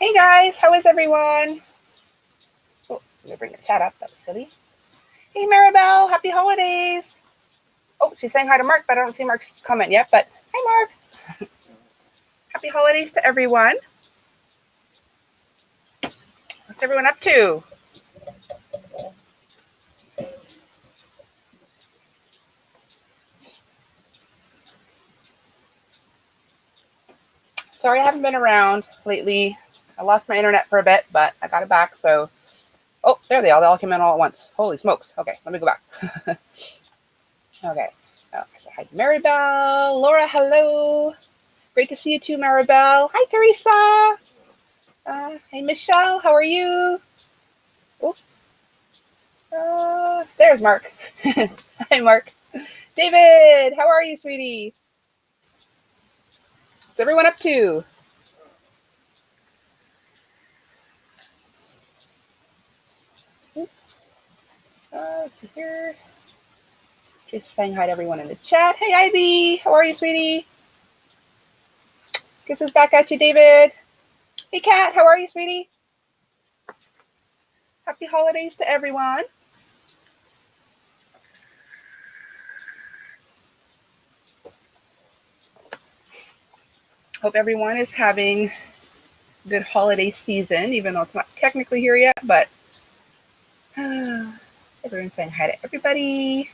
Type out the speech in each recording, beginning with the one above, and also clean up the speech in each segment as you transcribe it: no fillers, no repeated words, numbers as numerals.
Hey guys, how is everyone? Oh, let me bring the chat up. That was silly. Hey Maribel, happy holidays. Oh, she's saying hi to Mark, but I don't see Mark's comment yet. But hi Mark. Happy holidays to everyone. What's everyone up to? Sorry I haven't been around lately. I lost my internet for a bit, but I got it back. So, oh, there they are. They all came in all at once. Holy smokes. Okay, let me go back. Okay. Oh, I said hi to Maribel. Laura, hello. Great to see you too, Maribel. Hi, Teresa. Hey, Michelle. How are you? There's Mark. Hi, Mark. David, how are you, sweetie? What's everyone up to? Let's see here. Just saying hi to everyone in the chat. Hey, Ivy. How are you, sweetie? Kisses back at you, David. Hey, Kat. How are you, sweetie? Happy holidays to everyone. Hope everyone is having a good holiday season, even though it's not technically here yet, but everyone's saying hi to everybody.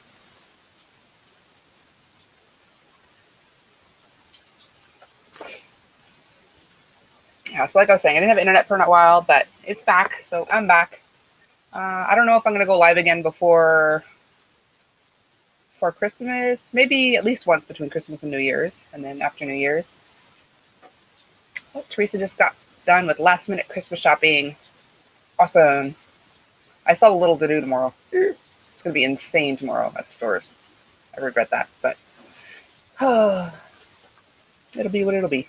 Yeah, so like I was saying, I didn't have internet for a while, but it's back, so I'm back. I don't know if I'm going to go live again before Christmas, maybe at least once between Christmas and New Year's, and then after New Year's. Oh, Teresa just got done with last minute Christmas shopping. Awesome. I still have a little to do tomorrow. It's going to be insane tomorrow at the stores. I regret that, but it'll be what it'll be.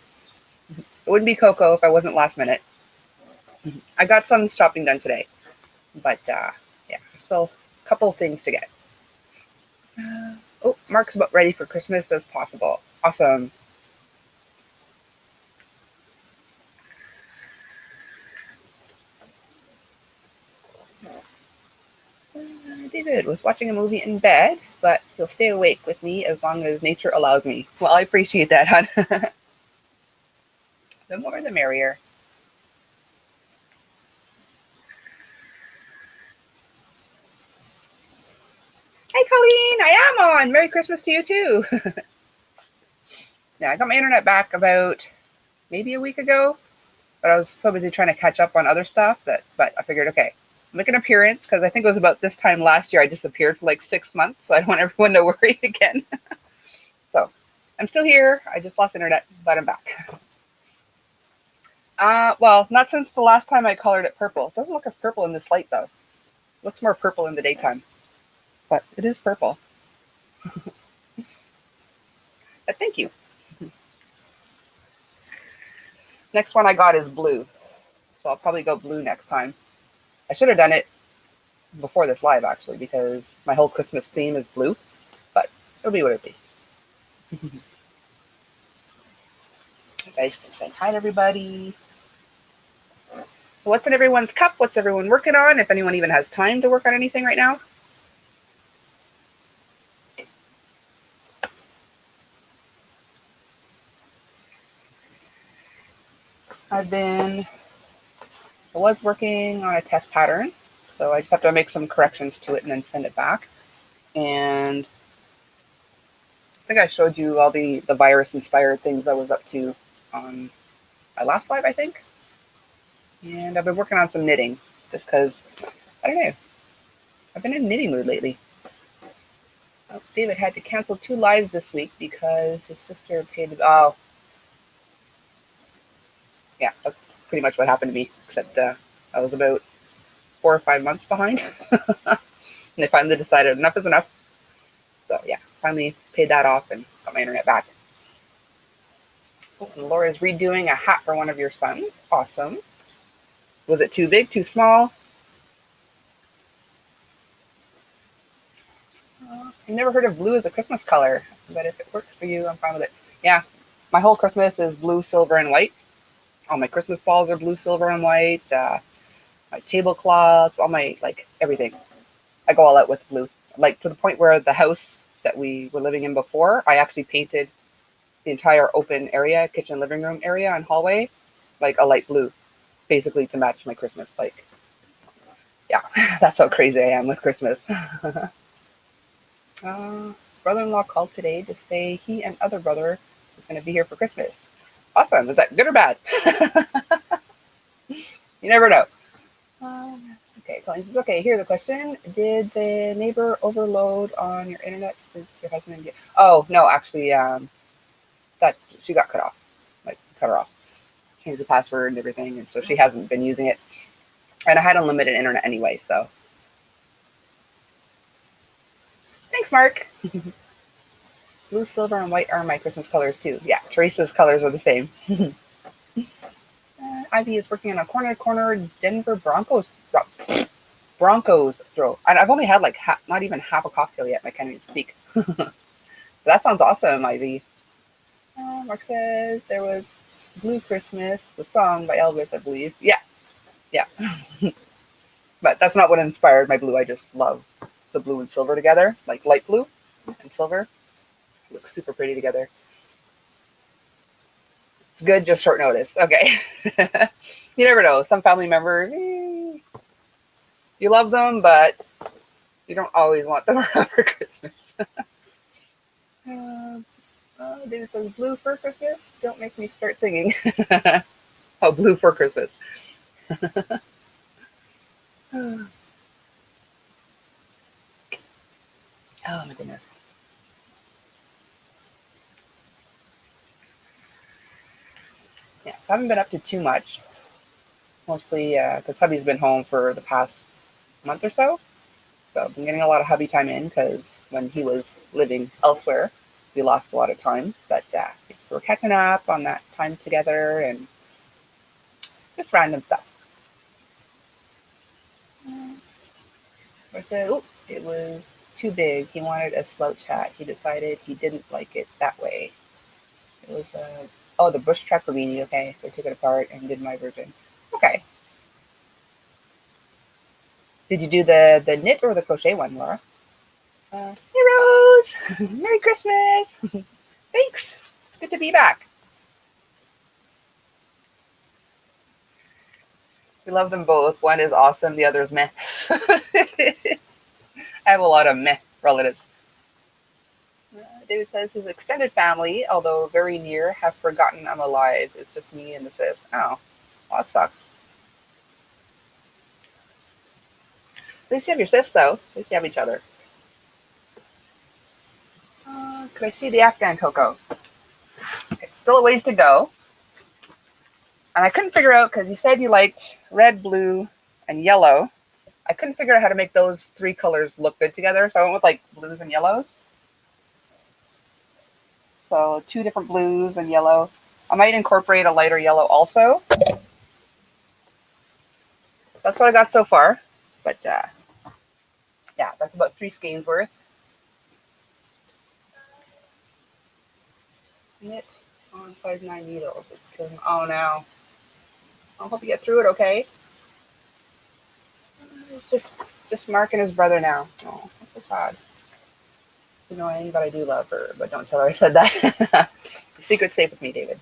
It wouldn't be Coco if I wasn't last minute. I got some shopping done today, but yeah, still a couple of things to get. Oh, Mark's about ready for Christmas as possible. Awesome. David was watching a movie in bed, but he'll stay awake with me as long as nature allows me. Well, I appreciate that, hon. The more the merrier. Hey, Colleen, I am on. Merry Christmas to you, too. Yeah, I got my internet back about maybe a week ago, but I was so busy trying to catch up on other stuff but I figured, okay, make an appearance, because I think it was about this time last year I disappeared for like 6 months, so I don't want everyone to worry again. So I'm still here. I just lost internet, but I'm back. Well, not since the last time I colored it purple. It doesn't look as purple in this light, though. It looks more purple in the daytime, but it is purple. But thank you. Next one I got is blue, so I'll probably go blue next time. I should have done it before this live, actually, because my whole Christmas theme is blue, but it'll be what it'll be. Nice to say hi to everybody. What's in everyone's cup? What's everyone working on? If anyone even has time to work on anything right now. I was working on a test pattern, so I just have to make some corrections to it and then send it back. And I think I showed you all the virus-inspired things I was up to on my last live, I think. And I've been working on some knitting, just because, I don't know, I've been in a knitting mood lately. Oh, David had to cancel 2 lives this week because his sister paid, yeah, that's pretty much what happened to me, except I was about 4 or 5 months behind. And they finally decided enough is enough. So yeah, finally paid that off and got my internet back. Oh, and Laura's redoing a hat for one of your sons. Awesome. Was it too big, too small? I've never heard of blue as a Christmas color, but if it works for you, I'm fine with it. Yeah, my whole Christmas is blue, silver, and white. All my Christmas balls are blue, silver, and white. My tablecloths, all my, like, everything. I go all out with blue. Like, to the point where the house that we were living in before, I actually painted the entire open area, kitchen, living room area, and hallway, like a light blue, basically to match my Christmas. Like, yeah, that's how crazy I am with Christmas. uh, Brother-in-law called today to say he and other brother is going to be here for Christmas. Awesome. Is that good or bad? You never know. Okay, Colleen says, okay, here's a question. Did the neighbor overload on your internet since your husband and you? Oh, no, actually, that she got cut off. Like, cut her off. Changed the password and everything, and so she hasn't been using it. And I had unlimited internet anyway, so. Thanks, Mark. Blue, silver, and white are my Christmas colors, too. Yeah, Teresa's colors are the same. Ivy is working on a corner Denver Broncos throw. And I've only had like not even half a cocktail yet, and I can't even speak. That sounds awesome, Ivy. Mark says there was Blue Christmas, the song by Elvis, I believe. Yeah. But that's not what inspired my blue. I just love the blue and silver together, like light blue and silver. Looks super pretty together. It's good, just short notice. Okay. You never know. Some family members, you love them, but you don't always want them around for Christmas. David says, blue for Christmas? Don't make me start singing. Oh, blue for Christmas. Oh, my goodness. Yeah, I haven't been up to too much. Mostly because hubby's been home for the past month or so. So I've been getting a lot of hubby time in because when he was living elsewhere, we lost a lot of time. But so we're catching up on that time together and just random stuff. I said, oh, it was too big. He wanted a slouch hat. He decided he didn't like it that way. It was, the bush tracker beanie. Okay, so I took it apart and did my version. Okay. Did you do the knit or the crochet one, Laura? Hey, Rose! Merry Christmas! Thanks. It's good to be back. We love them both. One is awesome. The other is meh. I have a lot of meh relatives. David says his extended family, although very near, have forgotten I'm alive. It's just me and the sis. Oh, well, that sucks. At least you have your sis, though. At least you have each other. Could I see the Afghan Coco? It's still a ways to go. And I couldn't figure out, because you said you liked red, blue, and yellow. I couldn't figure out how to make those three colors look good together, so I went with like blues and yellows. So 2 different blues and yellow. I might incorporate a lighter yellow also. That's what I got so far. But yeah, that's about 3 skeins worth. Knit on size 9 needles. Oh no. I hope you get through it okay. It's just Mark and his brother now. Oh, that's so sad. Annoying, but I do love her. But don't tell her I said that. The secret's safe with me, David.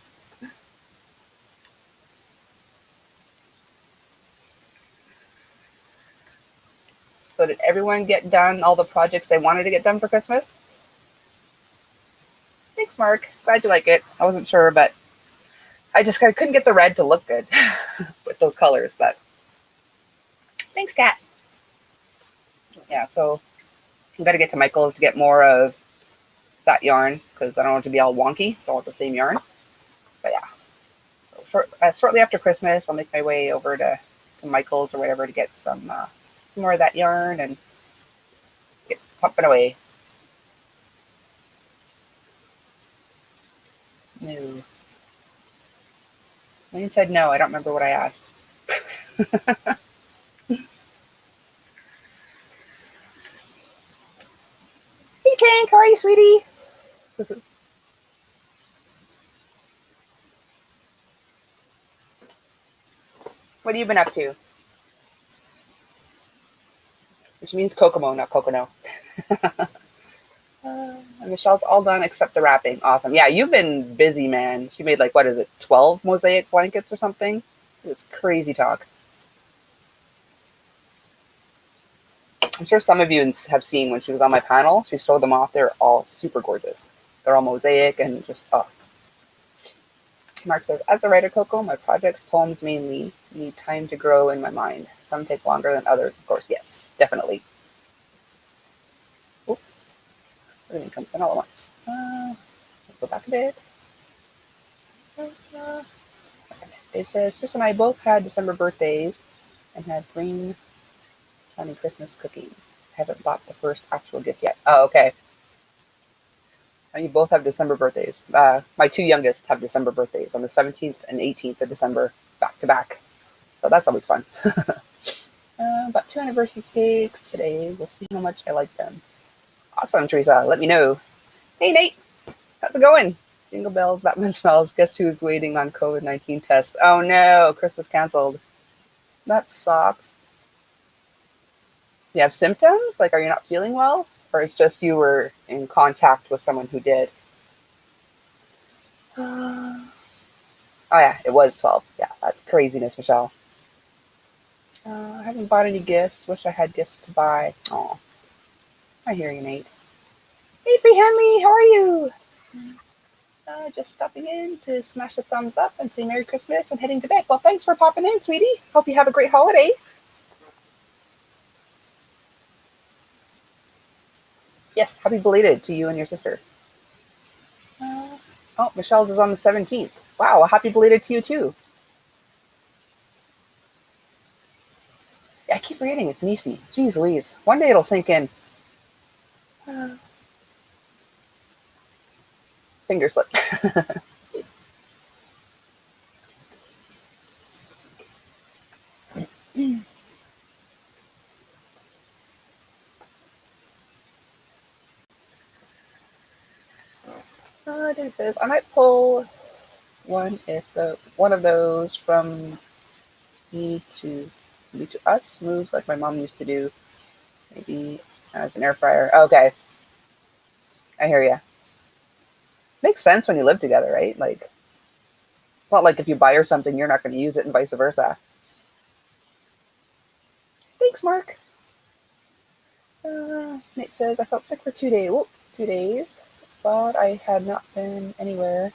So did everyone get done all the projects they wanted to get done for Christmas? Thanks, Mark. Glad you like it. I wasn't sure, but I couldn't get the red to look good with those colors. But thanks, Kat. Yeah, so I've got to get to Michael's to get more of that yarn because I don't want it to be all wonky. So I want the same yarn. But yeah, so shortly after Christmas, I'll make my way over to Michael's or whatever to get some more of that yarn and get pumping away. No. Lane said no. I don't remember what I asked. Hey, Tank. How are you, sweetie? What have you been up to? Which means Kokomo, not Kokono. And Michelle's all done except the wrapping. Awesome. Yeah, you've been busy, man. She made like, what is it, 12 mosaic blankets or something? It was crazy talk. I'm sure some of you have seen when she was on my panel. She showed them off. They're all super gorgeous. They're all mosaic and just, oh. Mark says, as a writer, Coco, my projects, poems mainly, need time to grow in my mind. Some take longer than others, of course. Yes, definitely. Oop, everything comes in all at once. Let's go back a bit. It says, Sis and I both had December birthdays and had green Johnny Christmas cookies. Haven't bought the first actual gift yet. Oh, okay. And you both have December birthdays. My two youngest have December birthdays on the 17th and 18th of December, back to back. So that's always fun. About 2 anniversary cakes today. We'll see how much I like them. Awesome, Teresa. Let me know. Hey, Nate. How's it going? Jingle bells, Batman smells. Guess who's waiting on COVID-19 test? Oh, no. Christmas canceled. That sucks. You have symptoms? Like, are you not feeling well? Or it's just you were in contact with someone who did? Oh, yeah. It was 12. Yeah, that's craziness, Michelle. I haven't bought any gifts. Wish I had gifts to buy. Oh, I hear you, Nate. Hey, Free Hanley, how are you? Just stopping in to smash a thumbs up and say Merry Christmas and heading to bed. Well, thanks for popping in, sweetie. Hope you have a great holiday. Yes, happy belated to you and your sister. Oh, Michelle's is on the 17th. Wow, happy belated to you too. Yeah, I keep reading. It's Nisi. Jeez Louise. One day it'll sink in. Finger slip. It says I might pull one of those from me to us moves like my mom used to do, maybe as an air fryer. Okay, I hear you. Makes sense when you live together, right? Like, it's not like if you buy her something, you're not going to use it and vice versa. Thanks, Mark. Nate says, I felt sick for 2 days. Whoop, 2 days. Thought I had not been anywhere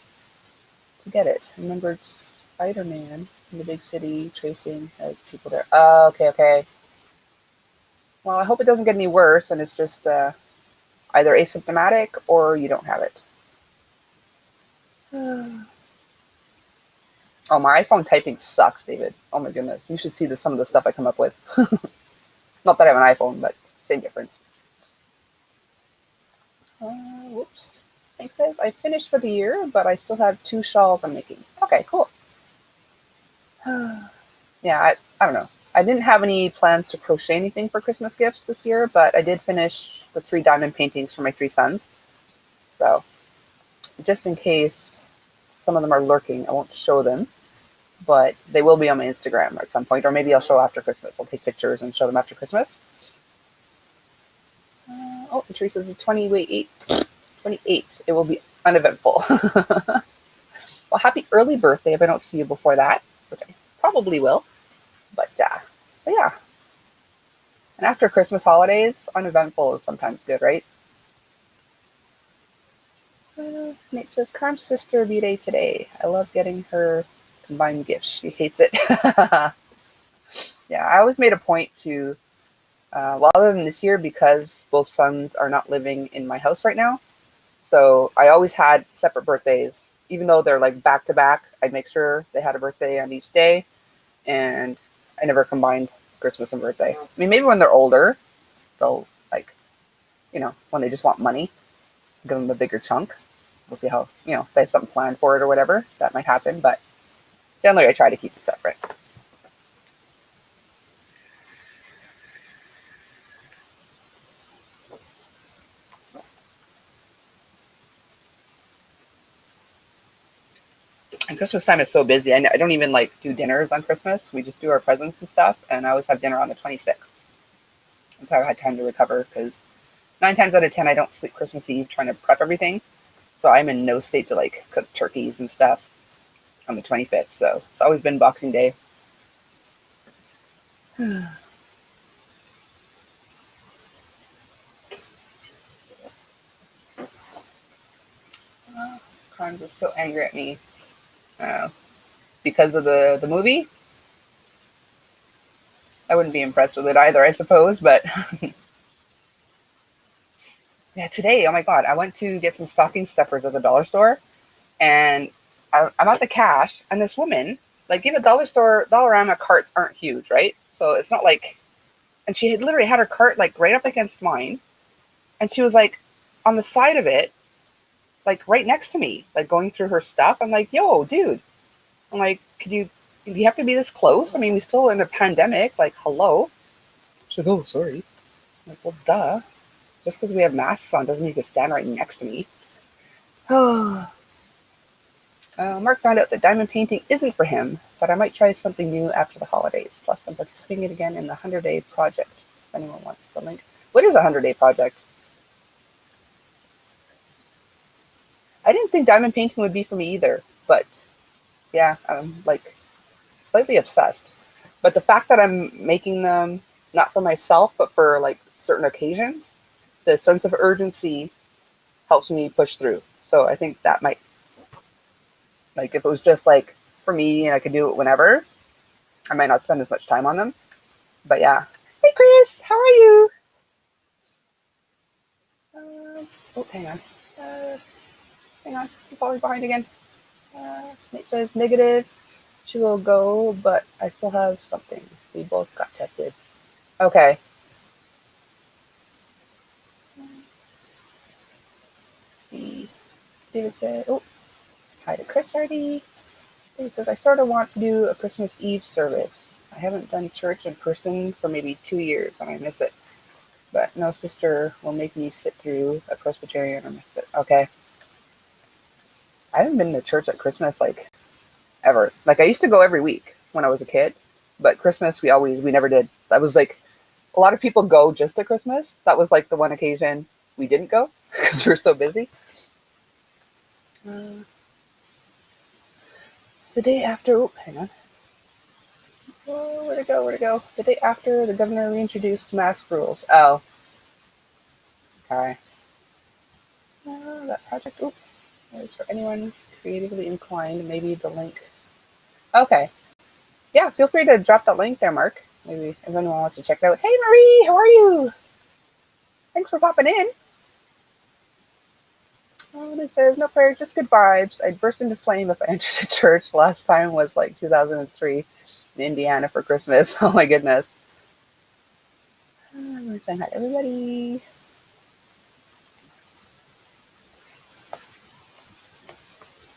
to get it. Remembered Spider-Man in the big city tracing as people there. Oh, okay. Well, I hope it doesn't get any worse and it's just either asymptomatic or you don't have it. Oh, my iPhone typing sucks, David. Oh my goodness. You should see some of the stuff I come up with. Not that I have an iPhone, but same difference. Whoops. Thanks, says I finished for the year, but I still have 2 shawls I'm making. Okay, cool. Yeah, I don't know. I didn't have any plans to crochet anything for Christmas gifts this year, but I did finish the 3 diamond paintings for my 3 sons. So, just in case some of them are lurking, I won't show them, but they will be on my Instagram at some point, or maybe I'll show after Christmas. I'll take pictures and show them after Christmas. Oh, and Teresa's 28. It will be uneventful. Well, happy early birthday if I don't see you before that, which I probably will. But yeah. And after Christmas holidays, uneventful is sometimes good, right? Nate says, Carm's sister B-Day today. I love getting her combined gifts. She hates it. Yeah, I always made a point to, well, other than this year, because both sons are not living in my house right now. So I always had separate birthdays. Even though they're like back to back, I'd make sure they had a birthday on each day. And I never combined Christmas and birthday. I mean, maybe when they're older, they'll like, when they just want money, give them a bigger chunk. We'll see how, if they have something planned for it or whatever, that might happen. But generally, I try to keep it separate. And Christmas time is so busy. I don't even like do dinners on Christmas. We just do our presents and stuff. And I always have dinner on the 26th. And so I've had time to recover because 9 times out of 10, I don't sleep Christmas Eve trying to prep everything. So I'm in no state to like cook turkeys and stuff on the 25th. So it's always been Boxing Day. Carnes is so angry at me because of the movie. I wouldn't be impressed with it either, I suppose. But yeah, today, oh my God, I went to get some stocking stuffers at the dollar store, and I'm at the cash, and this woman, like, dollar store, Dollarama carts aren't huge, right? So it's not like, and she had literally had her cart like right up against mine, and she was like on the side of it, like right next to me, like going through her stuff. I'm like, yo, dude. I'm like, do you have to be this close? I mean, we're still in a pandemic. Like, hello. She's like, oh, sorry. I'm like, well, duh. Just because we have masks on doesn't mean you can stand right next to me. Mark found out that diamond painting isn't for him, but I might try something new after the holidays. Plus, I'm participating again in the 100-day project. If anyone wants the link. What is a 100-day project? I didn't think diamond painting would be for me either, but yeah, I'm like slightly obsessed. But the fact that I'm making them not for myself, but for like certain occasions, the sense of urgency helps me push through. So I think that might, like, if it was just like for me and I could do it whenever, I might not spend as much time on them. But yeah. Hey, Chris, how are you? Oh, hang on. Uh, Hang on. I'm falling behind again. Nate says negative. She will go, but I still have something. We both got tested. Okay. Let's see. David said, oh, hi to Chris already. David says, I sort of want to do a Christmas Eve service. I haven't done church in person for maybe 2 years and I miss it. But no sister will make me sit through a Presbyterian or miss it. Okay. I haven't been to church at Christmas like ever. Like I used to go every week when I was a kid, but Christmas we never did. That was like a lot of people go just at Christmas. That was like the one occasion we didn't go because we were so busy. The day after, oh, hang on. Oh, where'd it go? Where'd it go? The day after, the governor reintroduced mask rules. Oh, okay. That project, oh, is for anyone creatively inclined. Maybe the link. Okay. Yeah, feel free to drop that link there, Mark. Maybe if anyone wants to check it out. Hey, Marie, how are you? Thanks for popping in. And it says, no prayer, just good vibes. I'd burst into flame if I entered a church. Last time was like 2003 in Indiana for Christmas. Oh my goodness. I'm saying hi to everybody.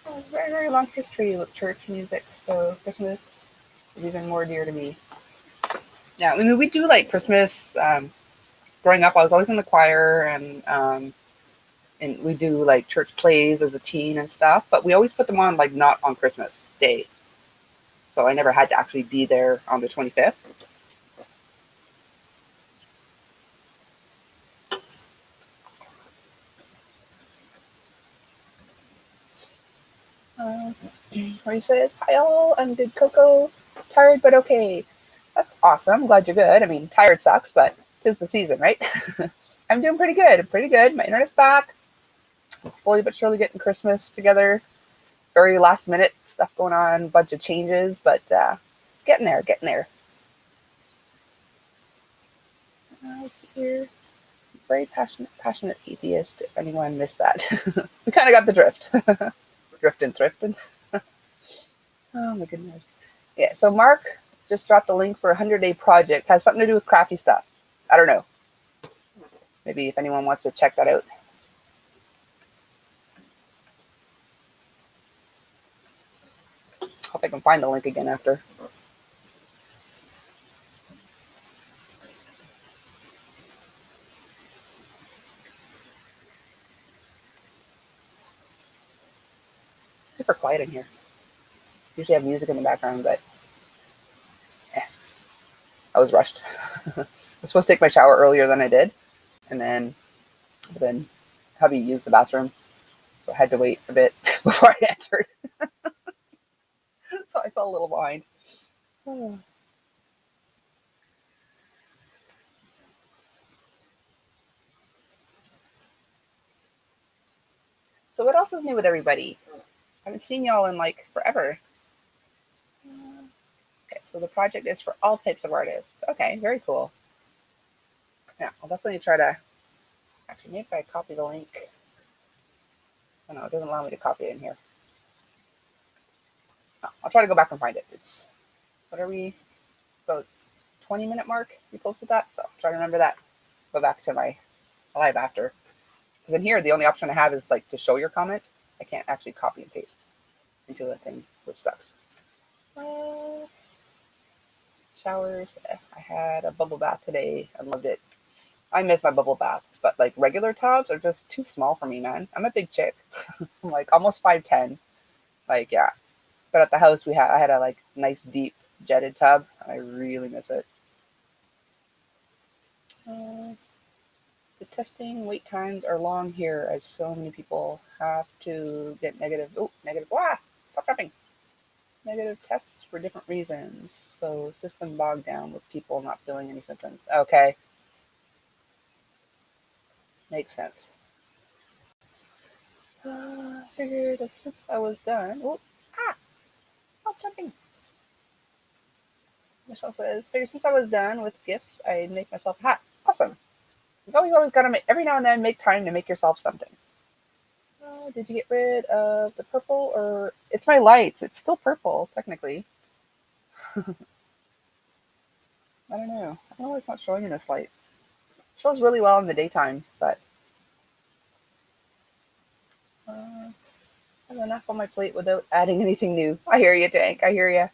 Oh, very, very long history with church music, so Christmas is even more dear to me. Yeah, I mean, we do like Christmas. Growing up, I was always in the choir, and we do like church plays as a teen and stuff, but we always put them on like not on Christmas Day. So I never had to actually be there on the 25th. Where he says, hi all, I'm good, Coco. Tired but okay. That's awesome. Glad you're good. I mean, tired sucks, but 'tis the season, right? I'm doing pretty good. Pretty good. My internet's back. Slowly but surely getting Christmas together. Very last minute stuff going on, bunch of changes, but getting there, getting there. Let's see here. Very passionate atheist, if anyone missed that. We kind of got the drift. Drifting, thrifting. Oh my goodness. Yeah, so Mark just dropped the link for a 100-day project. Has something to do with crafty stuff. I don't know. Maybe if anyone wants to check that out. Hope I can find the link again after. Super quiet in here. Usually have music in the background, but I was rushed. I was supposed to take my shower earlier than I did, and then hubby used the bathroom, so I had to wait a bit before I entered. So I fell a little behind. So what else is new with everybody? I haven't seen y'all in like forever. Okay, so the project is for all types of artists. Okay, very cool. Yeah, I'll definitely try to. Actually, maybe if I copy the link. Oh no, it doesn't allow me to copy it in here. No, I'll try to go back and find it. It's what are we? About 20-minute mark. We posted that, so I'll try to remember that. Go back to my live after. Because in here, the only option I have is like to show your comment. I can't actually copy and paste into the thing, which sucks. Showers. I had a bubble bath today. I loved it. I miss my bubble baths, but like regular tubs are just too small for me, man. I'm a big chick. I'm like almost 5'10". Like, yeah. But at the house I had a like nice deep jetted tub. I really miss it. The testing wait times are long here as so many people have to get negative. Oh, negative. Ah, stop tapping. Negative tests for different reasons. So system bogged down with people not feeling any symptoms. Okay. Makes sense. Figured that since I was done. Oh, stop jumping. Michelle says, figured since I was done with gifts, I'd make myself a hat. Awesome. You always gotta make, every now and then, make time to make yourself something. Did you get rid of the purple or it's my lights? It's still purple, technically. I don't know. I don't know why it's not showing in this light. It shows really well in the daytime, but I have enough on my plate without adding anything new. I hear you, Tank. I hear you.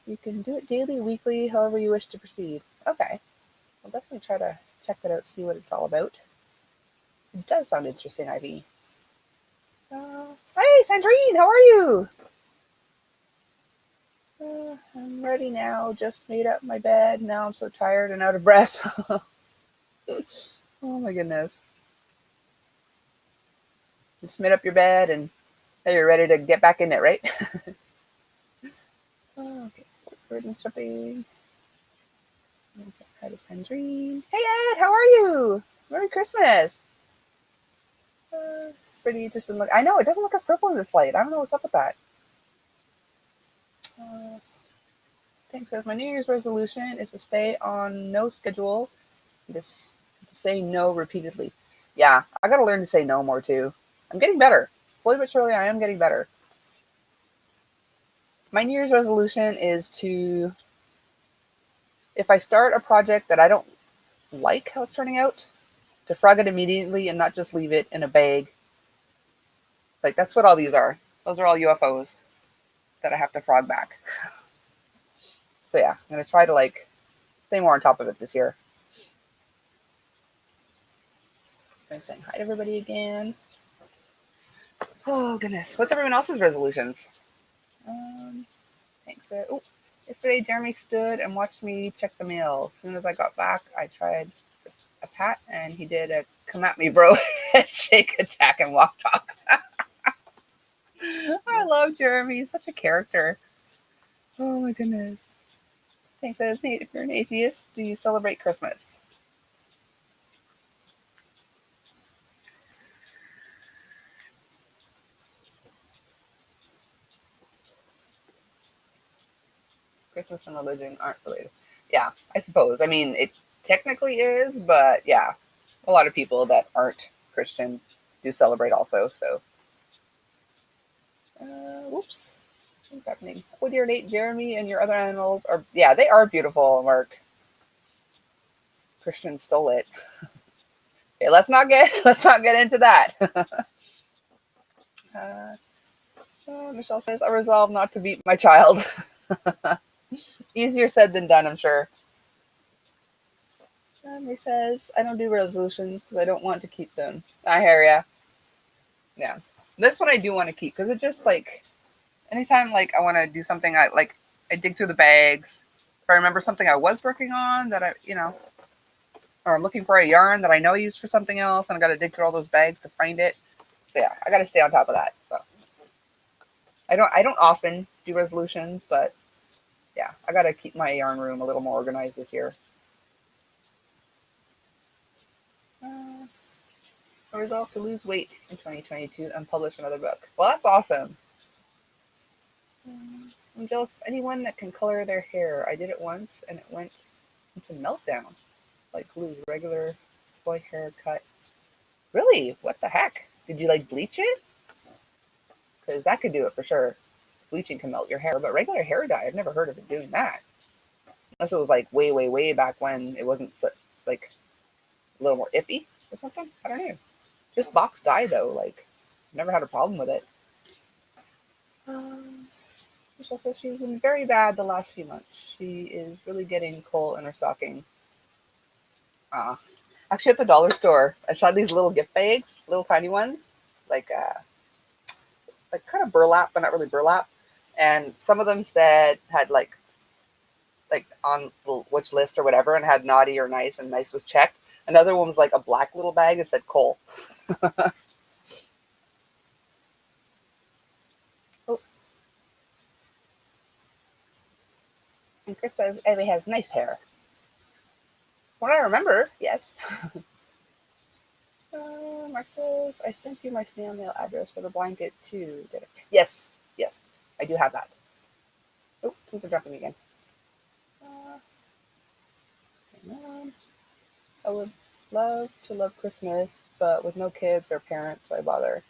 You can do it daily, weekly, however you wish to proceed. Okay. I'll definitely try to check that out, see what it's all about. It does sound interesting, Ivy. Hey, Sandrine, how are you? I'm ready now. Just made up my bed. Now I'm so tired and out of breath. Oh my goodness. Just made up your bed and now you're ready to get back in it, right? Okay. Burden shipping. Hi to Sandrine. Hey Ed, how are you? Merry Christmas. It's pretty just look. I know it doesn't look as purple in this light. I don't know what's up with that. Tank says my New Year's resolution is to stay on no schedule, just to say no repeatedly. Yeah, I got to learn to say no more too. I'm getting better. Slowly but surely, I am getting better. My New Year's resolution is to, if I start a project that I don't like how it's turning out, to frog it immediately and not just leave it in a bag. Like, that's what all these are. Those are all UFOs that I have to frog back. So yeah, I'm going to try to like stay more on top of it this year. I'm saying hi to everybody again. Oh goodness, what's everyone else's resolutions? Thanks. Oh, yesterday Jeremy stood and watched me check the mail. As soon as I got back, I tried a pat, and he did a "come at me, bro" shake, attack, and walk talk. I love Jeremy. He's such a character. Oh my goodness. Thanks. If you're an atheist, do you celebrate Christmas? Christmas and religion aren't related. Yeah, I suppose. I mean, it technically is, but yeah, a lot of people that aren't Christian do celebrate also. So, whoops, what's happening? With your Nate, Jeremy, and your other animals are, yeah, they are beautiful. Mark, Christian stole it. Okay, let's not get into that. uh, Michelle says, I resolve not to beat my child. Easier said than done, I'm sure. He says, I don't do resolutions because I don't want to keep them. I hear ya. Yeah. This one I do want to keep because it just like, Anytime like I want to do something, I dig through the bags. If I remember something I was working on that or I'm looking for a yarn that I know I used for something else, and I got to dig through all those bags to find it. So yeah, I got to stay on top of that. So I don't often do resolutions, but yeah, I got to keep my yarn room a little more organized this year. Uh, a resolve to lose weight in 2022 and publish another book. Well, that's awesome. I'm jealous of anyone that can color their hair. I did it once and it went into meltdown. Like lose regular boy haircut. Really? What the heck? Did you like bleach it? Because that could do it for sure. Bleaching can melt your hair, but regular hair dye, I've never heard of it doing that. Unless it was like way, way, way back when it wasn't so, like a little more iffy or something. I don't know. Just box dye though, like never had a problem with it. Um, Michelle says she's been very bad the last few months. She is really getting coal in her stocking. Uh, Actually, at the dollar store, I saw these little gift bags, little tiny ones, like kind of burlap, but not really burlap. And some of them had like on which list or whatever, and had naughty or nice, and nice was checked. Another one was like a black little bag that said coal. Oh, and Krista Evie has nice hair. What I remember, yes. Mark says, I sent you my snail mail address for the blanket too. Did I? Yes, yes, I do have that. Oh, things are dropping again. Uh, I would love to love Christmas, but with no kids or parents, why bother?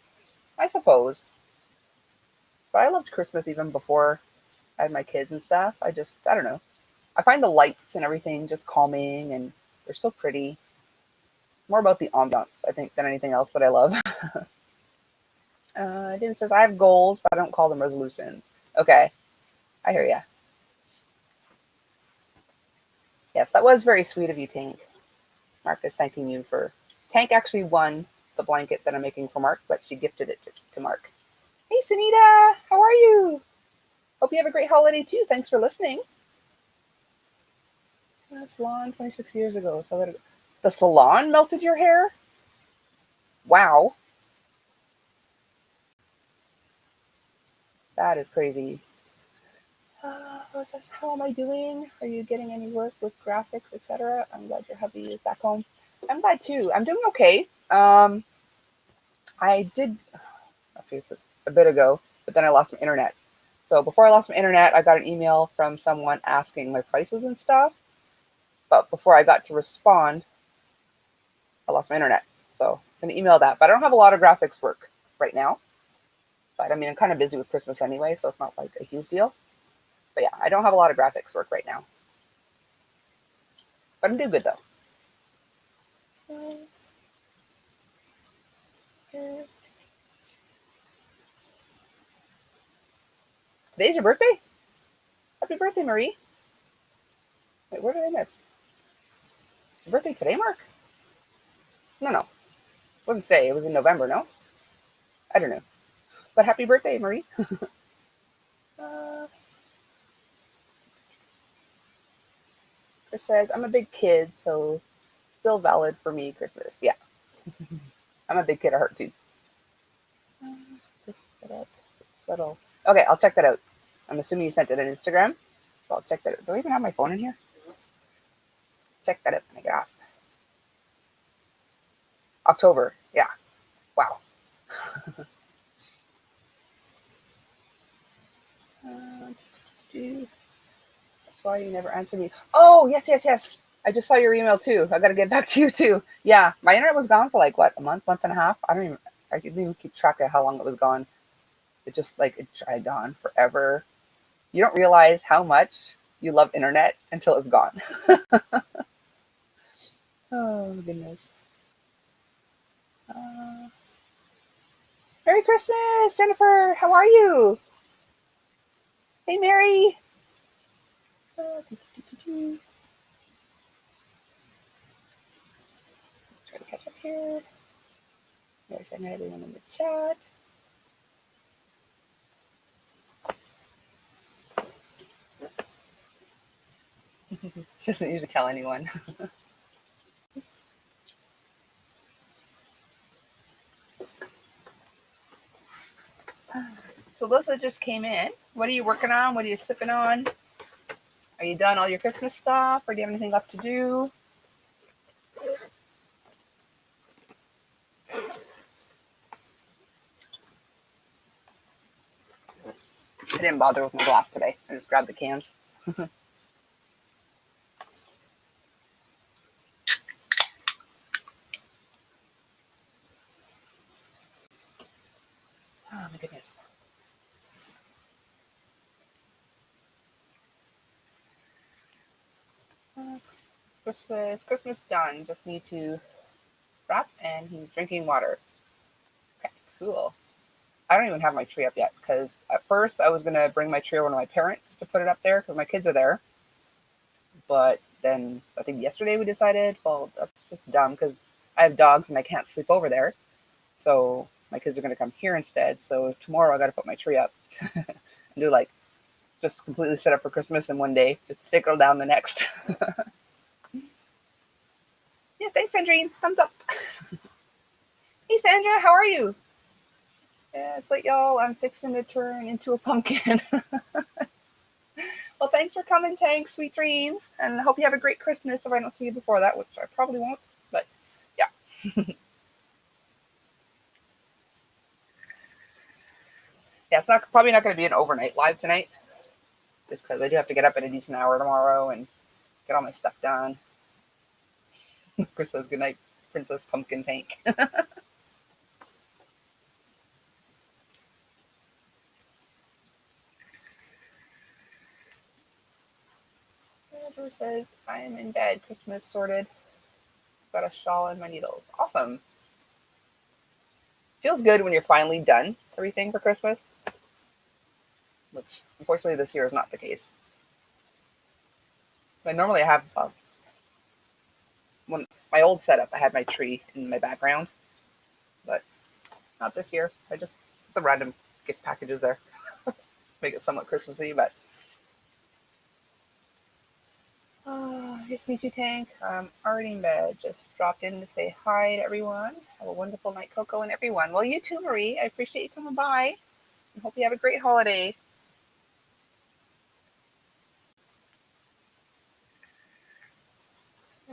I suppose. But I loved Christmas even before I had my kids and stuff. I don't know. I find the lights and everything just calming, and they're so pretty. More about the ambiance, I think, than anything else that I love. David says, I have goals, but I don't call them resolutions. Okay, I hear ya. Yes, that was very sweet of you, Tank. Mark is thanking you for. Tank actually won the blanket that I'm making for Mark, but she gifted it to Mark. Hey, Sunita, how are you? Hope you have a great holiday too. Thanks for listening. Salon 26 years ago. So the salon melted your hair? Wow, that is crazy. How am I doing? Are you getting any work with graphics, etc.? I'm glad your hubby is back home. I'm glad too. I'm doing okay. I did a bit ago, but then I lost my internet. So before I lost my internet, I got an email from someone asking my prices and stuff. But before I got to respond, I lost my internet. So I'm gonna email that. But I don't have a lot of graphics work right now. But I mean, I'm kind of busy with Christmas anyway, so it's not like a huge deal. But yeah, I don't have a lot of graphics work right now. But I'm doing good though. Today's your birthday? Happy birthday, Marie. Wait, where did I miss? It's your birthday today, Mark? No, no. It wasn't today. It was in November, no? I don't know. But happy birthday, Marie. uh, Chris says, I'm a big kid, so still valid for me, Christmas. Yeah, I'm a big kid at heart, too. Just set up, settle. Okay, I'll check that out. I'm assuming you sent it on Instagram, so I'll check that out. Do I even have my phone in here? Check that out when I get off. October. Yeah. Wow. Uh, That's why you never answer me. Oh, yes, yes, yes. I just saw your email too. I got to get back to you too. Yeah, my internet was gone for like what, a month and a half. I didn't even keep track of how long it was gone. It just like it dragged on forever. You don't realize how much you love internet until it's gone. Oh goodness. Uh, Merry Christmas, Jennifer. How are you? Hey, Mary. Try to catch up here. There's everyone in the chat. She doesn't usually tell anyone. So Lisa just came in. What are you working on? What are you sipping on? Are you done all your Christmas stuff, or do you have anything left to do? I didn't bother with my glass today. I just grabbed the cans. Oh my goodness. Christmas done. Just need to wrap, and he's drinking water. Okay, cool. I don't even have my tree up yet because at first I was gonna bring my tree over to my parents to put it up there because my kids are there. But then I think yesterday we decided, well, that's just dumb because I have dogs and I can't sleep over there. So my kids are gonna come here instead. So tomorrow I got to put my tree up and do like just completely set up for Christmas in one day. Just stick it down the next. Yeah, thanks, Sandrine. Thumbs up. Hey, Sandra, how are you? Yeah, it's late, y'all. I'm fixing to turn into a pumpkin. Well, thanks for coming, Tank. Sweet dreams. And I hope you have a great Christmas if I don't see you before that, which I probably won't. But yeah. Yeah, it's not probably not going to be an overnight live tonight just because I do have to get up at a decent hour tomorrow and get all my stuff done. Chris says, good night, Princess Pumpkin Tank. Andrew says, I am in bed. Christmas sorted. Got a shawl and my needles. Awesome. Feels good when you're finally done everything for Christmas, which unfortunately this year is not the case. I normally have when my old setup, I had my tree in my background, but not this year. I just some random gift packages there, make it somewhat Christmassy. But nice to meet you, Tank. I'm already in bed. Just dropped in to say hi to everyone. Have a wonderful night, Coco, and everyone. Well, you too, Marie. I appreciate you coming by. And hope you have a great holiday.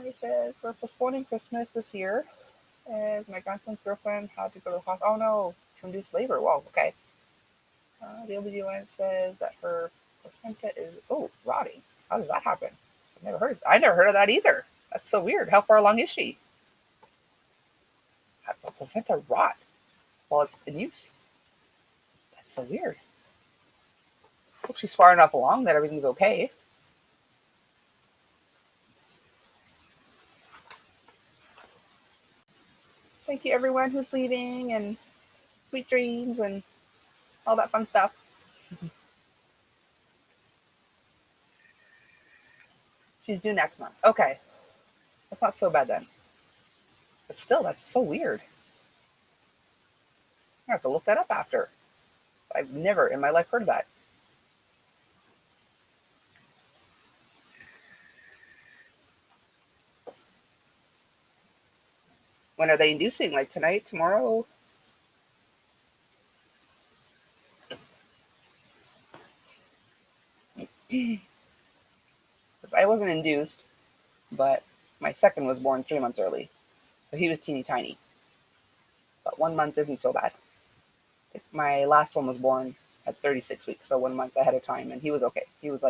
He says we're postponing Christmas this year as my grandson's girlfriend had to go to the hospital. Oh no, to induce labor. Whoa, okay. The OBGYN says that her placenta is rotting. How does that happen? I never heard of that either. That's so weird. How far along is she? How does the placenta rot while it's in use? That's so weird. Hope she's far enough along that everything's okay. Thank you everyone who's leaving and sweet dreams and all that fun stuff. She's due next month. Okay. That's not so bad then. But still, that's so weird. I have to look that up after. I've never in my life heard of that. When are they inducing? Like tonight, tomorrow? I wasn't induced, but my second was born 3 months early. So he was teeny tiny. But 1 month isn't so bad. My last one was born at 36 weeks, so 1 month ahead of time, and he was okay. He was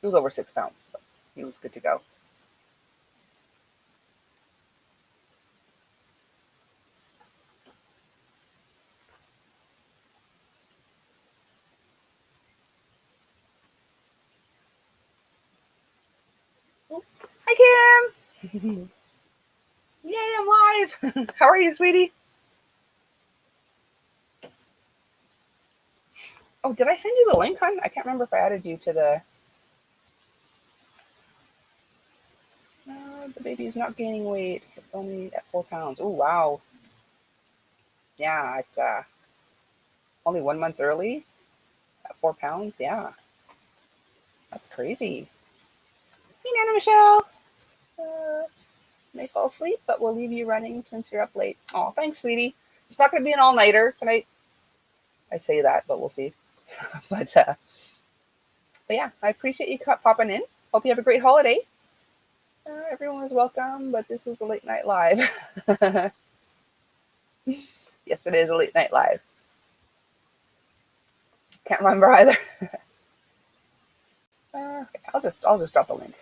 over 6 pounds, so he was good to go. Oh, hi, Kim! Yay, I'm live! How are you, sweetie? Oh, did I send you the link, hon? I can't remember if I added you to the... No, the baby is not gaining weight. It's only at 4 pounds. Oh, wow. Yeah, it's only 1 month early at 4 pounds. Yeah, that's crazy. Hey, Nana Michelle. May fall asleep, but we'll leave you running since you're up late. Oh, thanks, sweetie. It's not going to be an all-nighter tonight. I say that, but we'll see. But yeah, I appreciate you popping in. Hope you have a great holiday. Everyone was welcome, but this is a late night live. Yes, it is a late night live. Can't remember either. Okay, I'll just drop a link.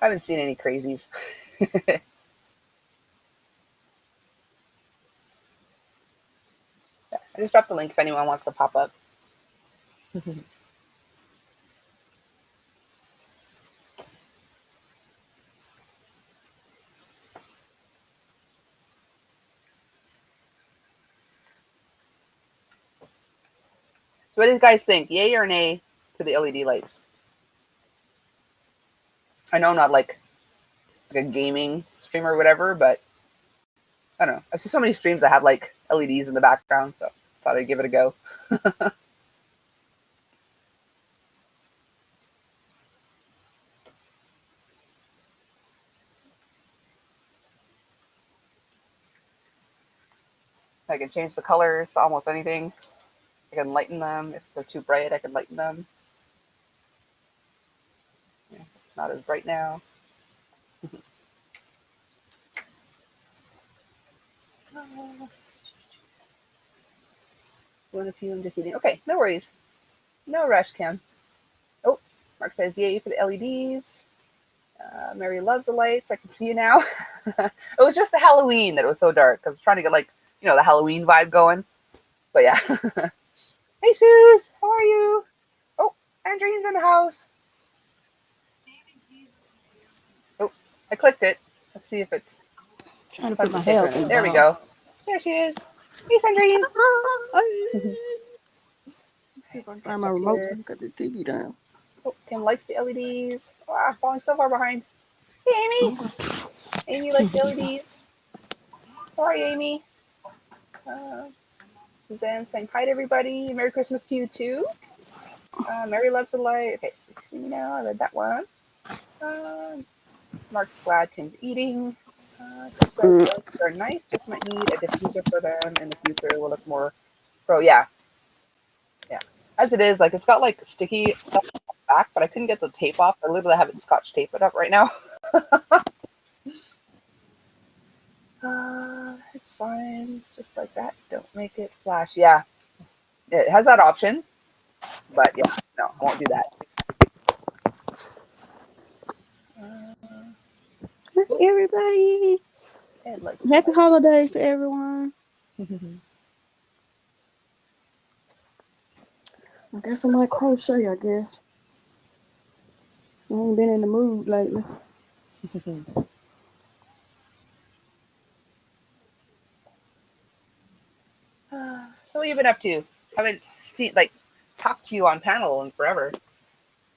I haven't seen any crazies. I just dropped the link if anyone wants to pop up. So what do you guys think? Yay or nay to the LED lights? I know I'm not like a gaming streamer or whatever, but I don't know. I've seen so many streams that have like LEDs in the background, so thought I'd give it a go. I can change the colors to almost anything. I can lighten them. If they're too bright, I can lighten them. Yeah, it's not as bright now. One of you, I'm just eating. Okay, no worries. No rush, Kim. Oh, Mark says yay for the LEDs. Mary loves the lights. I can see you now. It was just the Halloween that it was so dark because I was trying to get like, the Halloween vibe going. But yeah. Hey, Suze. How are you? Oh, Andrine's in the house. Oh, I clicked it. Let's see if it. Trying to put my hair up. There we go. There she is. Hey, Sandrine. See if I can find my remote so I can cut the TV down. Oh, Kim likes the LEDs. Wow, falling so far behind. Hey, Amy. Amy likes the LEDs. How are you, Amy? Suzanne saying hi to everybody. Merry Christmas to you, too. Mary loves the light. Okay, so see me now. I read that one. Mark's glad Kim's eating. Chris says they're nice, just might need a diffuser for them in the future. Will look more pro. Yeah. As it is, like it's got like sticky stuff back, but I couldn't get the tape off. I literally have it scotch taped up right now. It's fine, just like that. Don't make it flash. Yeah, it has that option, but yeah, no, I won't do that. Everybody, happy holidays to everyone. I guess I might crochet. I guess I ain't been in the mood lately. So what have you been up to? Haven't talked to you on panel in forever.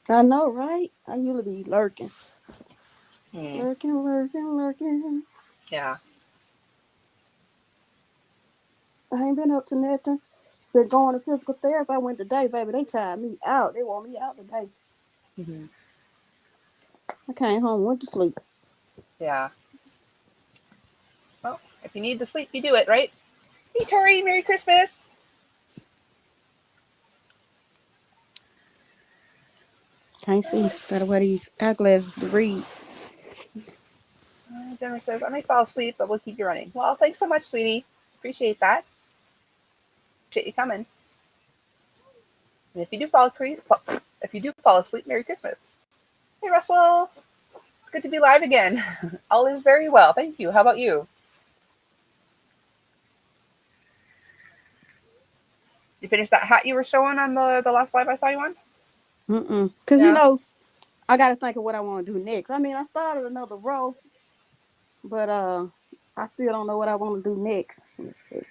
I know, right? I usually be lurking. Lurking. Yeah. I ain't been up to nothing. Been going to physical therapy. I went today, baby. They tired me out. They want me out today. I came home, went to sleep. Yeah. Well, if you need to sleep, you do it, right? Hey, Tori, Merry Christmas. Can't see. Gotta wear these eyeglasses to read. Jennifer says, I might fall asleep, but we'll keep you running. Well, thanks so much, sweetie. Appreciate that. Appreciate you coming. And if you do fall asleep, Merry Christmas. Hey, Russell. It's good to be live again. All is very well. Thank you. How about you? You finished that hat you were showing on the last live I saw you on? Because, no. I got to think of what I want to do next. I mean, I started another row, but I still don't know what I want to do next. Let's see.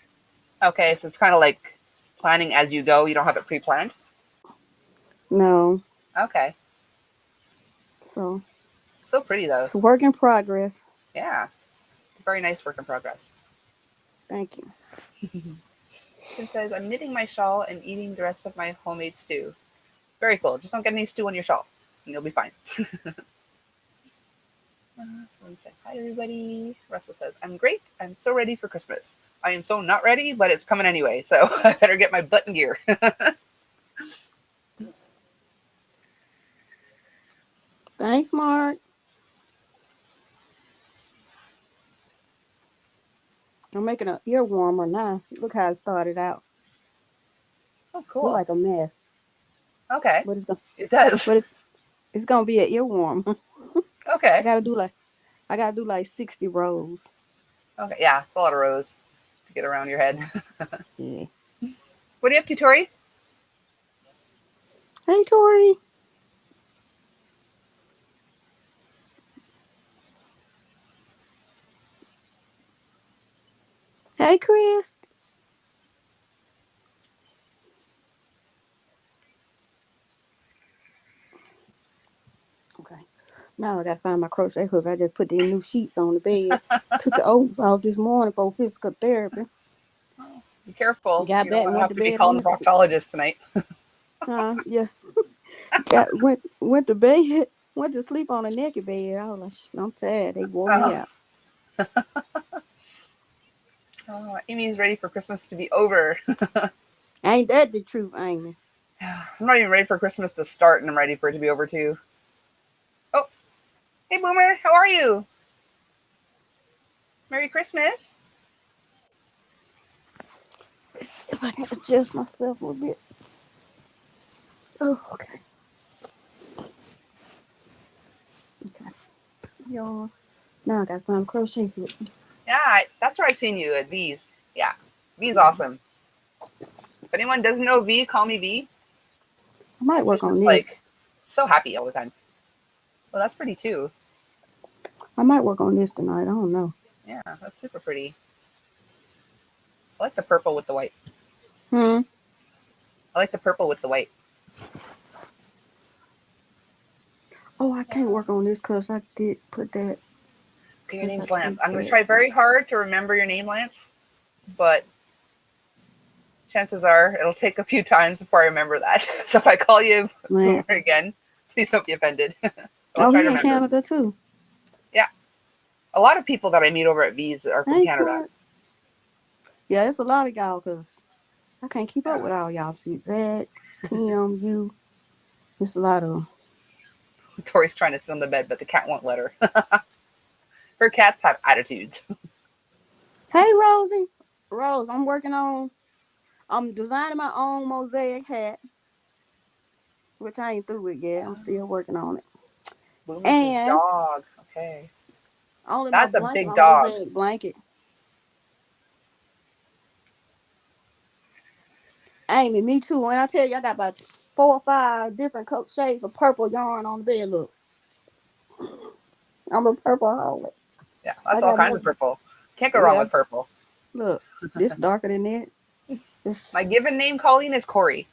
Okay, so it's kind of like planning as you go. You don't have it pre-planned? No. Okay. So pretty, though. It's a work in progress. Yeah. Very nice work in progress. Thank you. It says, I'm knitting my shawl and eating the rest of my homemade stew. Very cool. Just don't get any stew on your shawl, and you'll be fine. Hi, everybody. Russell says, I'm great. I'm so ready for Christmas. I am so not ready, but it's coming anyway, so I better get my butt in gear. Thanks, Mark. I'm making an ear warmer now. Look how it started out. Oh, Look cool. like a mess. Okay. But It does. it's gonna be an ear warmer. I Okay. gotta do like I gotta do like 60 rows. Okay. Yeah, it's a lot of rows to get around your head. Yeah. What are you up to, Tori? Hey, Tori. Hey, Chris. Okay. Now I gotta find my crochet hook. I just put these new sheets on the bed. Took the old off this morning for physical therapy. Be careful. Got You don't back, want to went have to to be bed on calling the the proctologist tonight. yeah. Went to bed. Went to sleep on a naked bed. I was like, I'm tired. They wore me Oh, out. Amy's ready for Christmas to be over. Ain't that the truth, ain't it? I'm not even ready for Christmas to start, and I'm ready for it to be over too. Oh, hey, Boomer. How are you? Merry Christmas. If I can adjust myself a bit. Oh, okay. Okay. Y'all. Now I gotta find a crochet hook. Yeah, that's where I've seen you at V's. Yeah, V's Yeah. awesome. If anyone doesn't know V, call me V. I might She's work on just this. like so happy all the time. Well, that's pretty too. I might work on this tonight. I don't know. Yeah, that's super pretty. I like the purple with the white. Hmm. I like the purple with the white. Oh, I can't work on this because I did put that. Your Because I name's Lance. taped I'm going to that. try very hard to remember your name, Lance, but chances are it'll take a few times before I remember that. So if I call you Boomer Lance. again, please don't be offended. I'll Oh, try to he in remember. Canada too. Yeah, a lot of people that I meet over at V's are from Hey, Canada. Twerk. Yeah, it's a lot of y'all because I can't keep up Yeah. with all y'all. See that, Kim, you. It's a lot of. Tori's trying to sit on the bed, but the cat won't let her. Her cats have attitudes. Hey, Rosie. Rose, I'm working on. I'm designing my own mosaic hat, which I ain't through with yet. I'm still working on it. Boomer says And dog. Okay. only That's a big my dog. mosaic blanket. Amy, me too. When I tell you, I got about 4 or 5 different shades of purple yarn on the bed. Look, I'm a purple holic. Yeah, I that's all got kinds more. of purple. Can't go wrong Yeah, with purple. look, this darker than that. My This. given name, Colleen, is Corey.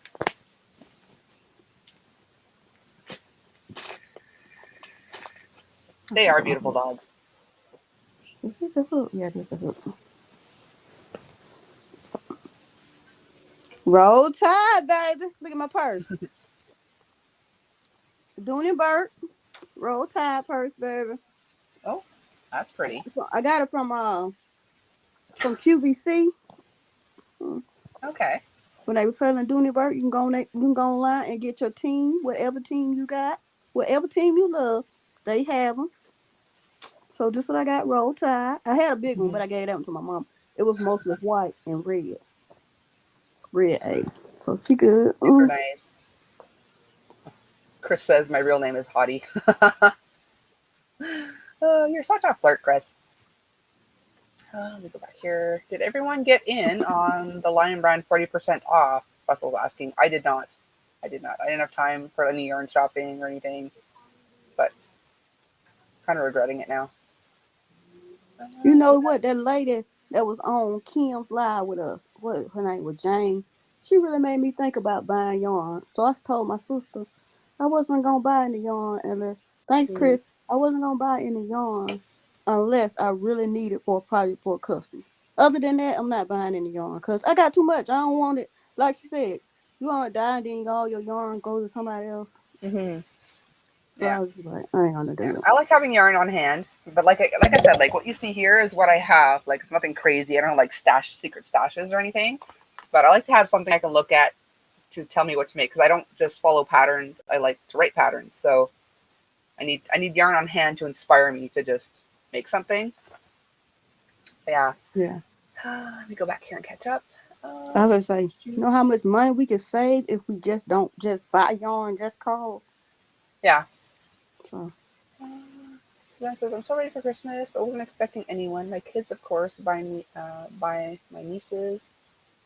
They are beautiful dogs. Is this the hook? Yeah, this is the hook. Roll Tide, baby. Look at my purse. Dooney Burke. Roll Tide purse, baby. Oh, that's pretty. I got it from QVC. Okay. When they were selling Dooney Burke, you can go online and get your team, whatever team you got, whatever team you love, they have them. So this is what I got. Roll Tide. I had a big one, but I gave that one to my mom. It was mostly white and red eggs. So she good. Super nice. Chris says my real name is Hottie. Oh, you're such a flirt, Chris. Let me go back here. Did everyone get in on the Lion Brand 40% off? Russell's asking. I did not. I did not. I didn't have time for any yarn shopping or anything, but kind of regretting it now. You know what? That lady that was on Kim's live with us, what her name was Jane. She really made me think about buying yarn. So I told my sister I wasn't gonna buy any yarn unless. Thanks, Hmm. Chris. I wasn't gonna buy any yarn unless I really need it for a project for a customer. Other than that, I'm not buying any yarn because I got too much. I don't want it. Like she said, You wanna die and then all your yarn go to somebody else. Hmm. So I Yeah. was just like, I ain't gonna do Yeah. it. I like having yarn on hand, but like I said, like what you see here is what I have. Like it's nothing crazy. I don't have like secret stashes or anything. But I like to have something I can look at to tell me what to make because I don't just follow patterns. I like to write patterns. So I need yarn on hand to inspire me to just make something. Yeah. Yeah. Let me go back here and catch up. I Um, was gonna say, you know how much money we could save if we just don't just buy yarn, just call. yeah. So Uh, Suzanne says, I'm so ready for Christmas, but wasn't expecting anyone. My kids, of course, by my nieces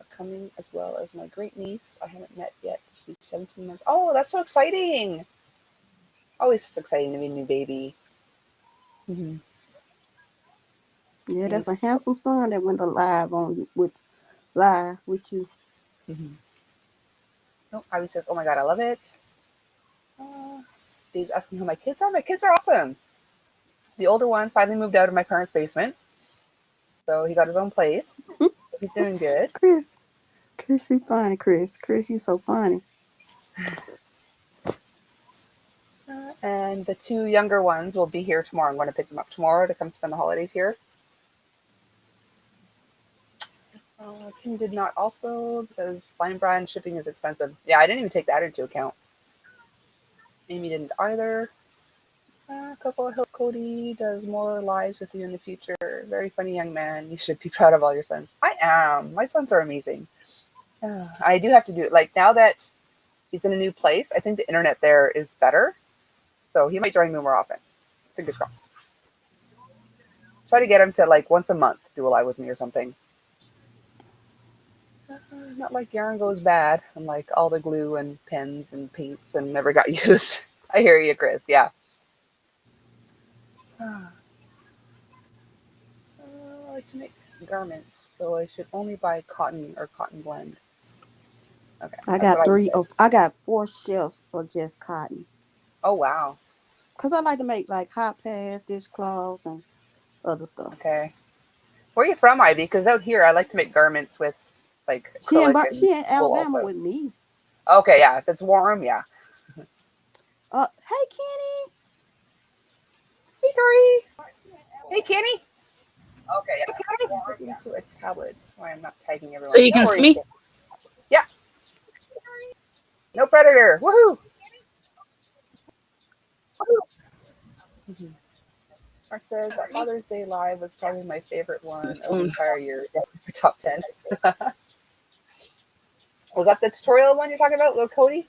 are coming, as well as my great niece I haven't met yet. She's 17 months. Oh, that's so exciting! Always exciting to meet a new baby. Mm-hmm. yeah, And, that's a handsome son that went live on you with you. mm-hmm. Oh, Ivy says, oh my god, I love it. Uh, Dave's asking who my kids are. My kids are awesome. The older one finally moved out of my parents' basement, so he got his own place. He's doing good. Chris, Chris, you funny, Chris, you so funny. And the two younger ones will be here tomorrow. I'm going to pick them up tomorrow to come spend the holidays here. Kim did not also because fine brand shipping is expensive. Yeah, I didn't even take that into account. Amy didn't either. Coco, I hope Cody does more lives with you in the future. Very funny young man. You should be proud of all your sons. I am. My sons are amazing. I do have to do it. Like now that he's in a new place, I think the internet there is better. So he might join me more often. Fingers crossed. Try to get him to like once a month do a live with me or something. Not like yarn goes bad and like all the glue and pens and paints and never got used. I hear you, Chris. Yeah. I like to make garments, so I should only buy cotton or cotton blend. Okay, that's what I would say. I got 4 shelves of just cotton. Oh wow. Cause I like to make like hot pads, dishcloths, and other stuff. Okay. Where are you from, Ivy? Because out here I like to make garments with like acrylic and She in wool Alabama also. with me. Okay, yeah. If it's warm, yeah. Hey Kenny. Hey, Tori. Hey, Kenny. Okay, yeah. If it's warm, yeah. To a tablet. That's why I'm not tagging So everyone. you No can see worries. me? Kid. Yeah. No predator. Woohoo. Mm-hmm. Mark says that Father's Day Live was probably my favorite one This of the phone. entire year. Definitely my top 10. Was that the tutorial one you're talking about, little Cody?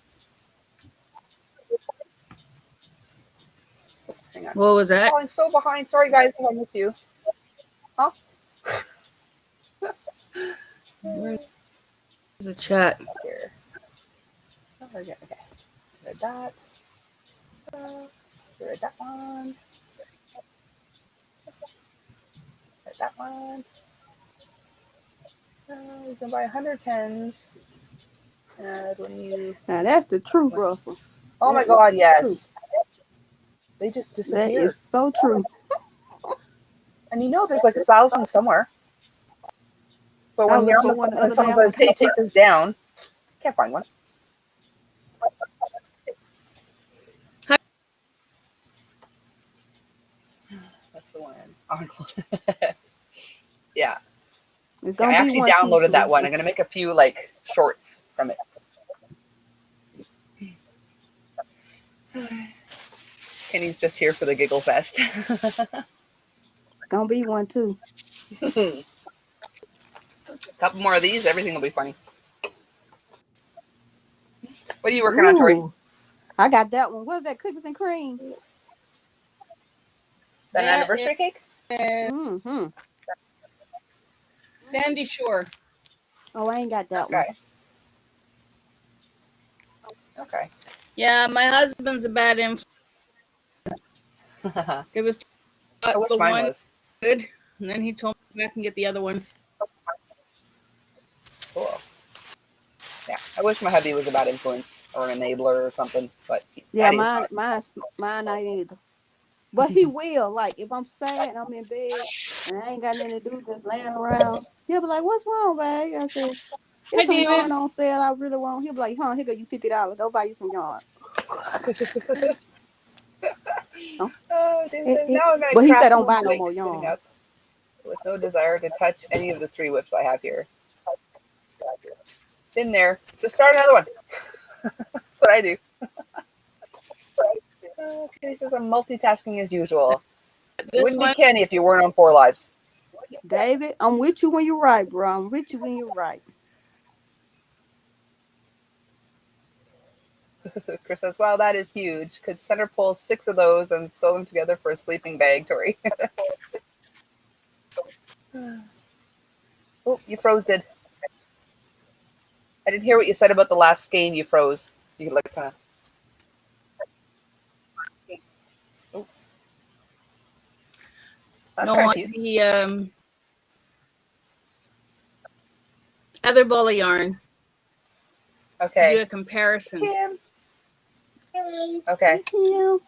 Hang on. What was that? Falling so behind. Sorry, guys, if I missed you. Huh? Where's the chat? Up here. Oh, okay. Read that. Uh, read that one. Read that one. You can buy 100 pens. And when you. Now that's the truth, Russell. Oh my That is God, the truth. yes. They just That disappear. is so true. And you know there's like 1,000 somewhere. But I was when you're looking on the for one phone the and other day. someone I'm says, like, hey, take this down, can't find one. Hi. That's the one. Arnold. Yeah. it's Yeah, I gonna be actually one too, downloaded that one. Teresa. I'm going to make a few like shorts from it. Kenny's just here for the giggle fest. Gonna be one too. A couple more of these, everything will be funny. What are you working on, Tori? Ooh, I got that one. What's that? Cookies and cream. That an That anniversary cake? is Mm-hmm. Sandy Shore. Oh, I ain't got that one. Okay. Okay. Yeah, my husband's a bad influence. I It was wish the mine one was. good, and then he told me to go back and get the other one. Cool. Yeah. I wish my hubby was a bad influence or an enabler or something, but Yeah, Daddy is mine ain't either. But he will. Like if I'm sad and I'm in bed and I ain't got nothing to do, just laying around, he'll be like, "What's wrong, babe?" I said, It's some David. yarn on sale. I really want. He'll be like, huh? Here go you $50. Go buy you some yarn. Oh, David says, now I'm going to but he said, craft don't home buy no flakes, more sitting yarn. up with no desire to touch any of the 3 whips I have here. Been there. Just start another one. That's what I do. Kenny says I'm multitasking as usual. You This wouldn't be one. Kenny if you weren't on 4 lives. David, I'm with you when you're right, bro. I'm with you when you're right. Chris says, wow, that is huge. Could center pull 6 of those and sew them together for a sleeping bag, Tori. Oh, you froze, did. I didn't hear what you said about the last skein you froze. You could like kind of. Oh, that's No, kind of on cute. the other ball of yarn to do Okay. a comparison. Kim. Okay. Thank you.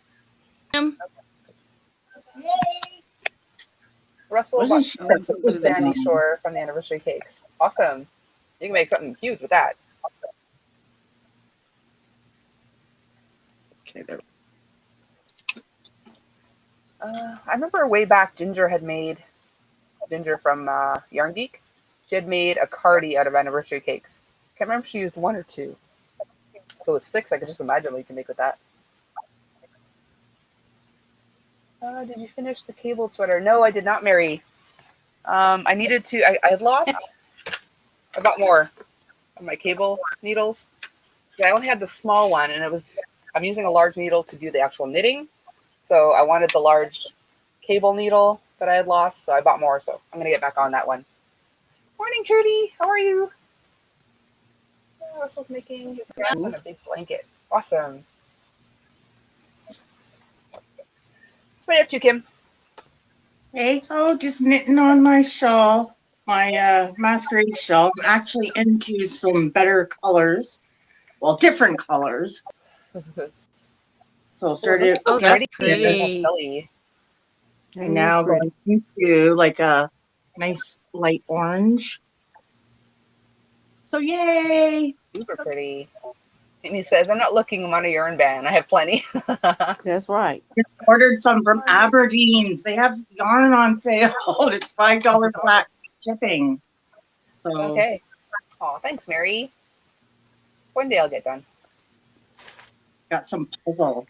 Russell Wasn't bought she 6 of the supposed to Sandy be? Shore from the anniversary cakes. Awesome. You can make something huge with that. Okay, there. I remember way back Ginger from Yarn Geek. She had made a cardi out of anniversary cakes. Can't remember if she used 1 or 2. So with 6, I could just imagine what you can make with that. Did you finish the cable sweater? No, I did not, Mary. I needed to. I had lost. I bought more of my cable needles. Yeah, I only had the small one, and I'm using a large needle to do the actual knitting. So I wanted the large cable needle that I had lost, so I bought more. So I'm gonna get back on that one. Morning, Trudy. How are you? Russell's making his grass on a big blanket. Awesome. What are you up to, Kim? Hey, just knitting on my shawl, my masquerade shawl. I'm actually into some better colors, well, different colors. So started Oh, that's pretty. pretty. and now going into like a nice light orange. So yay! Super pretty. Amy says, I'm not looking, I'm on a yarn ban. I have plenty. That's right. Just ordered some from Aberdeen's. They have yarn on sale. It's $5 flat shipping. So Okay. Oh, thanks, Mary. One day I'll get done. got some puzzle.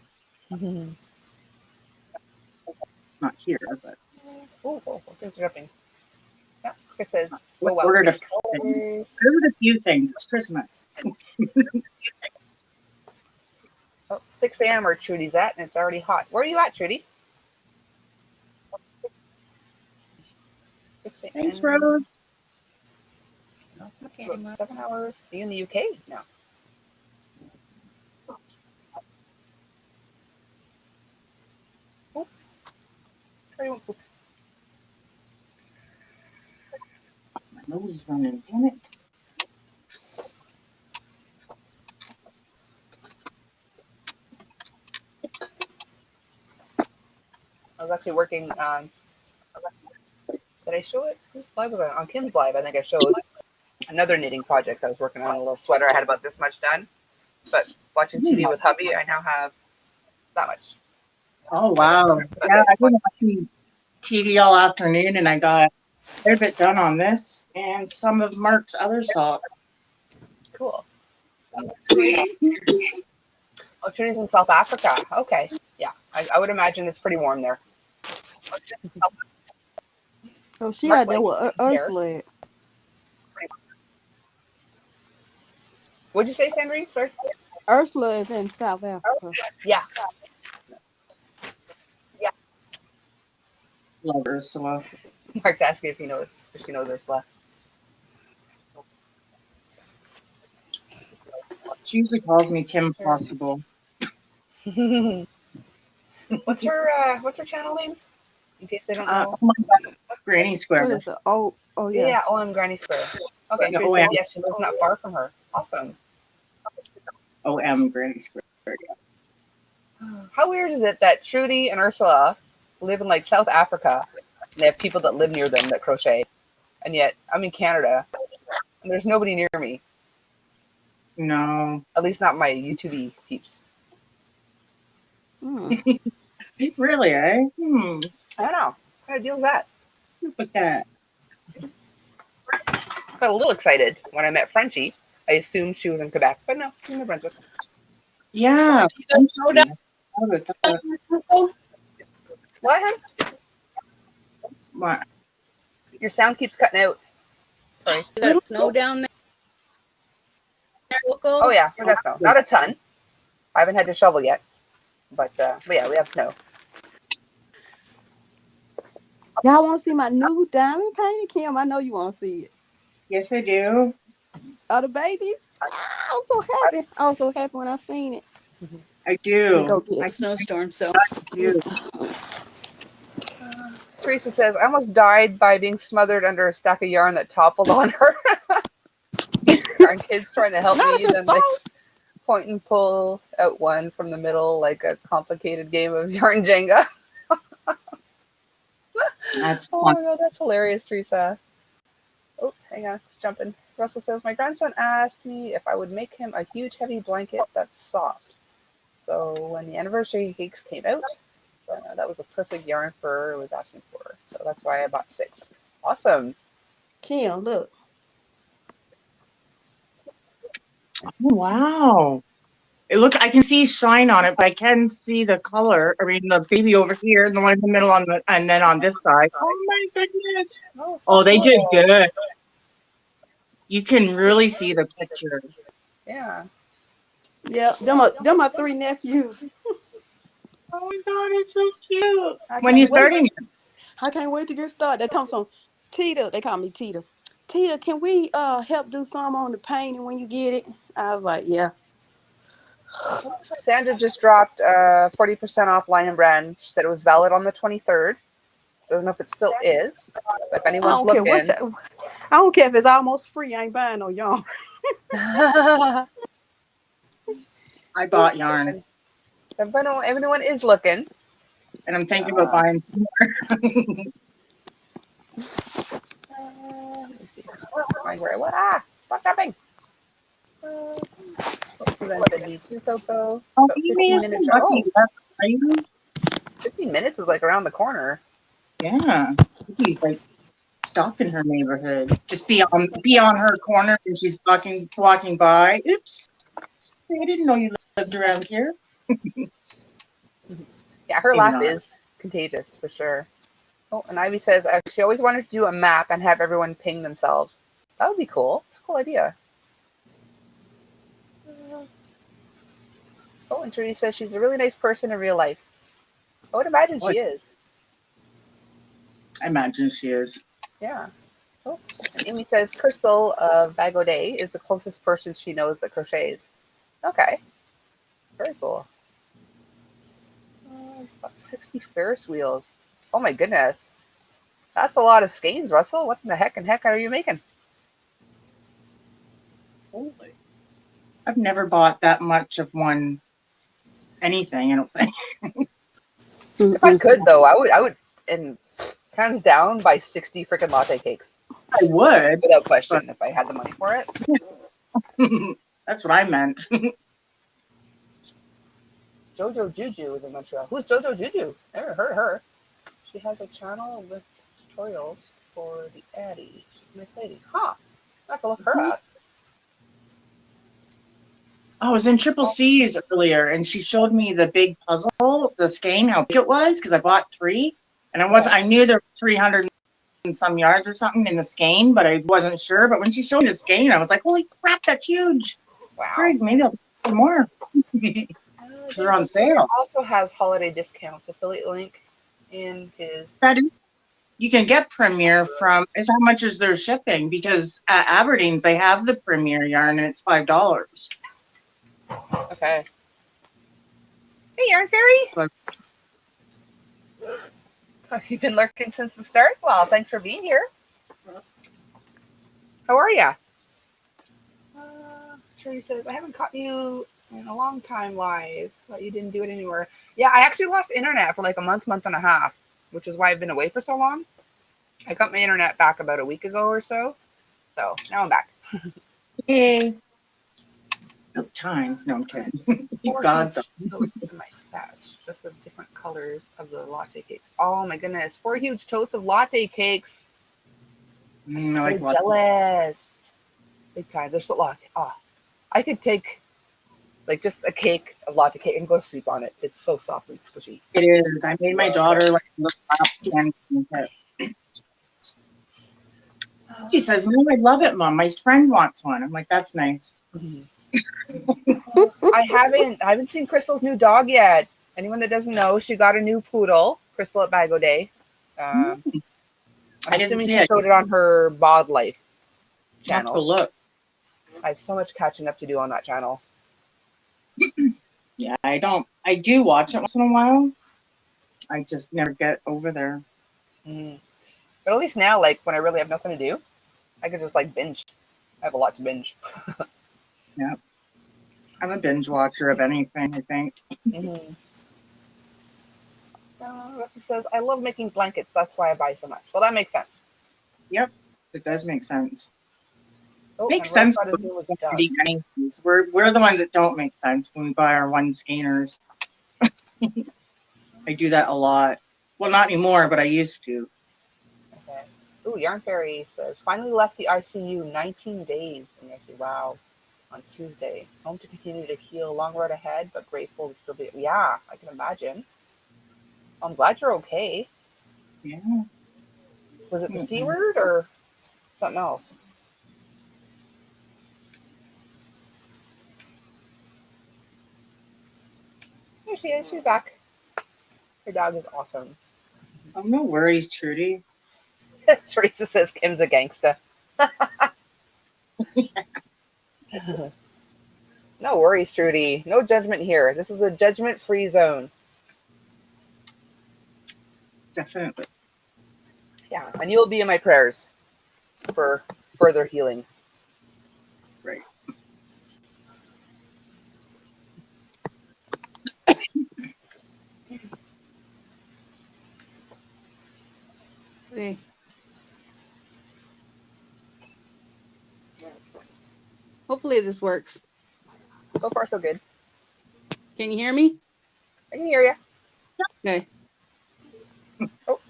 Not here, but Oh, things are dripping. Yeah, Chris says, I oh, wow. ordered a few things. Ordered a few things. It's Christmas. Oh, 6 a.m. where Trudy's at, and it's already hot. Where are you at, Trudy? 6 a.m. Thanks, Rose. Okay, About 7 hours. Are you in the UK? No. Oh, Trudy won't poop. My nose is running. Damn it. I was actually working on. Did I show it? Whose live was I on? Kim's live. I think I showed another knitting project I was working on. A little sweater. I had about this much done. But watching TV with hubby, I now have that much. Oh, wow. Yeah, I've been watching TV all afternoon, and I got quite a bit done on this and some of Mark's other socks. Cool. Oh, Trudy's in South Africa. Okay. Yeah. I would imagine it's pretty warm there. Oh, she Mark out there likes with Ursula at. What'd you say, Sandrine? Sorry? Ursula is in South Africa. Yeah. Love Ursula. Mark's asking if he knows, if she knows Ursula. She usually calls me Kim Possible. What's her channel name? In case they don't know. Oh my God, Granny Square. What is it? Oh, yeah. Yeah, OM Granny Square. Okay, Yeah, Trudy says, yes, she lives not far from her. Awesome. OM Granny Square. How weird is it that Trudy and Ursula live in like South Africa and they have people that live near them that crochet, and yet I'm in Canada And there's nobody near me. No. At least not my YouTube peeps. Really, eh? I don't know. What kind of deal is that? Look at that. Got a little excited when I met Frenchie. I assumed she was in Quebec, but no, she's in New Brunswick. Yeah. You guys know that? I would have thought, Coco? What? Hon? what? Your sound keeps cutting out. Sorry. You got snow down there, Coco? Oh yeah, we got snow. Not a ton. I haven't had to shovel yet, but yeah, we have snow. Y'all want to see my new diamond painting, Kim? I know you want to see it. Yes, I do. Oh, the babies? Ah, I'm so happy. I was so happy when I seen it. I do. Go get I it. Snowstorm, so. do. Teresa says, I almost died by being smothered under a stack of yarn that toppled on her. Darn kids trying to help Not me, if then it's they soft. point and pull out one from the middle like a complicated game of yarn Jenga. That's Oh fun. my god, that's hilarious, Teresa. Oh, hang on, it's jumping. Russell says, my grandson asked me if I would make him a huge heavy blanket that's soft. So when the anniversary cakes came out, that was the perfect yarn for I was asking for. So that's why I bought 6. Awesome. Kim, look. Oh, wow. I can see shine on it, but I can see the color. I mean, the baby over here and the one in the middle and then on this side. Oh my goodness. Oh, they did good. You can really see the picture. Yeah. Yeah, them are 3 nephews. Oh my god, it's so cute. I When you can't wait. starting? I can't wait to get started. That comes from Tita. They call me Tita. Tita, can we help do some on the painting when you get it? I was like, yeah. Sandra just dropped 40% off Lion Brand. She said it was valid on the 23rd. Doesn't know if it still is. But if I anyone's don't care looking, I don't care if it's almost free. I ain't buying no yarn. I bought yarn, if anyone is looking, and I'm thinking about buying some more. let me see. Find where I was. Ah, stop jumping. Suzanne said me too, Coco. Oh, About Amy, 15 you're so minutes. lucky. Oh, Are you? 15 minutes is like around the corner. Yeah. He's like stalking her neighborhood. Just be on her corner when she's walking by. Oops. I didn't know you lived around here. Yeah, her Maybe laugh not. is contagious for sure. Oh, and Ivy says she always wanted to do a map and have everyone ping themselves. That would be cool. It's a cool idea. Oh, and Trudy says she's a really nice person in real life. I would imagine she is. I imagine she is. Yeah. Oh, and Amy says Crystal of Bag O' Day is the closest person she knows that crochets. Okay. Very cool. 60 Ferris wheels. Oh my goodness. That's a lot of skeins, Russell. What in the heck are you making? Holy. I've never bought that much of anything, I don't think. If I could, though, I would, and hands down, buy 60 freaking latte cakes. I would. Without question, if I had the money for it. That's what I meant. Jojo Juju is in Montreal. Who's Jojo Juju? Never heard of her. She has a channel with tutorials for the Addy. She's a nice lady. Huh. I have to look her up. I was in Triple C's earlier, and she showed me the big puzzle, the skein, how big it was, because I bought 3, and I knew there were 300 and some yards or something in the skein, but I wasn't sure. But when she showed me the skein, I was like, "Holy crap, that's huge!" Wow. Great, maybe I'll buy more. They're on sale. Also has holiday discounts. Affiliate link in his. You can get Premier is how much is their shipping? Because at Aberdeen they have the Premier yarn and it's $5. Okay. Hey, Yarn Fairy. But, Have you been lurking since the start? Well, thanks for being here. How are ya? Sherry says, I haven't caught you in a long time live, but you didn't do it anywhere. Yeah, I actually lost internet for like a month and a half, which is why I've been away for so long. I got my internet back about a week ago or so. So now I'm back. Yay. No time. No, I'm kidding. Thank God, though. Totes in my stash, just of different colors of the latte cakes. Oh my goodness, 4 huge totes of latte cakes. I'm I so like lots of jealous. Big time. They're so like, I could take like just a cake, a latte cake, and go to sleep on it. It's so soft and squishy. It is. I made my daughter like look up and she says, "No, I love it, Mom. My friend wants one." I'm like, "That's nice." Mhm. I haven't seen Crystal's new dog yet. Anyone that doesn't know, she got a new poodle, Crystal at Bago Day. Um, I I'm didn't assuming see she it. showed it on her Bod Life I'll have to channel. look. I have so much catching up to do on that channel. Yeah, I don't. I do watch it once in a while. I just never get over there. Mm. But at least now, like when I really have nothing to do, I can just like binge. I have a lot to binge. Yeah, I'm a binge watcher of anything. I think. Mm-hmm. Rusty says, I love making blankets. That's why I buy so much. Well, that makes sense. Yep, it does make sense. Oh, Makes and Rose sense. thought his When name was we Doug. don't eat anything. We're the ones that don't make sense when we buy our one scanners. I do that a lot. Well, not anymore, but I used to. Okay. Ooh, Yarn Fairy says, finally left the ICU 19 days. And I say, wow, on Tuesday. Home to continue to heal. Long road ahead, but grateful to still be. Yeah, I can imagine. I'm glad you're okay. Yeah. Was it the C Mm-mm. word or something else? Here she is. She's back. Her dog is awesome. Oh, no worries, Trudy. Teresa says Kim's a gangsta. No worries, Trudy. No judgment here. This is a judgment-free zone. Definitely. Yeah, and you'll be in my prayers for further healing. Right. See. Hopefully this works. So far, so good. Can you hear me? I can hear you. Okay. Oh,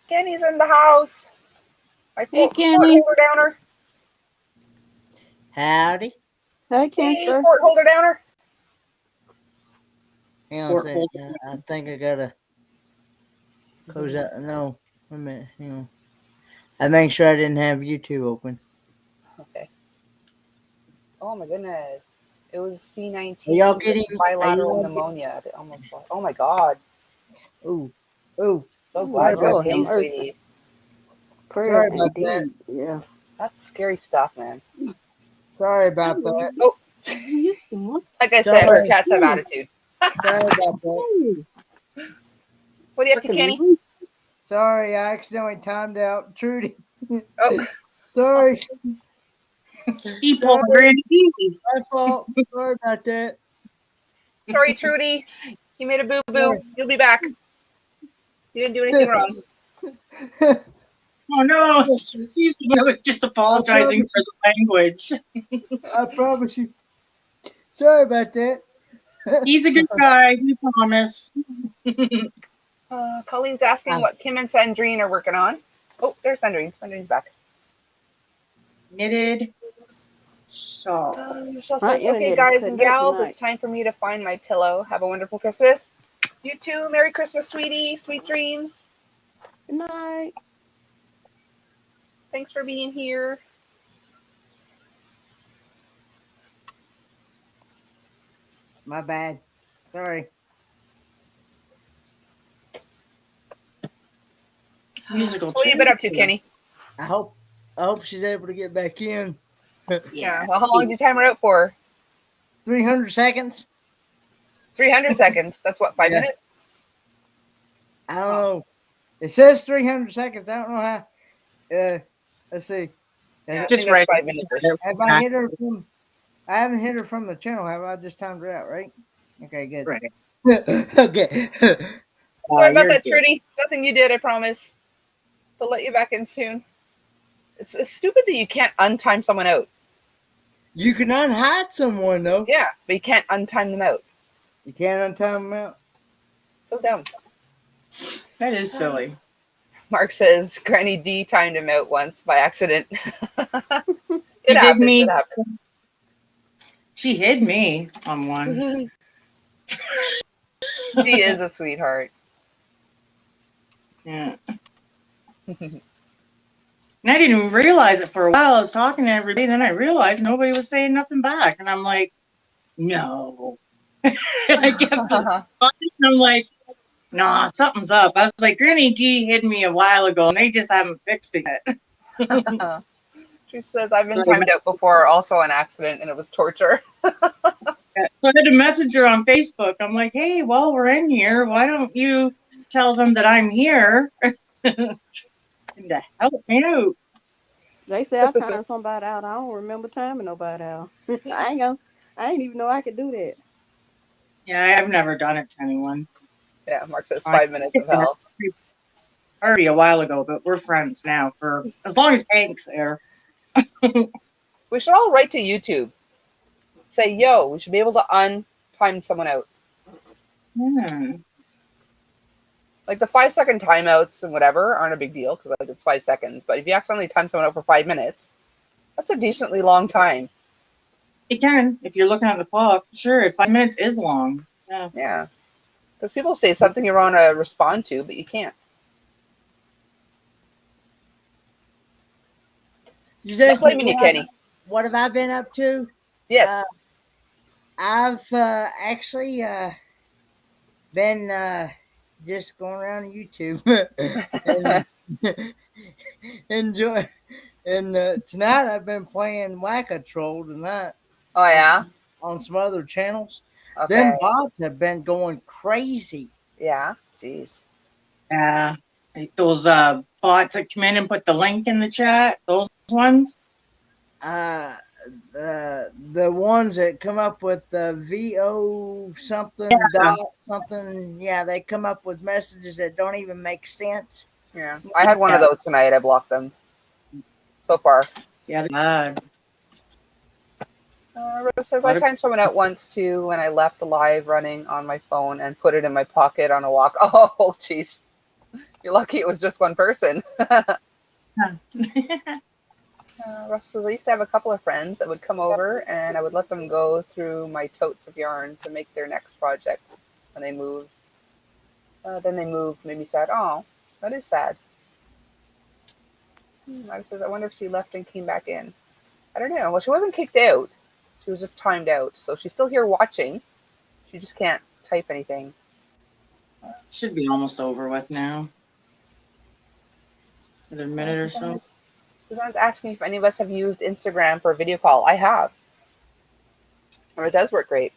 Kenny's in the house. My Hey, fort Kenny. holder downer. Howdy. Hey, Hey, Kenster. fort holder downer. Hang on a Or second. hold I think I gotta close out. No, wait a minute. Hang on. I make sure I didn't have YouTube open. Okay. Oh my goodness. It was Are C19 y'all with getting? Are bilateral y'all? pneumonia. They almost lost. Oh my God. Ooh, ooh. So Ooh, glad Sorry you're about Lord have okay, that. mercy. sweetie. Prayers Sorry about that. indeed. Yeah. That's scary stuff, man. Sorry about that. Oh, You can. like I said, her Sorry. cats have attitude. Sorry about that. What are you up to, freaking Kenny? Sorry, I accidentally timed out Trudy. Oh, Sorry, people, sorry, Granny. my fault. Sorry about that. sorry, Trudy. You made a boo boo. Sorry. You'll be back. You didn't do anything wrong. Oh no, she's just apologizing for the language. I promise you. Sorry about that. He's a good guy, we promise. Colleen's asking what Kim and Sandrine are working on. Oh, there's Sandrine. Sandrine's back. Knitted shawl. Michelle My says, okay, internet is guys and cutting up gals, tonight. it's time for me to find my pillow. Have a wonderful Christmas. You too. Merry Christmas, sweetie. Sweet dreams. Good night. Thanks for being here. My bad. Sorry. Musical So what have you been up to, chairs. Kenny? I hope she's able to get back in. Yeah. Well, how long did you time her out for? 300 seconds. 300 seconds. That's what, 5 Yeah. minutes? I don't know. It says 300 seconds. I don't know how. Let's see. Yeah, I Just think right. that's 5 minutes. Have I hit her from? I haven't hit her from the channel, have I? I just timed her out, right? Okay, good. Right. Okay. Sorry about You're that, good. Trudy. It's nothing you did, I promise. They'll let you back in soon. It's stupid that you can't untime someone out. You can unhide someone though. Yeah, but you can't untime them out. You can't untime them out. So dumb. That is silly. Mark says Granny D timed him out once by accident. She It did happens. me. It happens. She hid me on one. She is a sweetheart. Yeah. And I didn't even realize it for a while. I was talking to everybody, then I realized nobody was saying nothing back. And I'm like, no. I kept talking, and I'm like, nah, something's up. I was like, Granny G hid me a while ago, and they just haven't fixed it yet. She says, I've been So I timed out before, also on accident, and it was torture. So I had to message her on Facebook. I'm like, hey, while we're in here, why don't you tell them that I'm here and to help me out? They say I time somebody out. I don't remember timing nobody out. I ain't even know I could do that. Yeah, I've never done it to anyone. Yeah, Mark says I 5 minutes of hell. already a while ago, but we're friends now for as long as Hank's there. We should all write to YouTube. Say, yo, we should be able to untime someone out. Hmm. Like the 5-second timeouts and whatever aren't a big deal because like it's 5 seconds. But if you accidentally time someone out for 5 minutes, that's a decently long time. It can, if you're looking at the clock. Sure, 5 minutes is long. Yeah. Yeah. Because people say something you want to respond to, but you can't. You Not just blaming you, Kenny. What have I been up to? Yes. I've actually been just going around YouTube and enjoy. And tonight I've been playing Whack-A-Troll tonight. Oh, yeah? On some other channels. Okay. Them bots have been going crazy. Yeah. Jeez. Yeah. Like those bots that come in and put the link in the chat, those ones. The ones that come up with the VO something dot something, yeah, they come up with messages that don't even make sense. Yeah. I had one of those tonight. I blocked them. So far. Yeah. Rose says, I timed someone out once too when I left live running on my phone and put it in my pocket on a walk. Oh, jeez. You're lucky it was just one person. Russ says, I used to have a couple of friends that would come over and I would let them go through my totes of yarn to make their next project when they moved. Then they moved, made me sad. Oh, that is sad. Russ says, I wonder if she left and came back in. I don't know. Well, she wasn't kicked out. She was just timed out. So she's still here watching. She just can't type anything. Should be almost over with now. Another minute or so. Suzanne's asking if any of us have used Instagram for a video call. I have. Or it does work great.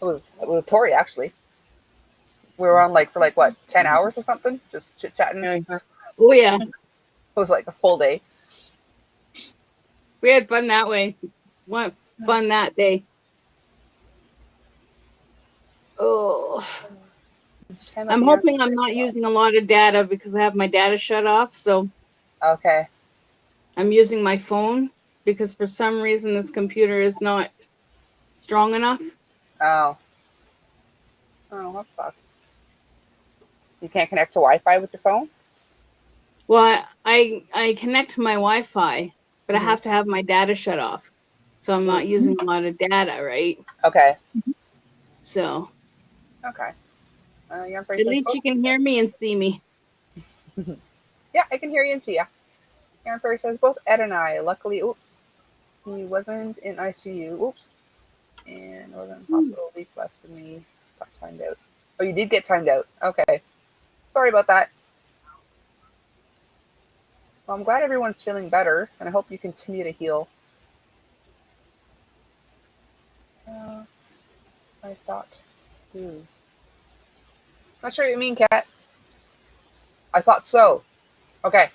It was with Tori, actually. We were on for what, 10 hours or something? Just chit-chatting. Oh, yeah. It was like a full day. We had fun that way. What fun that day. Oh. I'm hoping I'm not using a lot of data because I have my data shut off. So okay. I'm using my phone because for some reason this computer is not strong enough. Oh. Oh, that sucks. You can't connect to Wi-Fi with your phone? Well, I connect to my Wi-Fi, but I have to have my data shut off. So I'm not using a lot of data, right? Okay. So. Okay. At least you can hear me and see me. Yeah, I can hear you and see you. Aaron Furry says, both Ed and I, luckily, he wasn't in ICU. Oops. And wasn't in hospital a week less than me. Got timed out. Oh, you did get timed out. Okay. Sorry about that. Well, I'm glad everyone's feeling better, and I hope you continue to heal. I thought. Not sure what you mean, Kat. I thought so. Okay.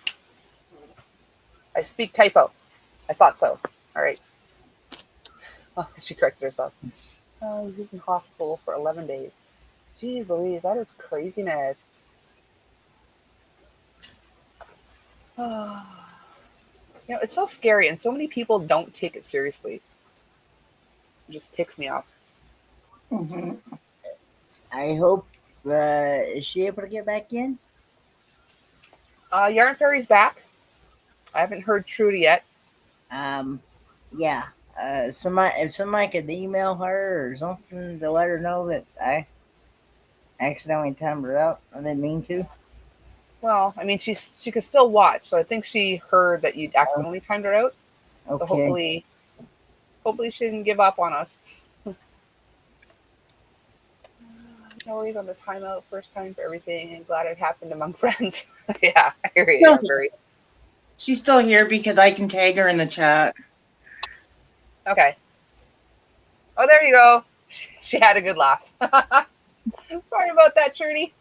I speak typo. I thought so. All right. Oh, she corrected herself. Oh, he's in hospital for 11 days. Jeez Louise, that is craziness. You know, it's so scary, and so many people don't take it seriously. It just ticks me off. Hmm. I hope, is she able to get back in? Yarn Fairy's back. I haven't heard Trudy yet. Um, yeah. If somebody could email her or something to let her know that I accidentally timed her out. I didn't mean to. Well, I mean, she could still watch, so I think she heard that you'd accidentally timed her out. So Okay. hopefully she didn't give up on us. No worries on the timeout. First time for everything, and glad it happened among friends. Yeah, I hear you, Still Yarn Fairy. She's still here because I can tag her in the chat. Okay. Oh, there you go. She had a good laugh. Sorry about that, Trudy.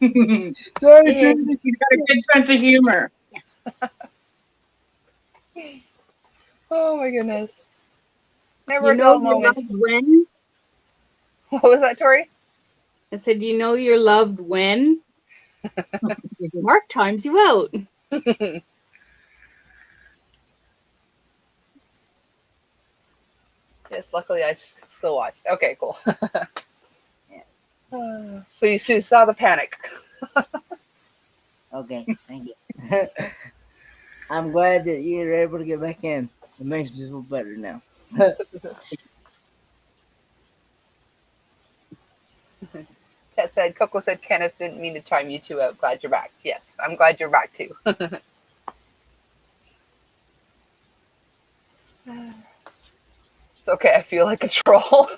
Sorry, Yeah, Trudy. she's got a good sense of humor. Oh my goodness. Never You a know dull you're moment. loved when? What was that, Tori? I said, you know you're loved when? Mark times you out. Yes, luckily I still watched. Okay, cool. Yeah. So you saw the panic. Okay, thank you. I'm glad that you're able to get back in. It makes me feel better now. Kat said, Coco said Kenneth didn't mean to time you two out. Glad you're back. Yes, I'm glad you're back too. It's okay, I feel like a troll.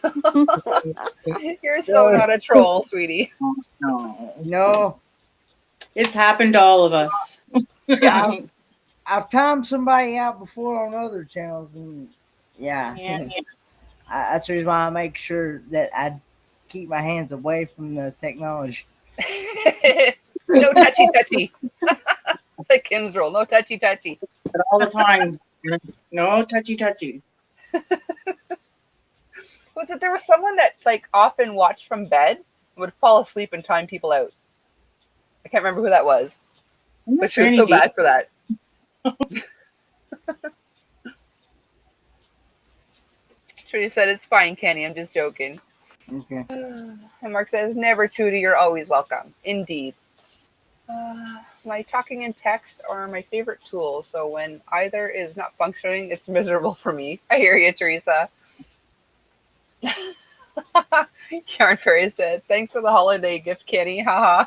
You're so No, not a troll, sweetie. No, no, it's happened to all of us. Yeah. I've timed somebody out before on other channels, and yeah, Yeah. that's the reason why I make sure that I keep my hands away from the technology. No touchy touchy. It's like Kim's rule. No touchy touchy. But all the time. No touchy touchy. Was it there was someone that like often watched from bed, would fall asleep and time people out? I can't remember who that was, but she was Granny so D. bad for that. Trudy said, "It's fine, Kenny. I'm just joking." Okay. And Mark says, "Never, Trudy. You're always welcome." Indeed. My talking and text are my favorite tool, so when either is not functioning, it's miserable for me. I hear you, Teresa. Karen Ferry said, "Thanks for the holiday gift, Kenny." Haha.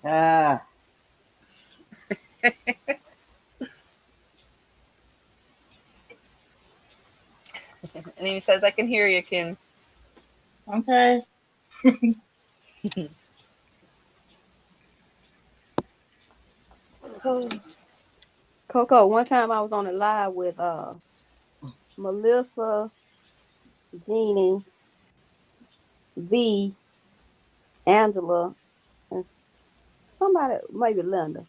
Ah, And he says, "I can hear you, Kim." Okay. Coco, one time I was on a live with Melissa, Jeannie, V, Angela, and somebody, maybe Linda.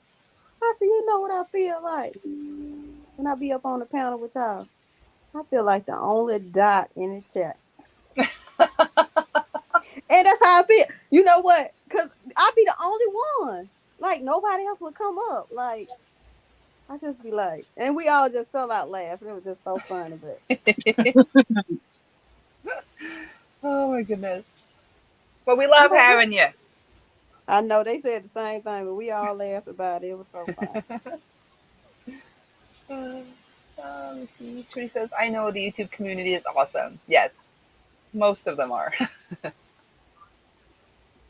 I said, you know what I feel like when I be up on the panel with y'all? I feel like the only dot in the chat. And that's how I feel. You know what? Because I be the only one. Like, nobody else would come up. Like, I just be like, and we all just fell out laughing. It was just so funny. But Oh my goodness. But we love having you. I know they said the same thing, but we all laughed about it. It was so funny. Let's see. Trudy says, "I know the YouTube community is awesome." Yes, most of them are.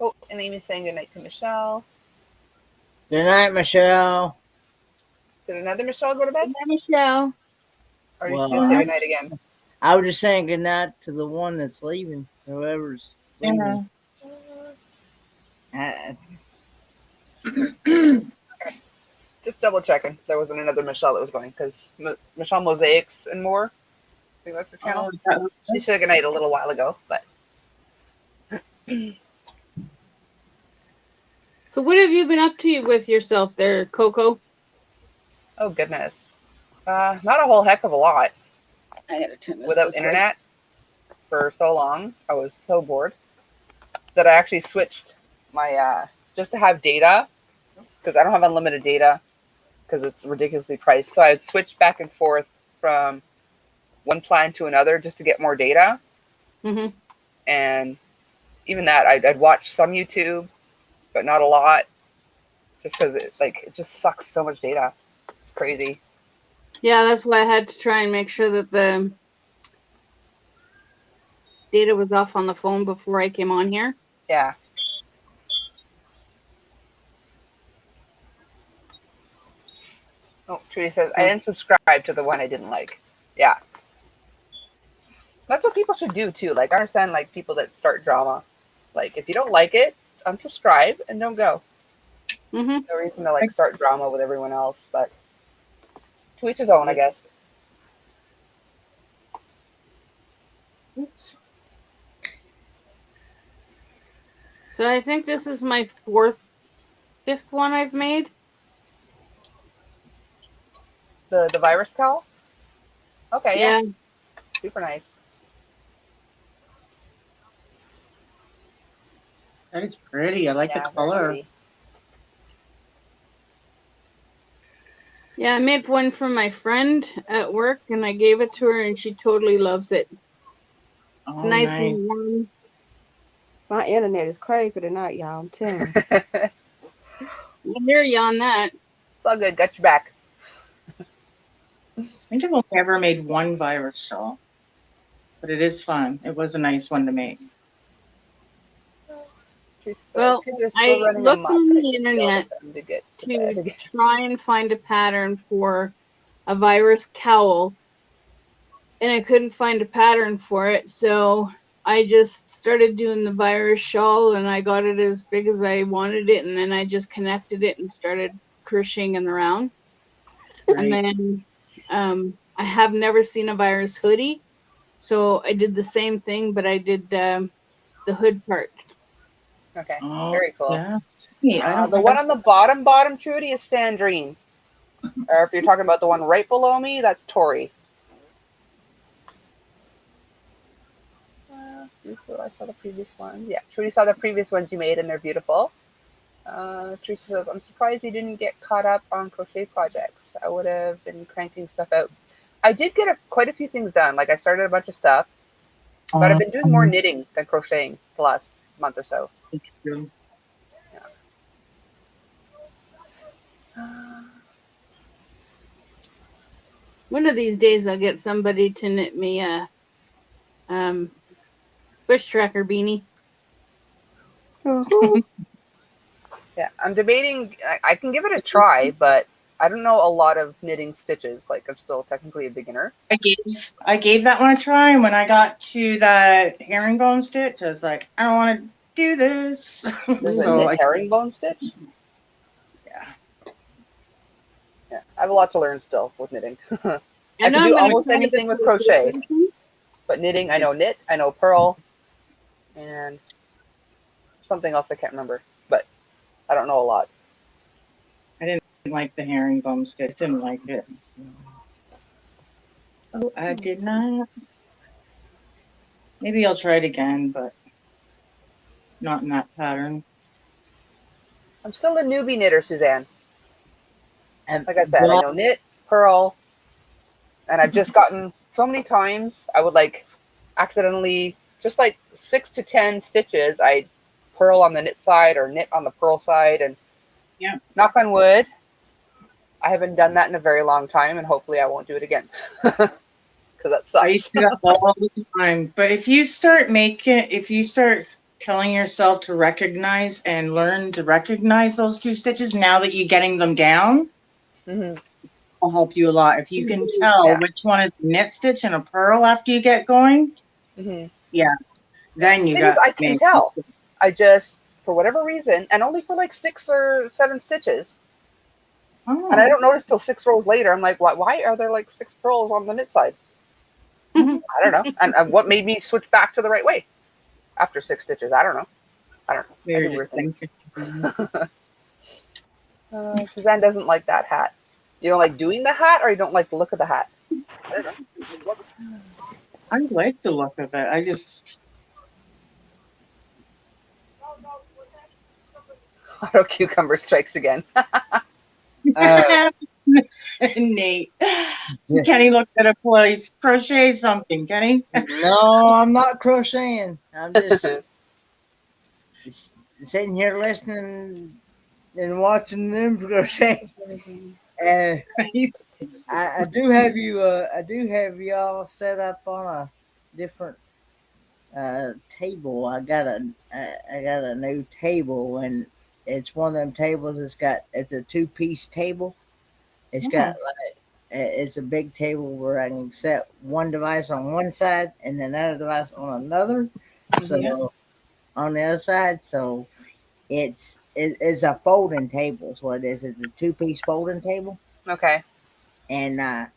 Oh, and Amy's saying goodnight to Michelle. good night, Michelle. Did another Michelle go to bed? Hi, Michelle. Or did Well, you say goodnight again? I was just saying good night to the one that's leaving, whoever's leaving. Yeah. Just double checking. There wasn't another Michelle that was going because Michelle Mosaics and more. I think that's her channel. Oh, is that what it She is? said goodnight a little while ago, but So what have you been up to with yourself there, Coco? oh goodness, not a whole heck of a lot. I gotta turn this Without way. internet for so long, I was so bored that I actually switched my just to have data because I don't have unlimited data. because it's ridiculously priced. So I'd switch back and forth from one plan to another just to get more data. Hmm. And even that, I'd watch some YouTube, but not a lot, just because it just sucks so much data. It's crazy. Yeah, that's why I had to try and make sure that the data was off on the phone before I came on here. Yeah. Oh, Trudy says, I didn't subscribe to the one I didn't like. Yeah. That's what people should do too. Like, I understand like people that start drama. Like, if you don't like it, unsubscribe and don't go. Hmm. No reason to like start drama with everyone else, but to each his own, I guess. Oops. So I think this is my fifth one I've made. The virus cowl? Okay, yeah. Yeah. Super nice. That is pretty. I like Yeah, the very color. pretty. Yeah, I made one for my friend at work, and I gave it to her, and she totally loves it. Oh, It's nice nice. and warm. My internet is crazy tonight, y'all. I'm telling you. I hear you on that. It's all good. Got your back. I think I've only ever made one virus shawl, but it is fun. It was a nice one to make. Well, Kids are I still running looked amok. on I the just yelled internet at them to get to to bed again. try and find a pattern for a virus cowl, and I couldn't find a pattern for it, so I just started doing the virus shawl, and I got it as big as I wanted it, and then I just connected it and started crocheting in the round. And Right. then I have never seen a virus hoodie, so I did the same thing, but I did the hood part. Okay, Oh, very cool. yeah. See, I don't The one on the bottom, Trudy, is Sandrine. Or if you're talking about the one right below me, that's Tori. I saw the previous one. Yeah, Trudy saw the previous ones you made, and they're beautiful. Teresa says, I'm surprised you didn't get caught up on crochet projects. I would have been cranking stuff out. I did get quite a few things done. Like, I started a bunch of stuff, but I've been doing more knitting than crocheting the last month or so. It's true. One of these days I'll get somebody to knit me a bush tracker beanie. Yeah, I'm debating. I can give it a try, but I don't know a lot of knitting stitches. Like, I'm still technically a beginner. I gave that one a try, and when I got to that herringbone stitch, I was like, I don't want to do this. There's So a knit herringbone stitch. yeah. Yeah, I have a lot to learn still with knitting. I I know can I'm do gonna almost try anything the with crochet, but knitting, I know knit, I know purl, and something else I can't remember, but I don't know a lot. I didn't like the herringbone stitch. Didn't like it. Oh, I did not. Maybe I'll try it again, but not in that pattern. I'm still a newbie knitter, Suzanne. And Like I said, I know knit, purl, and I've just gotten so many times I would like accidentally just like 6 to 10 stitches. I purl on the knit side or knit on the purl side, and Yeah. knock on wood, I haven't done that in a very long time, and hopefully I won't do it again because that sucks. I used to do that all the time. But if you start telling yourself to recognize and learn to recognize those two stitches now that you're getting them down, Mm-hmm. will help you a lot. If you can tell which one is a knit stitch and a purl after you get going, Mm-hmm. yeah, then you The thing got. is, I can tell. I just, for whatever reason, and only for like 6 or 7 stitches, and I don't notice till 6 rows later. I'm like, why are there like 6 purls on the knit side? I don't know. And what made me switch back to the right way after 6 stitches? I don't know. I do weird things. Suzanne doesn't like that hat. You don't like doing the hat, or you don't like the look of the hat? I don't know. I like the look of it. I just. Auto cucumber strikes again. Nate. Kenny looked at a place. Crochet something, Kenny. No, I'm not crocheting. I'm just sitting here listening and watching them crochet. Uh, I do have you. I do have y'all set up on a different table. I got a new table, and it's one of them tables. It's a 2-piece table. It's got like it's a big table where I can set one device on one side and another device on another. So on the other side, so it's a folding table. Is what it is. It's a 2-piece folding table, Okay. and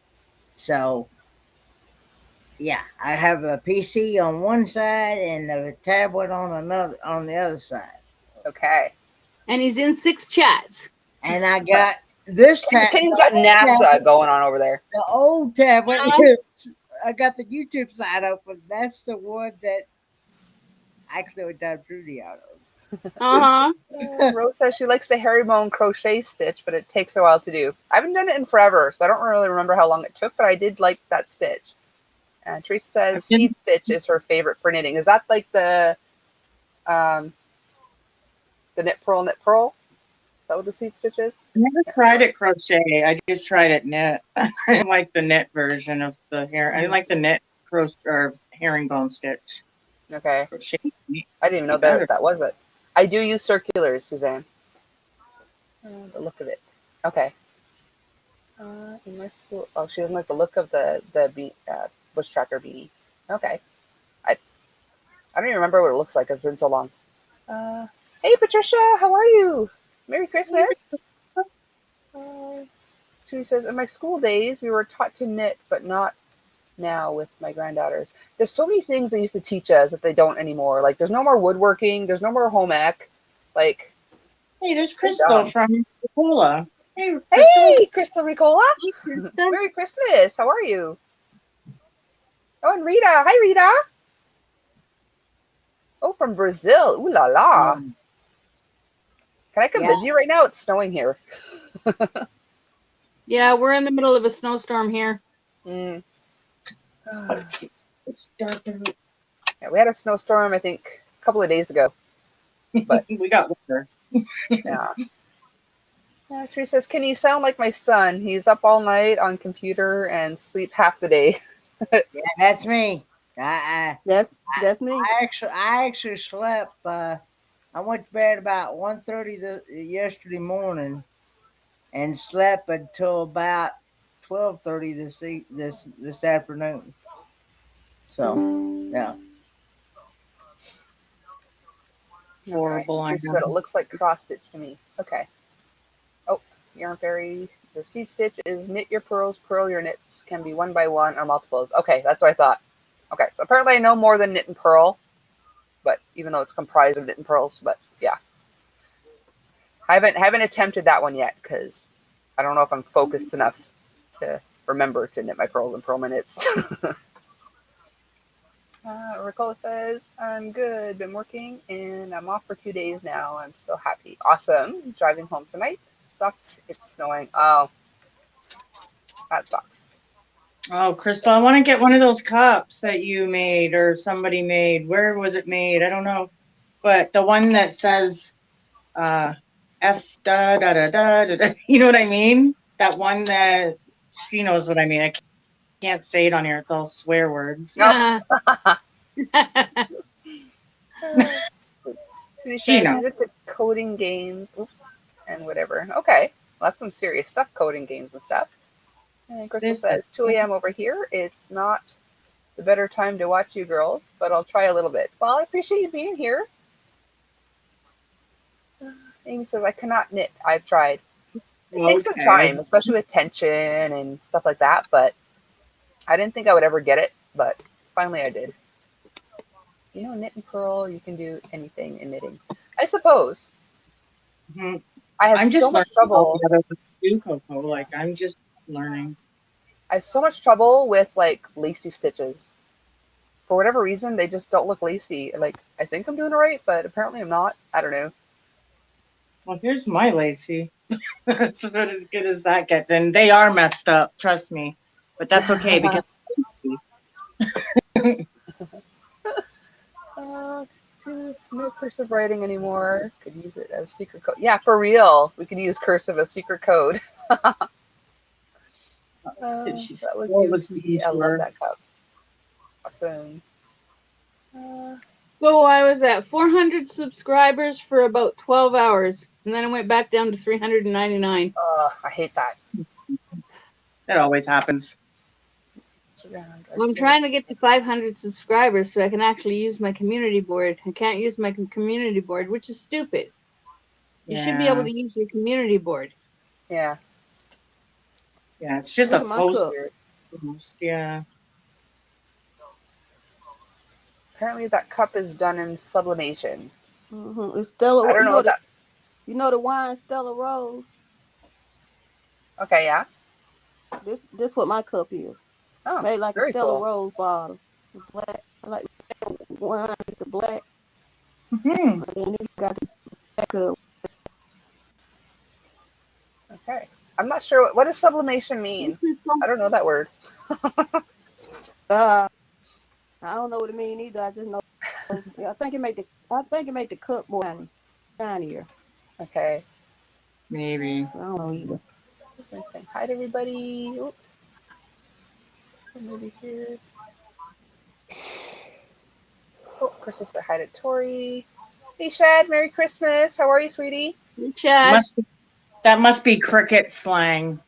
so yeah, I have a PC on one side and a tablet on the other side. So, Okay. And he's in 6 chats. and I got this Kenny's got NASA going on over there. the old tablet. I got the YouTube side open. That's the one that I accidentally dubbed Rudy out of. Uh-huh. Rose says she likes the herringbone crochet stitch, but it takes a while to do. I haven't done it in forever, so I don't really remember how long it took, but I did like that stitch. Teresa says seed stitch is her favorite for knitting. Is that like the knit purl? Is that what the seed stitch is? I never tried it crochet. I just tried it knit. I didn't like the knit version of the hair. I didn't like the knit or herringbone stitch. Okay. Crochet. I didn't even know that was it. I do use circulars, Suzanne. The look of it. Okay. In my school, she doesn't like the look of the bush tracker beanie. Okay. I don't even remember what it looks like. It's been so long. Hey Patricia, how are you? Merry Christmas. She says, in my school days, we were taught to knit, but not now with my granddaughters. There's so many things they used to teach us that they don't anymore. Like, there's no more woodworking. There's no more home ec. Like, hey, there's Crystal from Coca-Cola. Hey, Crystal. Hey, Crystal Ricola. Merry Christmas. How are you? Oh, and Rita. Hi, Rita. Oh, from Brazil. Ooh la la. Can I come visit you right now? It's snowing here. Yeah, we're in the middle of a snowstorm here. Mm. It's dark. Yeah, we had a snowstorm, I think, a couple of days ago. But we got winter. Yeah. Teresa says, can you sound like my son? He's up all night on computer and sleep half the day. Yeah, that's me. That's me. I actually slept. I went to bed about 1:30 yesterday morning, and slept until about 12:30 this afternoon. So yeah. Horrible. Okay. Teresa said, it looks like cross stitch to me. Okay. Oh, Yarn Fairy. The seed stitch is knit your pearls, purl your knits. Can be one by one or multiples. Okay, that's what I thought. Okay, so apparently I know more than knit and purl, but even though it's comprised of knit and pearls, but yeah. I haven't attempted that one yet because I don't know if I'm focused enough to remember to knit my pearls and purl my knits. Ricola says, I'm good, been working, and I'm off for 2 days now. I'm so happy. Awesome. Driving home tonight. Sucked. It's snowing. Oh, that sucks. Oh, Crystal, I want to get one of those cups that you made or somebody made. Where was it made? I don't know. But the one that says F da da da da da da. You know what I mean? That one that she knows what I mean. I can't say it on here. It's all swear words. No. She knows. Into coding games. Oops, and whatever. Okay. Well, that's some serious stuff, coding games and stuff. And Crystal says, 2 a.m. over here. It's not the better time to watch you girls, but I'll try a little bit. Well, I appreciate you being here. Amy says, I cannot knit. I've tried. It takes some time, especially with tension and stuff like that, but I didn't think I would ever get it, but finally I did. You know, knit and purl, you can do anything in knitting. I suppose. Mm-hmm. I'm just so much trouble. Coco. Like, I'm just learning. I have so much trouble with like lacy stitches. For whatever reason, they just don't look lacy. Like, I think I'm doing it right, but apparently I'm not. I don't know. Well, here's my lacy. That's about as good as that gets. And they are messed up, trust me. But that's okay because No cursive writing anymore. Could use it as secret code. Yeah, for real. We could use cursive as secret code. she's That was what you, was sweetie. being I to love her. that cup. Awesome. Uh, So I was at 400 subscribers for about 12 hours, and then I went back down to 399. I hate that. That always happens. I'm trying to get to 500 subscribers so I can actually use my community board. I can't use my community board, which is stupid. You should be able to use your community board. Yeah. Yeah, it's just Look a at my cup. poster. Yeah. Apparently that cup is done in sublimation. It's Stella. I don't know what that. You know the wine Stella Rose. Okay, yeah. This what my cup is. Oh, Made like a very Stella cool. Rose bottle. The black. I like the wine with the black. Hmm. And then you got the black cup. Okay. I'm not sure what does sublimation mean. I don't know that word. I don't know what it means either. I just know. I think it made the cup more shinier. Okay. Maybe. I don't know either. Just saying hi to everybody. Oop. Maybe here. Oh, Chris said hi to Tori. Hey, Shad. Merry Christmas. How are you, sweetie? Chad. That must be cricket slang.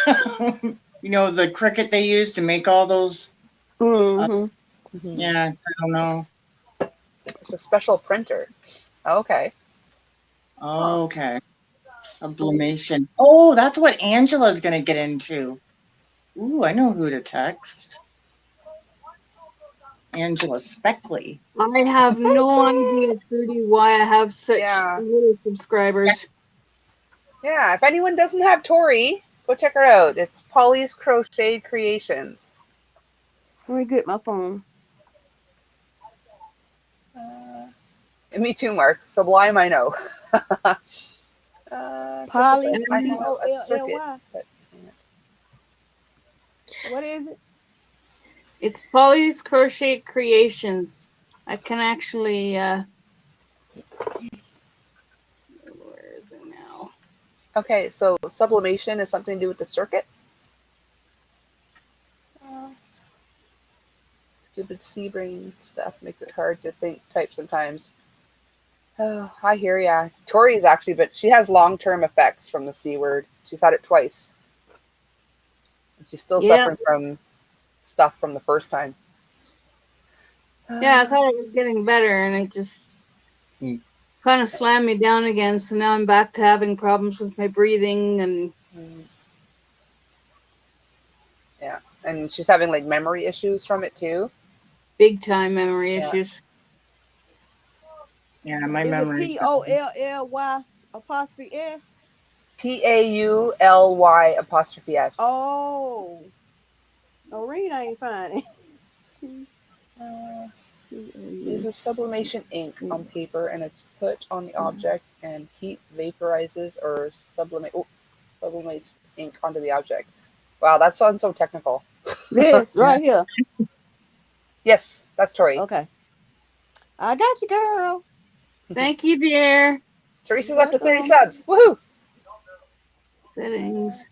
You know, the cricket they use to make all those. Yeah, I don't know. It's a special printer. Okay. Okay. Sublimation. Oh, that's what Angela's going to get into. Ooh, I know who to text. Angela Speckley. I have no idea, Trudy, why I have such little subscribers. Yeah, if anyone doesn't have Tori, go check her out. It's Polly's Crochet Creations. Let me get my phone. And me too, Mark. Sublime, I know. Polly, I have a circuit, Polly. What is it? It's Polly's Crochet Creations. I can actually where is it now? Okay, so sublimation is something to do with the circuit. Stupid sea brain stuff makes it hard to type sometimes. Oh, I hear ya. Tori's actually, but she has long-term effects from the C word. She's had it twice. She's still suffering from stuff from the first time. Yeah, I thought it was getting better, and it just kind of slammed me down again. So now I'm back to having problems with my breathing and. Yeah, and she's having like memory issues from it too. Big time memory issues. Yeah, my Is memory. Is it POLLY apostrophe S? PAULY apostrophe S. Oh. Noreen ain't finding. Uses sublimation ink on paper, and it's put on the object, and heat vaporizes or sublimates ink onto the object. Wow, that sounds so technical. This right here. Yes, that's Tori. Okay. I got you, girl. Thank you, dear. Teresa's up to 30 subs. Woohoo! Settings.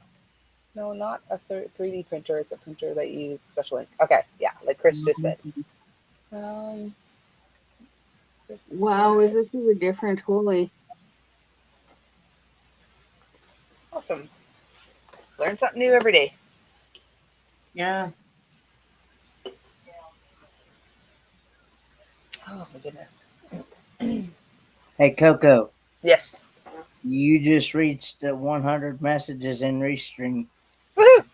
No, not a 3D printer. It's a printer that you use special ink. Okay, yeah, like Chris just said. Wow, is this super different? Holy. Awesome. Learn something new every day. Yeah. Oh, my goodness. Hey, Coco. Yes. You just reached the 100 messages in Restream. Woohoo!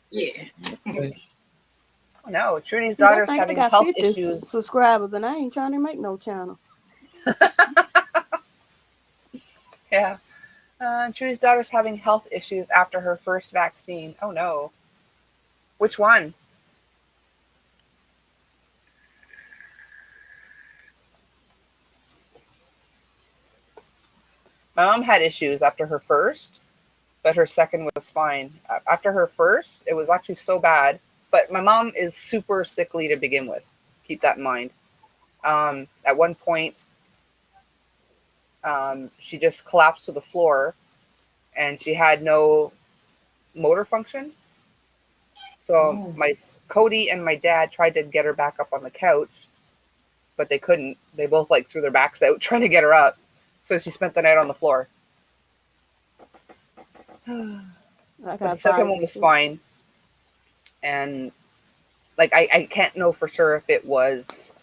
Yeah. No, Trudy's daughter's having health issues. Subscribers, and I ain't trying to make no channel. Yeah. Trudy's daughter's having health issues after her first vaccine. Oh, no. Which one? My mom had issues after her first, but her second was fine. After her first, it was actually so bad. But my mom is super sickly to begin with. Keep that in mind. At one point, she just collapsed to the floor, and she had no motor function. So my Cody and my dad tried to get her back up on the couch, but they couldn't. They both like threw their backs out trying to get her up. So she spent the night on the floor. I But the got second vibes one and was shit. fine. And like I can't know for sure if it was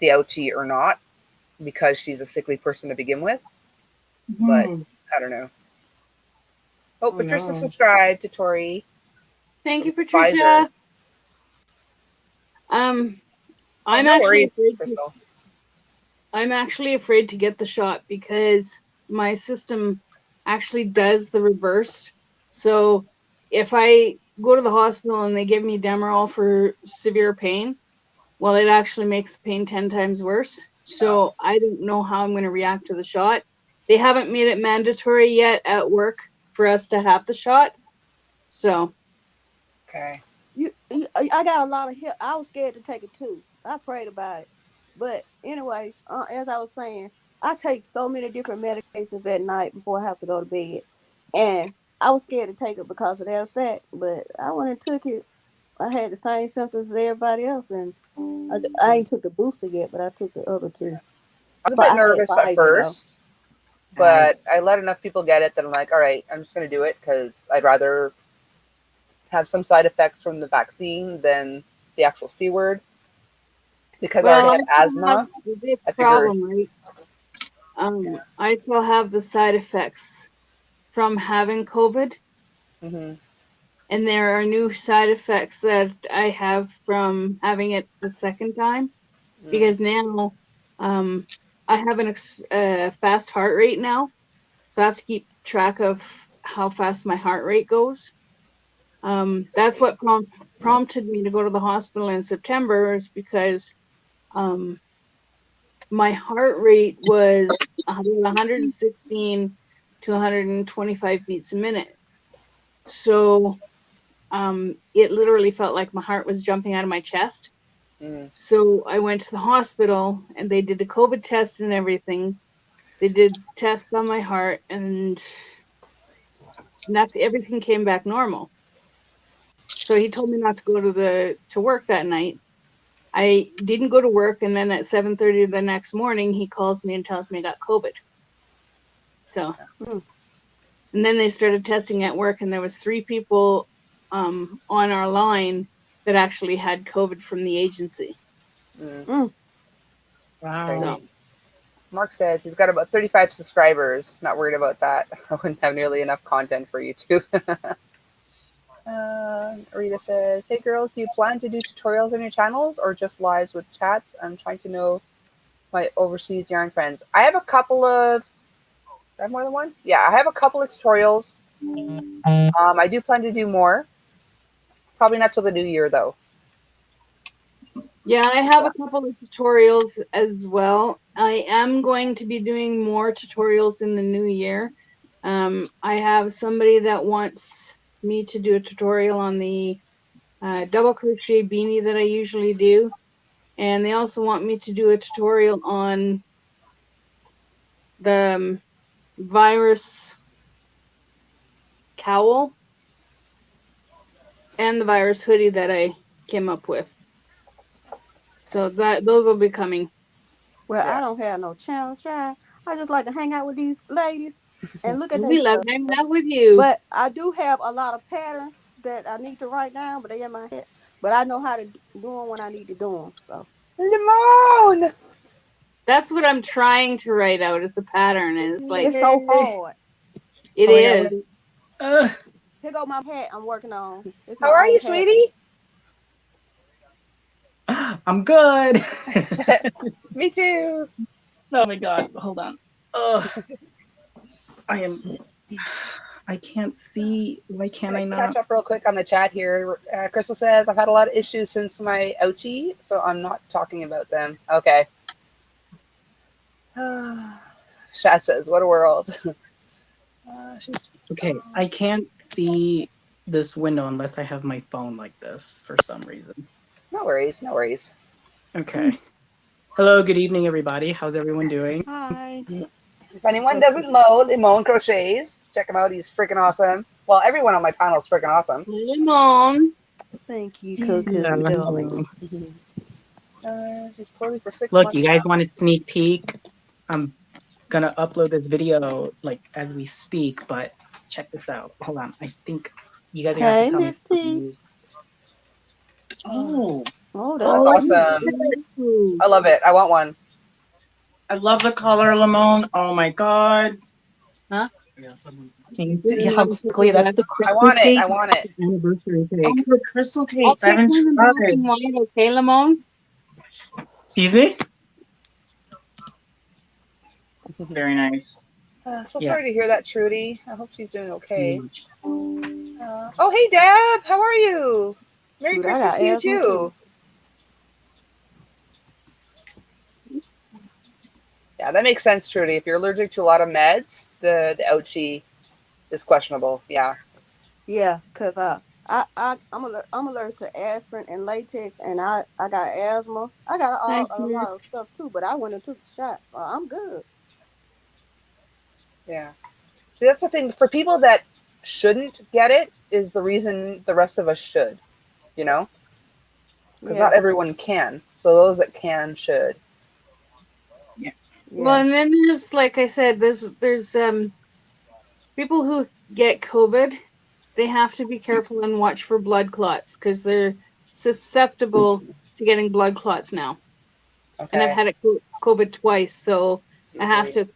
the ouchie or not because she's a sickly person to begin with. But I don't know. Oh, Patricia No. subscribed to Tori. Thank you, Pfizer. Patricia. I'm no actually worries, afraid Crystal. I'm actually afraid to get the shot because my system actually does the reverse. So if I go to the hospital and they give me Demerol for severe pain, well, it actually makes the pain 10 times worse. So I don't know how I'm going to react to the shot. They haven't made it mandatory yet at work for us to have the shot. So. Okay. I got a lot of help. I was scared to take it too. I prayed about it. But anyway, as I was saying, I take so many different medications at night before I have to go to bed. And I was scared to take it because of that effect. But I went and took it. I had the same symptoms as everybody else. And I ain't took the booster yet, but I took the other two. I was a But bit I had nervous at Pfizer though. first, but I let enough people get it that I'm like, all right, I'm just going to do it because I'd rather have some side effects from the vaccine than the actual C word. Because I already Well, had asthma, this I figured. problem, right? I still have the side effects from having COVID, Mm-hmm. and there are new side effects that I have from having it the second time because now I have a fast heart rate now, so I have to keep track of how fast my heart rate goes. That's what prompted me to go to the hospital in September, is because my heart rate was 116 to 125 beats a minute. So it literally felt like my heart was jumping out of my chest. So I went to the hospital and they did the COVID test and everything. They did tests on my heart and everything came back normal. So he told me not to go to work that night. I didn't go to work, and then at 7:30 the next morning, he calls me and tells me I got COVID. So, and then they started testing at work, and there was 3 people on our line that actually had COVID from the agency. Mm. Wow. So, Mark says he's got about 35 subscribers. Not worried about that. I wouldn't have nearly enough content for YouTube. Rita says, hey girls, do you plan to do tutorials on your channels or just lives with chats? I'm trying to know my overseas yarn friends. I have a couple of, do I have more than one? Yeah, I have a couple of tutorials. I do plan to do more. Probably not till the new year though. yeah, I have a couple of tutorials as well. I am going to be doing more tutorials in the new year. I have somebody that wants me to do a tutorial on the double crochet beanie that I usually do. And they also want me to do a tutorial on the virus cowl and the virus hoodie that I came up with. So those will be coming. Well, Yeah. I don't have no channel, child. I just like to hang out with these ladies and look at their We love stuff. hanging out with you. But I do have a lot of patterns that I need to write down, but they in my head. But I know how to do them when I need to do them. So Limon! That's what I'm trying to write out as a pattern. Is like it's so hard. it Oh my God, is. Here go my hat I'm working on. It's How my are you, own pattern. sweetie? I'm good. Me too. Oh my God, hold on. I can't see. Why can't I Catch not? up real quick on the chat here. Crystal says, I've had a lot of issues since my ouchie, so I'm not talking about them. Okay. Shad says, "What a world." She's Okay, I can't see this window unless I have my phone like this for some reason. no worries, no worries. Okay. Hello, good evening, everybody. How's everyone doing? Hi. If anyone doesn't know Limon Crochets, check him out. He's freaking awesome. Well, everyone on my panel is freaking awesome. Lemon. Thank you, Coco, darling. He's poorly for 6 Look, months. you guys want a sneak peek? I'm gonna upload this video like as we speak, but check this out. Hold on. I think you guys are gonna have Hey, to tell Miss T. me. Oh, Oh, That's that's awesome. Ooh. I love it. I want one. I love the color, Limon. Oh my God. Huh? Can you see how quickly that's the I crystal want it. cake? I want it. Anniversary Oh, cake. the crystal I'll cakes. I take haven't one in black tried. and white, okay, Lemon? Excuse me? Very nice. So Yeah. sorry to hear that, Trudy. I hope she's doing okay. Oh, hey, Deb. How are you? Merry Shoot, I Christmas got to you, asthma, too. too. Yeah, that makes sense, Trudy. If you're allergic to a lot of meds, the ouchie is questionable. Yeah. Yeah, cause I'm allergic to aspirin and latex, and I got asthma. I got Thank a you. lot of stuff too, but I went and took the shot. I'm good. Yeah. See, that's the thing. For people that shouldn't get it is the reason the rest of us should, you know? Because Yeah, not everyone can. So those that can should. yeah. Well, and then there's, like I said, there's people who get COVID. They have to be careful and watch for blood clots because they're susceptible to getting blood clots now. And I've Okay. had it COVID twice, so I have Jeez. to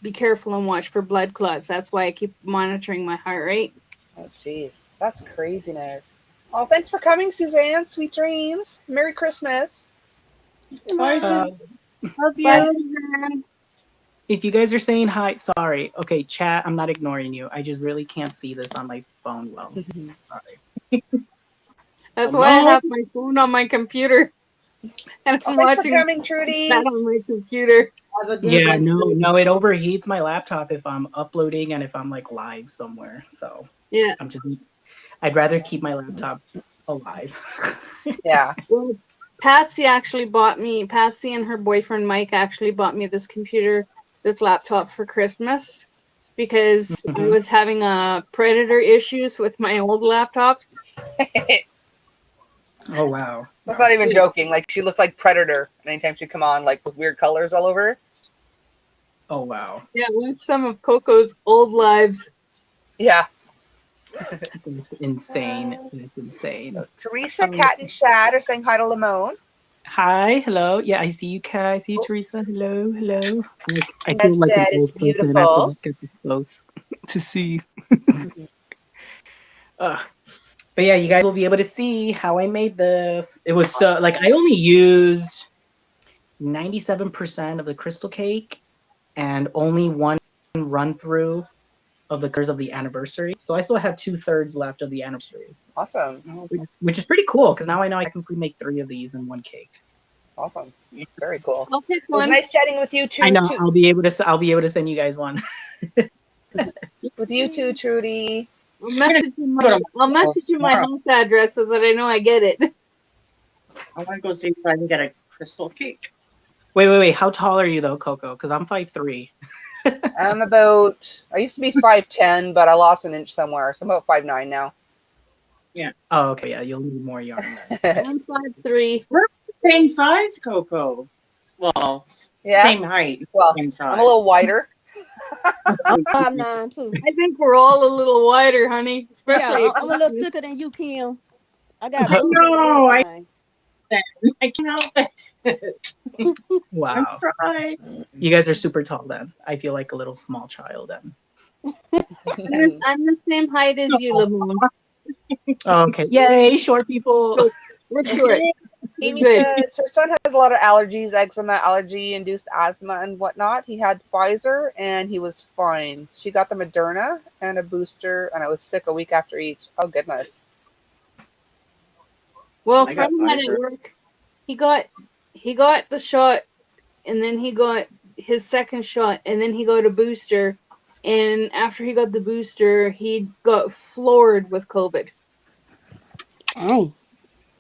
be careful and watch for blood clots. That's why I keep monitoring my heart rate. Oh, jeez. That's craziness. Oh, thanks for coming, Suzanne. Sweet dreams. Merry Christmas. Bye, Uh, Susan. Love Bye, you. Suzanne. if you guys are saying hi, sorry. Okay, chat, I'm not ignoring you. I just really can't see this on my phone well. Sorry. That's why I Limon. have my phone on my computer. And Oh, I'm thanks for watching coming, Trudy. that on my computer. Yeah, no, it overheats my laptop if I'm uploading and if I'm like live somewhere. So Yeah. I'd rather keep my laptop alive. Yeah. Well, Patsy and her boyfriend Mike actually bought me this laptop for Christmas because I Mhm. was having predator issues with my old laptop. Oh wow. That's not even Yeah. joking. Like, she looked like Predator anytime she'd come on, like, with weird colors all over her. Oh wow. Yeah, watch some of Coco's old lives. Yeah. That's insane. That's insane. Teresa, Kat, and Shad are saying hi to Limon. Hi, hello. Yeah, I see you, Kai. I see you, Oh. Teresa. Hello, hello. I Deb feel like an said it's old person and I have to beautiful. like, get this close to see. But yeah, you guys will be able to see how I made this. It was so like I only used 97% of the crystal cake and only one run through of the colors of the anniversary. So I still have 2/3 left of the anniversary, Awesome. which is pretty cool because now I know I can make 3 of these in one cake. Awesome. Very cool. I'll pick It was one. nice chatting with you too. I know I'll be able to send you guys one. With you too, Trudy. I'll message you my house address so that I know I get it. I want to go see if I can get a crystal cake. Wait. How tall are you though, Coco? Because I'm 5'3". I used to be 5'10", but I lost an inch somewhere. So I'm about 5'9" now. Oh, okay. Yeah, you'll need more yarn then. I'm 5'3". Same size, Coco. Well, Yeah. same height. Well, Same size. I'm a little wider. I'm 5'9" too. I think we're all a little wider, honey. Especially Yeah, I'm a little thicker than you, Kim. I got boobs No, and everything. I can't help it. Wow. I'm trying. You guys are super tall then. I feel like a little small child then. I'm the same height as you, Limon. Oh, okay. Yay, short people. We're short. Amy Good. says her son has a lot of allergies, eczema, allergy-induced asthma, and whatnot. He had Pfizer, and he was fine. She got the Moderna and a booster, and I was sick a week after each. Oh, goodness. Well, I a got friend of mine at Pfizer. work, he got the shot, and then he got his second shot, and then he got a booster. And after he got the booster, he got floored with COVID. Dang.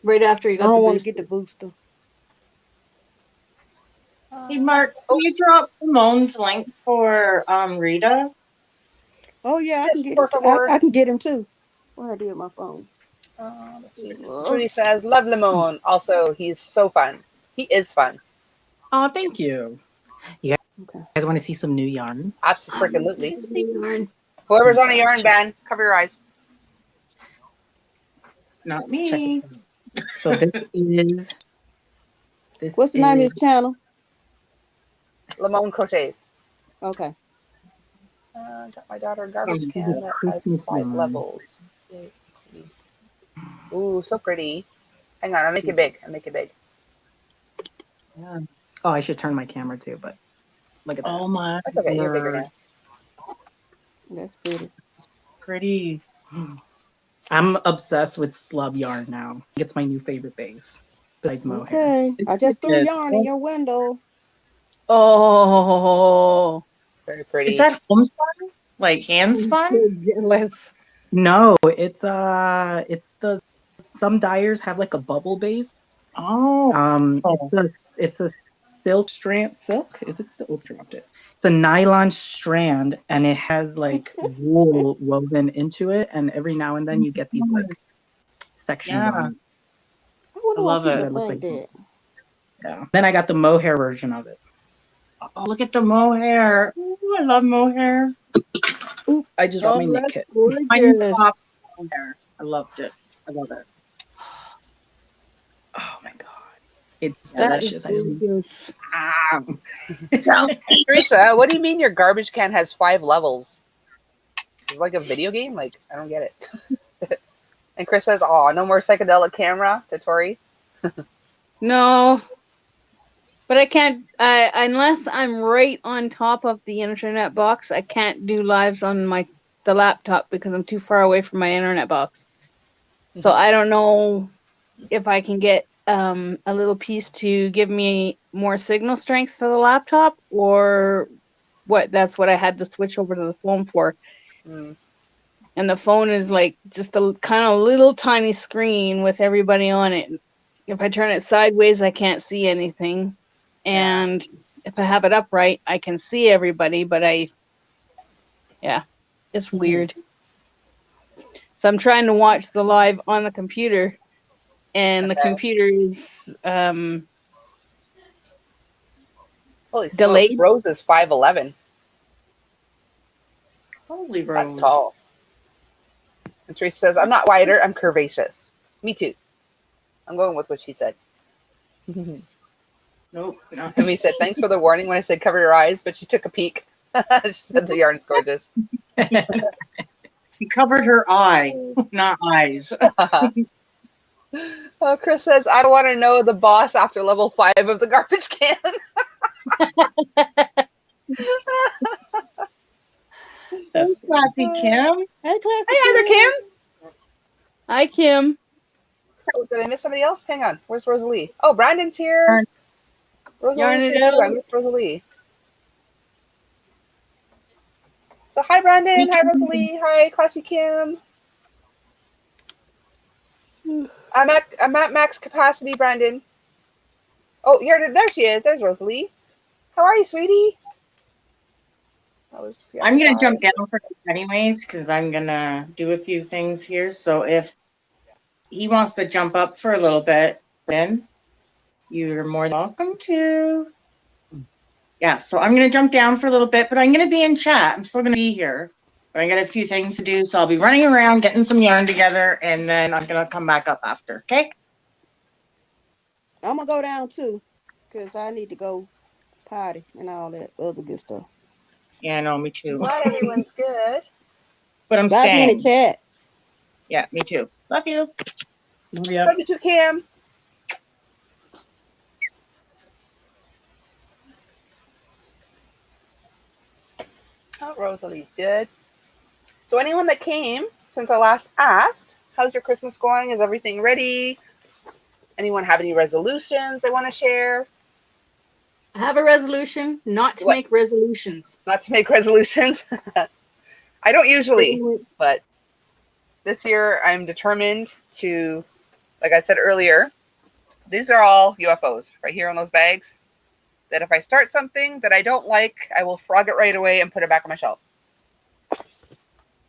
Right after he I got the don't want to booster. get the booster. Hey, Mark, can you drop Simone's link for Rita? Oh yeah, I Yes, can get por him. favor. I can get him too. What I did with my phone. Let's see. Ugh. Trudy says, love Limon. Also, he's so fun. He is fun. Oh, thank you. You Okay. guys want to see some new yarn? Absolutely. Yarn. Whoever's on a yarn ban, cover your eyes. Not Check me. this out. So this What's the name of his channel? Limon crochets. Okay. Got my daughter a garbage this can is that has Christmas 5 yarn. levels. Ooh, so pretty. Hang on, I'll make it big. Yeah. Oh, I should turn my camera too, but look at that. Oh my That's okay, you're bigger word. now. That's pretty. Pretty. I'm obsessed with slub yarn now. It's my new favorite base, besides mohair. Okay. I just threw Is yarn in your window. Oh, Very pretty. that homespun? Like hand spun? so jealous. No, it's the some dyers have like a bubble base. Oh. It's a silk strand. Silk? Is it still? Oops, dropped it. It's a nylon strand, and it has like wool woven into it. And every now and then you get these like sections Yeah. on it. I wonder I why love people it. That look think like that. yeah. Then I got the mohair version of it. Oh, look at the mohair. Ooh, I love mohair. Ooh, I just dropped Oh, my knit that's kit. Mine gorgeous. soft mohair. I loved it. I love it. Oh my god, it's That is delicious. I just gorgeous. Teresa, what do you mean your garbage can has 5 levels? It's like a video game? Like, I don't get it. And Chris says, oh, no more psychedelic camera to Tori. No, but I can't. Unless I'm right on top of the internet box, I can't do lives on the laptop because I'm too far away from my internet box. So I don't know if I can get a little piece to give me more signal strength for the laptop, or what. That's what I had to switch over to the phone for. Mm. And the phone is like just a kind of little tiny screen with everybody on it. If I turn it sideways, I can't see anything. And if I have it upright, I can see everybody, but it's weird. So I'm trying to watch the live on the computer, and the Okay. computer is Holy smokes, delayed. Rose is 5'11". Holy That's Rose. tall. And Teresa says, I'm not wider, I'm curvaceous. Me too. I'm going with what she said. Nope. No. And we said, thanks for the warning when I said cover your eyes, but she took a peek. She said the yarn is gorgeous. He covered her eye, not eyes. Oh, Chris says, I don't want to know the boss after level 5 of the garbage can. That's classy, Kim. Hey, classy. Hey, Heather Kim. Hi, Kim. Oh, did I miss somebody else? Hang on. Where's Rosalie? Oh, Brandon's here. Rosalie's Yarn it here too. I out. missed Rosalie. So hi, Brandon. Hi, Rosalie. Hi, Classy Kim. I'm at max capacity, Brandon. Oh, there she is. There's Rosalie. How are you, sweetie? I'm going to jump down for this anyways because I'm going to do a few things here. So if he wants to jump up for a little bit, then you're more than welcome to. Yeah, so I'm going to jump down for a little bit, but I'm going to be in chat. I'm still going to be here, but I got a few things to do. So I'll be running around, getting some yarn together, and then I'm going to come back up after, okay? I'm gonna go down too, cause I need to go potty and all that other good stuff. Yeah, no, me too. Glad everyone's good. But I'm I'll be in the saying, chat. yeah, me too. Love you. Love you too, Kim. Oh, Rosalie's good. So anyone that came since I last asked, how's your Christmas going? Is everything ready? Anyone have any resolutions they want to share? I have a resolution not to What? make resolutions. Not to make resolutions. I don't usually, but this year I'm determined to, like I said earlier, these are all UFOs right here on those bags. That if I start something that I don't like, I will frog it right away and put it back on my shelf. So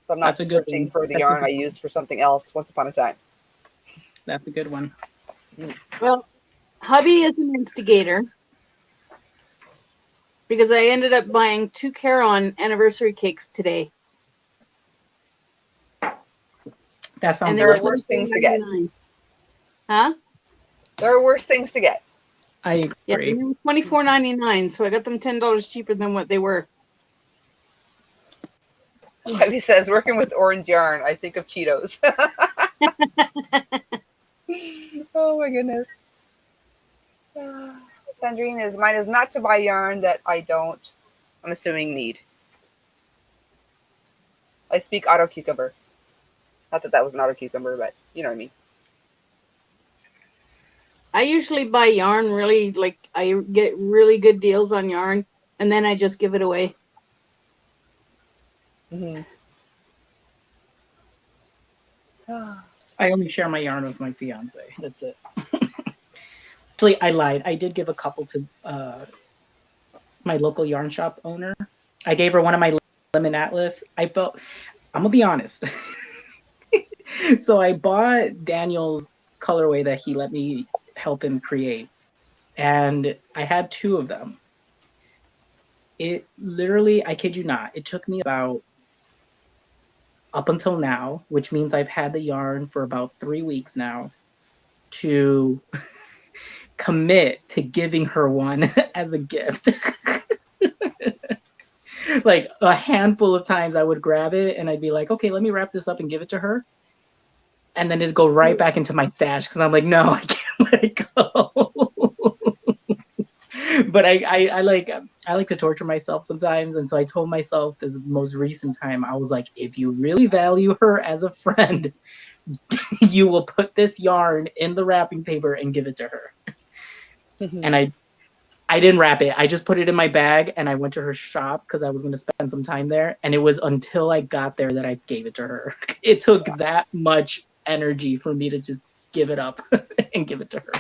I'm not That's a good searching one. for the That's a yarn good I used for something else once upon a time. That's a good one. Well, hubby is an instigator because I ended up buying 2 Caron anniversary cakes today. That sounds And they There were are worse things to get. $24.99. Huh? There are worse things to get. I Yeah, agree. and they were $24.99, so I got them $10 cheaper than what they were. He says, working with orange yarn, I think of Cheetos. Oh my goodness. Sandrine is, mine is not to buy yarn that I don't, I'm assuming, need. I speak auto cucumber. Not that that was an auto cucumber, but you know what I mean. I usually buy yarn really, like, I get really good deals on yarn, and then I just give it away. Mm-hmm. I only share my yarn with my fiance. That's it. Actually, I lied. I did give a couple to my local yarn shop owner. I gave her one of my lemon atlas. I'm gonna be honest. So I bought Daniel's colorway that he let me help him create, and I had 2 of them. It literally, I kid you not, it took me about up until now, which means I've had the yarn for about 3 weeks now, to commit to giving her one as a gift. Like a handful of times I would grab it and I'd be like, okay, let me wrap this up and give it to her. And then it'd go right back into my stash because I'm like, no, I can't let it go. But I like to torture myself sometimes. And so I told myself this most recent time, I was like, if you really value her as a friend, you will put this yarn in the wrapping paper and give it to her. And I didn't wrap it. I just put it in my bag and I went to her shop because I was going to spend some time there. And it was until I got there that I gave it to her. It took that much energy for me to just give it up and give it to her.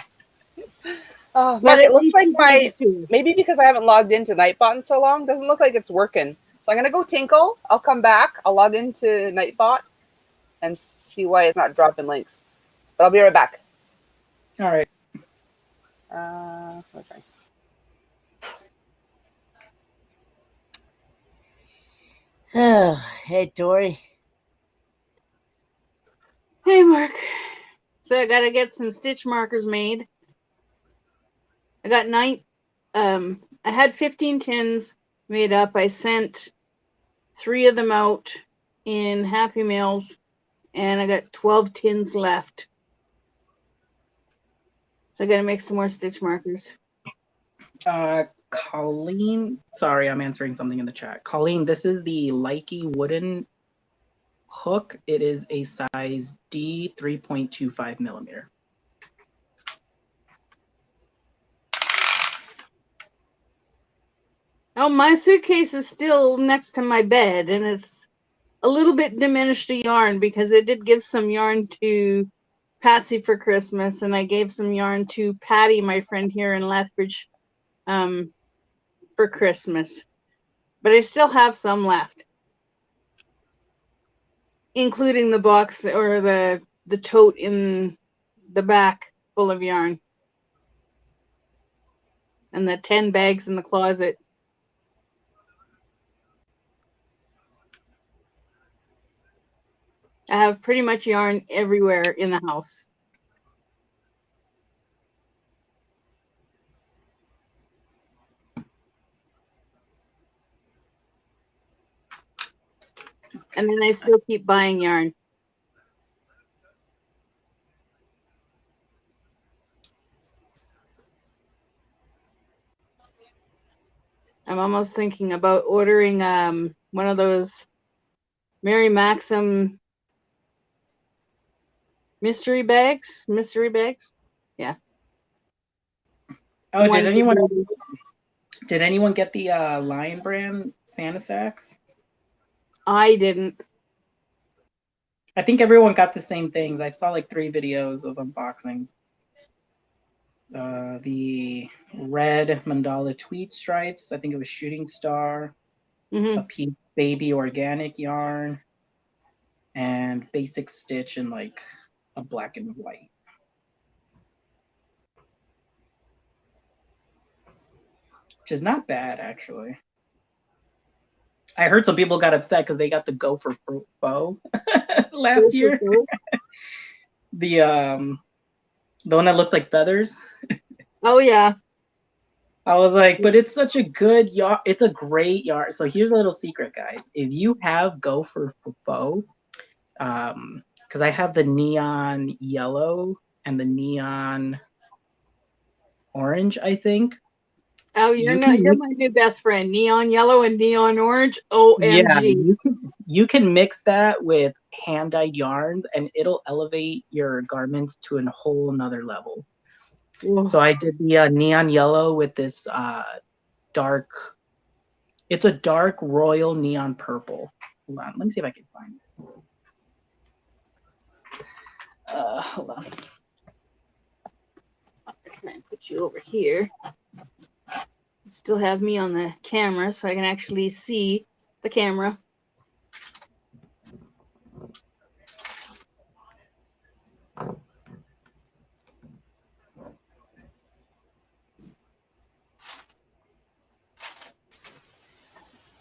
Oh, Mark, at it looks least like you gave my, it to her. maybe because I haven't logged into Nightbot in so long, doesn't look like it's working. So I'm going to go tinkle. I'll come back. I'll log into Nightbot and see why it's not dropping links. But I'll be right back. All right. Okay. Oh, hey, Tori. Hey, Mark. So I got to get some stitch markers made. I got I had 15 tins made up. I sent 3 of them out in Happy Meals, and I got 12 tins left. So I got to make some more stitch markers. Colleen, sorry, I'm answering something in the chat. Colleen, this is the Likey wooden hook. It is a size D, 3.25 millimeter. Oh, my suitcase is still next to my bed, and it's a little bit diminished of yarn because I did give some yarn to Patsy for Christmas, and I gave some yarn to Patty, my friend here in Lethbridge, for Christmas. But I still have some left, including the box or the tote in the back full of yarn, and the 10 bags in the closet. I have pretty much yarn everywhere in the house. And then I still keep buying yarn. I'm almost thinking about ordering one of those Mary Maxim mystery bags. Yeah. Oh, did Ones anyone that Did anyone get the Lion Brand Santa sacks? I didn't. I think everyone got the same things. I saw like 3 videos of unboxings. The red mandala tweed stripes. I think it was Shooting Star. Hmm. A piece baby organic yarn, and basic stitch in like a black and white. Which is not bad, actually. I heard some people got upset because they got the gopher bow last year. The one that looks like feathers. Oh yeah. I was like, but it's such a good yarn. It's a great yarn. So here's a little secret, guys. If you have gopher bow, because I have the neon yellow and the neon orange, I think. Oh, you're my new best friend. Neon yellow and neon orange. OMG. Yeah, you can mix that with hand-dyed yarns and it'll elevate your garments to a whole nother level. Whoa. So I did the neon yellow with this dark, it's a dark royal neon purple. Hold on, let me see if I can find it. Hold on. Can I put you over here? Still have me on the camera so I can actually see the camera.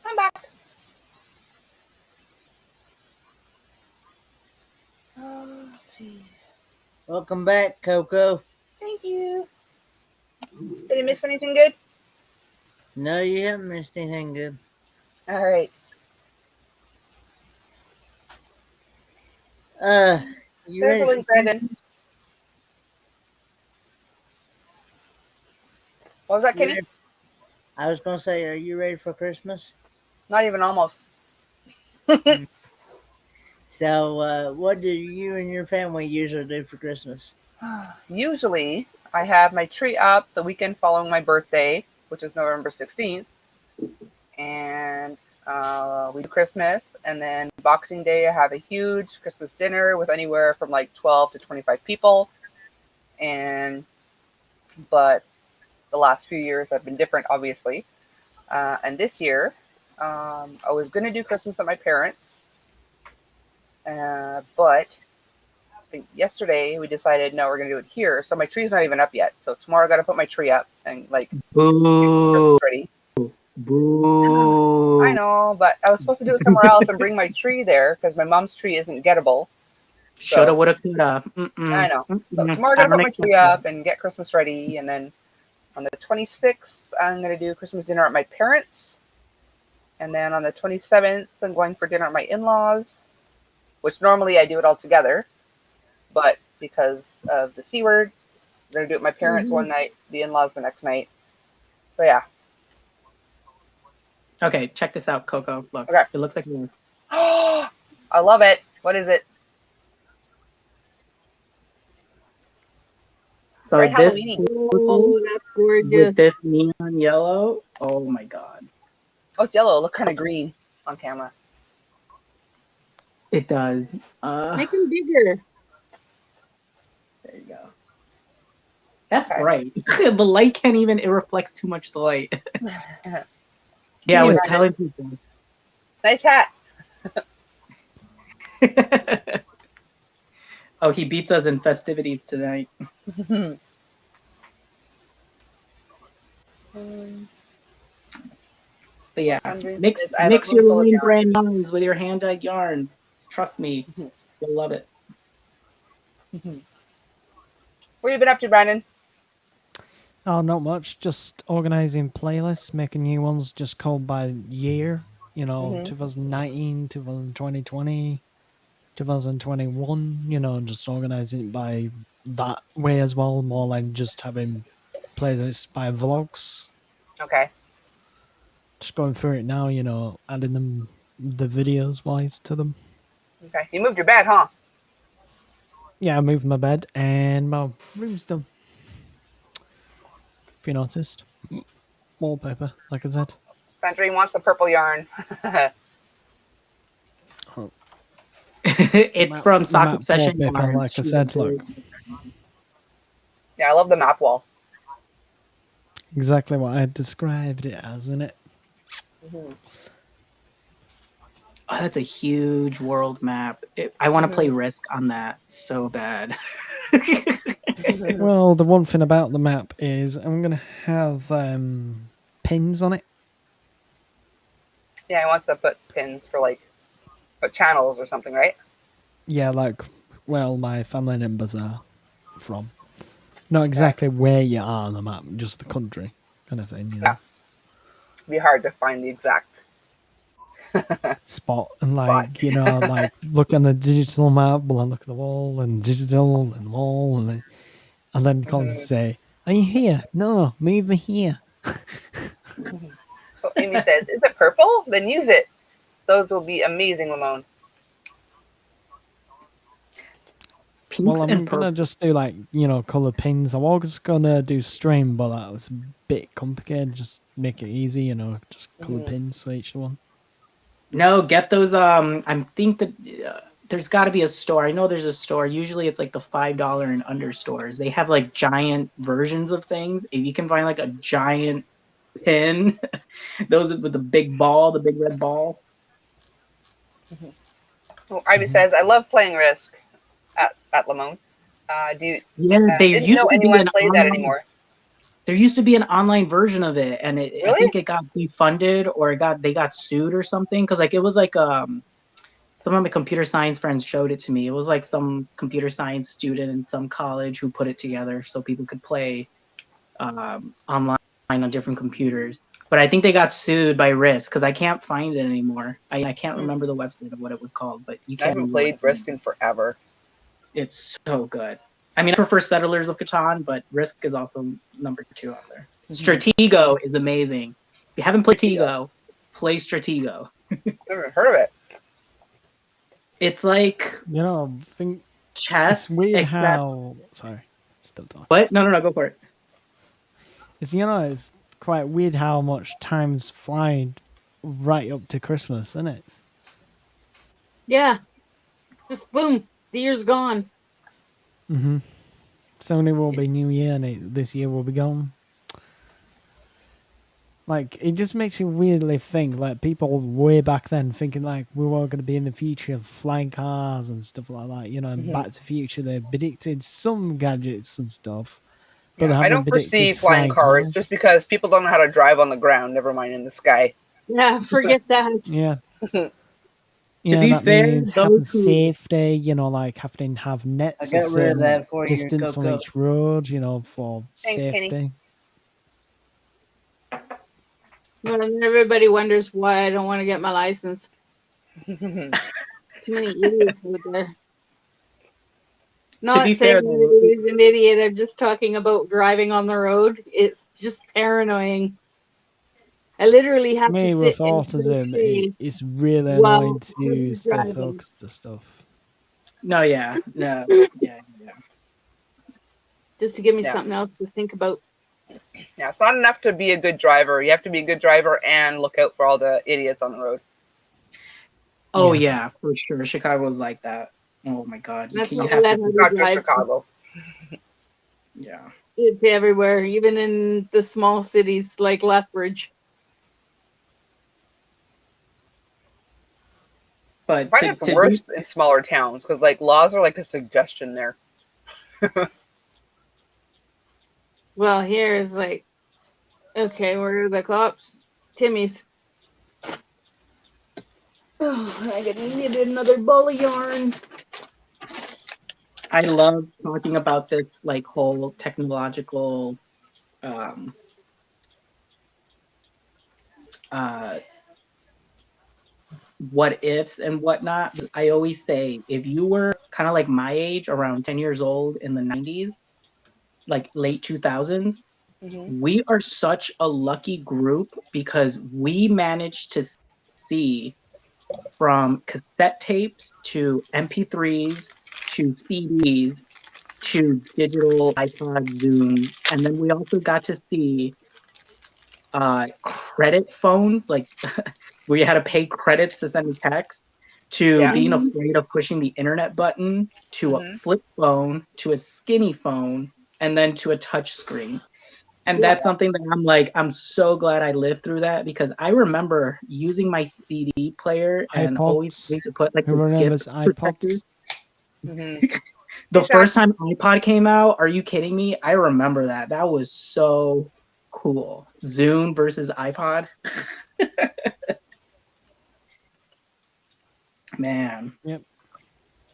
I'm back. Let's see. Welcome back, Coco. Thank you. Did I miss anything good? No, you haven't missed anything good. All right. You There's ready? a link, Brandon. What was that, Kenny? I was gonna say, are you ready for Christmas? Not even almost. So, what do you and your family usually do for Christmas? Usually, I have my tree up the weekend following my birthday, which is November 16th. And we do Christmas. And then Boxing Day, I have a huge Christmas dinner with anywhere from like 12 to 25 people. But the last few years have been different, obviously. And this year, I was going to do Christmas at my parents'. But I think yesterday we decided, no, we're going to do it here. So my tree's not even up yet. So tomorrow I got to put my tree up and like Boo. Christmas ready. Boo. I know, but I was supposed to do it somewhere else and bring my tree there because my mom's tree isn't gettable. Shoulda, woulda, coulda. I know. So tomorrow I'm going to put my tree up and get Christmas ready. And then on the 26th, I'm going to do Christmas dinner at my parents'. And then on the 27th, I'm going for dinner at my in-laws, which normally I do it all together. But because of the C word, I'm going to do it at my parents' one night, the in-laws the next night. So yeah. Okay, check this out, Coco. Look, Okay. It looks like I love it. What is it? so Very this Halloween-y. Oh, that's gorgeous. with this neon yellow. Oh my god. Oh, it's yellow. Look kind of green on camera. It does. Make them bigger. There you go. That's Okay. bright. The light can't even, it reflects too much the light. Yeah, I was telling people. Nice hat. Oh, he beats us in festivities tonight. But yeah, mix your Lion Brand yarns with your hand-dyed yarns. Trust me, you'll love it. What have you been up to, Brandon? Oh, not much. Just organizing playlists, making new ones just called by year. 2019, 2020, 2021. Just organizing it by that way as well. More like just having playlists by vlogs. Okay. Just going through it now. Adding them the videos wise to them. Okay. You moved your bed, huh? Yeah, I moved my bed and my room's done. If you noticed. wallpaper, like I said. Sandrine wants the purple yarn. Oh, It's from the Sock map Obsession wallpaper, Yarn. like I said. Look, Yeah, I love the map wall. exactly what I described it as, isn't it? Mm-hmm. Oh, that's a huge world map. I want to play Risk on that so bad. Well, the one thing about the map is I'm gonna have pins on it. Yeah, he wants to put pins for like put channels or something, right? Yeah, like my family members are from. Not exactly where you are on the map, just the country kind of thing, you know. Yeah. It'd be hard to find the exact Spot and spot. like, you know, like look on the digital map, well I look at the wall and digital and wall and then call to say, are you here? No, move here. So Amy says, "Is it purple? Then use it. Those will be amazing, Lamone." Well, I'm and gonna just do like, you know, color pins. I was gonna do string, but that was a bit complicated. Just make it easy, you know, just color pins for each one. No, get those. I think that there's got to be a store. I know there's a store. Usually, it's like the $5 and under stores. They have like giant versions of things. If you can find like a giant pin, those with the big ball, the big red ball. Well, Ivy says, "I love playing Risk at Lamone. Do you? Yeah, there Didn't used know to be anyone an played that online. anymore. There used to be an online version of it, and I Really? think it got defunded or they got sued or something because like it was like some of my computer science friends showed it to me. It was like some computer science student in some college who put it together so people could play online on different computers. But I think they got sued by Risk because I can't find it anymore. I can't remember the website of what it was called, but you I can haven't Google played it. Risk in forever. It's so good. I mean, I prefer Settlers of Catan, but Risk is also number 2 on there. Stratego is amazing. If you haven't played Stratego, play Stratego. I've never heard of it. It's like You know, I think chess. it's weird except... how. Sorry, still talking. What? No, go for it. It's, you know, it's quite weird how much time's flying right up to Christmas, isn't it? Yeah. Just boom. The year's gone. Mm-hmm. Soon it will be New Year, and this year will be gone. Like, it just makes you weirdly think, like, people way back then thinking, like, we were going to be in the future of flying cars and stuff like that, you know, and Back to the Future, they predicted some gadgets and stuff, but they I haven't don't predicted foresee flying cars just because people don't know how to drive on the ground, never mind in the sky. Yeah, forget that. Yeah. To be that fair, means those having who- safety, you know, like having to have nets I a got rid of certain that for you, distance from Coco. each road, you know, for Thanks, Penny. safety. Well, and everybody wonders why I don't want to get my license. Too many idiots out there. Not be saying fair, that though, it is an idiot. I'm just talking about driving on the road. It's just paranoid. I literally have Me, to with sit in autism, shade it's really while annoying to stay driving. focused to stuff. No, yeah. Just to give me Yeah. something else to think about. Yeah, it's not enough to be a good driver. You have to be a good driver and look out for all the idiots on the road. Oh Yeah. yeah, for sure. Chicago's like that. Oh my god. That's You not have let to, her Not just drive. Chicago. yeah. It's everywhere, even in the small cities like Lethbridge. But I find it's worse in smaller towns because like laws are like a suggestion there. Well, here is like, okay, where are the cops? Timmy's. Oh, I need another ball of yarn. I love talking about this like whole technological what ifs and whatnot. I always say if you were kind of like my age, around 10 years old in the 90s, like late 2000s, we are such a lucky group because we managed to see from cassette tapes to MP3s to CDs to digital iPod, Zoom, and then we also got to see credit phones, like where you had to pay credits to send a text, to Yeah. being afraid of pushing the internet button, to a flip phone, to a skinny phone, and then to a touch screen. And Yeah. that's something that I'm like, I'm so glad I lived through that, because I remember using my CD player and always iPods. having to put like Who the skip remembers protector. Mm-hmm. The Hey, Shaq. first time iPod came out, are you kidding me? I remember that. That was so cool. Zune versus iPod. Man. Yep.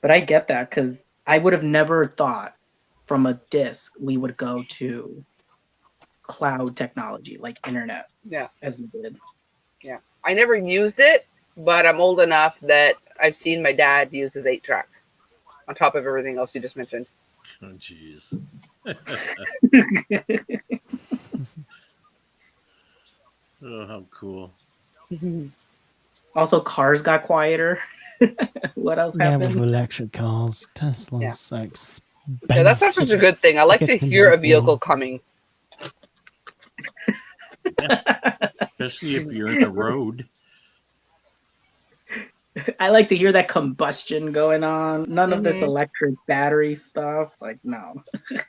But I get that, because I would have never thought from a disk we would go to cloud technology like internet Yeah. as we did. Yeah. I never used it, but I'm old enough that I've seen my dad use his 8-track on top of everything else you just mentioned. Oh, jeez. Oh, how cool. Also, cars got quieter. What else Yeah, with happened? electric cars, Tesla's Yeah. so expensive. Yeah, that's not such a good thing. I like to hear a vehicle coming. Especially if you're in the road. I like to hear that combustion going on. None of this Mhm. electric battery stuff. Like, no.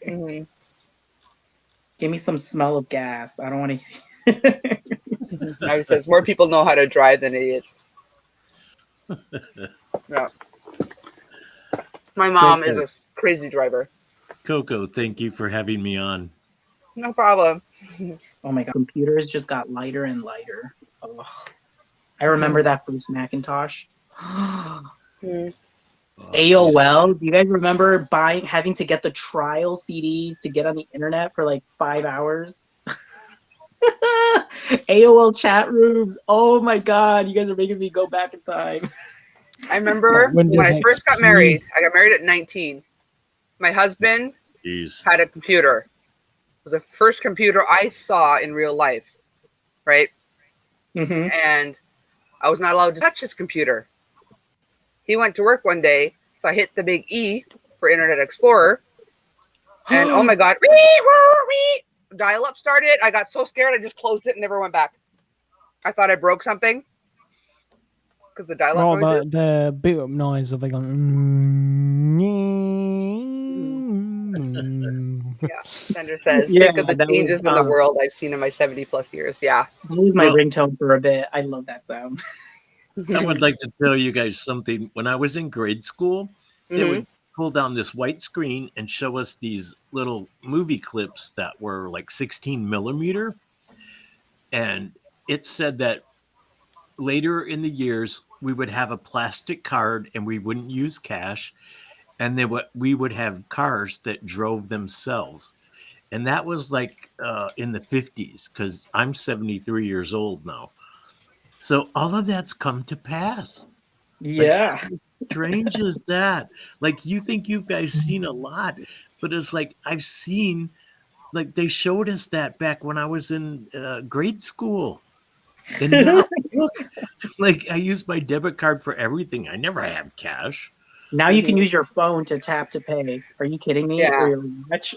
Mm-hmm. Give me some smell of gas. I don't want to. I would say more people know how to drive than idiots. Yeah. My mom is a crazy driver. Coco, thank you for having me on. No problem. Oh my god, computers just got lighter and lighter. Ugh. I remember that first Macintosh. Mm. Oh, AOL. Do you guys remember having to get the trial CDs to get on the internet for like 5 hours? AOL chat rooms. Oh my god, you guys are making me go back in time. I remember when Windows I first got XP. married. I got married at 19. My husband jeez. had a computer. It was the first computer I saw in real life, right? Mm-hmm. And I was not allowed to touch his computer. He went to work one day, so I hit the big E for Internet Explorer, and oh my god, dial-up started. I got so scared, I just closed it and never went back. I thought I broke something because the dial-up Well, noises. the boot up noise of it going. Yeah, Sandra says, Yeah, think of the that was, changes in the world I've seen in my 70+ years. Yeah. that was my Well- ringtone for a bit. I love that sound. I would like to tell you guys something. When I was in grade school, they would pull down this white screen and show us these little movie clips that were like 16 millimeter. And it said that later in the years, we would have a plastic card and we wouldn't use cash. And then we would have cars that drove themselves. And that was like in the 50s, because I'm 73 years old now. So all of that's come to pass. Yeah. How strange is that? Like, you think you guys seen a lot, but it's like I've seen, like, they showed us that back when I was in grade school. And now, look, like, I use my debit card for everything. I never have cash. Now you can use your phone to tap to pay. Are you kidding me? Yeah. Or your watch?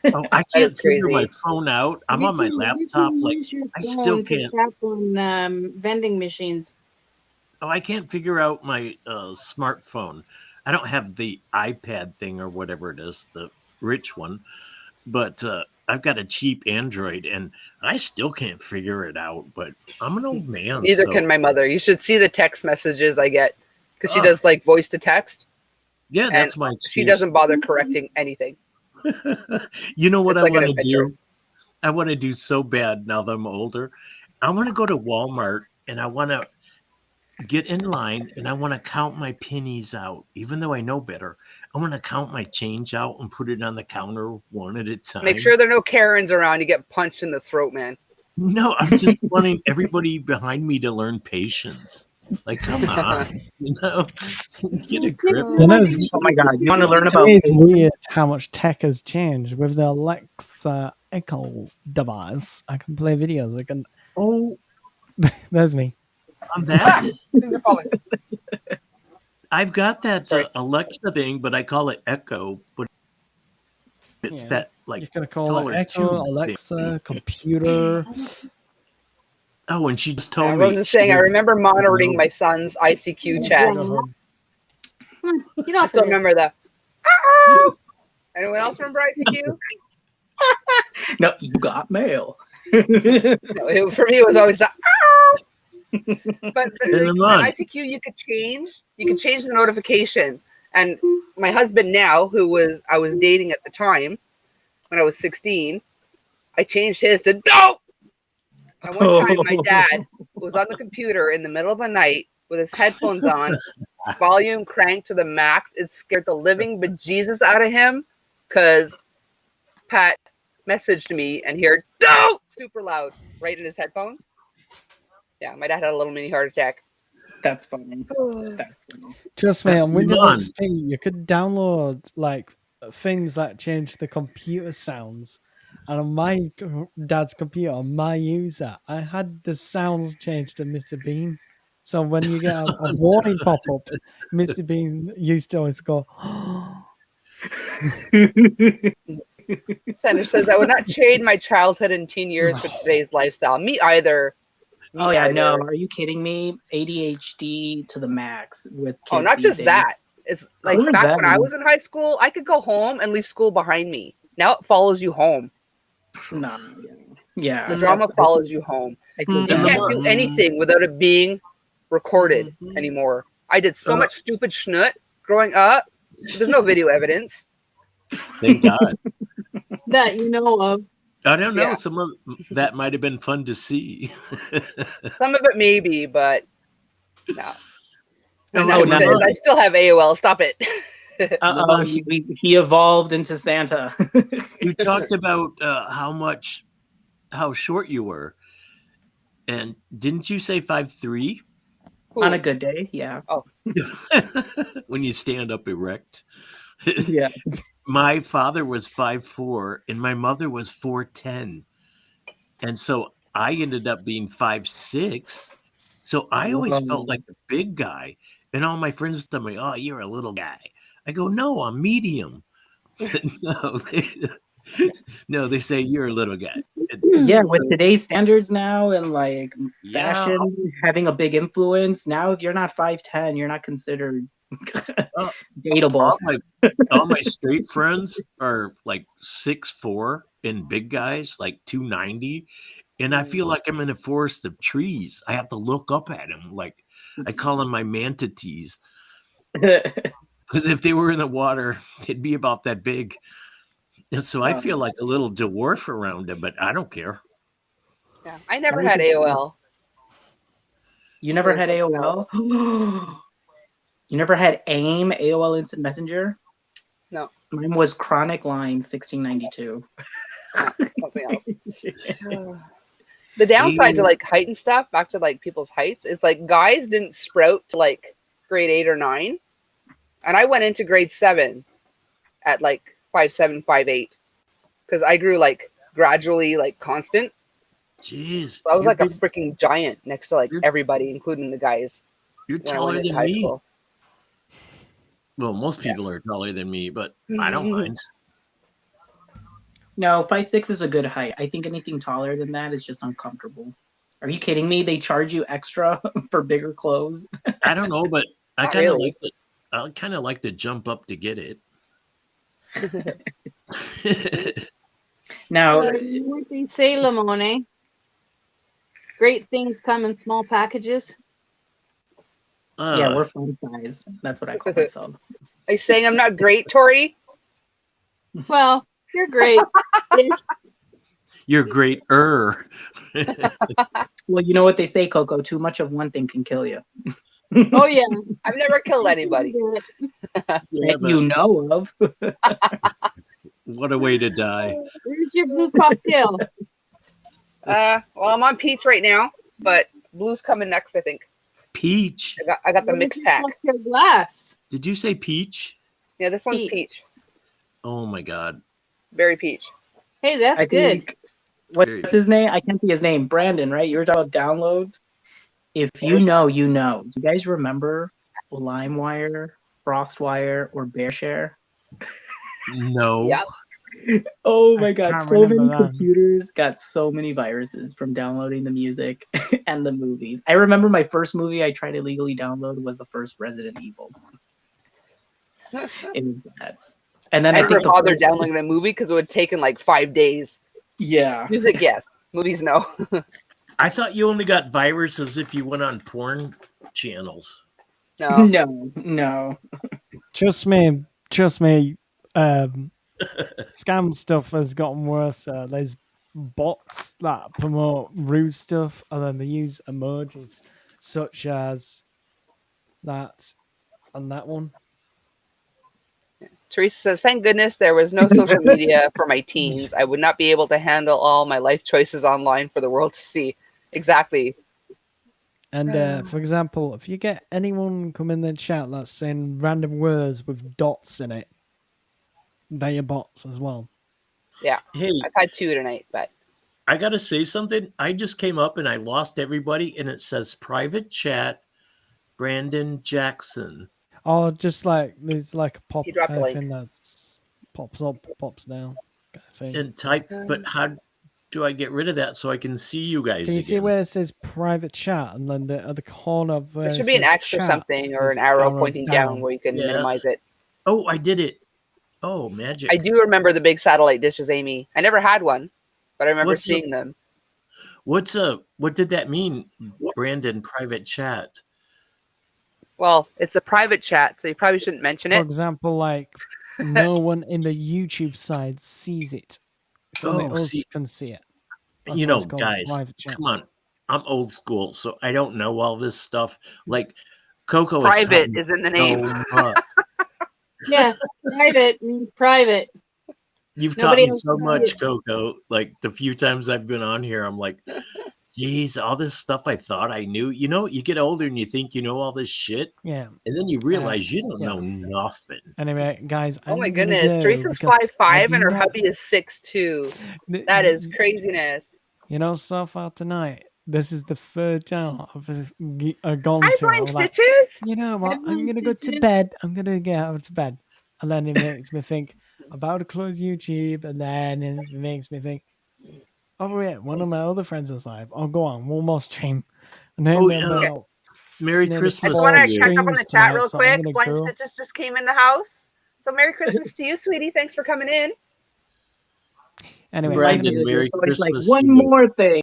Oh, I That can't is figure crazy. my phone out. I'm on my laptop. Like, I still can't. Tap on vending machines. Oh, I can't figure out my smartphone. I don't have the iPad thing or whatever it is, the rich one, but I've got a cheap Android, and I still can't figure it out. But I'm an old man. Neither so, can my mother. You should see the text messages I get because she Ugh. does like voice to text. yeah, And that's my excuse. she doesn't bother correcting anything. You know what It's I like an want to adventure. do? I want to do so bad now that I'm older. I want to go to Walmart and I want to get in line and I want to count my pennies out, even though I know better. I want to count my change out and put it on the counter one at a time. Make sure there are no Karens around. You get punched in the throat, man. No, I'm just wanting everybody behind me to learn patience. Like, come on, get a grip. You know, it's, Oh my god, you want to learn about it's weird how much tech has changed with the Alexa Echo device. I can play videos. I can. Oh, There's me. on that, Things are falling. I've got that Sorry. Alexa thing, but I call it Echo. But it's Yeah. that like You can call taller it Echo, tube Alexa, thing. computer. Oh, and she just told me. Rose is saying, I remember monitoring my son's ICQ chat. You I still remember the. "Ah!" Anyone else remember ICQ? No, you got mail. No, for me, it was always the. "Ah!" But on ICQ, you could change the notification. And my husband now, I was dating at the time, when I was 16, I changed his to don't. And one time, my dad was on the computer in the middle of the night with his headphones on, volume cranked to the max. It scared the living bejesus out of him because Pat messaged me and heard "don't" super loud right in his headphones. Yeah, my dad had a little mini heart attack. That's funny. Trust me, on Windows XP, you could download like things that change the computer sounds. And on my dad's computer, on my user, I had the sounds changed to Mr. Bean. So when you get a warning pop up, Mr. Bean used to always go. Sanders says, I would not trade my childhood and teen years for today's lifestyle. Me either. Oh yeah, no. Are you kidding me? ADHD to the max with kids. Oh, not just that. It's like back when I was in high school, I could go home and leave school behind me. Now it follows you home. No, yeah. The drama follows you home. You can't do anything without it being recorded anymore. I did so much stupid schnoot growing up. There's no video evidence. Thank God. That you know of. I don't know. Yeah. Some of that might have been fun to see. Some of it maybe, but no. I still have AOL. Stop it. He evolved into Santa. You talked about how short you were, and didn't you say 5'3"? On a good day, yeah. Oh, when you stand up erect. Yeah. My father was 5'4", and my mother was 4'10", and so I ended up being 5'6". So I always felt like a big guy, and all my friends tell me, "Oh, you're a little guy." I go, "No, I'm medium." No, they say you're a little guy. Yeah, with today's standards now and like fashion having a big influence, now if you're not 5'10", you're not considered dateable. All my straight friends are like 6'4" and big guys, like 290. And I feel like I'm in a forest of trees. I have to look up at them. Like I call them my manatees. Because if they were in the water, they'd be about that big. And so I feel like a little dwarf around them, but I don't care. Yeah, I never had AOL. You never had AOL? You never had AIM, AOL Instant Messenger? No. Mine was Chronic Line 1692. The downside to like height and stuff, back to like people's heights, is like guys didn't sprout to like grade 8 or 9. And I went into grade 7 at like 5'7", 5'8", because I grew like gradually, like constant. Jeez. So I was like a freaking giant next to like everybody, including the guys. You're taller than me. School. Well, most people are taller than me, but I don't mind. No, 5'6" is a good height. I think anything taller than that is just uncomfortable. Are you kidding me? They charge you extra for bigger clothes. I don't know, but I kind of like to. I kind of like to jump up to get it. Now, what they say, Lamone. Great things come in small packages. Yeah, we're fun sized. That's what I call myself. Are you saying I'm not great, Tori? Well, you're great. You're great-er. Well, you know what they say, Coco. Too much of one thing can kill you. Oh yeah, I've never killed anybody. You know of. What a way to die. Where's your blue cocktail? Well, I'm on peach right now, but blue's coming next, I think. Peach. I got the mixed pack. Your glass. Did you say peach? Yeah, this one's peach. Oh my God. Berry peach. Hey, that's good. What's his name? I can't see his name. Brandon, right? You were talking about downloads. If you know, you know. Do you guys remember LimeWire, FrostWire, or BearShare? No. Yep. Oh I my god, can't so remember many that. computers got so many viruses from downloading the music and the movies. I remember my first movie I tried to illegally download was the first Resident Evil. It was bad. And then I I never think the bothered first, downloading a movie because it would take like 5 days. yeah. Music, yes. Movies, no. I thought you only got viruses if you went on porn channels. No. No. Trust me. Scam stuff has gotten worse. There's bots that promote rude stuff, and then they use emojis such as that and that one. Teresa says, thank goodness there was no social media for my teens. I would not be able to handle all my life choices online for the world to see. Exactly. And for example, if you get anyone come in the chat that's saying random words with dots in it, they're your bots as well. Yeah. Hey, I've had 2 tonight, but I got to say something. I just came up and I lost everybody, and it says private chat, Brandon Jackson. Or just like there's like a pop he dropped a link. thing that's pops up, pops down kind of thing. And type, but how do I get rid of that so I can see you guys Can you again? see where it says private chat and then the other corner of where There should it be an says X or chat, something or there's an arrow arrow pointing down where you can Yeah. minimize it. Oh, I did it. Oh, magic. I do remember the big satellite dishes, Amy. I never had one, but I remember What's seeing them. What did that mean, Brandon, private chat? Well, it's a private chat, so you probably shouldn't mention For it. example, like no one in the YouTube side sees it. It's only Oh, us see, can see it. That's you why know, it's called guys, private chat. come on. I'm old school, so I don't know all this stuff. Like Coco is Private taught me is in the name. so much. Yeah, private means private. You've taught Nobody me else so can see much, it. Coco. Like the few times I've been on here, I'm like, geez, all this stuff I thought I knew. You know, you get older and you think you know all this shit, Yeah. and then you realize you don't yeah. know nothing. Anyway, guys, Oh my I'm gonna goodness. go Teresa's because I 5'5" do and her not- hubby is 6'2". th- That th- is craziness. You know, so far tonight, this is the third channel I've gone Hi, to. Blind I'm like, Stitches. you know what? I'm Blind gonna go to Stitches. bed. I'm gonna get out of bed, and then it makes me think I'm about to close YouTube, and then it makes me think, oh yeah, one of my other friends is live. Oh, go on, one more stream, and then Oh, there are yeah. about Merry nearly I Christmas just four want to to you. catch up on the streams chat tonight, real so I'm quick. gonna Blind go. Stitches just came in the house. So Merry Christmas to you, sweetie. Thanks for coming in. Anyway, I'm Brandon, gonna, Merry So it's like Christmas one to you. more thing.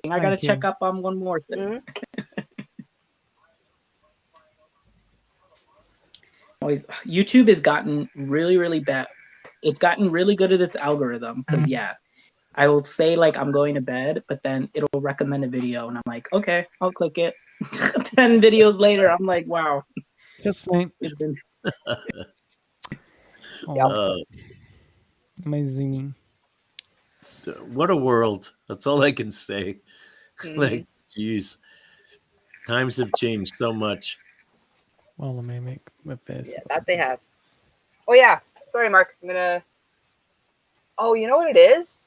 I gotta Thank you. check up on one more thing. Always, YouTube has gotten really, really bad. It's gotten really good at its algorithm because yeah, I will say like I'm going to bed, but then it'll recommend a video, and I'm like, okay, I'll click it. 10 videos later, I'm like, wow, just saying. it's been Oh, amazing. What a world. That's all I can say. Mhm. Like, geez, times have changed so much. Well, let me make my face. Yeah, that they have. Oh yeah. Sorry, Mark. Oh, you know what it is?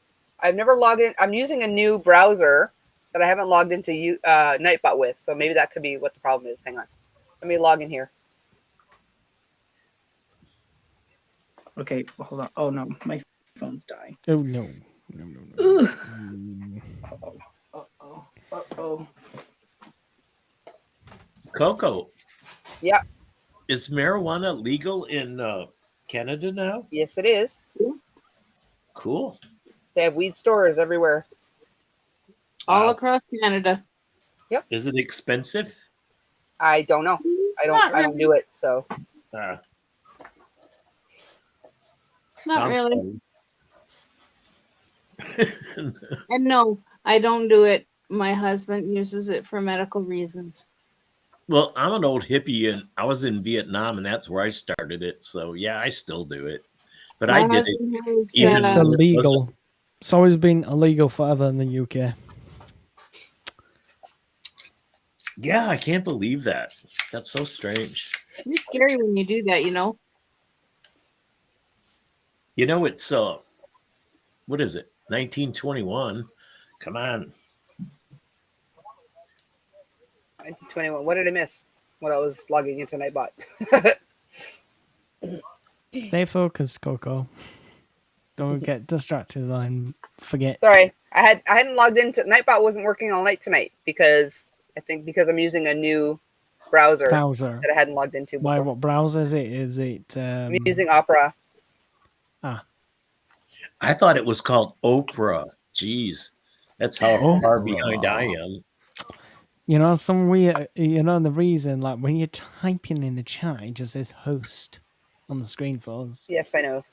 I've never logged in. I'm using a new browser that I haven't logged into Nightbot with. So maybe that could be what the problem is. Hang on. Let me log in here. okay. Hold on. Oh no, my phone's dying. Oh no. Ugh. Uh-oh. Coco, Yeah. is marijuana legal in Canada now? Yes, it is. Cool. They have weed stores everywhere. All Wow. across Canada. Is it expensive? I don't know. I Not don't really. do it. So Uh, Not sounds really. fun. And no, I don't do it. My husband uses it for medical reasons. Well, I'm an old hippie, and I was in Vietnam, and that's where I started it. So yeah, I still do it, but My I did it. husband has, Even It's when it wasn't- illegal. It's always been illegal forever in the UK. Yeah, I can't believe that. That's so strange. it's scary when you do that, you know. You know, it's what is it? 1921. Come on. 1921. What did I miss? When I was logging into Nightbot. Stay focused, Coco. Don't get distracted and forget. Sorry, I hadn't logged into Nightbot. Wasn't working all night tonight because I'm using a new browser Browser. that I hadn't logged into Why? before. What browser is it? Is it? I'm using Opera. I thought it was called Oprah. Jeez, that's how far behind I am. You know, some weird. You know, the reason, like when you're typing in the chat, it just says host on the screen for us. Yes, I know.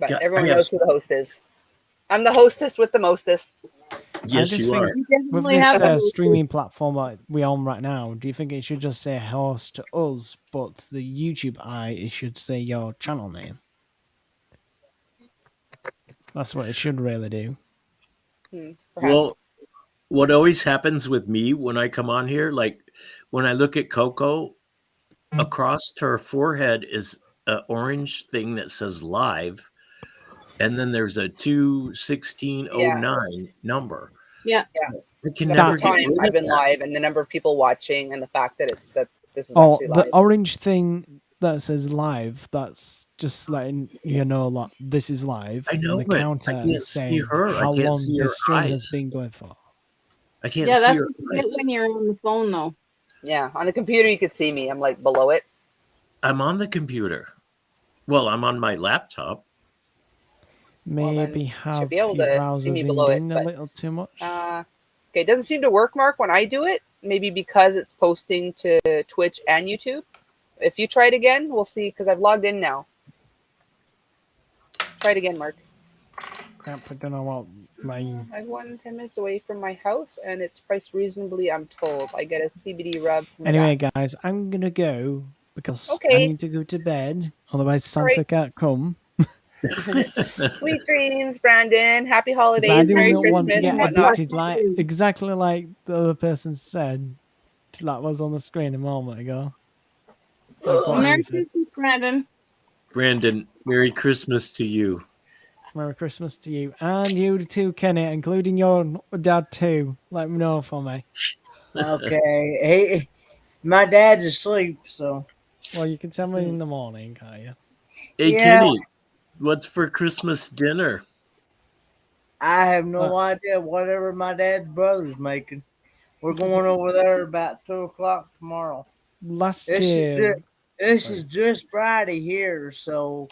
But Yeah, everyone I have- knows who the host is. I'm the hostess with the mostest. Yes, just you think- are. You With definitely this have to. streaming platform like we're on right now, do you think it should just say host to us, but the YouTube it should say your channel name? That's what it should really do. Perhaps. Well, what always happens with me when I come on here, like when I look at Coco, across her forehead is an orange thing that says live, and then there's a 21609 number. Yeah. I can the never whole get time rid I've of been that. live, and the number of people watching, and the fact that this is Oh, actually the live. orange thing that says live, that's just letting you know like this is live. I know, and the but I counter can't is see saying her. I how can't long see the her stream has eyes. been going for. I can't Yeah, see that's her what you get eyes. when you're on the phone, though. Yeah, on the computer you could see me. I'm like below it. I'm on the computer. Well, I'm on my laptop. Maybe you have should be able your to see browser me zoomed below it, in a but, little too much. Okay, it doesn't seem to work, Mark, when I do it. Maybe because it's posting to Twitch and YouTube. If you try it again, we'll see, because I've logged in now. Try it again, Mark. Crap, I don't know what my I'm 10 minutes away from my house, and it's priced reasonably, I'm told. I get a CBD rub from Anyway, that. guys, I'm gonna go because I Okay. need to go to bed. Otherwise, Santa Alright. can't come. Sweet dreams, Brandon. Happy 'Cause I holidays. do Merry not want to Christmas get and whatnot. addicted, like exactly like the other person said, that was on the screen a moment ago. Like what Merry he said. Christmas, Brandon. Brandon, Merry Christmas to you. Merry Christmas to you and you too, Kenny, including your dad too. Let me know for me. Okay. Hey, my dad's asleep, so Well, you can tell me in the morning, can't you? Hey, Yeah. Kenny, what's for Christmas dinner? I have no idea. Whatever my dad's brother's making, we're going over there about 2:00 tomorrow. Last This year, is just Friday here, so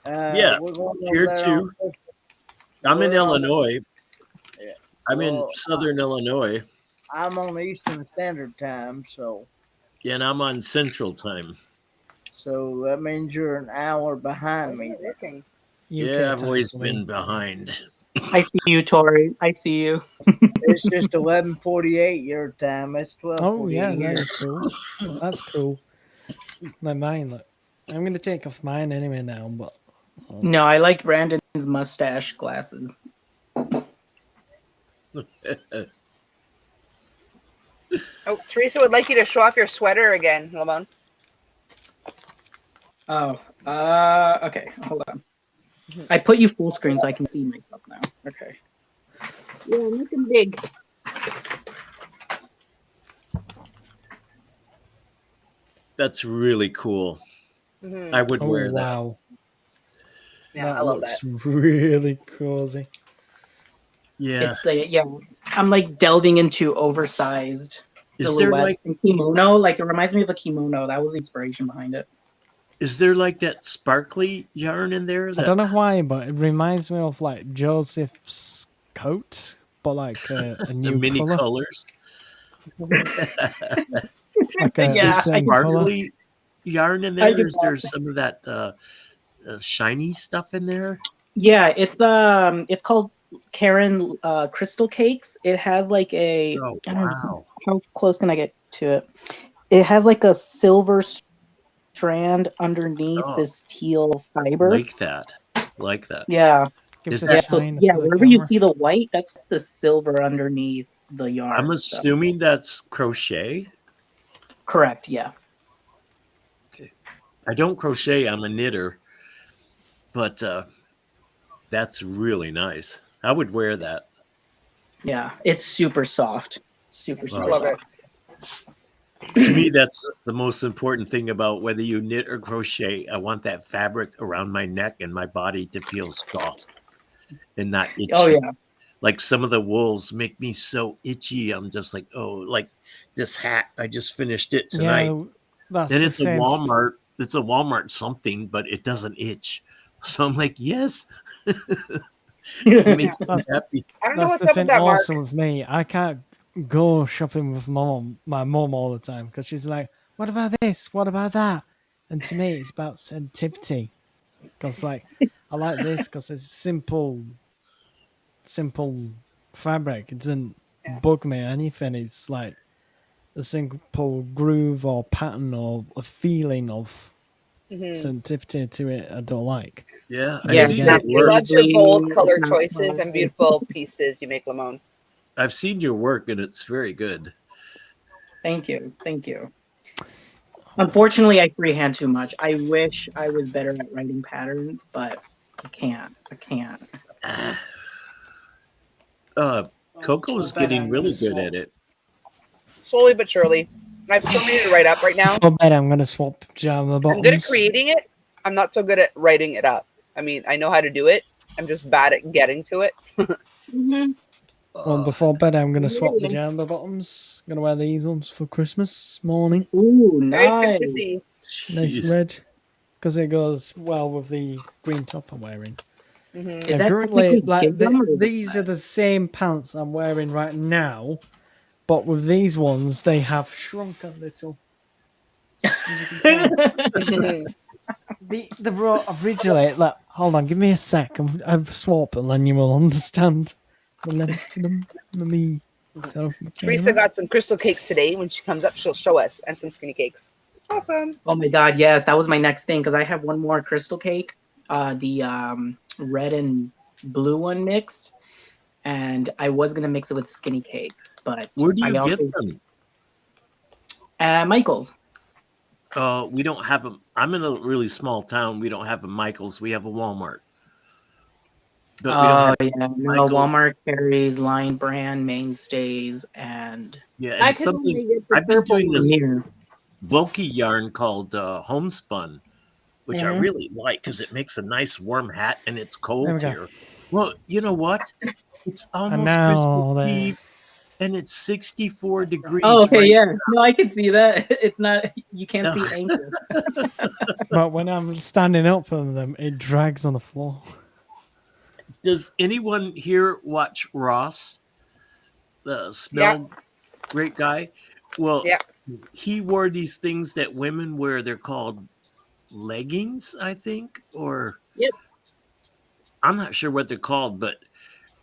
Yeah, we're going here over there. too. I'm in we're on- Illinois. Yeah. I'm in Well, southern Illinois, I'm on Eastern Standard Time, so and I'm on Central Time. that means you're an hour behind me. Isn't it working? UK Yeah, I've time always for me. been behind. I see you, Tori. I see you. It's just 11:48 your time. It's 12:48 Oh yeah, here. that is cool. That's cool. My mine, look. I'm gonna take off mine anyway now, but No, I liked Brandon's mustache glasses. Oh, Teresa would like you to show off your sweater again, Lamone. Oh, okay. Hold on. I put you full screen so I can see myself now. Okay. Yeah, looking big. That's really cool. Mm-hmm. I would oh wear that. wow, Yeah, that I love looks that. really cozy. Yeah. It's like I'm like delving into oversized Is there silhouettes like and kimono. Like it reminds me of a kimono. That was the inspiration behind it. is there like that sparkly yarn in there? I That don't know why, but it reminds me of like Joseph's coat, but like a the new mini color, colors. like a, Is a there certain color. sparkly yarn in I there? can Is there some of that shiny stuff in there? Yeah, it's called Karen Crystal Cakes. It has like a Oh, I don't know wow. how close can I get to it. It has like a silver strand underneath Oh, this teal fiber. like that. Like that. Yeah, Gives Is a yeah. that So shine yeah, for the wherever you camera. see the white, that's the silver underneath the yarn. I'm So. assuming that's crochet. Correct. Yeah. I don't crochet, I'm a knitter, but that's really nice. I would wear that. Yeah. It's super soft. Super Wow. super I love it. soft. To me, that's the most important thing about whether you knit or crochet. I want that fabric around my neck and my body to feel soft and not Oh itchy. yeah. Like some of the wools make me so itchy. I'm just like, oh, like this hat. I just finished it tonight. Yeah, that's And the it's a same. Walmart. It's a Walmart something, but it doesn't itch. So I'm like, yes, it Yeah. makes me That's happy. I don't know that's what's the up with thing. that, Mark. Also with me, I can't go shopping with my mom all the time because she's like, "What about this? What about that?" And to me, it's about sensitivity. Because like, I like this because it's simple fabric. It doesn't Yeah. bug me or anything. It's like a simple groove or pattern or a feeling of Hmm. sensitivity to it. I don't like. Yeah, I've And Yeah, He it's seen said your not he work. loves your paisley. bold It's color not choices and dyed. beautiful pieces you make, Lamone. I've seen your work, and it's very good. Thank you. Thank you. Unfortunately, I freehand too much. I wish I was better at writing patterns, but I can't. I can't. Ah, Uh, Coco's getting really good at it. Slowly but surely. I still need to write up right now. Before bed, I'm gonna swap jam I'm good at bottoms. creating it. I'm not so good at writing it up. I mean, I know how to do it. I'm just bad at getting to it. Mm-hmm. Well, Uh, before bed, I'm gonna swap the Really? jamba bottoms. Gonna wear these ones for Christmas morning. Ooh, Very nice. Christmassy. Nice Jeez. red, because it goes well with the green top I'm wearing. Hmm. Is And that currently, technically like gingham or is it these are the same pants I'm wearing right now, but with these ones, they have shrunk a little, as you can tell. plaid? The bro originally, like, hold on, give me a sec. I've swap, and then you will understand the length of them. Let me turn off my Teresa camera. got some crystal cakes today. When she comes up, she'll show us, and some skinny cakes. Awesome. Oh my god, yes, that was my next thing because I have one more crystal cake, the red and blue one mixed, and I was gonna mix it with skinny cake, but Where do I you get also them? Michael's. We don't have them. I'm in a really small town. We don't have a Michaels. We have a Walmart, but we don't Oh have yeah, no, Michaels. Walmart carries Line Brand, Mainstays, and Yeah, I and could something only get the I've been purple doing this one. Premier. bulky yarn called homespun, which I Mm-hmm. really like because it makes a nice warm hat, and it's There we cold go. here. Well, you know what? It's And almost Christmas now there. Eve, and it's 64 Oh, degrees okay, right yeah. No, I can see that. It's not you can't now. see ankles. But when I'm standing up on them, it drags on the floor. Does anyone here watch Ross, the Yeah, smell great guy? Well, yeah. he wore these things that women wear. They're called leggings, I think, or Yep. I'm not sure what they're called, but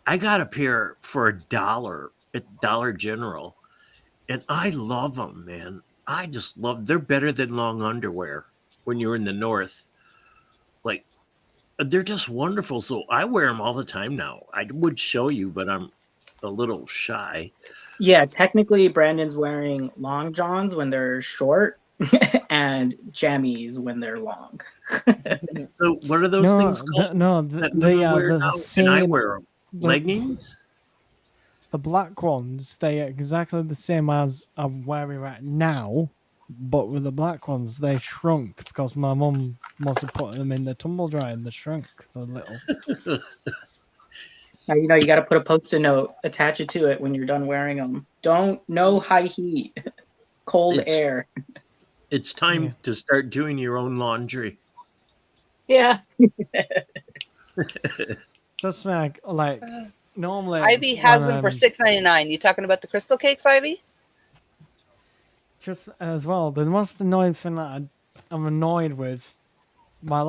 I got a pair for $1 at Dollar General, and I love them, man. I just love. They're better than long underwear when you're in the north. Like they're just wonderful. So I wear them all the time now. I would show you, but I'm a little shy. Yeah, technically Brandon's wearing long johns when they're short and jammies when they're long. So what are those things No, called no, that they women are wear the now? And I same. wear them. The Leggings. the black ones, they are exactly the same as I'm wearing right now, but with the black ones, they shrunk because my mum must have put them in the tumble dryer and they shrunk a little. Now you know you got to put a post-it note, attach it to it when you're done wearing them. Don't no high heat, cold It's air. it's Yeah, time to start doing your own laundry. Yeah. just like normally Ivy when has them for I'm $6.99. You talking about the crystal cakes, Ivy? just as well, the most annoying thing that I'm annoyed with my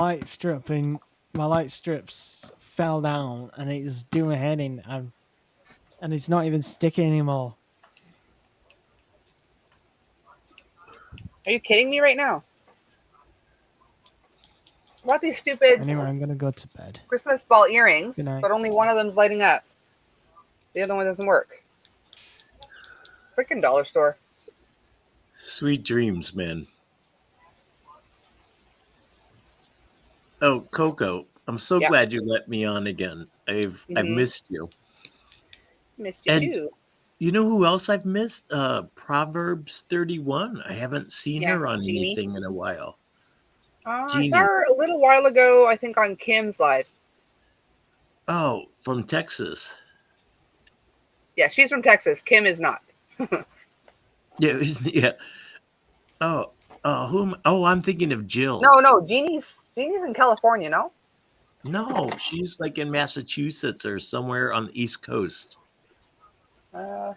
my light strips fell down and it's doing a heading and it's not even sticky anymore. Are you kidding me right now? What these stupid Anyway, I'm gonna go to bed. Christmas ball Good earrings, night. but only one of them's lighting up. The other one doesn't work. Freaking dollar store. Sweet dreams, man. Oh, Coco, I'm so Yeah. glad you let me on again. I've Mm-hmm. missed you. Missed you And too. You know who else I've missed? Proverbs 31. I haven't seen Yeah, her on Jeannie. anything in a while. I saw Jeannie. her a little while ago, I think on Kim's live. Oh, from Texas. Yeah, she's from Texas. Kim is not. Yeah, yeah. Oh, oh, I'm thinking of Jill. No, Jeannie's in California, no? No, she's like in Massachusetts or somewhere on the East Coast. Uh,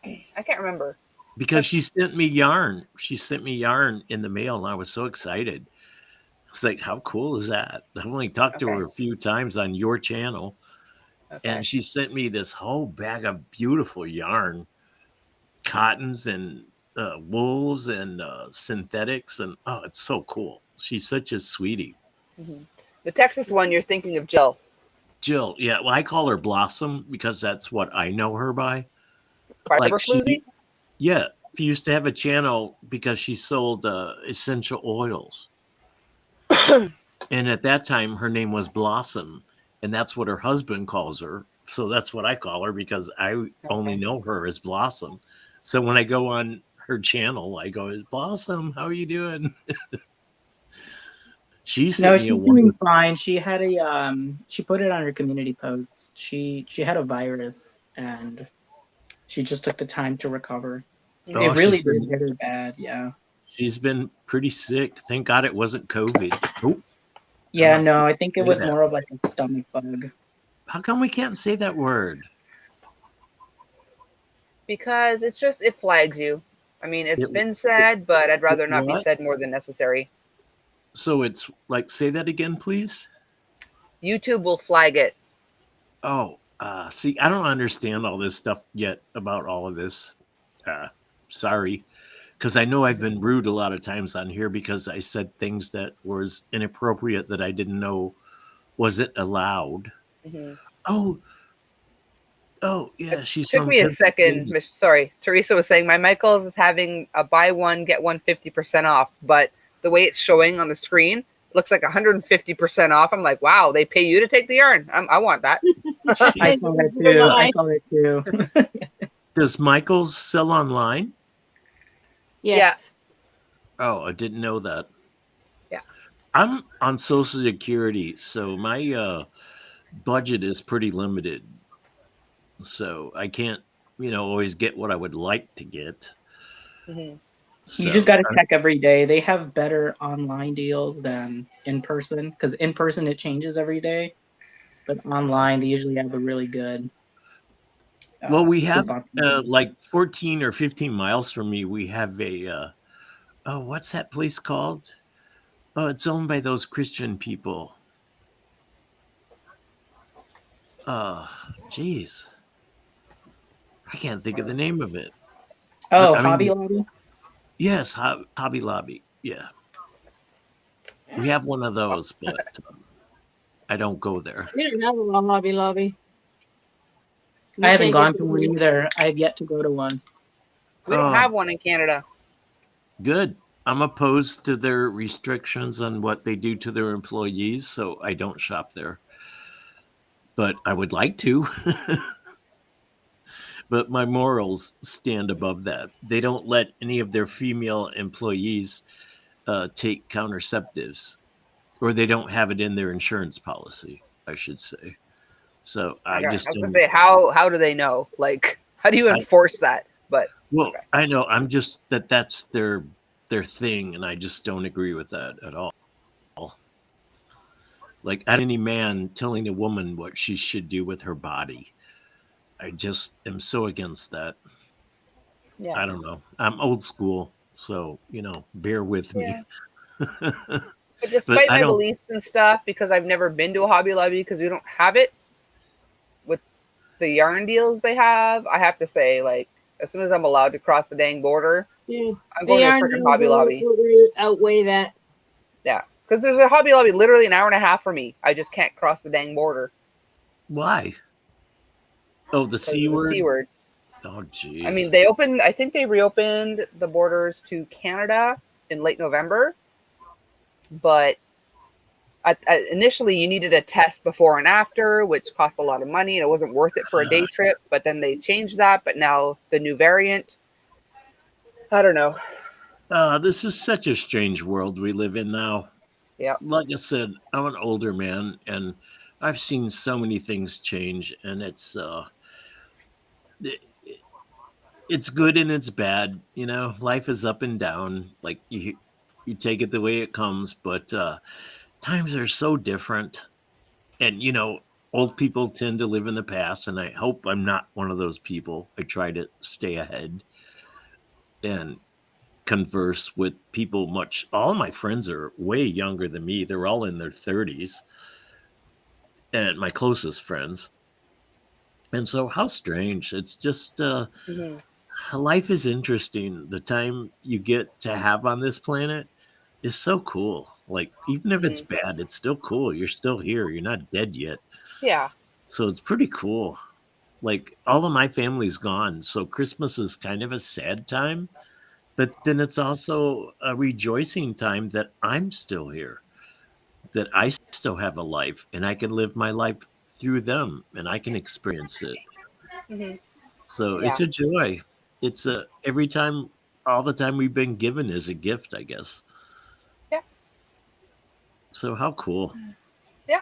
I can't remember. Because she sent me yarn. She sent me yarn in the mail, and I was so excited. I was like, how cool is that? I've only talked to Okay. her a few times on your channel, Okay. and she sent me this whole bag of beautiful yarn, cottons and wools and synthetics, and oh, it's so cool. She's such a sweetie. Hmm. The Texas one, you're thinking of Jill. Jill, yeah, well, I call her Blossom because that's what I know her by. Fiber Like Floozy? yeah, she used to have a channel because she sold essential oils. And at that time, her name was Blossom, and that's what her husband calls her. So that's what I call her because I only Okay. know her as Blossom. So when I go on her channel, I go, Blossom, how are you doing? She No, sent me a she's doing wonderful. fine. She had she put it on her community post. She had a virus and she just took the time to recover. Oh, It really did hit her bad, yeah. she's been pretty sick. Thank God it wasn't COVID. Oh, I'm Yeah, not no, supposed I think it to say was that. more of like a stomach bug. How come we can't say that word? Because it flags you. I mean, it's It, been said, but I'd rather not be what? said more than necessary. So it's like, say that again, please. YouTube will flag it. Oh, see, I don't understand all this stuff yet about all of this. Sorry, because I know I've been rude a lot of times on here because I said things that was inappropriate that I didn't know wasn't allowed. Hmm. Oh, oh, It yeah, she's took from me a second. Pennsylvania. Sorry, Teresa was saying my Michaels is having a buy one get one 50% off, but the way it's showing on the screen looks like 150% off. I'm like, wow, they pay you to take the yarn. I want that. I Jeez. saw that too. I Bye. saw it too. Does Michael's sell online? Yeah, Yes. Oh, I didn't know that. yeah. I'm on Social Security, so my budget is pretty limited. So I can't, always get what I would like to get. Hmm. You just So got to check every day. They have better online deals than in person because in person it changes every day, but online they usually have a really good well, we have coupon deal. like 14 or 15 miles from me. We have a oh, what's that place called? Oh, it's owned by those Christian people. Uh, Geez, I can't think of the name of it. But Oh, I Hobby mean, Lobby. yes, Hobby Lobby. Yeah, we have one of those, but I don't go there. We don't have a little Hobby Lobby. I You haven't can't get gone the to one either. I have yet to go to one. We don't have one in Canada. Good. I'm opposed to their restrictions on what they do to their employees, so I don't shop there. But I would like to. But my morals stand above that. They don't let any of their female employees take contraceptives, or they don't have it in their insurance policy, I should say. So I Okay, I just was gonna don't. say how do they know? Like, how do you I enforce that? But well, okay. I know. I'm just that's their thing, and I just don't agree with that at all. Like any man telling a woman what she should do with her body. I just am so against that. Yeah. I don't know. I'm old school, so bear with me. Yeah. But But despite I my don't. beliefs and stuff, because I've never been to a Hobby Lobby because we don't have it with the yarn deals they have to say, like, as soon as I'm allowed to cross the dang border, Yeah. I'm The going to a yarn freaking deals Hobby Lobby. outweigh that. Yeah. Because there's a Hobby Lobby literally an hour and a half for me. I just can't cross the dang border Why? Oh, the because C of the C word. word. Oh, I mean, jeez. I think they reopened the borders to Canada in late November, but initially you needed a test before and after, which cost a lot of money, and it wasn't worth it for a day trip. But then they changed that. But now the new variant, I don't know. This is such a strange world we live in now. Yeah. Like I said, I'm an older man, and I've seen so many things change, and it- it's good and it's bad. You know, life is up and down. Like you take it the way it comes, but times are so different. And old people tend to live in the past, and I hope I'm not one of those people. I try to stay ahead and converse with people all my friends are way younger than me. They're all in their 30s, and my closest friends. And so how strange. It's just Hmm. life is interesting. The time you get to have on this planet is so cool. Like, even if it's bad, it's still cool. You're still here. You're not dead yet. Yeah. So it's pretty cool. Like, all of my family's gone. So Christmas is kind of a sad time, but then it's also a rejoicing time that I'm still here, that I still have a life and I can live my life through them and I can experience it. Hmm. So Yeah. it's a joy. It's every time, all the time we've been given is a gift, I guess. Yeah. So how cool, Yeah.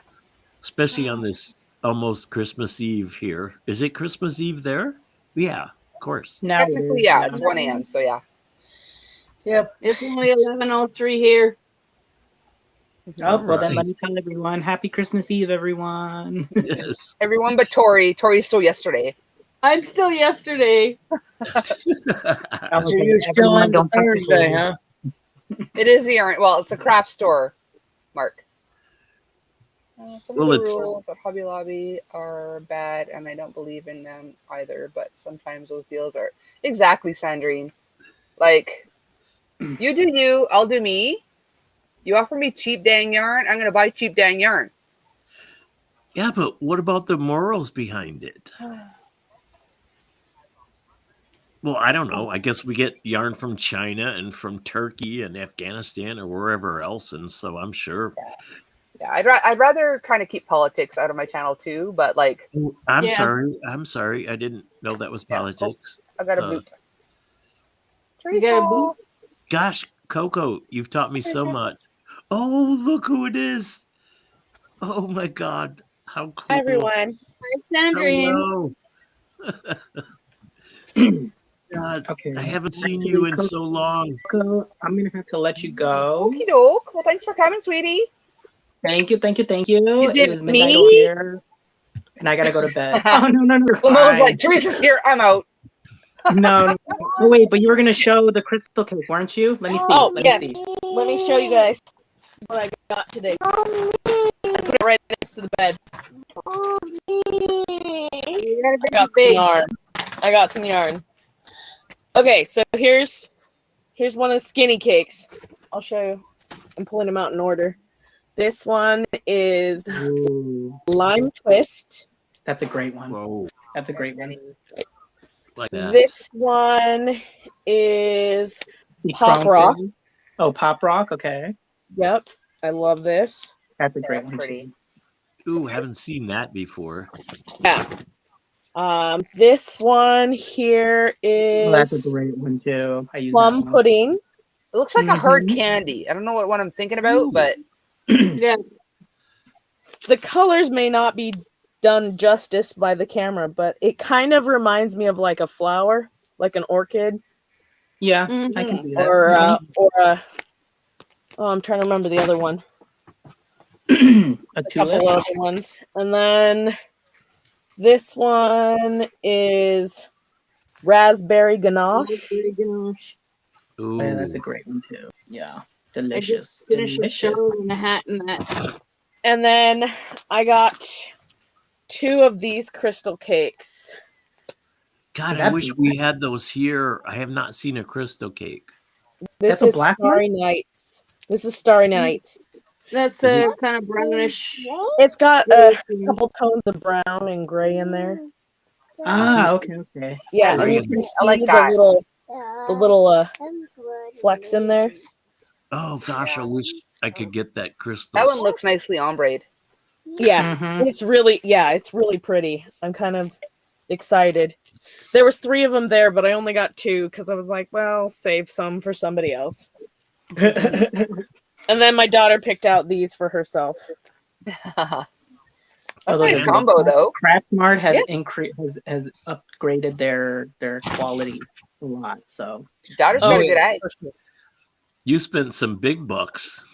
especially on this almost Christmas Eve here. Is it Christmas Eve there? Yeah, of course. Now it Technically, is. yeah, Yeah. it's 1 a.m. So yeah. Yep. It's only 11:03 here. Oh, well then Right. let me tell everyone, Happy Christmas Eve, everyone. Yes. Everyone but Tori. Tori's still yesterday. I'm still yesterday. So Okay, you're still everyone, into don't fuck with Thursday, me. huh? It is the well, it's a craft store, Mark. Some Well, of the it's rules at Hobby Lobby are bad, and I don't believe in them either. But sometimes those deals are exactly, Sandrine. Like, you do you, I'll do me. You offer me cheap dang yarn, I'm gonna buy cheap dang yarn. yeah, but what about the morals behind it? Well, I don't know. I guess we get yarn from China and from Turkey and Afghanistan or wherever else, and so I'm sure. Yeah, I'd rather kind of keep politics out of my channel too. But like, I'm Yeah. sorry. I'm sorry. I didn't know that was yeah. Oh, politics. I got a Uh, boot. You got a boot? Teresa. gosh, Coco, you've taught me so Teresa. much. Oh, look who it is. Oh my God. How Hi, cool. everyone. Hi, Sandrine. Hello. God, Okay, I haven't seen actually, you in so long. Coco, I'm gonna have to let you go. Okie doke. Well, thanks for coming, sweetie. Thank you, thank you, thank you. Is It it is midnight me? over here, and I gotta go to bed. Oh no, you're Lamo's fine. like, Teresa's here. I'm out. No. Oh wait, but you were gonna show the crystal cake, weren't you? Let me see. Oh, Let yes. me see. Let me show you guys what I got today. I put it right next to the bed. You gotta I be got some big. yarn. I got some yarn. Okay, so here's one of the skinny cakes. I'll show you. I'm pulling them out in order. This one is Ooh, lime twist. that's a great one. Whoa, That's a great one. like that. This one is The Pop chrome Rock. fizz. Oh, Pop Rock. Okay, Yep, I love this. that's a Yeah, great that's one pretty. too. Ooh, haven't seen that before. Yeah. This one here Oh, that's a is great one too. I use plum that one. pudding. It looks like a hard Mhm. candy. I don't know what one I'm thinking about, Ooh. but Yeah. The colors may not be done justice by the camera, but it kind of reminds me of like a flower, like an orchid, Yeah, Mhm. I can see that. or oh, I'm trying to remember the other one. Mhm. A A tulip. couple other ones, and then this one is raspberry ganache. Gosh. Ooh. Oh, yeah, that's a great one too. Yeah, I delicious, just finished a delicious. show in a hat and that. And then I got 2 of these crystal cakes. God, I That wish big we had those here. I have not seen a crystal cake. This That's a is black one? Starry Nights. This is Starry Nights. That's Is a it- kind of brownish. It's got a couple tones of brown and gray in there. Ah, okay, okay. Yeah, and Gray you and- can I see like the that. little flecks in there. Oh gosh, Yeah. I wish I could get that crystal. That one looks nicely ombre. Yeah, Mhm. it's really pretty. I'm kind of excited. There was 3 of them there, but I only got 2 because I was like, well, save some for somebody else. And then my daughter picked out these for herself. That's Although a nice the combo, though. Craftmart has Yeah. has upgraded their quality a lot. So Daughter's Oh, got a yeah. good eye. You spent some big bucks.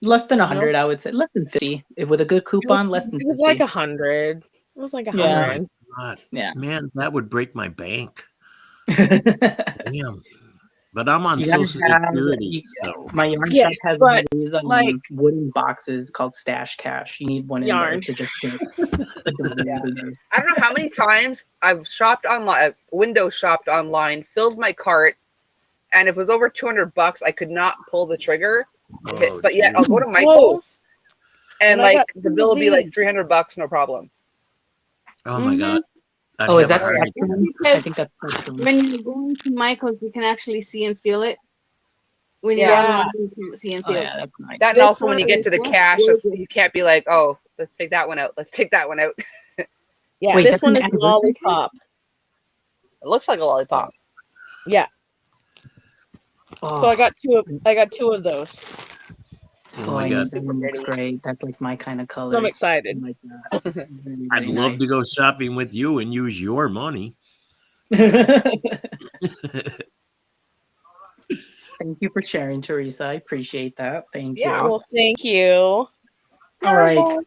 less than 100, I would say. Less than 50. If with a good coupon, less than It was 50. like 100. It was like Oh my 100. God. Yeah. Man, that would break my bank. you Damn. But I'm on gotta Social have Security, so my yarn Yes, shop has but these like wooden boxes called stash cash. You need one in there yarn. to just put the Yeah. in there. I don't know how many times I've shopped online, I've window shopped online, filled my cart, and if it was over $200, I could not pull the trigger. oh, But yet, I'll geez. go to Michael's, and And I like got the 2 bill of will be like these. $300, no problem. Oh my God. I'd Oh, is have that a heart Spectrum? I Because think that's Spectrum. when you're going to Michael's, you can actually see and feel it. When you're Yeah. online, you can't see and Oh feel yeah, it. that's nice. That and This also when you one get to the is cash, gorgeous. you can't be like, oh, let's take that one out. Let's take that one out. Yeah, Wait, this that's one an is anniversary lollipop. It looks like a lollipop. Yeah. Oh, So I got 2 of those. Oh my I God. need that one. Looks pretty. great. That's like my kind of colors. So I'm excited. I like that. Very, I'd very love nice. to go shopping with you and use your money. Thank you for sharing, Teresa. I appreciate that. Thank Yeah. you. Well, thank you. All right.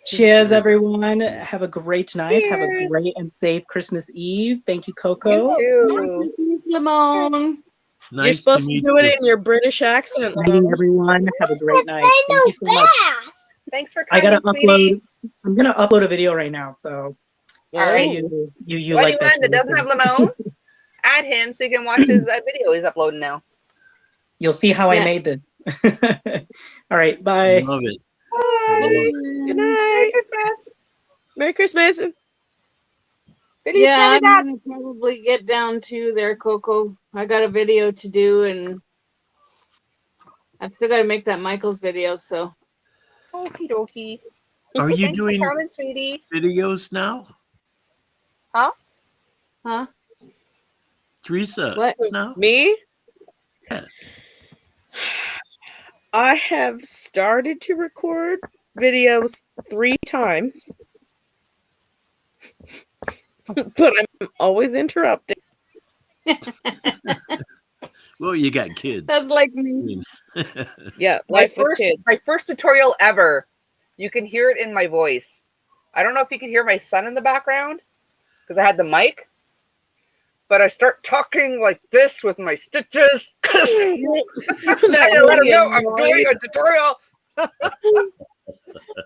Cheers, everyone. Have a great night. Have a Cheers. great and safe Christmas Eve. Thank you, You Coco. too. Lemon. You're Nice to supposed to meet do it you. in your British accent. Nighty, everyone. Have a great night. Thank you so much. Thanks for I coming, gotta sweetie. I'm gonna upload a video right now, so All right. you So like that. anyone that doesn't have Lemon, add him so you can watch his video he's uploading now. You'll see how I Yeah. made this. All right, bye. Love it. Good Merry night. Christmas. Merry Christmas. Feliz Yeah, I'm Navidad. gonna probably get down to there, Coco. I got a video to do, and I've still got to make that Michael's video. So Okie dokie. Are you Thanks for doing coming, sweetie. videos now? huh? Teresa, What? now? Me? Yeah. I have started to record videos 3 times, but I'm always interrupted. Well, you got kids. That's like me. Yeah, My life with kids. first tutorial ever. You can hear it in my voice. I don't know if you can hear my son in the background because I had the mic, but I start talking like this with my stitches. I That let him know really I'm doing a tutorial.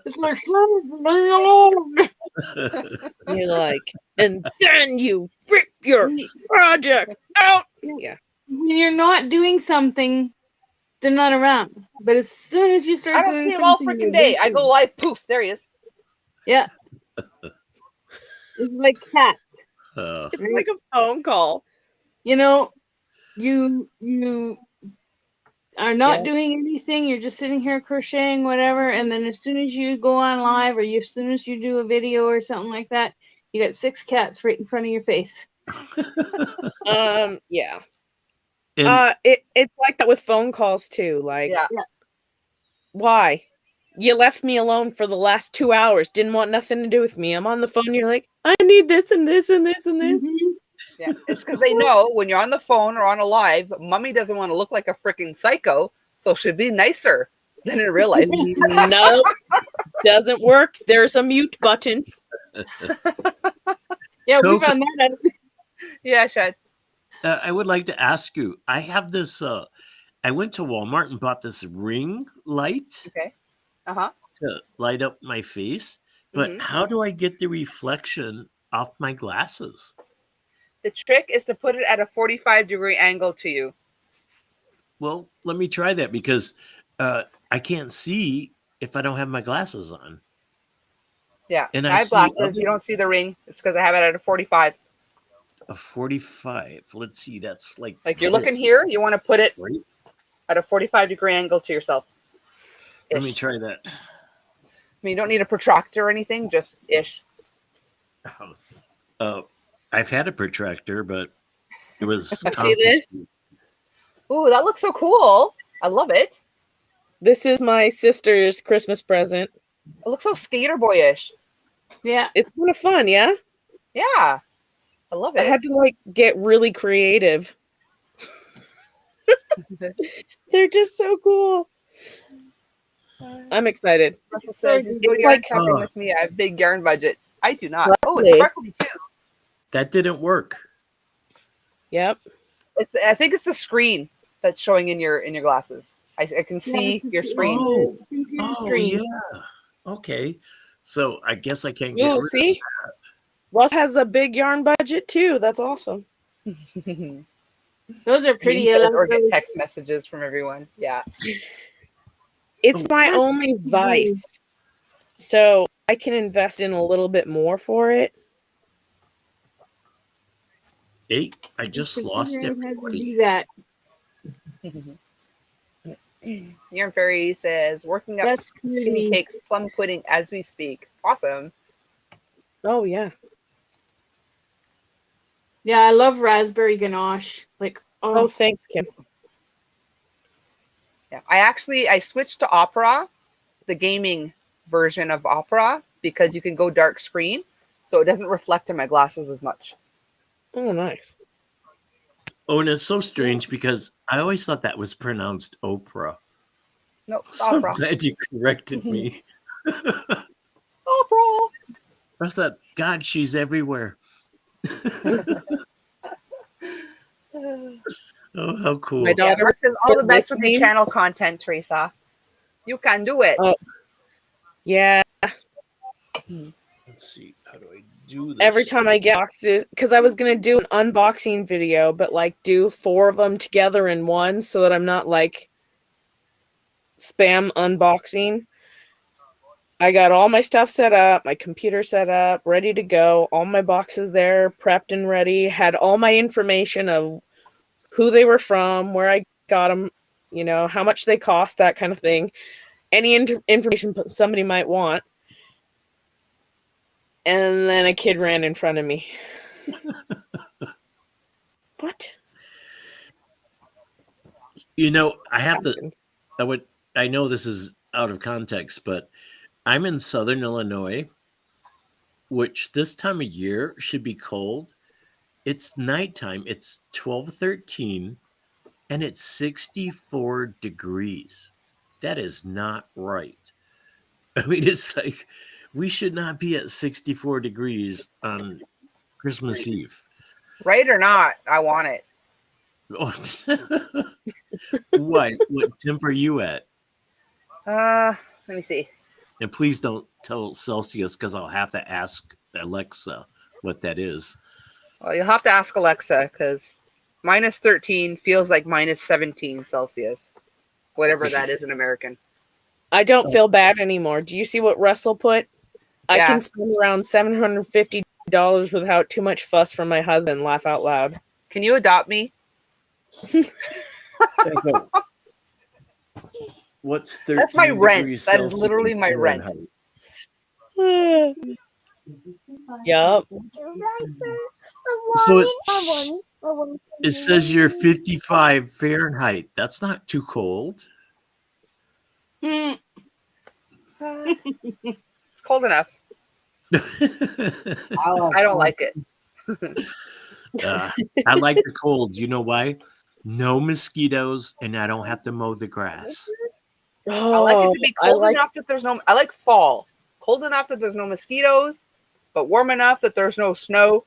It's like, leave me alone. You're like, and then you rip your project out. Yeah. When you're not doing something, they're not around. But as soon as you start I don't doing see him all something, freaking they're day. I go live, poof, there he is. Yeah. It's like cats. It's like a phone call. You know, you are not Yeah. doing anything. You're just sitting here crocheting, whatever. And then as soon as you go on live, or as soon as you do a video or something like that, you got 6 cats right in front of your face. Yeah. And It's like that with phone calls too. Like, Yeah. why? You left me alone for the last 2 hours. Didn't want nothing to do with me. I'm on the phone. You're like, I need this and this and this and this. Mhm. Yeah, it's because they know when you're on the phone or on a live, mommy doesn't want to look like a freaking psycho, so she'll be nicer than in real life. Nope. Doesn't work. There's a mute button. Yeah, we Coco- found that out. Yeah, Shad. I would like to ask you, I have this, I went to Walmart and bought this ring light Okay. Uh-huh. to light up my face, but Mhm. how do I get the reflection off my glasses? The trick is to put it at a 45-degree angle to you. Well, let me try that because I can't see if I don't have my glasses on. Yeah. And I I have see glasses. other- You don't see the ring. It's because I have it at a 45. A 45. Let's see, that's like Like you're looking this, here, you want to put it right? at a 45-degree angle to yourself. Let me Ish. try that. I mean, you don't need a protractor or anything, just ish. I've had a protractor, but it was See this? confiscated. Ooh, that looks so cool. I love it. This is my sister's Christmas present. It looks so skater boyish. Yeah. It's kind of fun, yeah? Yeah. I love I it. had to like get really creative. They're just so cool. I'm excited. Russell says, you go It's yarn like shopping Oh. with me. I have big yarn budget. I do not. Oh, it's Lovely. sparkly too. That didn't work. Yep. I think it's the screen that's showing in your glasses. I can see your screen. Oh, yeah. Okay. So I guess I can't get Ooh, rid see? Russ has a big yarn budget too. That's awesome. Those are pretty. Dream says, or get elaborate. text messages from everyone. Yeah. It's my That's only vice. So I can invest in a little bit more for it. Hey, I just lost everybody. Do that. Yarn Fairy says, working up That's skinny pretty. cakes, plum pudding as we speak. Awesome. Oh yeah. Yeah, I love raspberry ganache. Like, Oh, oh, thanks, Kim. Yeah. I switched to Opera, the gaming version of Opera, because you can go dark screen, so it doesn't reflect in my glasses as much. Oh, nice. Oh, and it's so strange because I always thought that was pronounced Oprah. Nope, it's So I'm Opera. glad you corrected me. Opera. I thought, God, she's everywhere. Oh, how cool. My Yeah, daughter Mark says, all was the best with your listening. channel content, Teresa. You can do it. Oh. Yeah. Let's see. How do I do this? Every time I get boxes, because I was gonna do an unboxing video, but like do 4 of them together in one, so that I'm not like spam unboxing. I got all my stuff set up, my computer set up, ready to go, all my boxes there, prepped and ready, had all my information of who they were from, where I got them, you know, how much they cost, that kind of thing. Any information somebody might want. And then a kid ran in front of me. What? You know, I know this is out of context, but I'm in Southern Illinois, which this time of year should be cold. It's nighttime. It's 12:13, and it's 64 degrees. That is not right. I mean, it's like we should not be at 64 degrees on Christmas Eve. Right or not, I want it. Why? What temp are you at? Let me see. And please don't tell Celsius because I'll have to ask Alexa what that is. Well, you'll have to ask Alexa because minus 13 feels like minus 17 Celsius, whatever that is in American. I don't feel bad anymore. Do you see what Russell put? I Yeah. can spend around $750 without too much fuss from my husband. Laugh out loud. Can you adopt me? What's 13 That's my rent. degrees That is Celsius literally in my rent. Fahrenheit? Yup. So it says you're 55 Fahrenheit. That's not too cold. mm, It's cold enough. I don't like it. I like the cold. You know why? No mosquitoes, and I don't have to mow the grass. I like it to be cold enough that there's no. I like fall. Cold enough that there's no mosquitoes, but warm enough that there's no snow.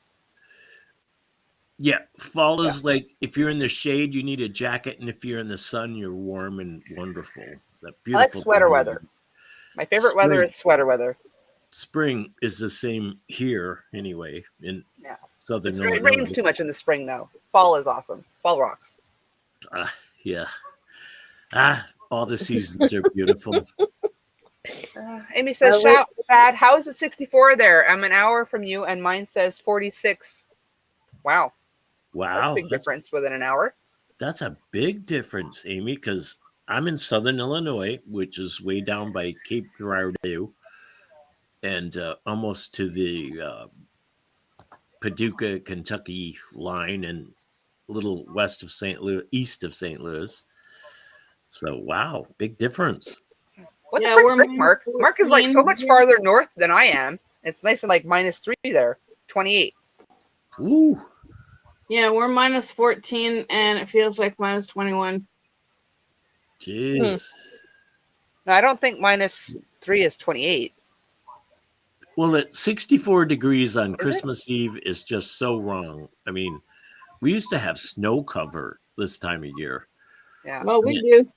Yeah, fall is like if you're in the shade, you need a jacket, and if you're in the sun, you're warm and wonderful. That I like beautiful sweater thing. weather. My favorite weather Spring. is sweater weather. Spring is the same here, anyway. In Yeah. Southern It Illinois. rains too much in the spring, though. Fall is awesome. Fall rocks. Yeah. All the seasons are beautiful. Amy says, I like- Chad, how is it 64 there? I'm an hour from you, and mine says 46. Wow. That's Wow. a big difference within an hour. That's a big difference, Amy, because I'm in Southern Illinois, which is way down by Cape Girardeau and almost to the Paducah, Kentucky line and a little west of St. Louis, east of St. Louis. So, wow, big difference. What Yeah, the we're frick, Mark? Mark is like so much -14. farther north than I am. It's nice and like -3 there, 28. Ooh, Yeah, we're -14, and it feels like -21. jeez. No, I don't think -3 is 28. Well, at 64 degrees on Is it? Christmas Eve is just so wrong. I mean, we used to have snow cover this time of year. Yeah. Well, we do.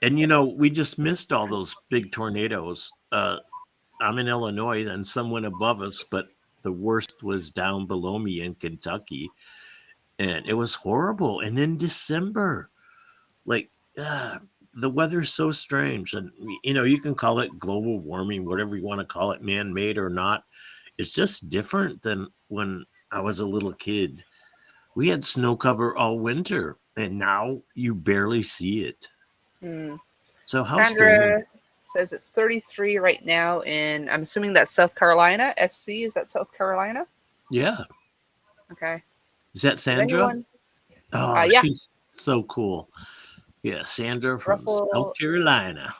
And, we just missed all those big tornadoes. I'm in Illinois and some went above us, but the worst was down below me in Kentucky. And it was horrible. And in December, like, the weather's so strange. And, you can call it global warming, whatever you want to call it, man-made or not. It's just different than when I was a little kid. We had snow cover all winter, and now you barely see it. So how strange. Sandra says it's 33 right now in, I'm assuming that's South Carolina. SC, is that South Carolina? Yeah. Okay. Is that Sandra? Anyone? Oh, Yeah. she's so cool. Yeah, Sandra from South Carolina.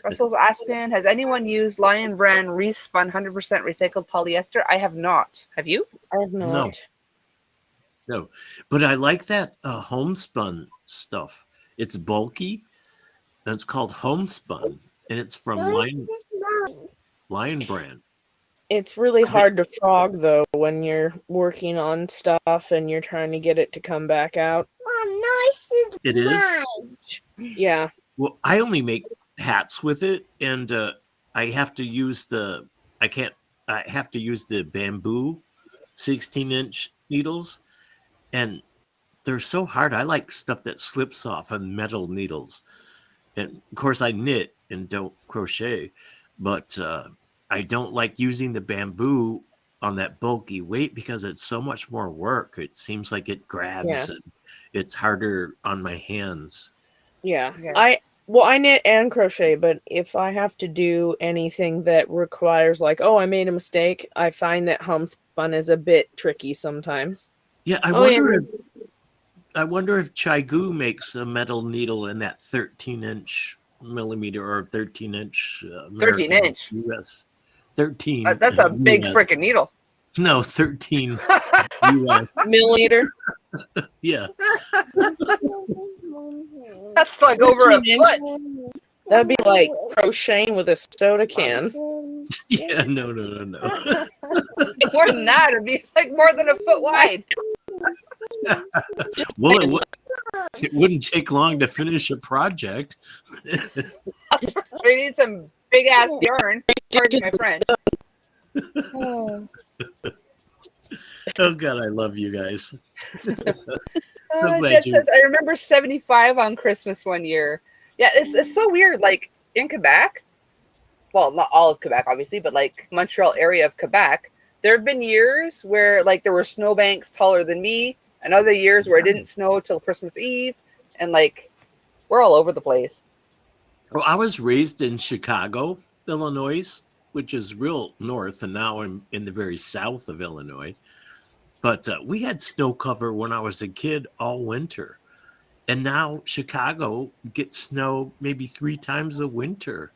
Russell's asking, has anyone used Lion Brand Respun 100% recycled polyester? I have not. Have you? I have not. No, but I like that homespun stuff. It's bulky. And it's called homespun, and it's from Lion Brand. It's really hard to frog though when you're working on stuff and you're trying to get it to come back out. It is. Yeah. Well, I only make hats with it, and I have to use the bamboo 16-inch needles, and they're so hard. I like stuff that slips off on metal needles. And of course, I knit and don't crochet, but I don't like using the bamboo on that bulky weight because it's so much more work. It seems like it grabs and it's harder on my hands. Yeah. I knit and crochet, but if I have to do anything that requires I made a mistake, I find that homespun is a bit tricky sometimes. Yeah, I wonder if Chigu makes a metal needle in that 13-inch millimeter or 13-inch 13-inch US. 13. That's a big freaking needle. No, 13 US. Millimeter? Yeah. That's like over a foot. That'd be like crocheting with a soda can. Yeah, no. More than that, it'd be like more than a foot wide. Well, it wouldn't take long to finish a project. We need some big ass yarn. Pardon my French. Oh God, I love you guys. Jeff says, I remember 75 on Christmas one year. Yeah, it's so weird. Like in Quebec, well, not all of Quebec, obviously, but like Montreal area of Quebec, there have been years where like there were snowbanks taller than me, and other years where it didn't snow till Christmas Eve, and like we're all over the place. Well, I was raised in Chicago, Illinois, which is real north, and now I'm in the very south of Illinois. But we had snow cover when I was a kid all winter. And now Chicago gets snow maybe 3 times a winter.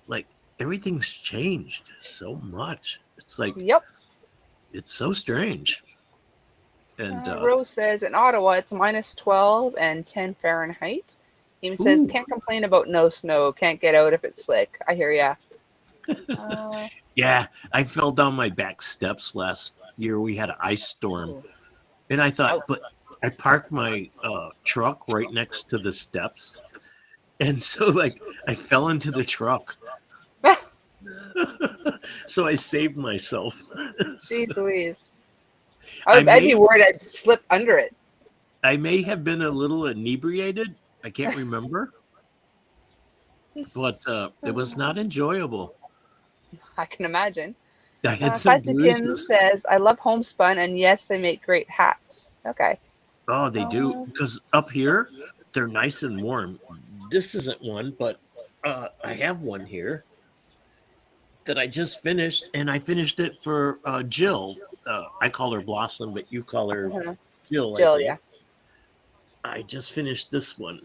Like everything's changed so much. It's like, it's so strange. And Rose says in Ottawa, it's -12 and 10 Fahrenheit. He says, can't complain about no snow. Can't get out if it's slick. I hear ya. Yeah, I fell down my back steps last year. We had an ice storm. And I thought, but I parked my truck right next to the steps. And so, like, I fell into the truck. So I saved myself. Jeez Louise. I'd be worried I'd slip under it. I may have been a little inebriated. I can't remember. But it was not enjoyable. I can imagine. I had some Tim says, I love homespun, and yes, they make great hats. Okay. Oh, they do because up here they're nice and warm. This isn't one, but I have one here that I just finished, and I finished it for Jill. I call her Blossom, but you call her Uh-huh. Jill, I Jill, think. yeah. I just finished this one.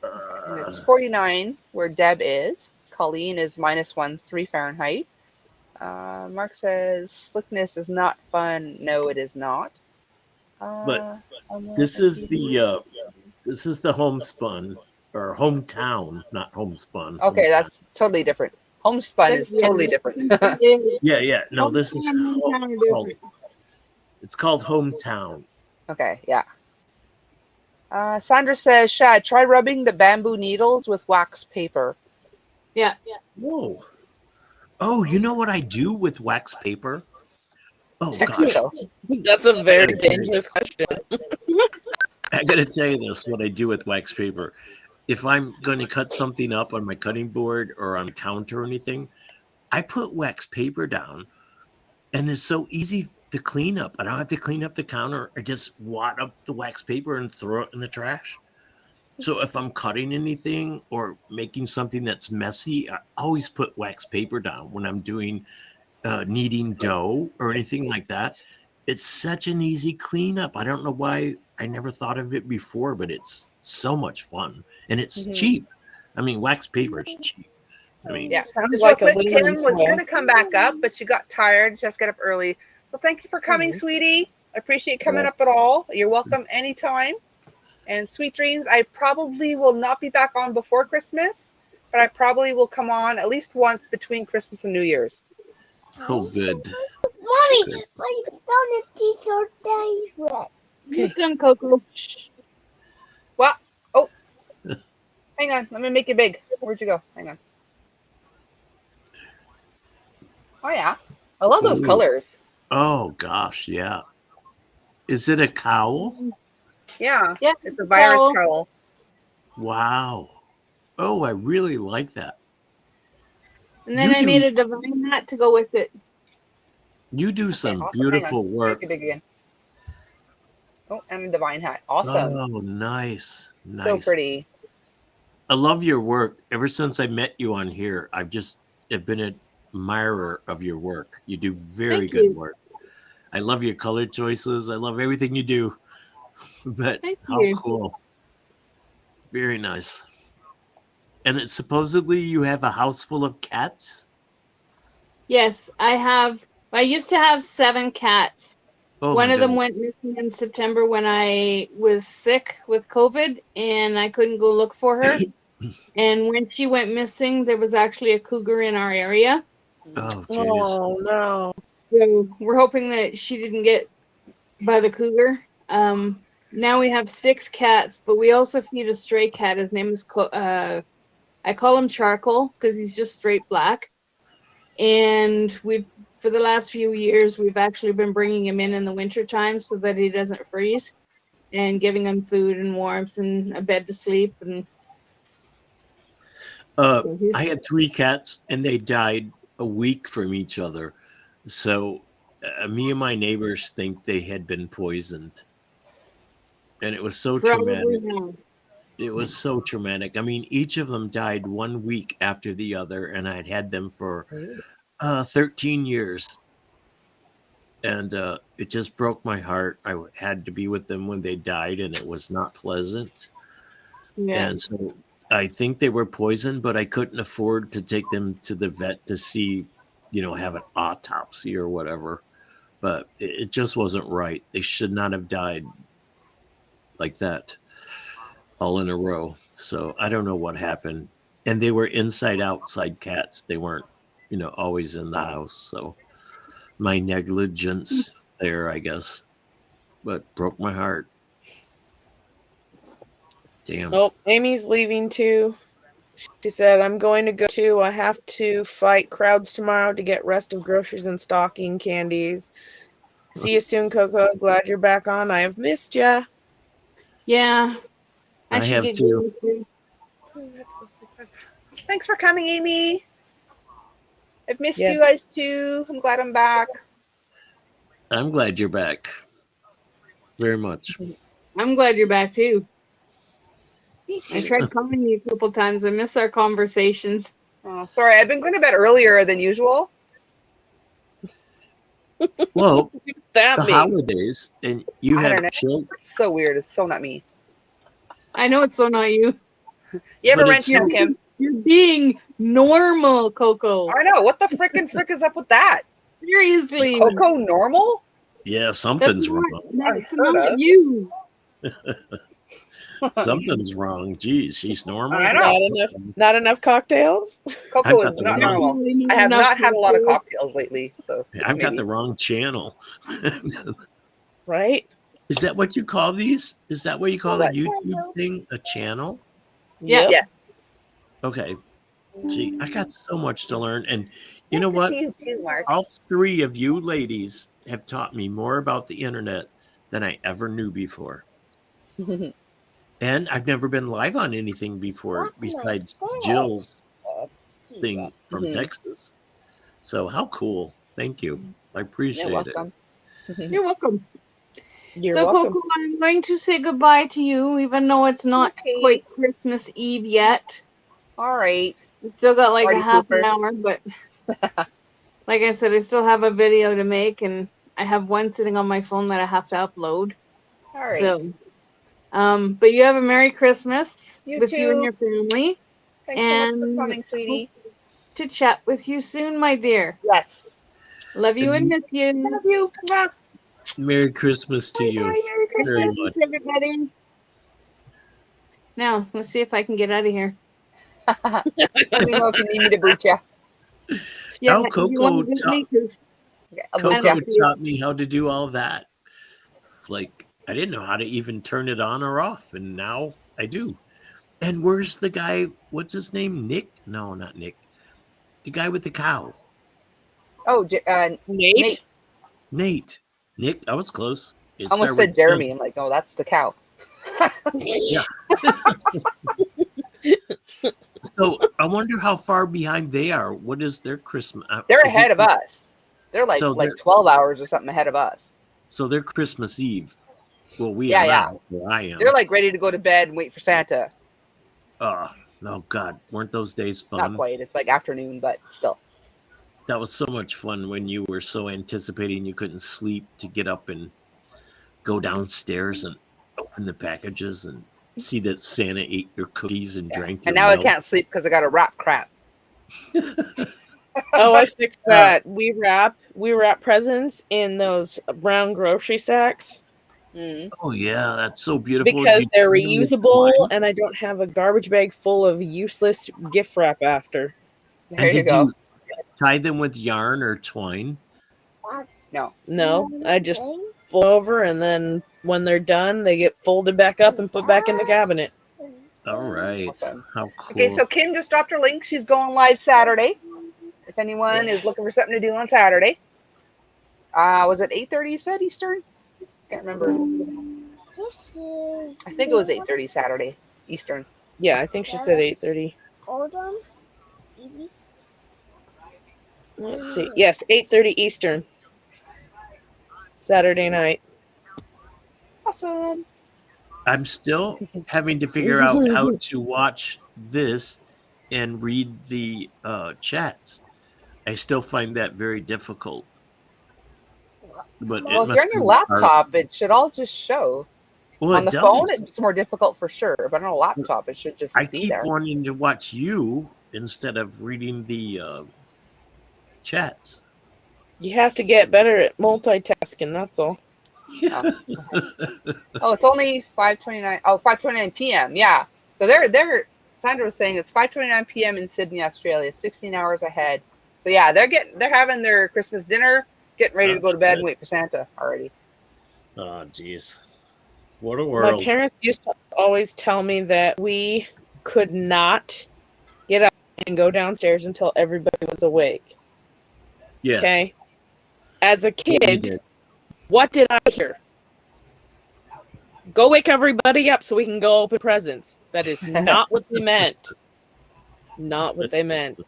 And it's 49 where Deb is. Colleen is -1, 3 Fahrenheit. Mark says slickness is not fun. No, it is not. But this is the homespun or hometown, not homespun. Okay, Hometown. that's totally different. Homespun is totally different. Yeah. No, this is Hometown are called, different. it's called Hometown. Okay, yeah. Sandra says, Shad, try rubbing the bamboo needles with wax paper. Yeah. Whoa. Oh, you know what I do with wax paper? Oh Text gosh, though. That's a very dangerous question. I gotta tell you this: what I do with wax paper. If I'm going to cut something up on my cutting board or on a counter or anything, I put wax paper down, and it's so easy to clean up. I don't have to clean up the counter. I just wad up the wax paper and throw it in the trash. So if I'm cutting anything or making something that's messy, I always put wax paper down when I'm doing kneading dough or anything like that. It's such an easy cleanup. I don't know why I never thought of it before, but it's so much fun and it's cheap. I mean, wax paper is cheap. I mean, Yeah. Sounds Just like real a quick, win-win Kim was for you. going to come back up, but she got tired. She has to get up early. So thank you for coming, sweetie. I appreciate coming up at all. You're welcome anytime. And sweet dreams. I probably will not be back on before Christmas, but I probably will come on at least once between Christmas and New Year's. oh, good. Mommy, my donuts are dangerous. Use them, Coco. What? Oh, hang on. Let me make it big. Where'd you go? Hang on. Oh, yeah. I love those Ooh. colors. Oh gosh, yeah. Is it a cowl? Yeah. Yeah. It's a virus Cowl. cowl. Wow. Oh, I really like that. And then You I do- made a divine hat to go with it. You do some Awesome. beautiful Hang on. work. Make it big again. Oh, and a divine hat. Awesome. Oh, nice. Nice. So pretty. I love your work. Ever since I met you on here, have been an admirer of your work. You do very Thank good you. work. I love your color choices. I love everything you do. But Thank how you. cool. Very nice. And it's supposedly you have a house full of cats? Yes, I used to have 7 cats. Oh, One my of them goodness. went missing in September when I was sick with COVID and I couldn't go look for her. And when she went missing, there was actually a cougar in our area. Oh, jeez. Oh no. So we're hoping that she didn't get by the cougar. Now we have 6 cats, but we also feed a stray cat. His name is I call him Charcoal because he's just straight black. And for the last few years, we've actually been bringing him in the wintertime so that he doesn't freeze, and giving him food and warmth and a bed to sleep. And so I had 3 cats and they died a week from each other. So me and my neighbors think they had been poisoned. And it was so traumatic. probably now. It was so traumatic. I mean, each of them died 1 week after the other, and I'd had them for 13 years. And it just broke my heart. I had to be with them when they died, and it was not pleasant. Yeah. And so I think they were poisoned, but I couldn't afford to take them to the vet to see, have an autopsy or whatever. But it just wasn't right. They should not have died like that all in a row. So I don't know what happened. And they were inside outside cats. They weren't, always in the house. So my negligence there, I guess, but broke my heart. Damn. Oh, Amy's leaving too. She said, I'm going to go too. I have to fight crowds tomorrow to get rest of groceries and stocking candies. See you soon, Coco. Glad you're back on. I have missed ya. Yeah. I should have get too. going Thanks for coming, Amy. I've missed Yes. you guys too. I'm glad I'm back. I'm glad you're back. very much. I'm glad you're back too. Me I too. tried calling you a couple times. I miss our conversations. Oh, sorry, I've been going to bed earlier than usual. Well, What's that the mean? holidays, and you I don't know. have children, It's so weird. It's so not me. I know it's so not you. You ever but rent it's Tim so, Kim? You're being normal, Coco. I know. What the frickin' frick is up with that? Seriously. Coco normal? yeah, That's something's not, wrong. that's Unheard not of. you. Something's wrong. Geez, she's normal. I know. Not enough cocktails. Coco I've got is the not wrong- normal. Definitely I have enough not had a lot of cocktails. cocktails lately, so I've got maybe. the wrong channel. Right? Is that what you call these? Is that what you call a What? YouTube thing? A channel? Yeah. Yes. Okay. Gee, I got so much to learn. And you know Nice to what? see you too, Mark. All three of you ladies have taught me more about the internet than I ever knew before. And I've never been live on anything before besides Jill's thing from Mhm. Texas. So how cool. Thank you. I You're appreciate it. welcome. You're welcome. You're So, welcome. Coco, I'm going to say goodbye to you, even though it's not Okay. quite Christmas Eve yet. All right. We still got like Party a half pooper. an hour, but like I said, I still have a video to make, and I have one sitting on my phone that I have to upload. All right. So, but you have a Merry Christmas You with you and too. your family, Thanks so much for and coming, sweetie. hope to chat with you soon, my dear. Yes. Love you and miss you. Love you. Mwah. Merry Christmas to you. Bye. Merry Very Christmas. much. Everybody. Now, let's see if I can get out of here. Let me know if you need me to boot you. Yeah, Oh, if you want to Coco boot me, 'cause I'll boot Coco you. taught me how to do all that. Like, I didn't know how to even turn it on or off, and now I do. And where's the guy? What's his name? Nick? No, not Nick. The guy with the cow. Oh, Nate? Nate. Nate. Nick, I was close. It I almost started said with Jeremy. I'm like, oh, that's the cow. Yeah. So I wonder how far behind they are. What is their Christmas? They're is ahead it- of us. They're like So they're- 12 hours or something ahead of us. So they're Christmas Eve. Well, we Yeah, are yeah. now. Where I am. They're like ready to go to bed and wait for Santa. Oh God, weren't those days fun? Not quite. It's like afternoon, but still. That was so much fun when you were so anticipating you couldn't sleep to get up and go downstairs and open the packages and see that Santa ate your cookies and drank your And now milk. I can't sleep because I got to wrap crap. Oh, I fixed that. We wrap presents in those brown grocery sacks Mm. Oh yeah, that's so beautiful. because Did you they're do them with reusable twine? and I don't have a garbage bag full of useless gift wrap after. There And you did go. you tie them with yarn or twine? No. No, I just fold over and then when they're done, they get folded back up and put back in the cabinet. All right. Awesome. How cool. Okay, so Kim just dropped her link. She's going live Saturday. If anyone is looking for something to do on Saturday. Was it 8:30 you said Eastern? Can't remember. I think it was 8:30 Saturday Eastern. Yeah, I think she said 8:30. Hold on. Let's see. Yes, 8:30 Eastern. Saturday night. Awesome. I'm still having to figure out how to watch this and read the chats. I still find that very difficult. But Well, it if must you're on be your hard. laptop, it should all just show. Well, On it the phone, does. it's more difficult for sure. But on a laptop, it should just I be keep there. wanting to watch you instead of reading the chats. You have to get better at multitasking, that's all. Oh, it's only 5:29. Oh, 5:29 p.m. Yeah. So they're Sandra was saying it's 5:29 p.m. in Sydney, Australia, 16 hours ahead. So yeah, they're having their Christmas dinner, getting ready to go to bed and wait for Santa already. Oh, jeez. What a My world. parents used to always tell me that we could not get up and go downstairs until everybody was awake. Yeah. Okay? As a what we kid, did. what did I hear? Go wake everybody up so we can go open presents. That is not what they meant. Not what they meant.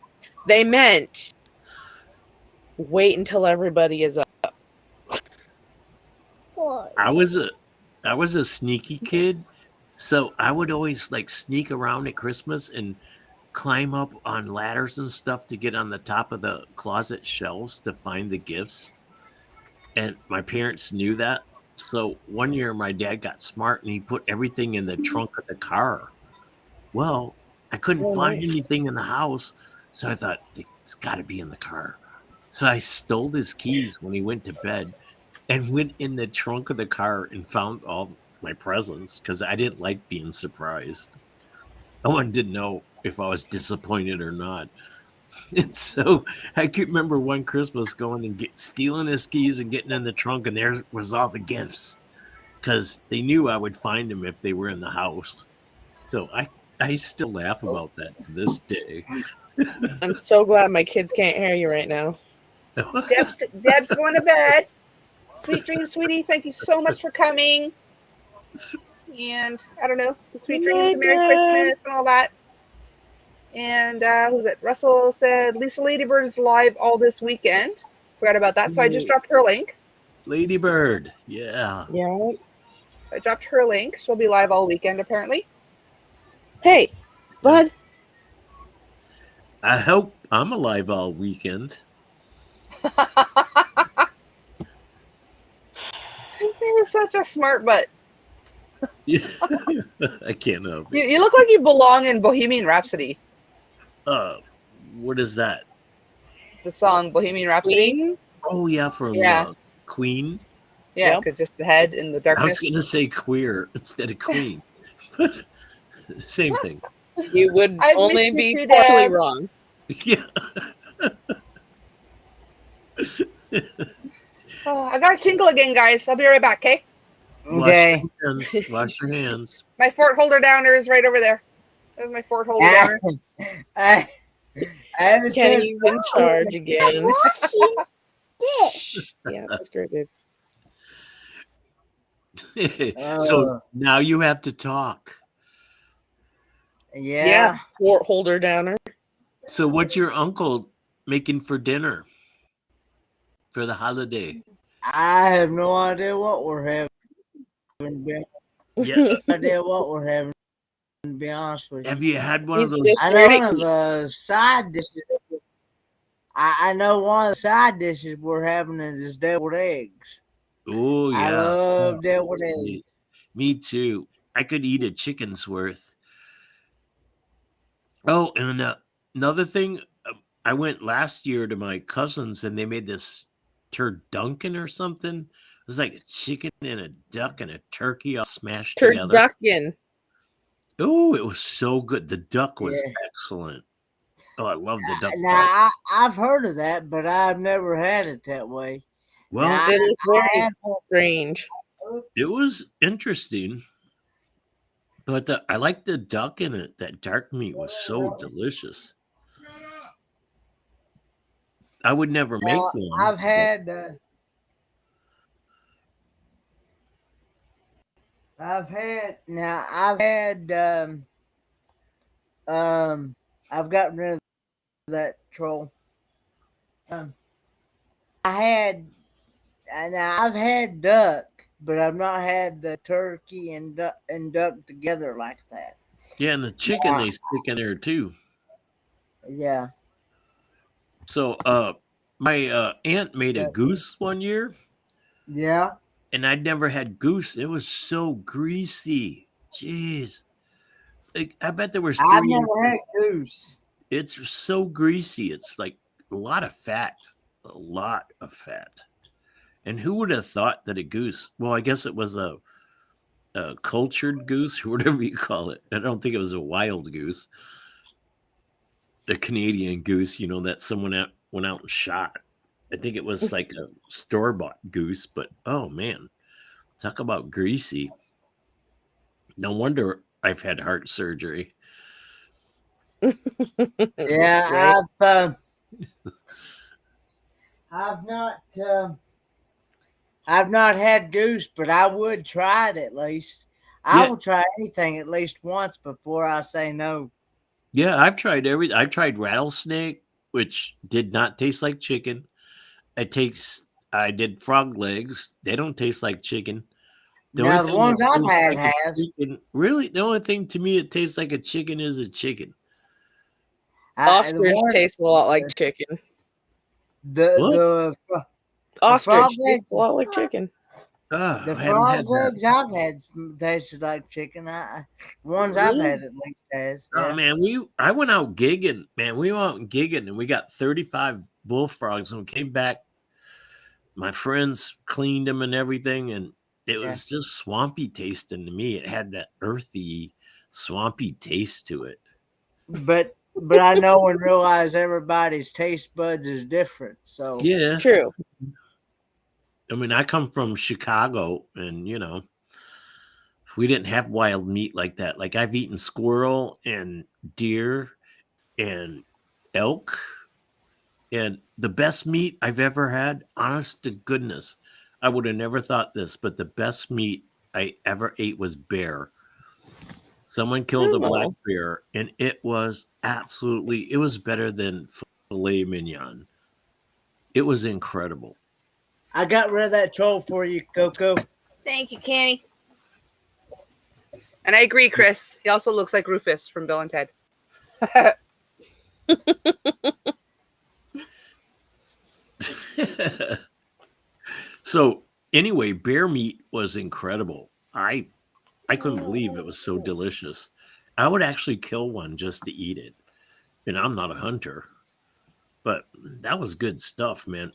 They meant wait until everybody is up. I was I was a sneaky kid, so I would always like sneak around at Christmas and climb up on ladders and stuff to get on the top of the closet shelves to find the gifts. And my parents knew that. So one year my dad got smart and he put everything in the trunk of the car. Well, I couldn't Oh, find nice. anything in the house, so I thought it's got to be in the car. So I stole his keys when he went to bed and went in the trunk of the car and found all my presents because I didn't like being surprised. I wanted to know if I was disappointed or not. And so I could remember one Christmas going and stealing his keys and getting in the trunk, and there was all the gifts because they knew I would find them if they were in the house. So I still laugh about that to this day. I'm so glad my kids can't hear you right now. Deb's going to bed. Sweet dreams, sweetie. Thank you so much for coming. And I don't know, sweet dreams, Merry Christmas, and all that. And who's it? Russell said Lisa Ladybird is live all this weekend. Forgot about that, so I just dropped her link. Ladybird, yeah. Yeah. I dropped her link. She'll be live all weekend, apparently. Hey, bud. I hope I'm alive all weekend. You're such a smart butt. Yeah. I can't help it. You look like you belong in Bohemian Rhapsody. What is that? The song Bohemian Rhapsody. Queen? Oh yeah, from Queen. Yeah, because just the head in the darkness. I was going to say queer instead of queen, but same thing. You would I've only missed be you too, partially Deb. wrong. Yeah. Oh, I got to tinkle again, guys. I'll be right back, okay? Okay. Wash your hands. My fort holder downer is right over there. There's my fort holder downer. I haven't said Kenny's in charge again. Washing dish. Yeah, that's great, babe. So now you have to talk. Yeah. Fort holder downer. So what's your uncle making for dinner for the holiday? I have no idea what we're having. Yeah. No idea what we're having. To be honest with you, Have you had one of He's those? just I here know to one of eat. the side dishes. I know one of the side dishes we're having is deviled eggs. Oh I yeah. love deviled eggs. Me too. I could eat a chicken's worth. Oh, and another thing, I went last year to my cousins and they made this turducken or something. It was like a chicken and a duck and a turkey all smashed together. Turducken. Oh, it was so good. The duck was Yeah. excellent. Oh, I love the duck. Now I've heard of that, but I've never had it that way. Well, Now, It is I very have- strange. it was interesting, but I like the duck in it. That dark meat was so delicious. I would never make Well, one. I've had I've gotten rid of that troll. I've had duck, but I've not had the turkey and duck together like that. Yeah, and the chicken they stick in there too. Yeah. So, my aunt made a goose one year, Yeah. and I'd never had goose. It was so greasy. Jeez, like, I bet there was I've 3 never had goose. It's so greasy. It's like a lot of fat. A lot of fat. And who would have thought that a goose? Well, I guess it was a cultured goose or whatever you call it. I don't think it was a wild goose. A Canadian goose, that someone went out and shot. I think it was like a store-bought goose, but oh man, talk about greasy. No wonder I've had heart surgery. Yeah, I've not had goose, but I would try it at least. I will try anything at least once before I say no. Yeah, I've tried I tried rattlesnake, which did not taste like chicken. I did frog legs. They don't taste like chicken. The only Now the thing that ones I've tastes had like a have. chicken, really, the only thing to me it tastes like a chicken is a chicken. The Ostrich one tastes a lot like chicken. What? the Ostrich frog tastes a legs. lot like chicken. The I haven't frog had that. legs I've had tasted like chicken. Ones I've Really? had at least has. Oh Yeah. man, I went out gigging, man. We went out gigging and we got 35 bullfrogs and we came back. My friends cleaned them and everything, and it Yeah. was just swampy tasting to me. It had that earthy, swampy taste to it. But I know and realize everybody's taste buds is different. So Yeah. It's true. I mean, I come from Chicago, and we didn't have wild meat like that. Like I've eaten squirrel and deer and elk, and the best meat I've ever had, honest to goodness, I would have never thought this, but the best meat I ever ate was bear. Someone killed a black Oh. bear, and it was better than filet mignon. It was incredible. I got rid of that troll for you, Coco. Thank you, Kenny. And I agree, Chris. He also looks like Rufus from Bill and Ted. So anyway, bear meat was incredible. I couldn't believe it was so delicious. I would actually kill one just to eat it. And I'm not a hunter, but that was good stuff, man.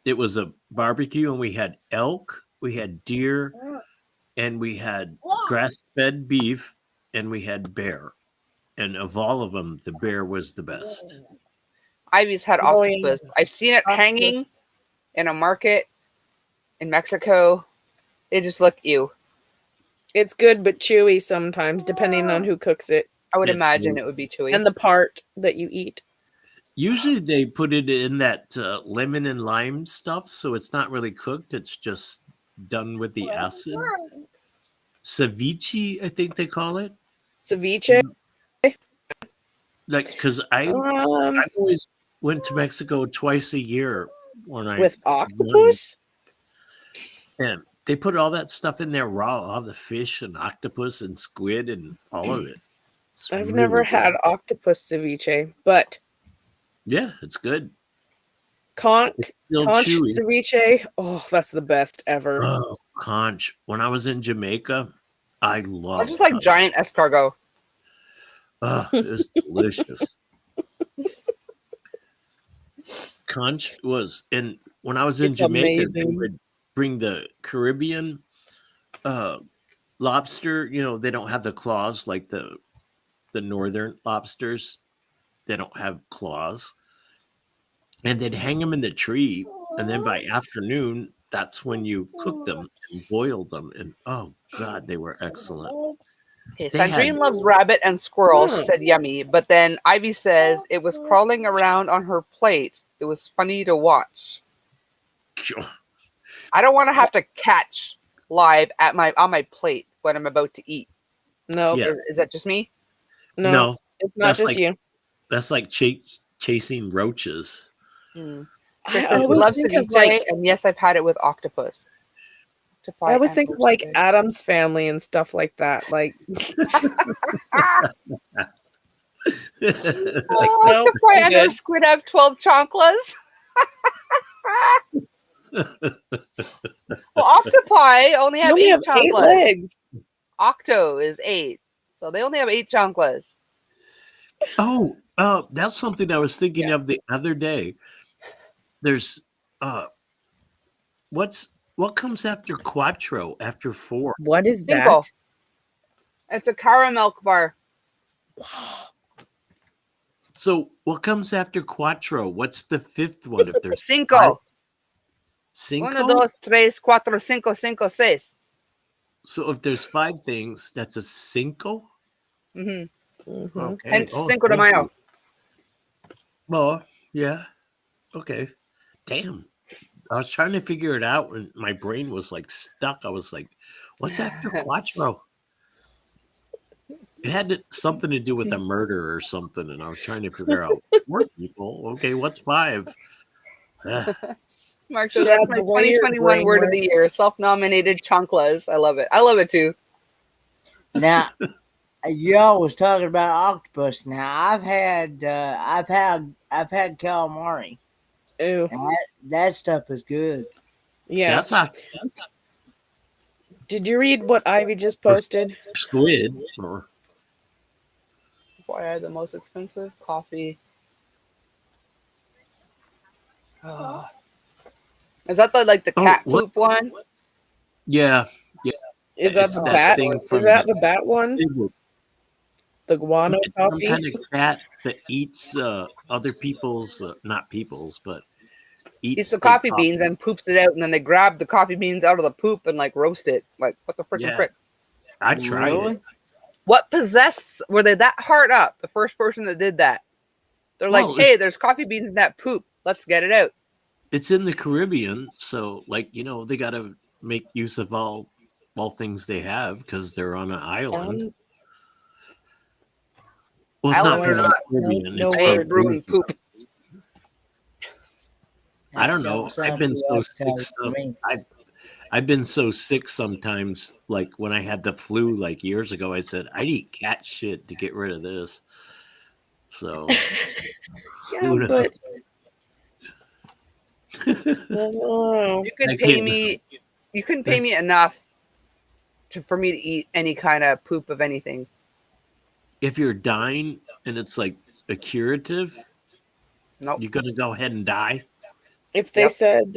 It was a barbecue and we had elk, we had deer, and we had grass-fed beef, and we had bear. And of all of them, the bear was the best. Ivy's had Oh, yeah. octopus. I've seen it hanging in a market in Mexico. They just look ew. It's good but chewy sometimes, depending on who cooks it I would It's imagine good. it would be chewy. and the part that you eat. Usually they put it in that lemon and lime stuff, so it's not really cooked. It's just done with the acid. Ceviche, I think they call it. Ceviche. Like, because I always went to Mexico twice a year when I With octopus? and they put all that stuff in there raw, all the fish and octopus and squid and all of it. It's I've really never good. had octopus ceviche, but Yeah, it's good. conch Still chewy. ceviche, oh, that's the best ever. Oh, conch. When I was in Jamaica, I Or loved just like conch. giant escargot. Oh, it was delicious. Conch was, and when I was in It's Jamaica, they amazing. would bring the Caribbean lobster. They don't have the claws like the northern lobsters. They don't have claws, and they'd hang them in the tree, and then by afternoon, that's when you cook them and boil them, and oh god, they were excellent. Okay, They had Sandrine loves rabbit and squirrel. She Hmm. said yummy. But then Ivy says it was crawling around on her plate. It was funny to watch. I don't want to have to catch live on my plate when I'm about to eat. No, Yeah. Is that just me? no, it's not that's just like you. that's like chasing roaches. Mm. I Chris says she always loves think of ceviche, and yes, I've had it with octopus. I always think of like ceviche. Adam's Family and stuff like that. Like, like no, Octopi I'm and her good. squid have 12 chanclas. Well, octopi only You have only 8 have 8 chanclas. legs. Octo is 8. So they only have 8 chanclas. Oh, that's something I was thinking of the other day. There's what comes after quattro, after 4? What is Cinco. that? It's a caramel bar. So what comes after quattro? What's the 5th one if there's 5? Cinco. Cinco? 1, 2, 3, 4, 5, 5, 6. So if there's 5 things, that's a cinco? Mm-hmm. Mm-hmm. Okay. Hence Oh, Cinco de thank Mayo. you. Well, yeah. Okay. Damn. I was trying to figure it out and my brain was like stuck. I was like, what's after quattro? It had something to do with a murder or something, and I was trying to figure out 4 people. Okay, what's 5? Mark says, Shad, that's my the way your 2021 brain word of works. the year. Self-nominated chanclas. I love it. I love it too. Now, y'all was talking about octopus. Now, I've had calamari. Ew. That stuff is good. Yeah. That's not Did you read what Ivy just posted? squid. Or Boy, I had the most expensive coffee. Oh. Is that the cat what? poop one? Yeah, yeah. Is that It's the that bat? thing Is from that the bat one? civet. The guano It's some coffee? kind of cat that eats other people's, not people's, but Eats eats the like coffee coffee. beans and poops it out, and then they grab the coffee beans out of the poop and roast it. Like, what the freaking Yeah, frick? I tried it. Really? What possessed? Were they that hard up? The first person that did that. They're like, Well, hey, there's coffee beans in that poop. Let's get it out. it's in the Caribbean, so they got to make use of all things they have because they're on an island. Well, it's not Island or from the not, Caribbean. no It's I from ain't brewing Asia. poop. I don't That know. don't sound I've been too so sick. appetizing to me. I've been so sick sometimes. Like when I had the flu, like years ago, I said I'd eat cat shit to get rid of this. So Yeah, who knows? but I don't know. You could I pay can't. me. You couldn't pay me enough for me to eat any kind of poop of anything. If you're dying and it's like a curative, Nope. you're gonna go ahead and die. If they Yep. said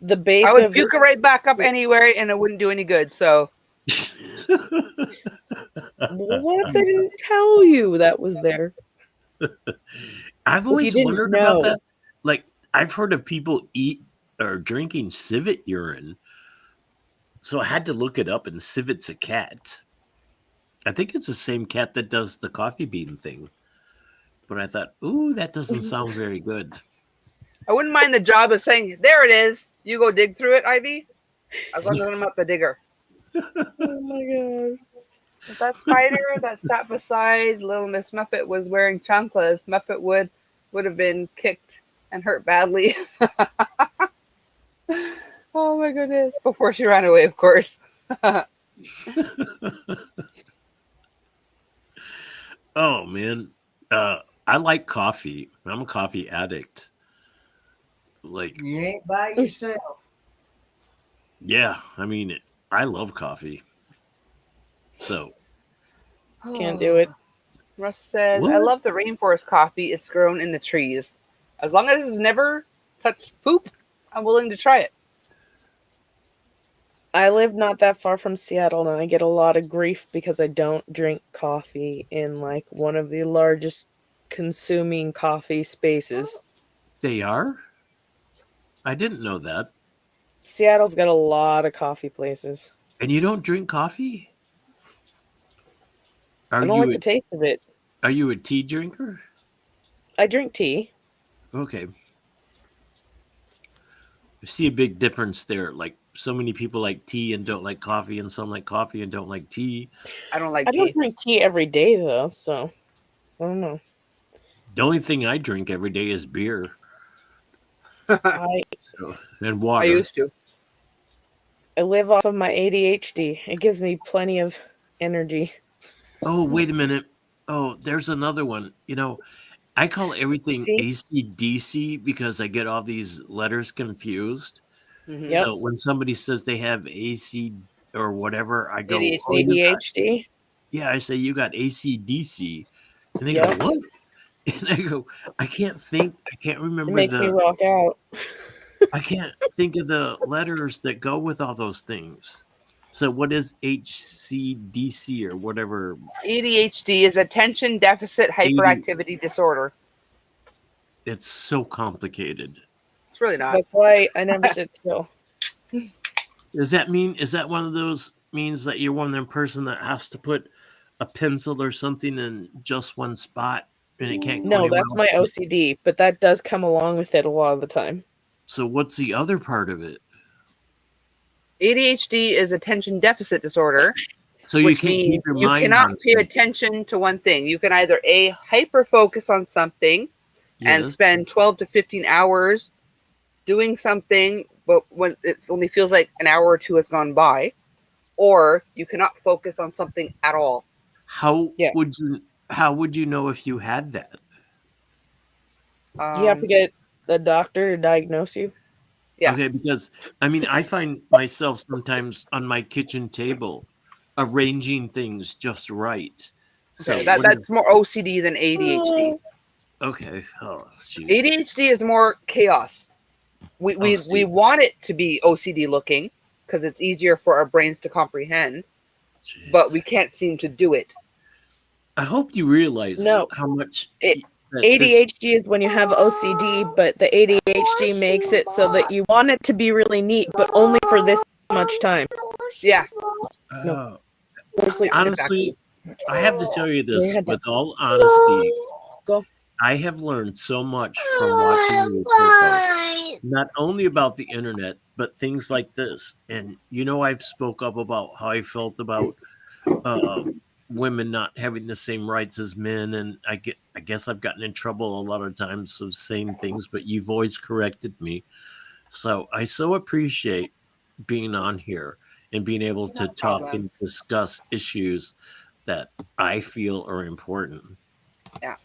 the I base would of this, puke it right back up anywhere, and it wouldn't do any good. So well, what if they didn't tell you that was there? I've If you always didn't wondered about know. that. Like I've heard of people eat or drinking civet urine. So I had to look it up, and civet's a cat. I think it's the same cat that does the coffee bean thing. But I thought, ooh, that doesn't sound very good. I wouldn't mind the job of saying, "There it is. You go dig through it, Ivy." As long as I'm not the digger. Oh my god. If that spider that sat beside Little Miss Muffet was wearing chanclas, Muffet would have been kicked and hurt badly. Oh my goodness! Before she ran away, of course. Oh man, I like coffee. I'm a coffee addict. Like, You ain't by yourself. yeah, I mean, I love coffee. So Can't do it. Russ says, What? "I love the rainforest coffee. It's grown in the trees. As long as it's never touched poop, I'm willing to try it." I live not that far from Seattle, and I get a lot of grief because I don't drink coffee in like one of the largest consuming coffee spaces. they are? I didn't know that. Seattle's got a lot of coffee places. And you don't drink coffee? I Are don't you like the taste of it. are you a tea drinker? I drink tea. Okay. I see a big difference there. Like so many people like tea and don't like coffee, and some like coffee and don't like tea. I don't like I don't tea. drink tea every day though, so I don't know. The only thing I drink every day is beer. I So and I water. used to. I live off of my ADHD. It gives me plenty of energy. Oh, wait a minute. Oh, there's another one. I call everything See? AC/DC because I get all these letters confused. Mhm. Yep. So when somebody says they have AC or whatever, I go, ADHD. "Oh, you got ADHD. yeah." I say you got AC/DC, and they Yep. go, "What?" And I go, "I can't think. I can't It remember makes me rock out. I can't think of the letters that go with all those things." So what is HCDC or whatever? ADHD is attention deficit hyperactivity disorder. It's so complicated. It's really not. That's why I never sit still. Is that one of those means that you're one of them person that has to put a pencil or something in just one spot and it can't go No, anywhere that's else? my OCD, but that does come along with it a lot of the time. So what's the other part of it? ADHD is attention deficit disorder, So you which can't means keep your you mind cannot on pay something. attention to one thing. You can either hyper focus on something and Yes. spend 12 to 15 hours doing something, but when it only feels like an hour or two has gone by, or you cannot focus on something at all. How Yeah. would you know if you had that? You have to Um, get the doctor to diagnose you. yeah. Okay, because I mean, I find myself sometimes on my kitchen table arranging things just right. Okay. So what is That's more OCD than ADHD. okay? Oh, jeez. ADHD is more chaos. We Oh, we we see, want it to be OCD looking because it's easier for our brains to comprehend, but jeez. we can't seem to do it. I hope you realize No, how much it, that this. ADHD is when you have OCD, but the ADHD makes it so that you want it to be really neat, but only for this much time. Yeah. No, Uh, go to sleep. Yeah. Exactly. honestly, I have to tell you Lay your this head down. with all honesty. Go. I have learned so much from watching you, Coco. Not only about the internet, but things like this. And I've spoke up about how I felt about uh, women not having the same rights as men, and I guess I've gotten in trouble a lot of times of saying things, but you've always corrected me. So I so appreciate being on here and being able to No talk problem. and discuss issues that I feel are important. Yeah.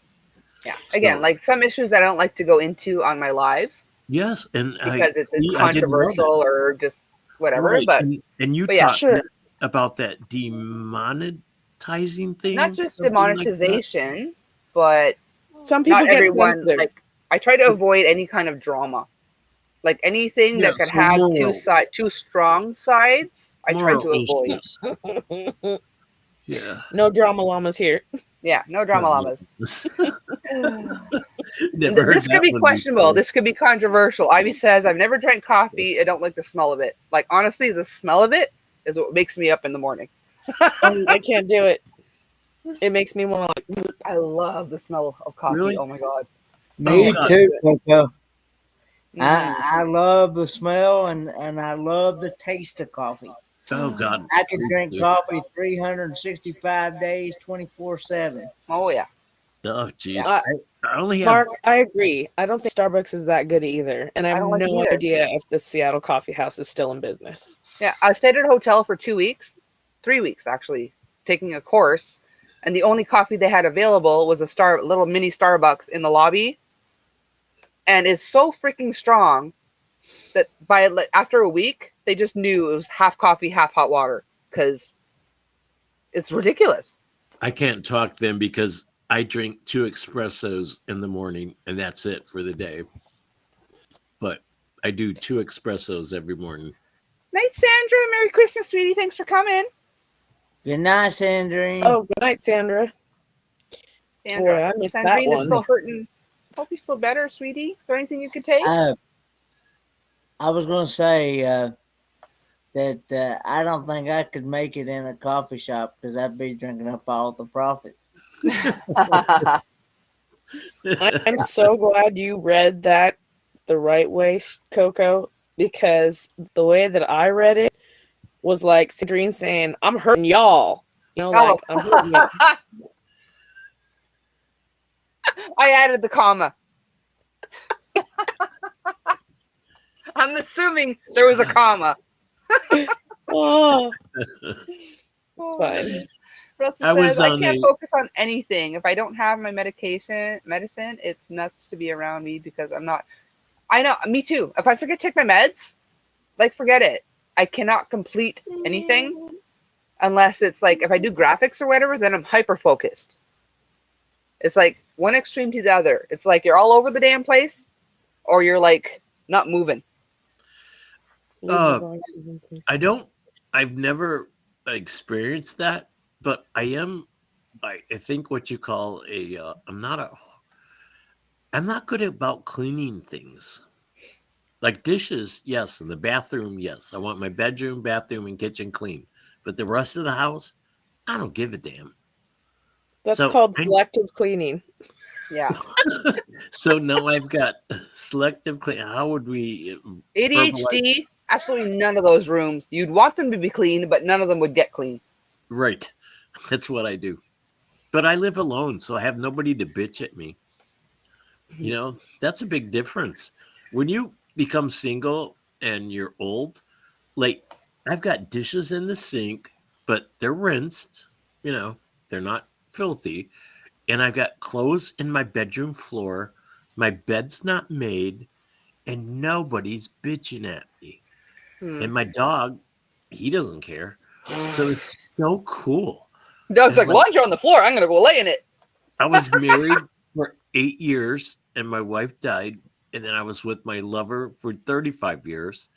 Yeah. Again, So like some issues I don't like to go into on my lives yes, and because it's I didn't know that. controversial or just whatever. Right, and you But yeah, taught me Sure. about that demonetizing not thing, just something like that. demonetization, but Some not people get everyone. sensitive. Like I try to avoid any kind of drama, like anything Yeah, that could so have two strong sides. I try moral to avoid. issues. Yeah. No drama llamas here. Yeah, no drama llamas. Never heard This could that be one questionable. before. This could be controversial. Ivy says, I've never drank coffee. I don't like the smell of it. Like, honestly, the smell of it is what makes me up in the morning. I can't do it. It makes me want to like. I love the smell of coffee. Really? Oh my God. Me God. too, Coco. Mhm. I love the smell and I love the taste of coffee. Oh God. I can drink coffee 365 days, 24/7. Oh, yeah. Oh jeez. Yeah. I only have Mark, I agree. I don't think Starbucks is that good either, and I I have don't like it no either. idea if the Seattle Coffee House is still in business. Yeah. I stayed at a hotel for 2 weeks, 3 weeks actually, taking a course. And the only coffee they had available was a little mini Starbucks in the lobby. And it's so freaking strong that after a week, they just knew it was half coffee, half hot water because it's ridiculous. I can't talk then because I drink 2 espressos in the morning and that's it for the day. But I do 2 espressos every morning. Night, Sandra. Merry Christmas, sweetie. Thanks for coming. Good night, Sandrine. Oh, good night, Sandra. Sandra. Boy, I missed that Sandrine is one. still hurting. Hope you feel better, sweetie. Is there anything you could take? I was going to say that I don't think I could make it in a coffee shop because I'd be drinking up all the profit. I'm so glad you read that the right way, Coco, because the way that I read it was like Sandrine saying, I'm hurting y'all. Like I'm hurting y'all. I added the comma. I'm assuming there was a comma. Oh, it's fine. Russell I was says, I on can't a- focus on anything. If I don't have my medicine, it's nuts to be around me because I'm not. I know, me too. If I forget to take my meds, like forget it. I cannot complete anything unless it's like if I do graphics or whatever, then I'm hyper focused. It's like one extreme to the other. It's like you're all over the damn place or you're like not moving. I've never experienced that, but I think what you call I'm not good about cleaning things. Like dishes, yes, and the bathroom, yes. I want my bedroom, bathroom, and kitchen clean. But the rest of the house, I don't give a damn. That's called selective cleaning. Yeah. So now I've got selective clean. How would we ADHD, absolutely none of those rooms. You'd want them to be clean, but none of them would get clean. Right. That's what I do. But I live alone, so I have nobody to bitch at me. That's a big difference. When you become single and you're old, like I've got dishes in the sink, but they're rinsed, you know, they're not filthy. And I've got clothes in my bedroom floor. My bed's not made, and nobody's bitching at me. Hmm. And my dog, he doesn't care. So it's so cool. Doug's It's like, like laundry on the floor. I'm gonna go lay in it. I was married for 8 years and my wife died. And then I was with my lover for 35 years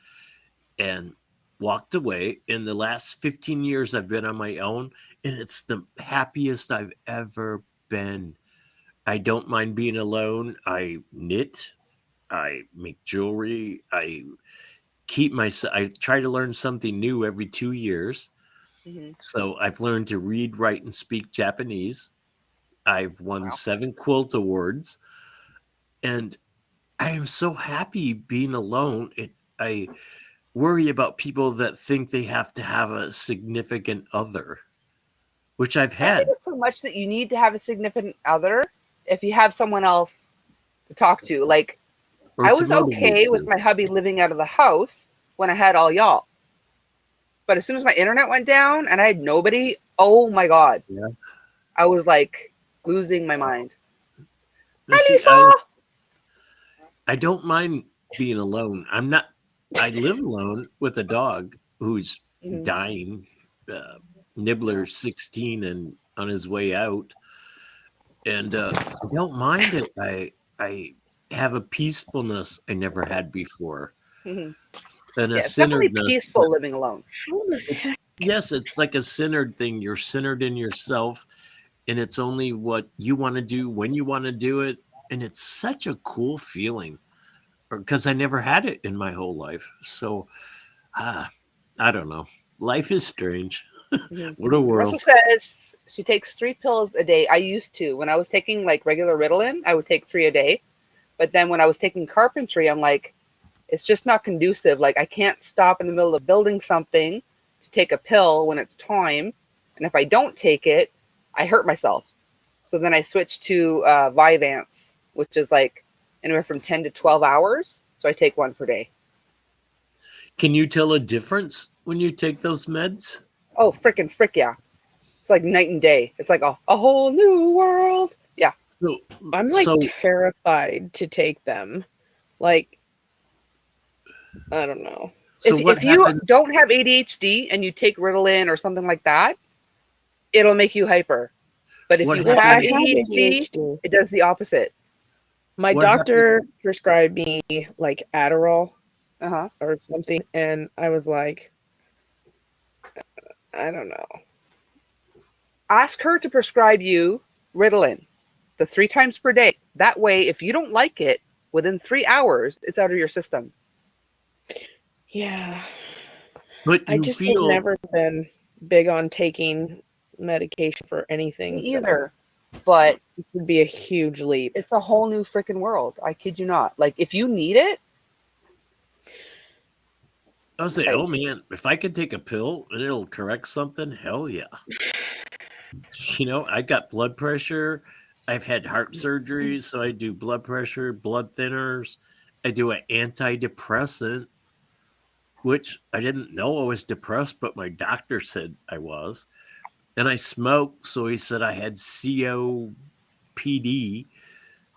and walked away. In the last 15 years, I've been on my own, and it's the happiest I've ever been. I don't mind being alone. I knit, I make jewelry, I try to learn something new every 2 years. Hmm. So I've learned to read, write, and speak Japanese. I've won Wow. 7 quilt awards, and I am so happy being alone. I worry about people that think they have to have a significant other, which I've I don't think had. it's so much that you need to have a significant other if you have someone else to talk to. Like, Or I to was motivate okay with you. my hubby living out of the house when I had all y'all. But as soon as my internet went down and I had nobody, oh my God, Yeah. I was like losing my mind. Now, Hi, see, Lisa. I don't mind being alone. I'm not. I live alone with a dog who's Mhm. dying. Nibbler 16 and on his way out, and I don't mind it. I have a peacefulness I never had before, Mhm. and a Yeah, it's definitely centeredness. peaceful living alone. It's yes, it's like a centered thing. You're centered in yourself, and it's only what you want to do when you want to do it, and it's such a cool feeling because I never had it in my whole life. So, ah, I don't know. Life is strange. Mhm. What a Russell world. says she takes 3 pills a day. I used to. When I was taking like regular Ritalin, I would take 3 a day. But then when I was taking carpentry, I'm like, it's just not conducive. Like, I can't stop in the middle of building something to take a pill when it's time. And if I don't take it, I hurt myself. So then I switched to Vyvanse, which is like anywhere from 10 to 12 hours. So I take one per day. Can you tell a difference when you take those meds? Oh, frickin' frick, yeah. It's like night and day. It's like a whole new world. Yeah. So, I'm like so, terrified to take them. Like, I don't know. so what If you happens? don't have ADHD and you take Ritalin or something like that, it'll make you hyper. But if What you Well, I have happens? have ADHD, ADHD. it does the opposite. My What happens? doctor prescribed me like Adderall Uh-huh. or something, and I was like, I don't know. Ask her to prescribe you Ritalin the 3 times per day. That way, if you don't like it, within 3 hours, it's out of your system. Yeah. But I you just have feel never been big on taking medication for anything, Me so either. But it would be a huge leap. it's a whole new freaking world. I kid you not. Like, if you need it, I was like, like, oh man, if I could take a pill and it'll correct something, hell yeah. I got blood pressure. I've had heart surgery, so I do blood pressure, blood thinners. I do an antidepressant, which I didn't know I was depressed, but my doctor said I was. And I smoke, so he said I had COPD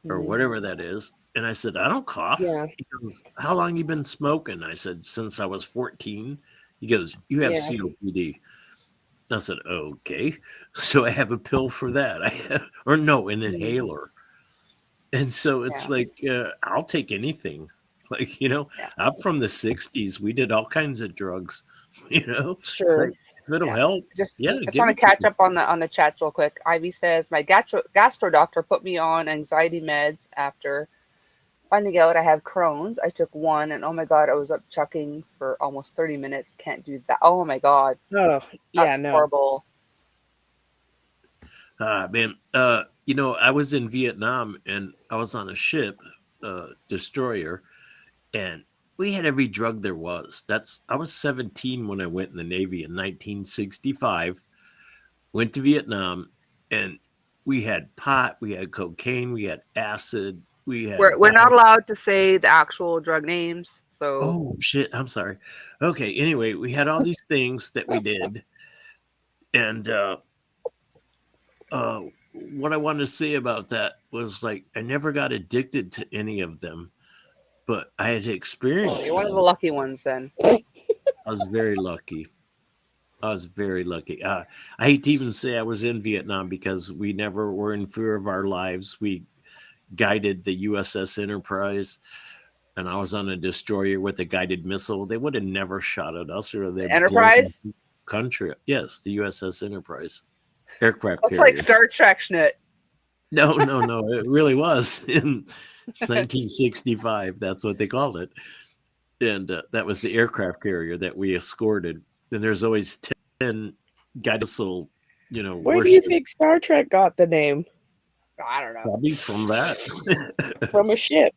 or mhm, whatever that is. And I said, I don't cough. Yeah, He goes, how long you been smoking? I said, since I was 14. He goes, you have yeah. COPD. I said, okay. So I have a pill for that. Or no, an mhm, inhaler. And so it's yeah, like, I'll take anything. Like, yeah, I'm from the 60s. We did all kinds of drugs, Sure. like if it'll yeah. help. Just, Yeah, I just give want to it to catch me. up on the chat real quick. Ivy says my gastro doctor put me on anxiety meds after finding out I have Crohn's. I took one, and oh my god, I was up chucking for almost 30 minutes. Can't do that. Oh my god, Oh, that's yeah, no. horrible. Man, I was in Vietnam and I was on a ship, destroyer, and we had every drug there was. I was 17 when I went in the Navy in 1965. Went to Vietnam, and we had pot, we had cocaine, we had acid, We had We're not allowed to say the actual drug names. So Oh shit! I'm sorry. Okay. Anyway, we had all these things that we did, and what I wanted to say about that was like I never got addicted to any of them, but I had experienced you're one of the them. lucky ones then. I was very lucky. I was very lucky. I hate to even say I was in Vietnam because we never were in fear of our lives. We guided the USS Enterprise, and I was on a destroyer with a guided missile. They would have never shot at us, or The they'd blown Enterprise? the country. Yes, the USS Enterprise aircraft That's like carrier. Star Trek shit. No, no, no. It really was in 1965. That's what they called it, and that was the aircraft carrier that we escorted. And there's always 10 guided missile, Where do you warships. think Star Trek got the name? I don't know. Probably from that. From a ship.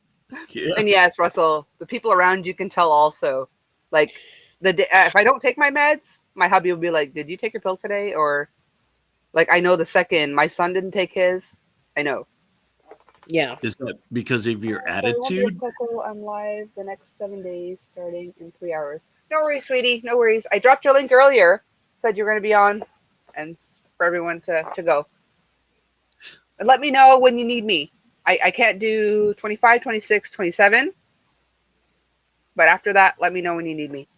Yeah. And yes, Russell, the people around you can tell also. Like the day, if I don't take my meds, my hubby will be like, "Did you take your pill today?" Or like I know the second my son didn't take his, I know. Yeah. Is that because of your So I won't be attitude? at Coco. I'm live the next 7 days, starting in 3 hours. No worries, sweetie. No worries. I dropped your link earlier. Said you're going to be on, and for everyone to go. And let me know when you need me. I can't do 25, 26, 27. But after that, let me know when you need me.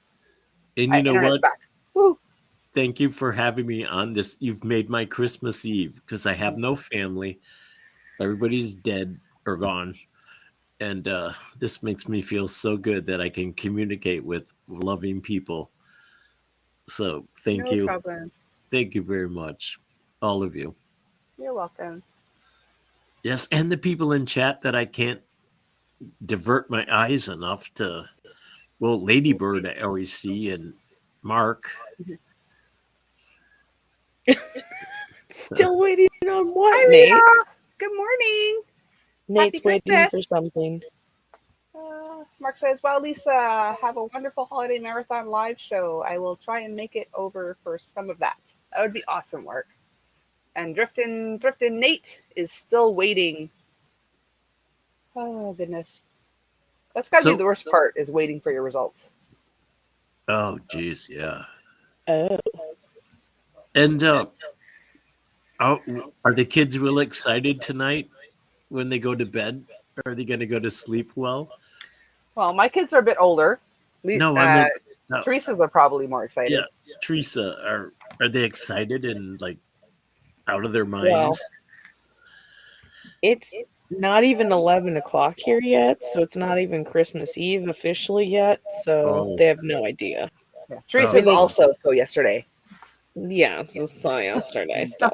And you know Internet's what? back. Woo. Thank you for having me on this. You've made my Christmas Eve because I have no family. Everybody's dead or gone. And this makes me feel so good that I can communicate with loving people. So thank No you. problem. Thank you very much. All of you. You're welcome. Yes, and the people in chat that I can't divert my eyes enough to. Well, Ladybird I always see, and Mark. Still waiting on what, Hi, Nate? Rita. Good morning. Nate's Happy waiting for Christmas. something. Mark says, "Well, Lisa, have a wonderful holiday marathon live show. I will try and make it over for some of that. That would be awesome, Mark." And Driftin' Nate is still waiting. Oh goodness, that's got to be the worst part is waiting for your results. Oh, geez, yeah. Oh. And are the kids really excited tonight when they go to bed? Are they going to go to sleep well? Well, my kids are a bit older. No, I meant no. Teresa's are probably more excited. Yeah, Teresa, are they excited and like out of their minds? Well, it's not even 11 o'clock here yet, so it's not even Christmas Eve officially yet, so they have no idea. Yeah. Teresa's also so yesterday. Yeah, so yesterday still.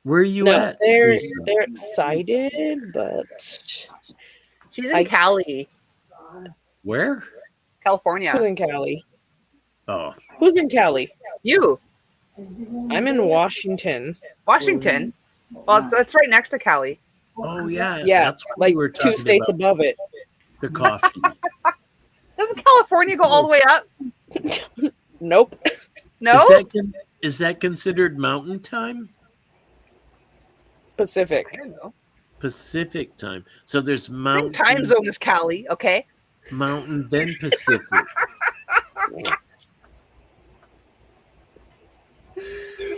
Where are you no, at? They're Teresa? excited, but she's in Cali. Where? California. Who's in Cali? Oh. Who's in Cali? You. I'm in Washington. Washington? Well, it's right next to Cali. Oh, yeah. Yeah, That's what like we were 2 talking states about. above it. The coffee. Doesn't California go all the way up? Nope. No? Is that considered mountain time? Pacific. I don't know. Pacific time. So there's Same mountain. time zone as Cali, okay? Mountain, then Pacific.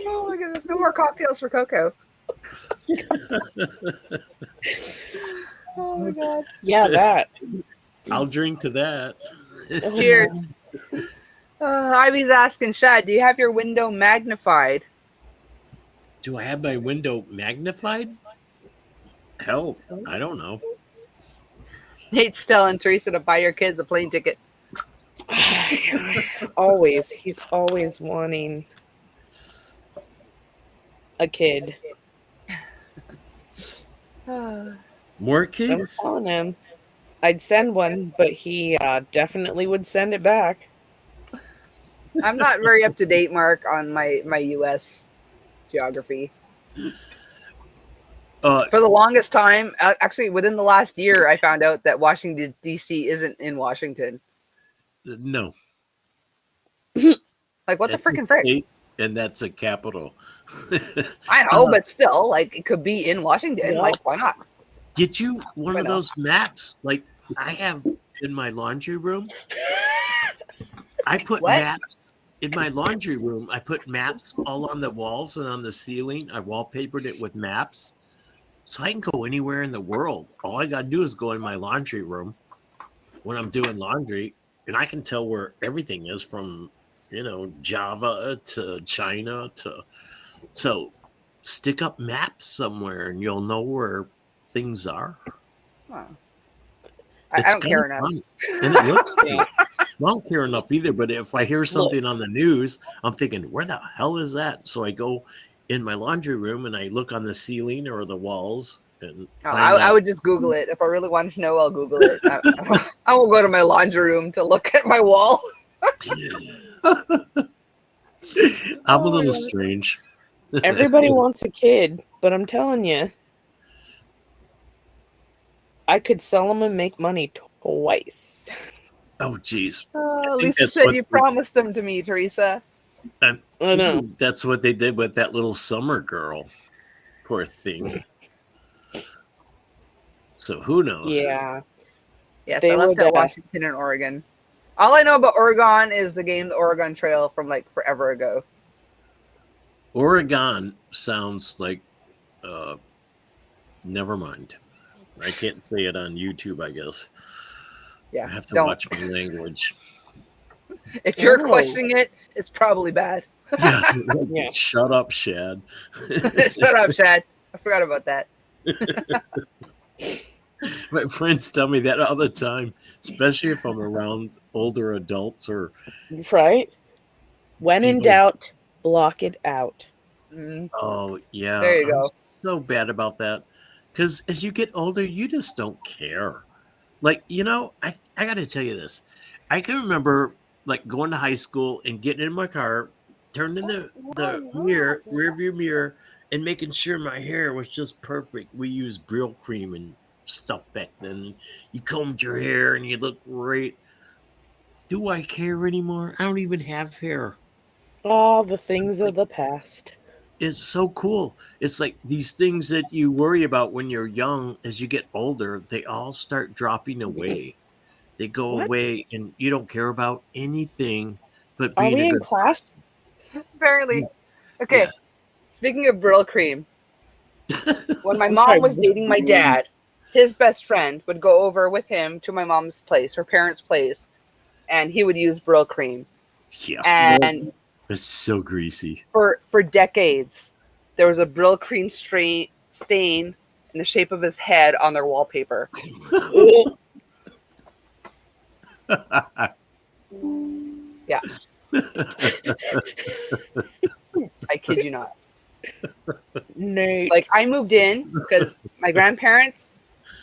Oh my goodness, no more cocktails for Coco. Oh my god. Yeah, that. I'll drink to that. Cheers. Ivy's asking, Shad, do you have your window magnified? Do I have my window magnified? Hell, I don't know. Nate's telling Teresa to buy your kids a plane ticket. Always. He's always wanting a kid. More I'm kids? telling him. I'd send one, but he definitely would send it back. I'm not very up to date, Mark, on my U.S. geography. For the longest time, actually within the last year, I found out that Washington, D.C. isn't in Washington. No. Like, what That's the freaking frick? state, and that's a capital. I know, but still, like, it could be in Washington. Yeah. Like, why not? Get you one I of know. those maps like I have in my laundry room. I put What? maps in my laundry room. I put maps all on the walls and on the ceiling. I wallpapered it with maps. So I can go anywhere in the world. All I got to do is go in my laundry room when I'm doing laundry, and I can tell where everything is from, Java to China to. So stick up maps somewhere and you'll know where things are. Huh. I It's don't kind care of enough. fun and it looks Yeah. cool. I don't care enough either, but if I hear Look, something on the news, I'm thinking, where the hell is that? So I go in my laundry room and I look on the ceiling or the walls and No, find I out. would just Google it. If I really wanted to know, I'll Google it. I won't go to my laundry room to look at my wall. I'm a Oh my little God. strange. everybody wants a kid, but I'm telling you, I could sell them and make money twice. Oh, geez. I At think least you that's said what you promised them to me, Teresa. I I know. think that's what they did with that little summer girl. Poor thing. So who knows? Yeah, Yes, I they left would. out Washington and Oregon. All I know about Oregon is the game, the Oregon Trail, from like forever ago. Oregon sounds like never mind. I can't say it on YouTube, I guess. Yeah, I have to don't. watch my language. If you're Oh, questioning it, it's probably bad. Yeah. yeah. Shut up, Shad. Shut up, Shad. I forgot about that. My friends tell me that all the time, especially if I'm around older adults or Right? When in people. doubt, block it out. Mm, Oh, yeah. there you I'm go. so bad about that. Because as you get older, you just don't care. Like, I got to tell you this. I can remember like going to high school and getting in my car, turning the rear view mirror, and making sure my hair was just perfect. We used Brill cream and stuff back then. You combed your hair and you look great. Do I care anymore? I don't even have hair. All the things of the past. It's so cool. It's like these things that you worry about when you're young, as you get older, they all start dropping away. They go What? away, and you don't care about anything but Are being a we in good class? Apparently. person. Okay, Yeah. speaking of Brill cream, when my I'm sorry. mom was dating my dad, his best friend would go over with him to my mom's place, her parents' place, and he would use Brill cream. Yeah. And It's so greasy. for decades, there was a Brill cream stain in the shape of his head on their wallpaper. Yeah, I kid you not. Nate. Like, I moved in because my grandparents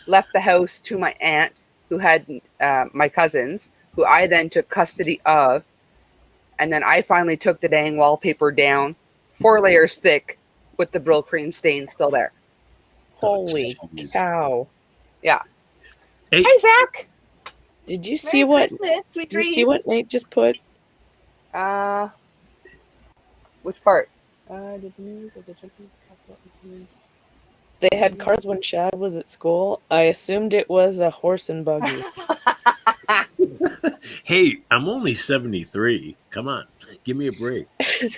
left the house to my aunt, who had my cousins, who I then took custody of. And then I finally took the dang wallpaper down, 4 layers thick, with the Brill cream stain still there. Oh, Holy jeez. cow. Yeah. Hey, Hi, Zach. Did you see Merry what Christmas, sweet you see dreams. what Nate just put? Which part? Did the news of the jumping castle? They had cards when Shad was at school. I assumed it was a horse and buggy. hey, I'm only 73. Come on, give me a break. You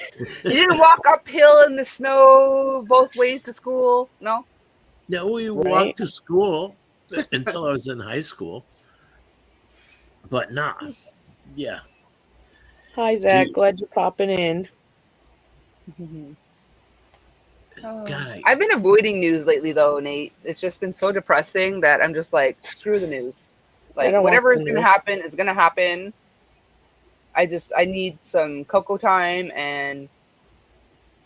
didn't walk uphill in the snow both ways to school? No? No, we Right? walked to school until I was in high school. But nah, yeah. Hi, Zach. Jeez. Glad you're popping in. God, I've been avoiding news lately, though, Nate. It's just been so depressing that I'm just like, screw the news. I Like, don't whatever want is the going to news. happen is going to happen. I need some Coco time, and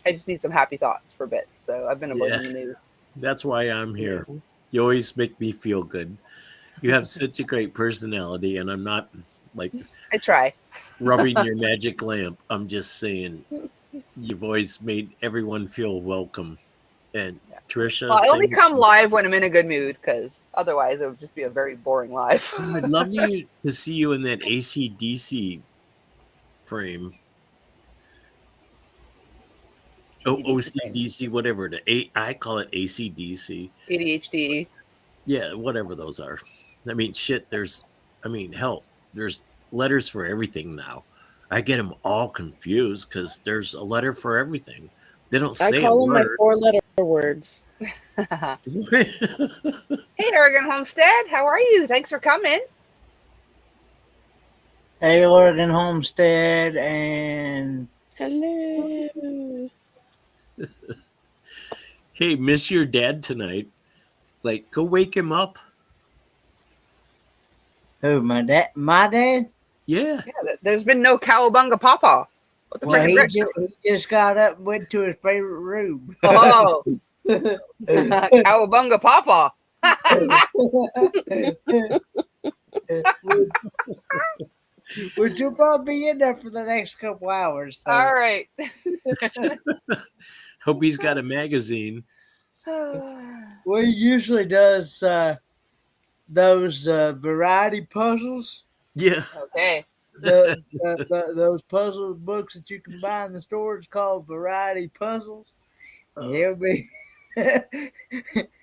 I just need some happy thoughts for a bit. So I've been avoiding the news. that's why I'm here. You always make me feel good. You have such a great personality, and I'm not like I try. rubbing your magic lamp. I'm just saying you've always made everyone feel welcome. And Trisha, Well, I only same. come live when I'm in a good mood, because otherwise it would just be a very boring live. I'd love you to see you in that ACDC frame. OCDC, whatever. I call it ACDC. ADHD. Yeah, whatever those are. I mean, shit. Hell, there's letters for everything now. I get them all confused because there's a letter for everything. They don't I say a call them my word. 4-letter words. Hey, Oregon Homestead, how are you? Thanks for coming. Hey, Oregon Homestead, and Hello. Hey, miss your dad tonight. Like, go wake him up. who? My dad? My dad? Yeah. Yeah, there's been no cowabunga papa. What the Well, frick, he Rick? just got up and went to his favorite room. Oh, cowabunga papa. Which will probably be in there for the next couple hours. So. All right. Hope he's got a magazine. Well, he usually does those variety puzzles. Yeah. Okay. Those puzzle books that you can buy in the stores called variety puzzles. He'll be.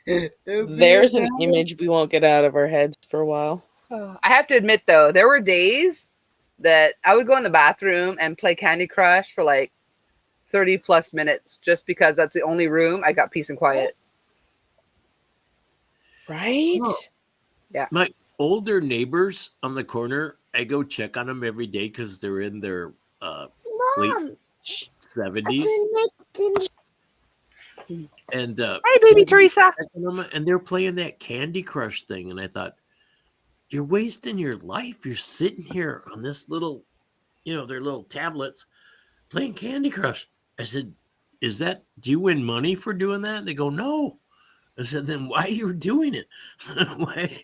There's an image we won't get out of our heads for a while. I have to admit, though, there were days that I would go in the bathroom and play Candy Crush for like 30 plus minutes just because that's the only room I got peace and quiet. Right? Oh. Yeah. My older neighbors on the corner, I go check on them every day because they're in their late 70s. And Hi, baby Teresa. And they're playing that Candy Crush thing. And I thought, you're wasting your life. You're sitting here on this little, their little tablets playing Candy Crush. I said, do you win money for doing that? And they go, no. I said, then why are you doing it? Why?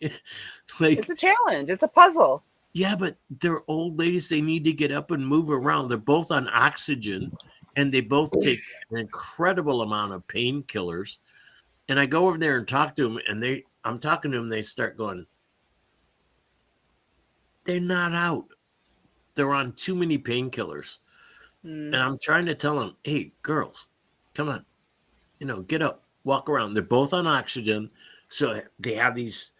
Like, it's a challenge. It's a puzzle. Yeah, but they're old ladies. They need to get up and move around. They're both on oxygen, and they both take an incredible amount of painkillers. And I go over there and talk to them, and I'm talking to them. They start going, they're not out. They're on too many painkillers. And I'm trying to tell them, hey, girls, come on, get up, walk around. They're both on oxygen. So they have these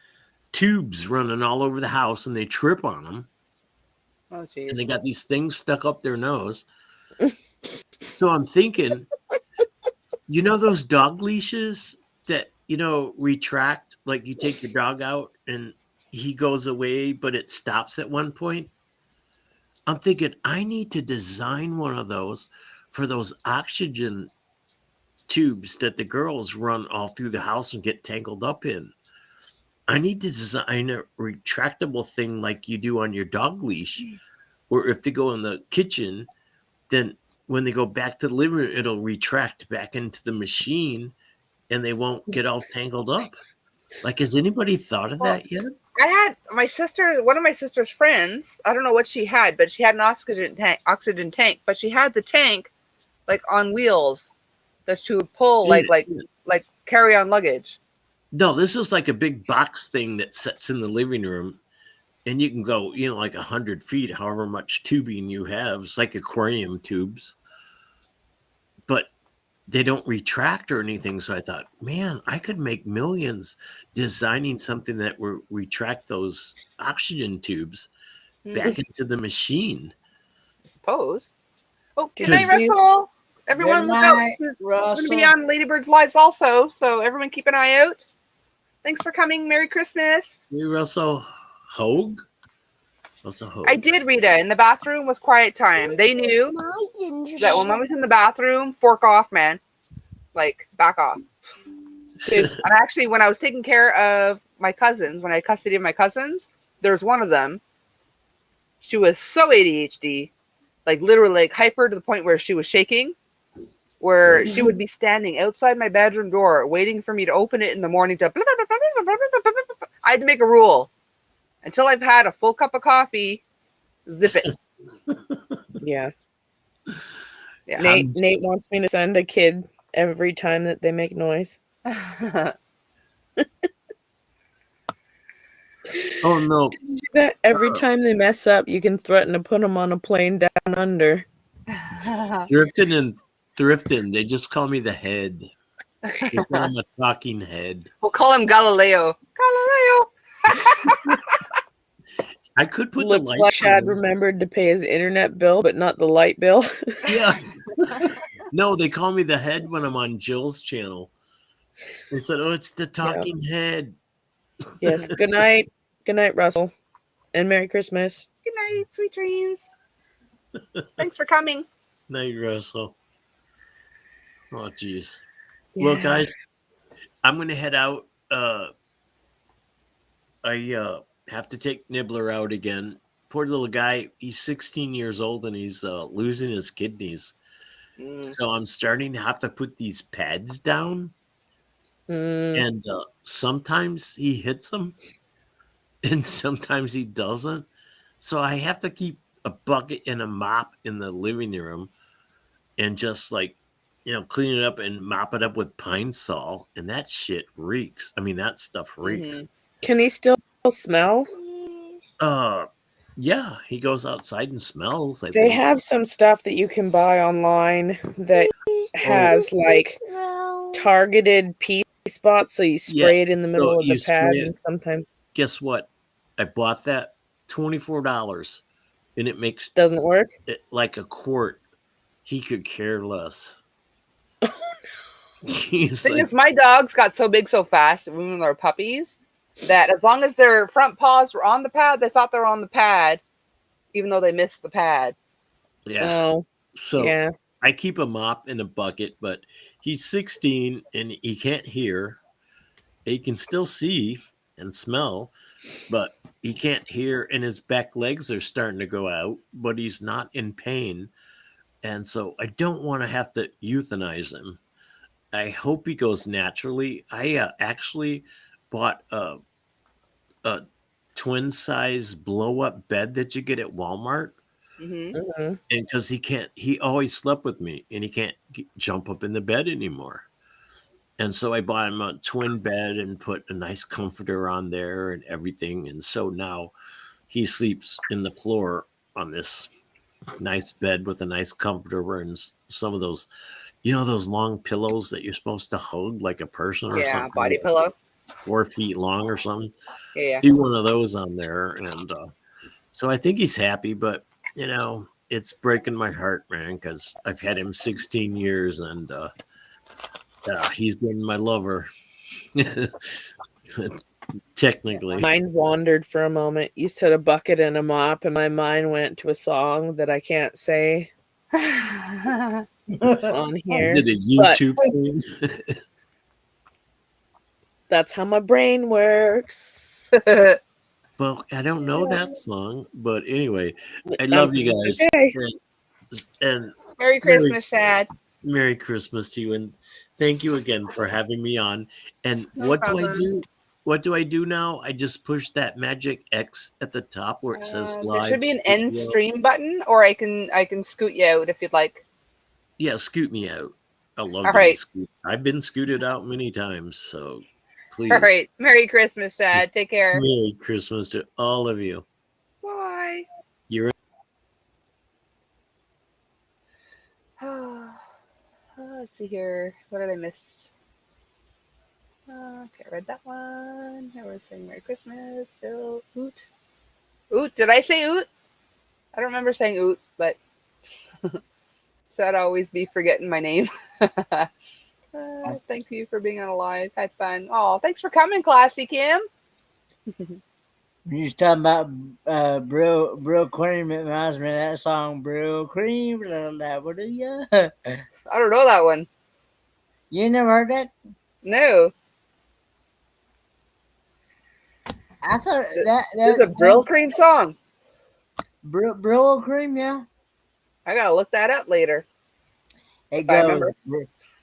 tubes running all over the house, and they trip on them. Oh, geez. And they got these things stuck up their nose. So I'm thinking, those dog leashes that, retract, like you take your dog out and he goes away, but it stops at one point. I'm thinking I need to design one of those for those oxygen tubes that the girls run all through the house and get tangled up in. I need to design a retractable thing like you do on your dog leash, where if they go in the kitchen, then when they go back to the living room, it'll retract back into the machine and they won't get all tangled up. Like, has anybody thought of that yet? I had one of my sister's friends, I don't know what she had, but she had an oxygen tank, but she had the tank like on wheels that she would pull like carry on luggage. No, this is like a big box thing that sits in the living room, and you can go, like 100 feet, however much tubing you have. It's like aquarium tubes, but they don't retract or anything. So I thought, man, I could make millions designing something that will retract those oxygen tubes back into the machine. I suppose. Oh, good night, Russell. Everyone look out. She's going to be on Ladybird's Lives also, so everyone keep an eye out. Thanks for coming. Merry Christmas. Hey, Russell Hogue? Russell Hogue. I did, Rita. In the bathroom was quiet time. They knew that when Mom was in the bathroom, fork off, man. Like, back off. And actually, when I was taking care of my cousins, when I had custody of my cousins, there was one of them. She was so ADHD, like literally like hyper to the point where she was shaking, where she would be standing outside my bedroom door waiting for me to open it in the morning to I had to make a rule. Until I've had a full cup of coffee, zip it. Yeah. Nate wants me to send a kid every time that they make noise. Oh, no. Did you do that? Every time they mess up, you can threaten to put them on a plane down under. Drifting and thrifting. They just call me the head. Because I'm a talking head. We'll call him Galileo. I could put Looks the like lights Shad on. remembered to pay his internet bill, but not the light bill. Yeah. No, they call me the head when I'm on Jill's channel. They said, "Oh, it's the talking head." Yes. Good night. Good night, Russell. And Merry Christmas. Good night, sweet dreams. Thanks for coming. Night, Russell. Oh, jeez. Yeah. Well, guys, I'm gonna head out. I have to take Nibbler out again. Poor little guy. He's 16 years old and he's losing his kidneys. So I'm starting to have to put these pads down. And sometimes he hits them and sometimes he doesn't. So I have to keep a bucket and a mop in the living room and just like, clean it up and mop it up with Pine Sol. And that shit reeks. I mean, that stuff reeks. Can he still smell? Yeah, he goes outside and smells. They have some stuff that you can buy online that has like targeted pee spots, so you spray it in the middle of the pad, and sometimes guess what? I bought that $24, and it makes doesn't work. It like a quart. He could care less. The thing is, my dogs got so big so fast when they were puppies that as long as their front paws were on the pad, they thought they were on the pad, even though they missed the pad. Yeah. Oh, so yeah. I keep a mop in a bucket, but he's 16 and he can't hear. He can still see and smell, but he can't hear, and his back legs are starting to go out, but he's not in pain. And so I don't want to have to euthanize him. I hope he goes naturally. I actually bought a twin size blow up bed that you get at Walmart. And because he always slept with me and he can't jump up in the bed anymore. And so I bought him a twin bed and put a nice comforter on there and everything. And so now he sleeps in the floor on this nice bed with a nice comforter and some of those, those long pillows that you're supposed to hug like a person or something. Yeah, body pillow. 4 feet long or something. Yeah. Do one of those on there. And so I think he's happy, but, it's breaking my heart, man, because I've had him 16 years and he's been my lover. Technically. Mind wandered for a moment. You said a bucket and a mop, and my mind went to a song that I can't say on here. Is it a YouTube thing? That's how my brain works. Well, I don't know that song, but anyway, I love you guys. Okay. And Merry Christmas, Shad. Merry Christmas to you, and thank you again for having me on. And No what problem. do I do? What do I do now? I just push that magic X at the top where it says live. There should be an scoot end me out. stream button, or I can scoot you out if you'd like. Yeah, scoot me out. I love All to be right. scooted. I've been scooted out many times, so please. All right. Merry Christmas, Shad. Take care. Merry Christmas to all of you. Bye. You're Let's see here. What did I miss? Okay, I read that one. I was saying Merry Christmas. Bill. Oot. Oot. Did I say oot? I don't remember saying oot, but so I'd always be forgetting my name. Thank you for being on Alive. Had fun. Oh, thanks for coming, Classy Kim. You was talking about Brill Cream. It reminds me of that song, Brill Cream. What do you? I don't know that one. You never heard that? No. I thought There's a Brill Cream song. Brill Cream, yeah. I gotta look that up later. It I goes, remember.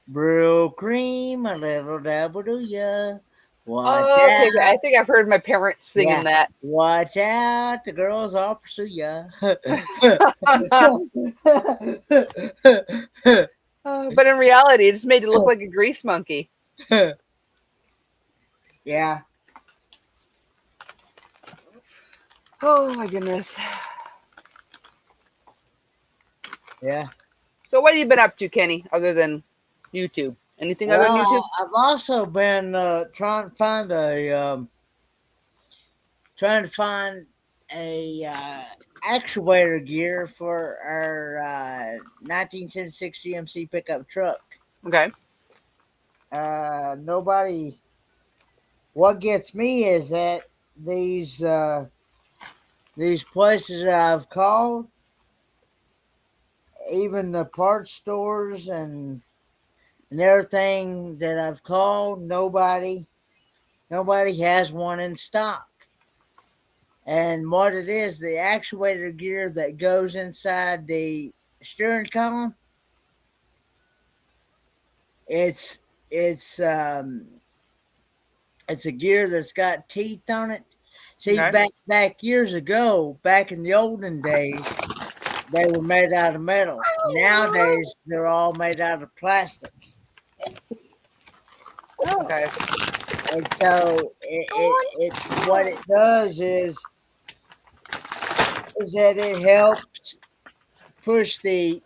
Brill Cream, a little dabble do ya. Watch Oh, okay. out. I think I've heard my parents singing Yeah. that. Watch out, the girls all pursue ya. But in reality, it just made it look like a grease monkey. Yeah. Oh my goodness. Yeah. So what have you been up to, Kenny, other than YouTube? Anything other than YouTube? I've also been trying to find a trying to find a actuator gear for our 1976 GMC pickup truck. Okay. Nobody. What gets me is that these places that I've called, even the parts stores and everything that I've called, nobody has one in stock. And what it is, the actuator gear that goes inside the steering column, it's a gear that's got teeth on it. See, Okay. back years ago, back in the olden days, they were made out of metal. Nowadays, they're all made out of plastic. Okay. And so it what it does is that it helps push the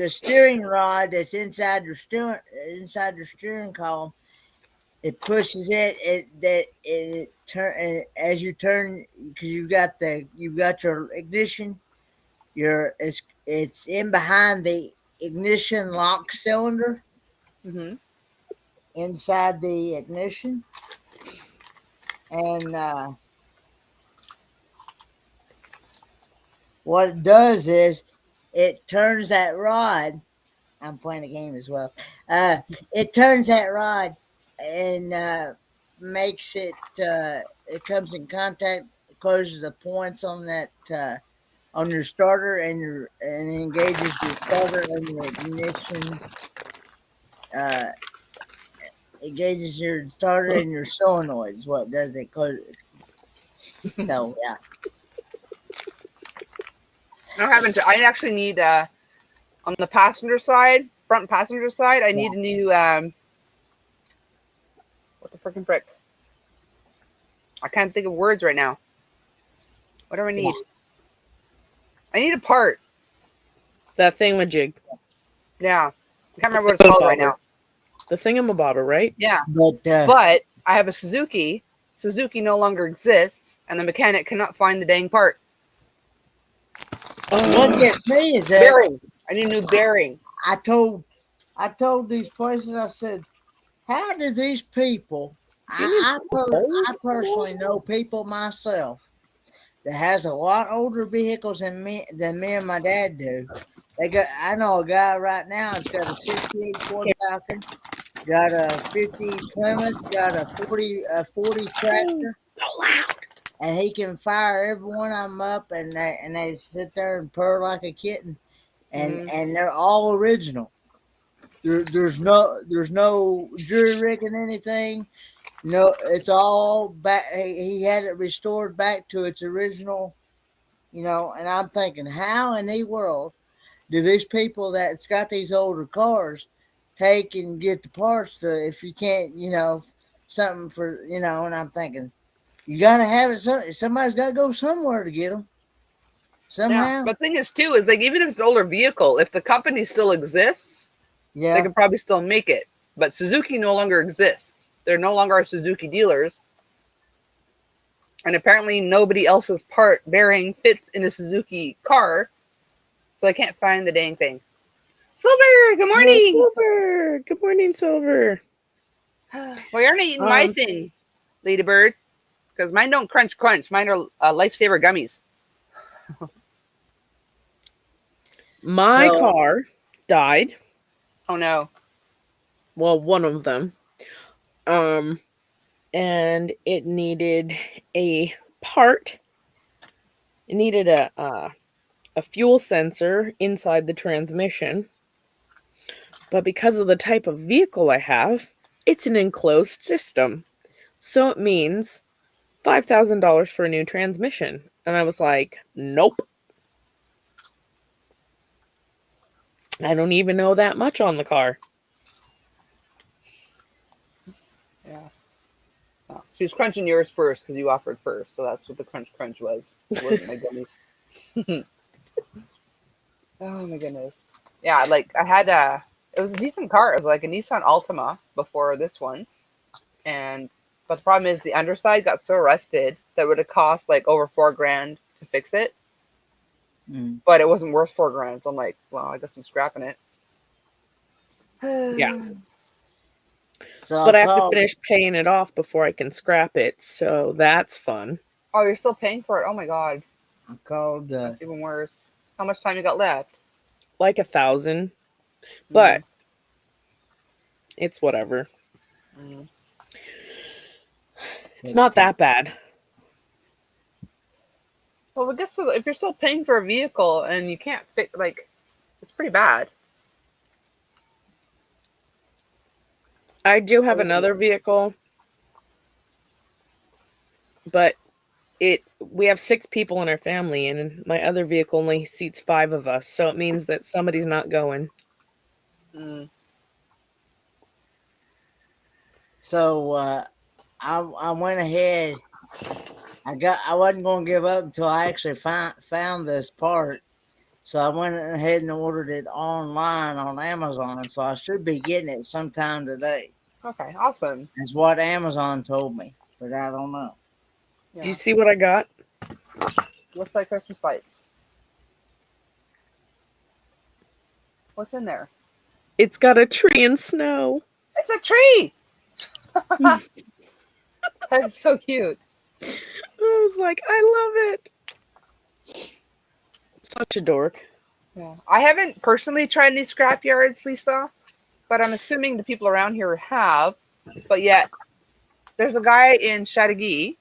steering rod that's inside your steering column. It pushes it turn as you turn, because you've got your ignition. It's in behind the ignition lock cylinder Mm-hmm. inside the ignition, and what it does is it turns that rod. I'm playing a game as well. It turns that rod and makes it. It comes in contact, closes the points on that on your starter and engages your starter and your ignition. Engages your starter and your solenoids. What does it close? So yeah. I actually need on the passenger side, front passenger side, I need a new what the freaking frick? I can't think of words right now. What do I need? I need a part. That thingamajig. Yeah. I can't remember what it's called right now. The thingamabobber, right? Yeah. But But I have a Suzuki. Suzuki no longer exists, and the mechanic cannot find the dang part. what gets me is that Bearing. I need a new bearing. I told these places, I said, how do these people, I personally know people myself that has a lot older vehicles than me and my dad do. I know a guy right now that's got a 68 Ford Falcon, got a 50 Plymouth, got a 40 tractor, and he can fire every one of them up, and they sit there and purr like a kitten, and they're all original. There's no jury rigging anything. No, it's all back. He had it restored back to its original, And I'm thinking, how in the world do these people that's got these older cars take and get the parts to, if you can't, something for, And I'm thinking, you gotta have it. Somebody's got to go somewhere to get them. Somehow. Yeah. But the thing is, too, is like even if it's an older vehicle, if the company still exists, they could probably still make it. But Suzuki no longer exists. They're no longer Suzuki dealers. And apparently nobody else's part bearing fits in a Suzuki car. So I can't find the dang thing. Silver, good morning. Silver. Good morning, Silver. Well, you're not eating my thing, Ladybird. Because mine don't crunch. Mine are Lifesaver gummies. My car died. Oh, no. Well, one of them. And it needed a part. It needed a fuel sensor inside the transmission. But because of the type of vehicle I have, it's an enclosed system. So it means $5,000 for a new transmission. And I was like, nope. I don't even know that much on the car. Yeah. Oh, she was crunching yours first because you offered first. So that's what the crunch was. It wasn't my gummies. Oh, my goodness. Yeah, like I had it was a decent car. It was like a Nissan Altima before this one. And But the problem is the underside got so rusted that it would have cost like over $4,000 to fix it. Mm. But it wasn't worth $4,000. So I'm like, well, I guess I'm scrapping it. Yeah. So But I have to called. finish paying it off before I can scrap it, so that's fun. Oh, you're still paying for it? Oh my god. I called. That's even worse. How much time you got left? Like 1,000. But it's whatever. Mm. It's not that bad. Well, I guess so, if you're still paying for a vehicle and you can't fix, like, it's pretty bad. I do have another vehicle, but we have 6 people in our family, and my other vehicle only seats 5 of us, so it means that somebody's not going. Mm. So I went ahead. I wasn't going to give up until I actually found this part. So I went ahead and ordered it online on Amazon. So I should be getting it sometime today. Okay, awesome. That's what Amazon told me, but I don't know. Yeah. Do you see what I got? Looks like Christmas lights. What's in there? It's got a tree and snow. It's a tree! That's so cute. I was like, I love it. Such a dork. Yeah. I haven't personally tried any scrap yards, Lisa, but I'm assuming the people around here have. But yet, there's a guy in Chattagee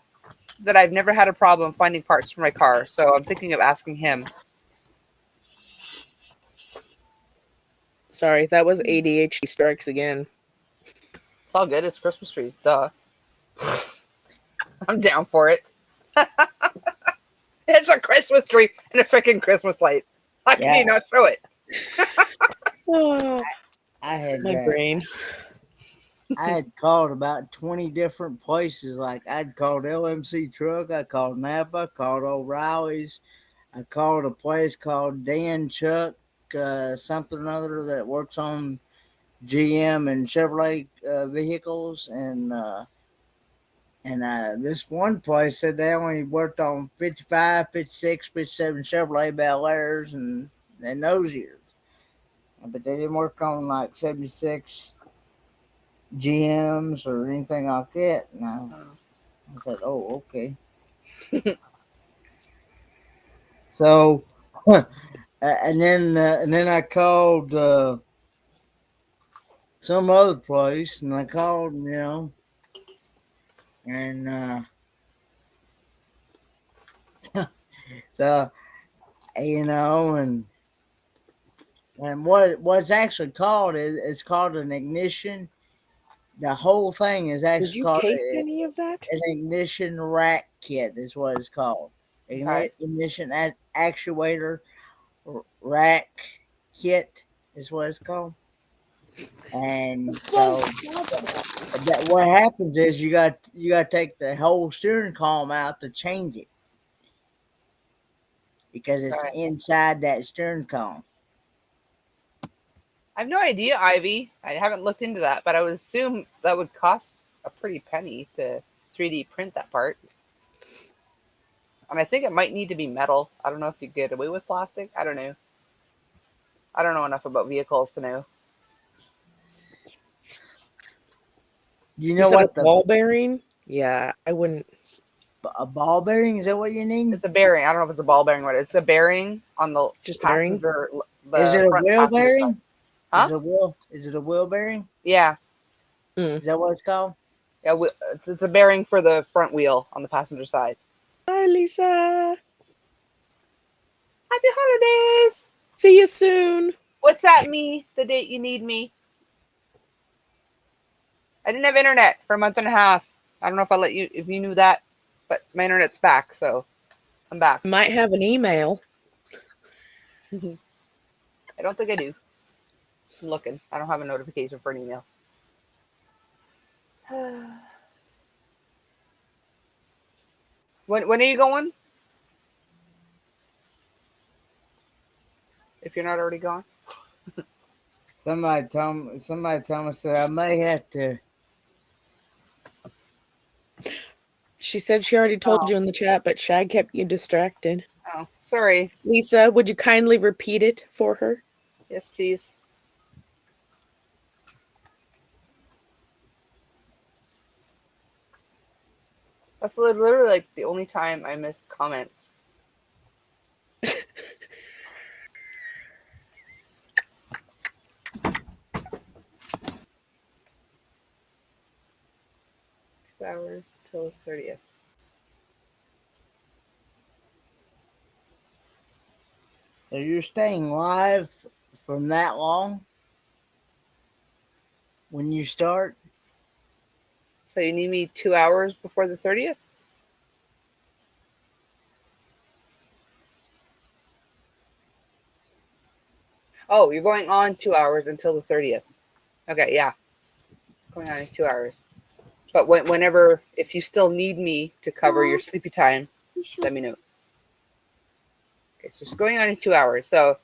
that I've never had a problem finding parts for my car, so I'm thinking of asking him. Sorry, that was ADHD strikes again. It's all good. It's Christmas trees. Duh. I'm down for it. It's a Christmas tree and a freaking Christmas light. How can you not throw it? Oh, I had my brain. I had called about 20 different places. Like I'd called LMC Truck, I called Napa, called O'Reilly's, I called a place called Dan Chuck, something or other that works on GM and Chevrolet vehicles, and this one place said they only worked on 55, 56, 57 Chevrolet Bel Airs and those years, but they didn't work on like 76 GMs or anything like that. And I said, "Oh, okay." So, and then I called some other place, and I called, and so and what's actually called is it's called an ignition. The whole thing is Did actually you called taste any of that? an ignition rack kit. Is what it's called. Okay. Ignition actuator rack kit is what it's called. And so what happens is you got to take the whole steering column out to change it because it's Right. inside that steering column. I have no idea, Ivy. I haven't looked into that, but I would assume that would cost a pretty penny to 3D print that part. And I think it might need to be metal. I don't know if you get away with plastic. I don't know. I don't know enough about vehicles to know. You know said what a ball bearing? Yeah, I wouldn't. a ball bearing, is that what you need? It's a bearing. I don't know if it's a ball bearing or what. It's a bearing on the Just bearing? passenger. Is it a front wheel passenger bearing? side. Huh? Is it a wheel bearing? Yeah. Is that what it's called? Yeah. It's a bearing for the front wheel on the passenger side. Hi, Lisa. Happy holidays. See you soon. What's that, me? The date you need me? I didn't have internet for a month and a half. I don't know if you knew that, but my internet's back, so I'm back. Might have an email. I don't think I do. I'm looking. I don't have a notification for an email. When are you going? If you're not already gone. Somebody told me said I may have to She said she already told Oh. you in the chat, but Shag kept you distracted. Oh, sorry. Lisa, would you kindly repeat it for her? Yes, please. That's literally like the only time I miss comments. Hours till 30th. So you're staying live from that long when you start? So you need me 2 hours before the 30th? Oh, you're going on 2 hours until the 30th. Okay, yeah. Going on in 2 hours. But whenever, if you still need me to cover your sleepy time, let me know. Okay, so it's going on in 2 hours. So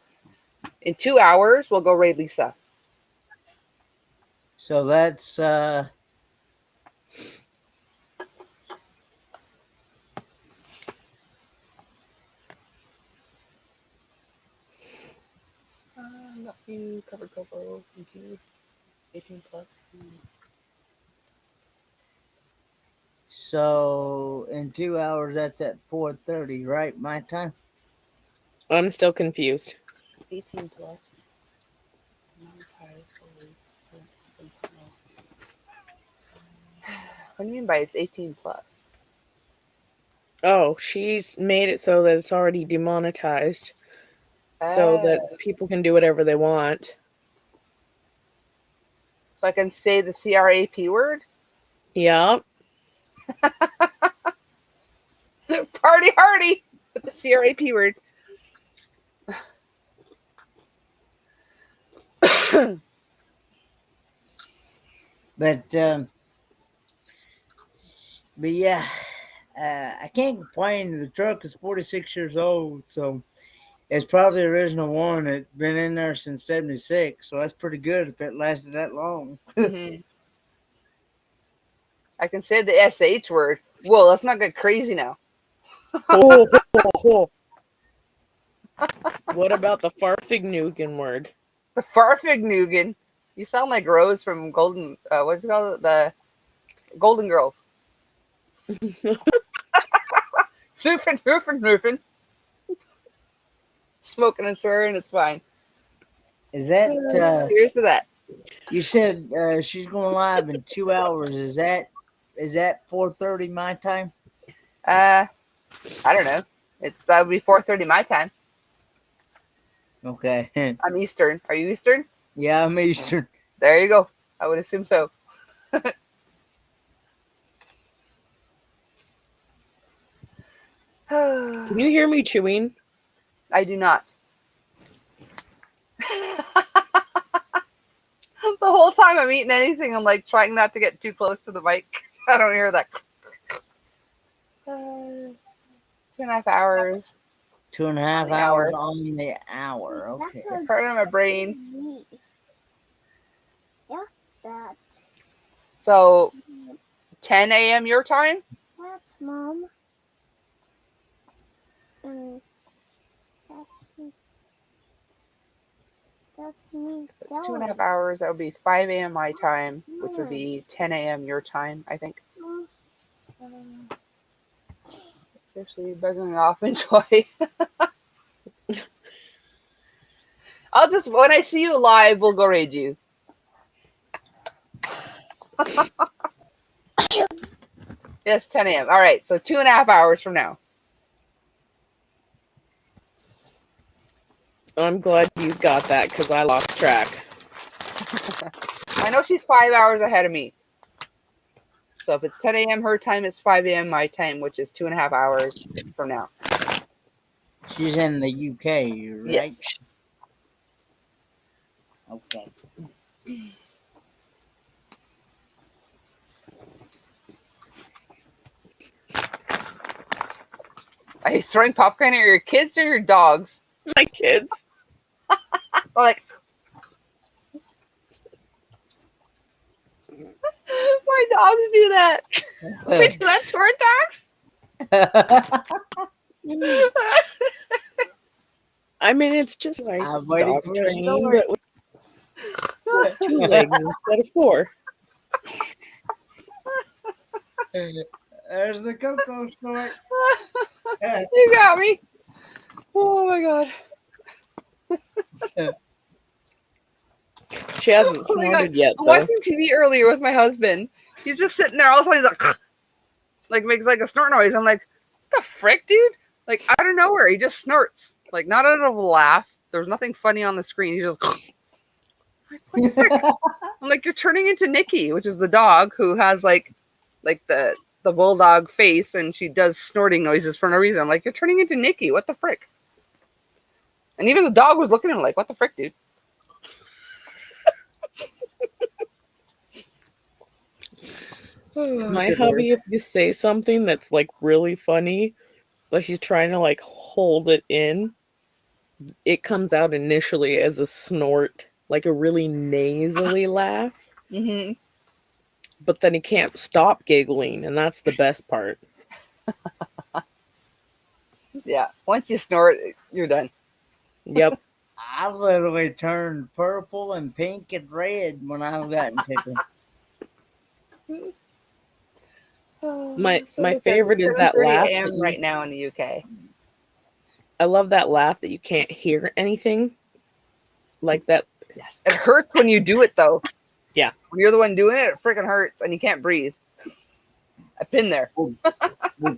in 2 hours, we'll go raid Lisa. So that's Not you, cover Coco. Thank you. 18 plus. so in 2 hours that's at 4:30, right? My time? I'm still confused. 18 plus. What do you mean by it's 18 plus? Oh, she's made it so that it's already demonetized. So that people can do whatever they want. So I can say the CRAP word? Yeah. Party hardy with the CRAP word. But yeah, I can't complain. The truck is 46 years old, so it's probably the original one. It's been in there since 76, so that's pretty good if it lasted that long. Mm-hmm. I can say the SH word. Whoa, let's not get crazy now. What about the Farfignugan word? The Farfignugan. You sound like Rose from Golden. What's it called? The Golden Girls. Roofing. Smoking and swearing, it's fine. Is that Here's to that. you said she's going live in 2 hours? Is that 4:30 my time? I don't know. That would be 4:30 my time. Okay. I'm Eastern. Are you Eastern? Yeah, I'm Eastern. There you go. I would assume so. Can you hear me chewing? I do not. The whole time I'm eating anything, I'm like trying not to get too close to the mic. I don't hear that. 2.5 hours. 2.5 hours on the hour. Okay. It's part of my brain. So 10 a.m. your time? That's Mom. That's me. 2.5 hours. That would be 5 a.m. my time, which would be 10 a.m. your time, I think. Seriously, bugging off. Enjoy. I'll just, when I see you live, we'll go raid you. Yes, 10 a.m. All right, so 2.5 hours from now. I'm glad you got that because I lost track. I know she's 5 hours ahead of me. So if it's 10 a.m. her time, it's 5 a.m. my time, which is 2.5 hours from now. She's in the UK, right? Yes. Okay. Are you throwing popcorn at your kids or your dogs? My kids. Like, my dogs do that. We do that to our dogs. I mean, it's just like I'm waiting dog for a training, story. but with 2 legs instead of 4. There's the Coco story. You got me. Oh my god. She hasn't Oh my god. snorted yet, I'm though. watching TV earlier with my husband. He's just sitting there. All of a sudden, he's like makes like a snort noise. I'm like, what the frick, dude? Like out of nowhere, he just snorts. Like not out of a laugh. There's nothing funny on the screen. He just. Like, what the frick? I'm like, you're turning into Nikki, which is the dog who has like the bulldog face, and she does snorting noises for no reason. I'm like, you're turning into Nikki. What the frick? And even the dog was looking at him like, what the frick, dude? My hubby, if you say something that's like really funny, but he's trying to like hold it in, it comes out initially as a snort, like a really nasally laugh. Mm-hmm. But then he can't stop giggling, and that's the best part. Yeah, once you snort, you're done. Yep. I literally turned purple and pink and red when I've gotten tickled. My favorite is that 7:30 laugh. a.m. right now in the UK. I love that laugh that you can't hear anything. Like that. Yes. It hurts when you do it, though. Yeah. When you're the one doing it, it freaking hurts, and you can't breathe. I've been there. Well,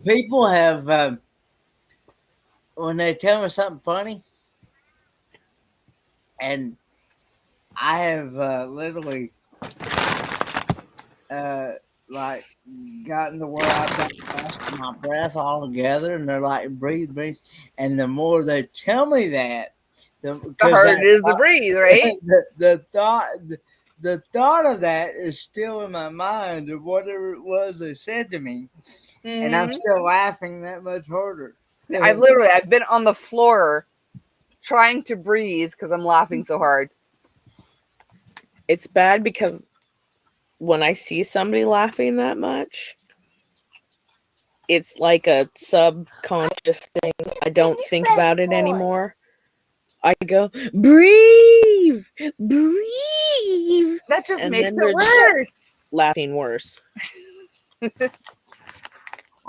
people have, when they tell me something funny, and I have literally, like, gotten to where I've got lost my breath altogether, and they're like, breathe, breathe. And the more they tell me that, The harder it is to breathe, right? The thought of that is still in my mind of whatever it was they said to me, and I'm still laughing that much harder. I've been on the floor trying to breathe because I'm laughing so hard. It's bad because when I see somebody laughing that much, it's like a subconscious thing. I don't think about it anymore. I go, breathe, breathe. That just And makes then it they're worse. laughing worse.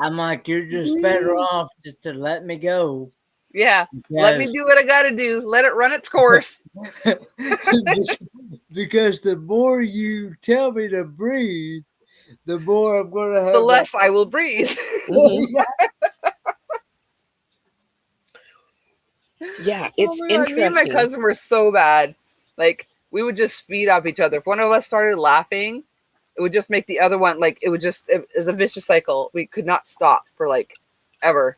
I'm like, you're just better off just to let me go. Yeah, let me do what I got to do. Let it run its course. Because the more you tell me to breathe, the more I'm going to have. The less I will breathe. Yeah, it's interesting. Me and my cousin were so bad. Like, we would just feed off each other. If one of us started laughing, it would just make the other one, like, it was a vicious cycle. We could not stop for, like, ever.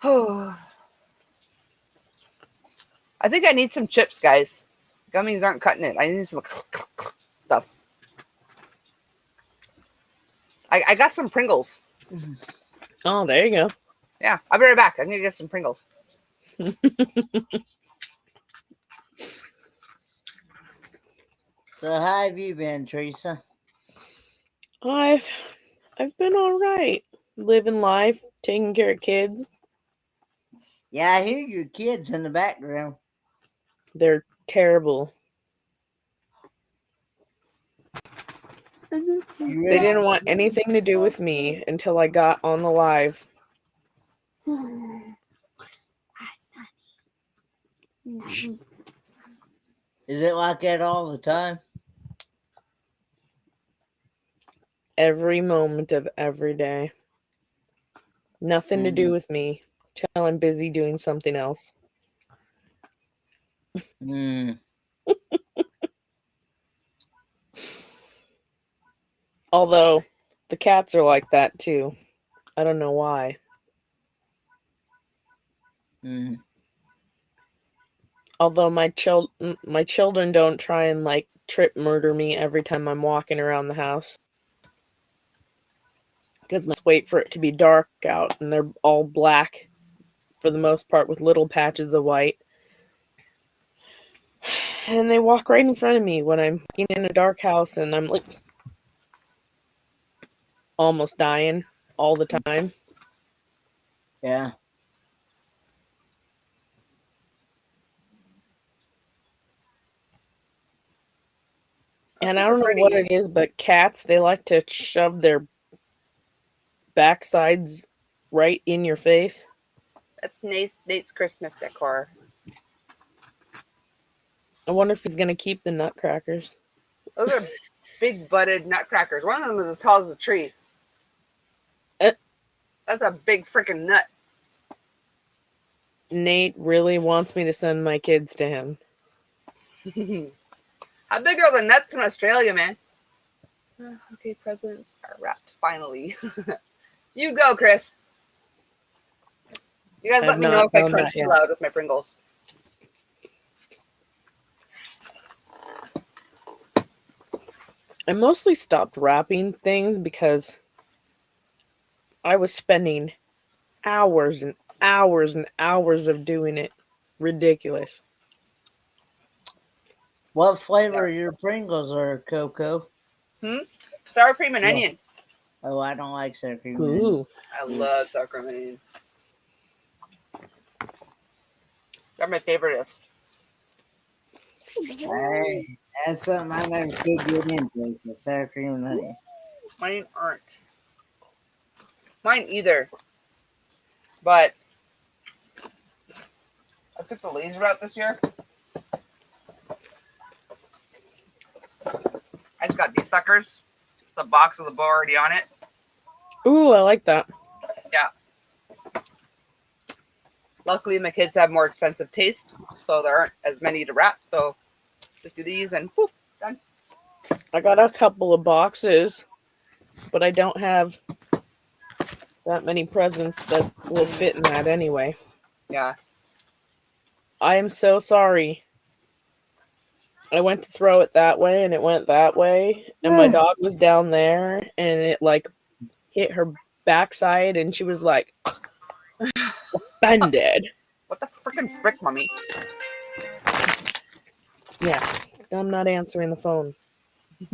Oh. I think I need some chips, guys. Gummies aren't cutting it. I need some stuff. I got some Pringles. Oh, there you go. Yeah, I'll be right back. I'm going to get some Pringles. So how have you been, Teresa? I've been all right. Living life, taking care of kids. Yeah, I hear your kids in the background. They're terrible. They didn't want anything to do with me until I got on the live. Is it like that all the time? Every moment of every day. Nothing to do with me till I'm busy doing something else. Although the cats are like that too. I don't know why. Although my children don't try and like trip murder me every time I'm walking around the house. Because I must wait for it to be dark out, and they're all black for the most part with little patches of white. And they walk right in front of me when I'm in a dark house, and I'm like, almost dying all the time. Yeah. And That's I don't know super what pretty. it is, but cats, they like to shove their backsides right in your face. That's Nate's Christmas decor. I wonder if he's going to keep the nutcrackers. Those are big butted nutcrackers. One of them is as tall as a tree. Uh, That's a big freaking nut. Nate really wants me to send my kids to him. How big are the nuts in Australia, man? Okay, presents are wrapped finally. You go, Chris. You guys I've let me know not if I done crunch that too yet. loud with my Pringles. I mostly stopped wrapping things because I was spending hours and hours and hours of doing it. Ridiculous. What flavor your Pringles are, Coco? Sour cream and Yeah. onion. Oh, I don't like sour cream. and onion. Ooh. I love sour cream and onion. They're my favorite. Hey, that's something I never could get into, the sour cream and onion. Mine aren't. Mine either. But I took the laser out this year. I just got these suckers. The box with the bow already on it. Ooh, I like that. Yeah. Luckily, my kids have more expensive taste, so there aren't as many to wrap. So just do these and poof, done. I got a couple of boxes, but I don't have that many presents that will fit in that anyway. Yeah. I am so sorry. I went to throw it that way and it went that way, and my dog was down there and it like hit her backside and she was like offended. What the freaking frick, mommy? Yeah, I'm not answering the phone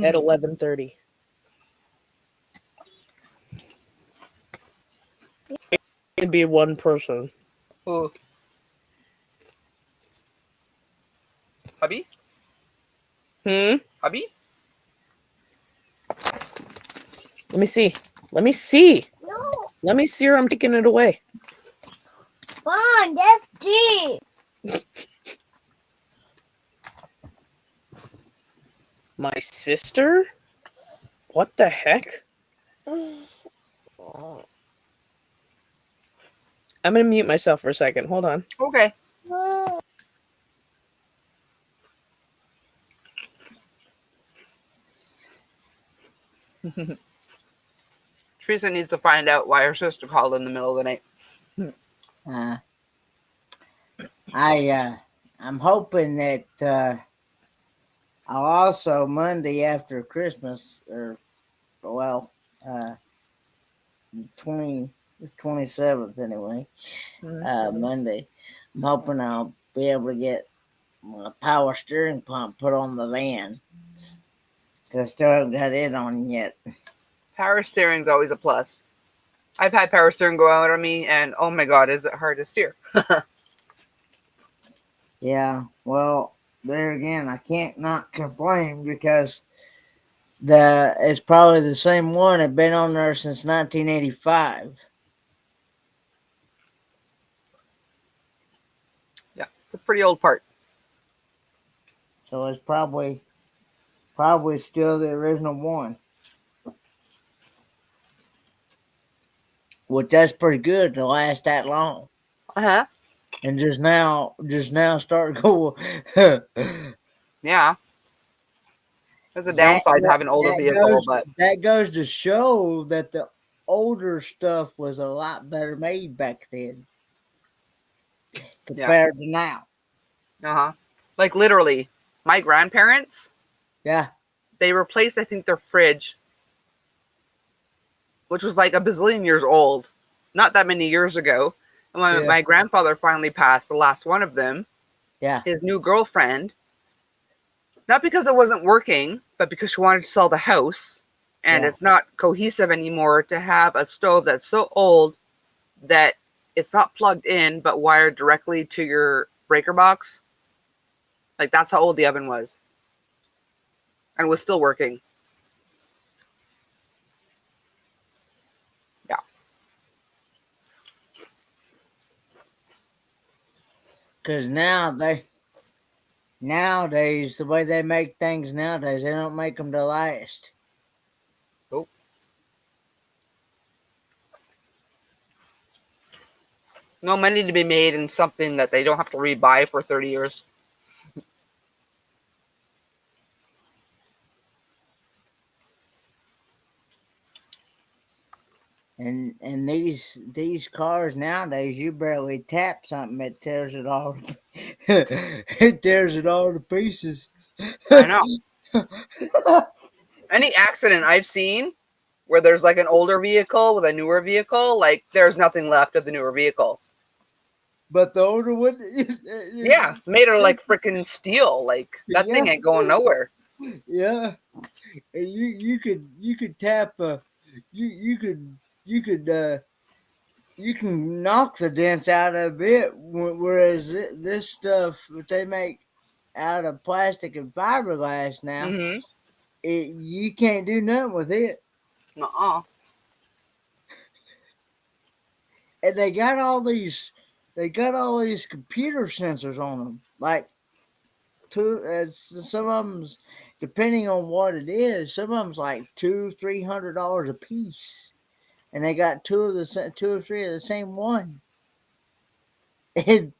at 11:30. It'd be one person. Ooh. Hubby? Hubby? Let me see. Let me see. No. Let me see, or I'm taking it away. Mom, that's deep. My sister? What the heck? I'm gonna mute myself for a second. Hold on. Okay. Teresa needs to find out why her sister called in the middle of the night. I'm hoping that I'll also Monday after Christmas, or well, 27th anyway, Monday. I'm hoping I'll be able to get a power steering pump put on the van, because I still haven't got it on yet. Power steering's always a plus. I've had power steering go out on me, and oh my god, is it hard to steer? Yeah, well, there again, I can't not complain because it's probably the same one had been on there since 1985. Yeah, it's a pretty old part. So it's probably still the original one. Which that's pretty good to last that long. Uh-huh. And just now start going. Yeah. There's a downside to having an older vehicle, but that goes to show that the older stuff was a lot better made back then compared to now. uh-huh. Like literally, my grandparents, Yeah. they replaced, I think, their fridge, which was like a bazillion years old, not that many years ago. And when my grandfather finally passed, the last one of them, his new girlfriend, not because it wasn't working, but because she wanted to sell the house, And Yeah. it's not cohesive anymore to have a stove that's so old that it's not plugged in but wired directly to your breaker box. Like, that's how old the oven was. And was still working. Yeah. Because nowadays, the way they make things nowadays, they don't make them to last. Nope. No money to be made in something that they don't have to rebuy for 30 years. And these cars nowadays, you barely tap something, it tears it all. It tears it all to pieces. I know. Any accident I've seen where there's like an older vehicle with a newer vehicle, like there's nothing left of the newer vehicle. But the older one, Yeah, made of like freaking steel. Like that thing Yeah. ain't going nowhere. Yeah, and you could tap you could you could you can knock the dents out of it, whereas this stuff that they make out of plastic and fiberglass now, Mm-hmm. You can't do nothing with it. Uh-uh. And they got all these computer sensors on them, like some of them's, depending on what it is, some of them's like $200-300 a piece, and they got two or three of the same one, and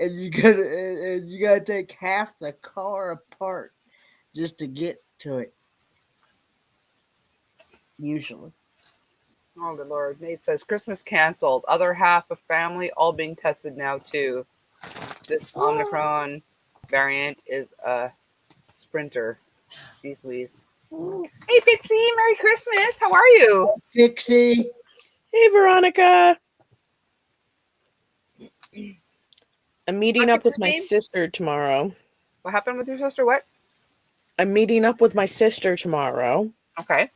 you gotta take half the car apart just to get to it. Usually. Oh, good Lord. Nate says, Christmas canceled. Other half of family all being tested now, too. This Omicron variant is a sprinter. Jeez Louise. Hey, Pixie. Merry Christmas. How are you? Pixie. Hey, Veronica. I'm meeting Hi, up with my Pixie. sister tomorrow. What happened with your sister? What? I'm meeting up with my sister tomorrow. Okay.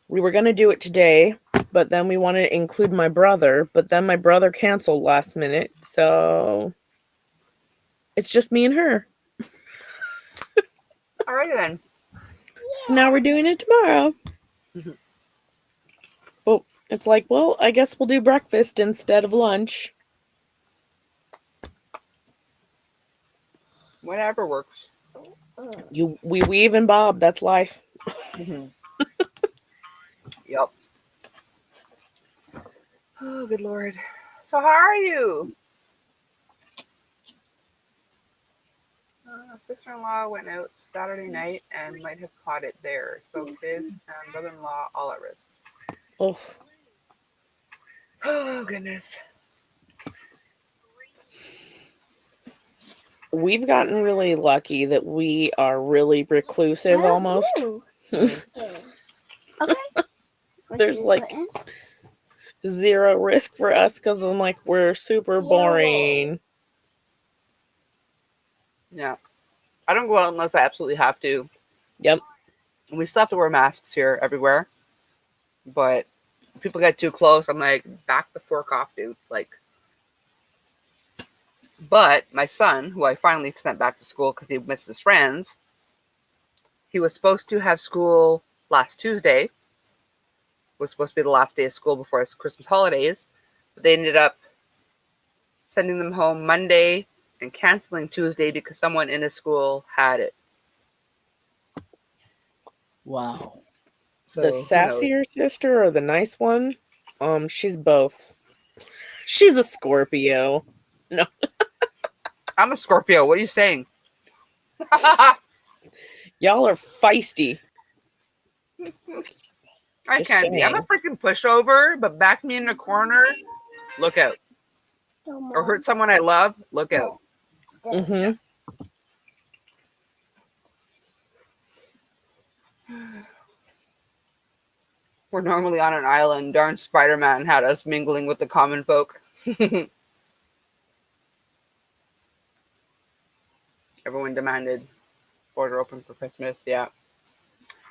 We were going to do it today, but then we wanted to include my brother, but then my brother canceled last minute, so it's just me and her. All right, then. So now we're doing it tomorrow. Well, it's like, well, I guess we'll do breakfast instead of lunch. Whatever works. We weave and bob. That's life. Yep. Oh, good Lord. So how are you? Sister-in-law went out Saturday night and might have caught it there. So kids and brother-in-law all at risk. Oof. Oh, goodness. We've gotten really lucky that we are really reclusive almost. Okay. There's like zero risk for us because I'm like, we're super boring. Yeah. I don't go out unless I absolutely have to. Yep. And we still have to wear masks here everywhere. But if people get too close, I'm like, back the fork off, dude. Like, but my son, who I finally sent back to school because he missed his friends, he was supposed to have school last Tuesday. It was supposed to be the last day of school before his Christmas holidays. But they ended up sending them home Monday and canceling Tuesday because someone in his school had it. Wow. So, The sassier sister or the nice one? She's both. She's a Scorpio. No. I'm a Scorpio. What are you saying? Y'all are feisty. I Just can't be. I'm a saying. freaking pushover, but back me in the corner, look out. Or hurt someone I love, look out. Mm-hmm. We're normally on an island. Darn Spider-Man had us mingling with the common folk. Everyone demanded border open for Christmas. Yeah.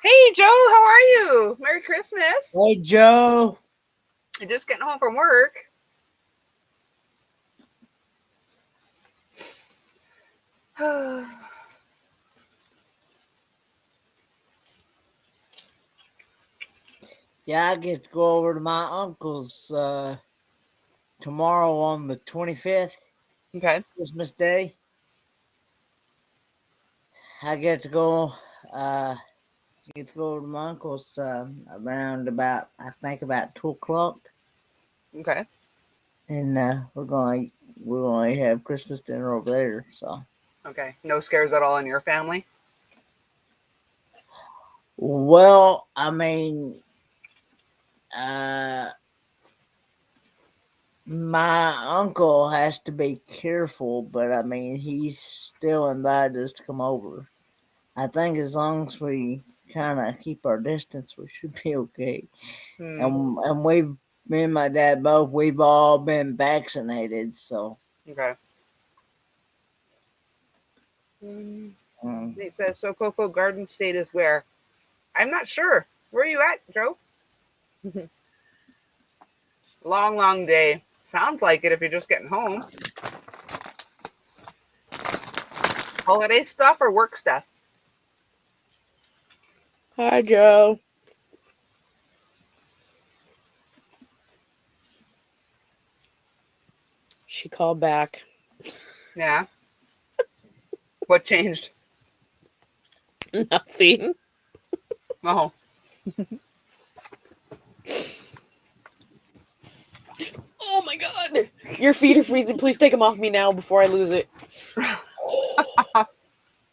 Hey, Joe, how are you? Merry Christmas. Hey, Joe. You're just getting home from work. Yeah, I get to go over to my uncle's tomorrow on the 25th, Okay. Christmas Day. I get to go over to my uncle's around about 2 o'clock, Okay. and we're going to have Christmas dinner over there. So, Okay. No scares at all in your family? well, I mean, uh, my uncle has to be careful, but I mean, he's still invited us to come over. I think as long as we kind of keep our distance, we should be okay. And me and my dad both, we've all been vaccinated, so. Okay. It says, so Coco Garden State is where? I'm not sure. Where are you at, Joe? Long, long day. Sounds like it if you're just getting home. Holiday stuff or work stuff? Hi, Joe. She called back. Yeah. What changed? Nothing. Oh. Oh my god! Your feet are freezing. Please take them off me now before I lose it.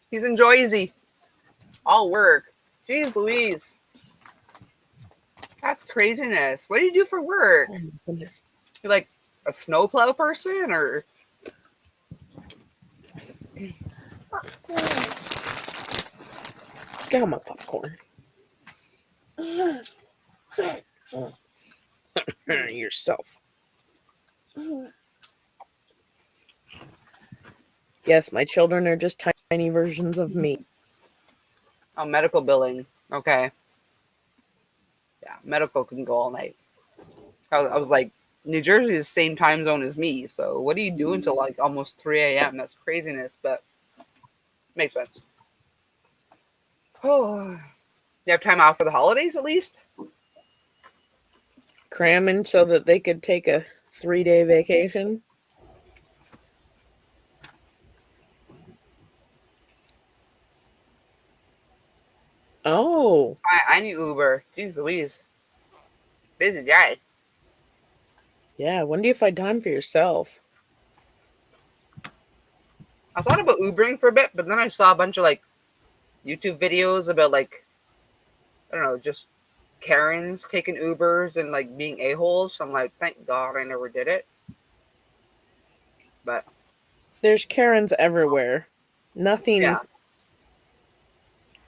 He's in Joyzy. All work. Jeez Louise. That's craziness. What do you do for work? Oh my goodness. You're like a snowplow person or? Get on my popcorn. Yourself. Yes, my children are just tiny versions of me. Oh, medical billing. Okay. Yeah, medical can go all night. I was like, New Jersey is the same time zone as me, so what do you do until like almost 3 a.m.? That's craziness, but makes sense. Oh, you have time off for the holidays at least? Cramming so that they could take a 3-day vacation. Oh. I need Uber. Jeez Louise. Busy day. Yeah, when do you find time for yourself? I thought about Ubering for a bit, but then I saw a bunch of like YouTube videos about like, I don't know, just Karens taking Ubers and like being a-holes. So I'm like, thank God I never did it. But There's Karens everywhere. Nothing yeah.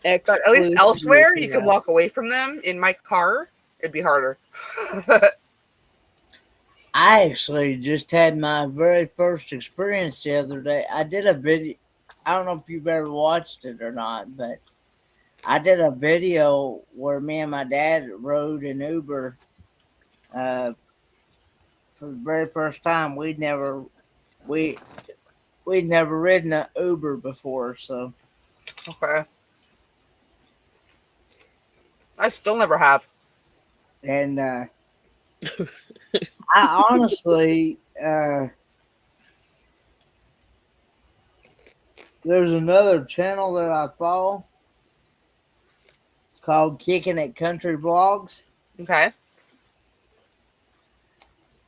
But at least exclusive. elsewhere, you can walk away from them. In my car, it'd be harder. I actually just had my very first experience the other day. I did a video. I don't know if you've ever watched it or not, but I did a video where me and my dad rode an Uber for the very first time. We we'd never ridden an Uber before, so. Okay. I still never have. And I honestly, there's another channel that I follow called Kicking It Country Vlogs. Okay.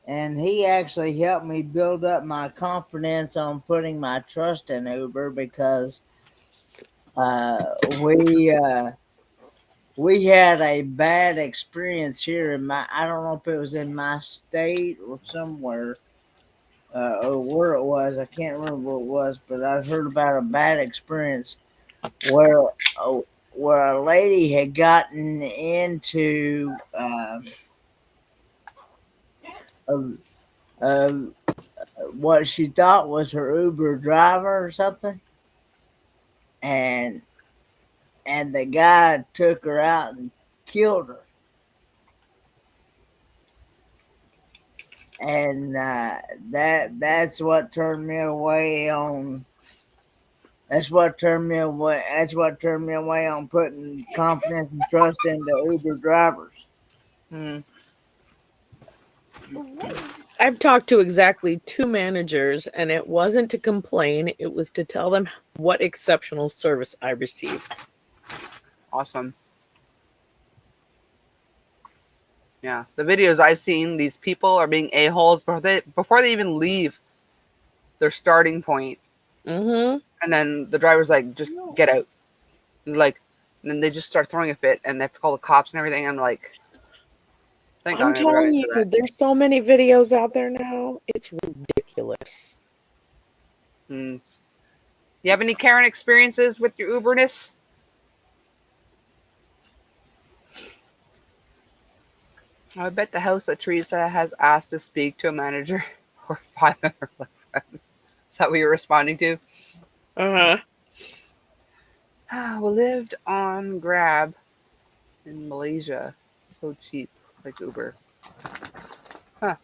And he actually helped me build up my confidence on putting my trust in Uber because we had a bad experience here in I don't know if it was in my state or somewhere or where it was. I can't remember where it was, but I heard about a bad experience where a lady had gotten into a what she thought was her Uber driver or something, and and the guy took her out and killed her. And that's what turned me away on. That's what turned me away. That's what turned me away on putting confidence and trust into Uber drivers. Mm. I've talked to exactly 2 managers, and it wasn't to complain. It was to tell them what exceptional service I received. Awesome. Yeah, the videos I've seen, these people are being a-holes before they even leave their starting point. Mm-hmm. And then the driver's like, just get out. And then they just start throwing a fit and they have to call the cops and everything. I'm like, thank God I I'm never got telling into you, that. there's so many videos out there now. It's ridiculous. Mm. You have any Karen experiences with your Uberness? I bet the house that Teresa has asked to speak to a manager or 5-member friend. Is that what you're responding to? Uh-huh. We lived on Grab in Malaysia. So cheap, like Uber. Huh.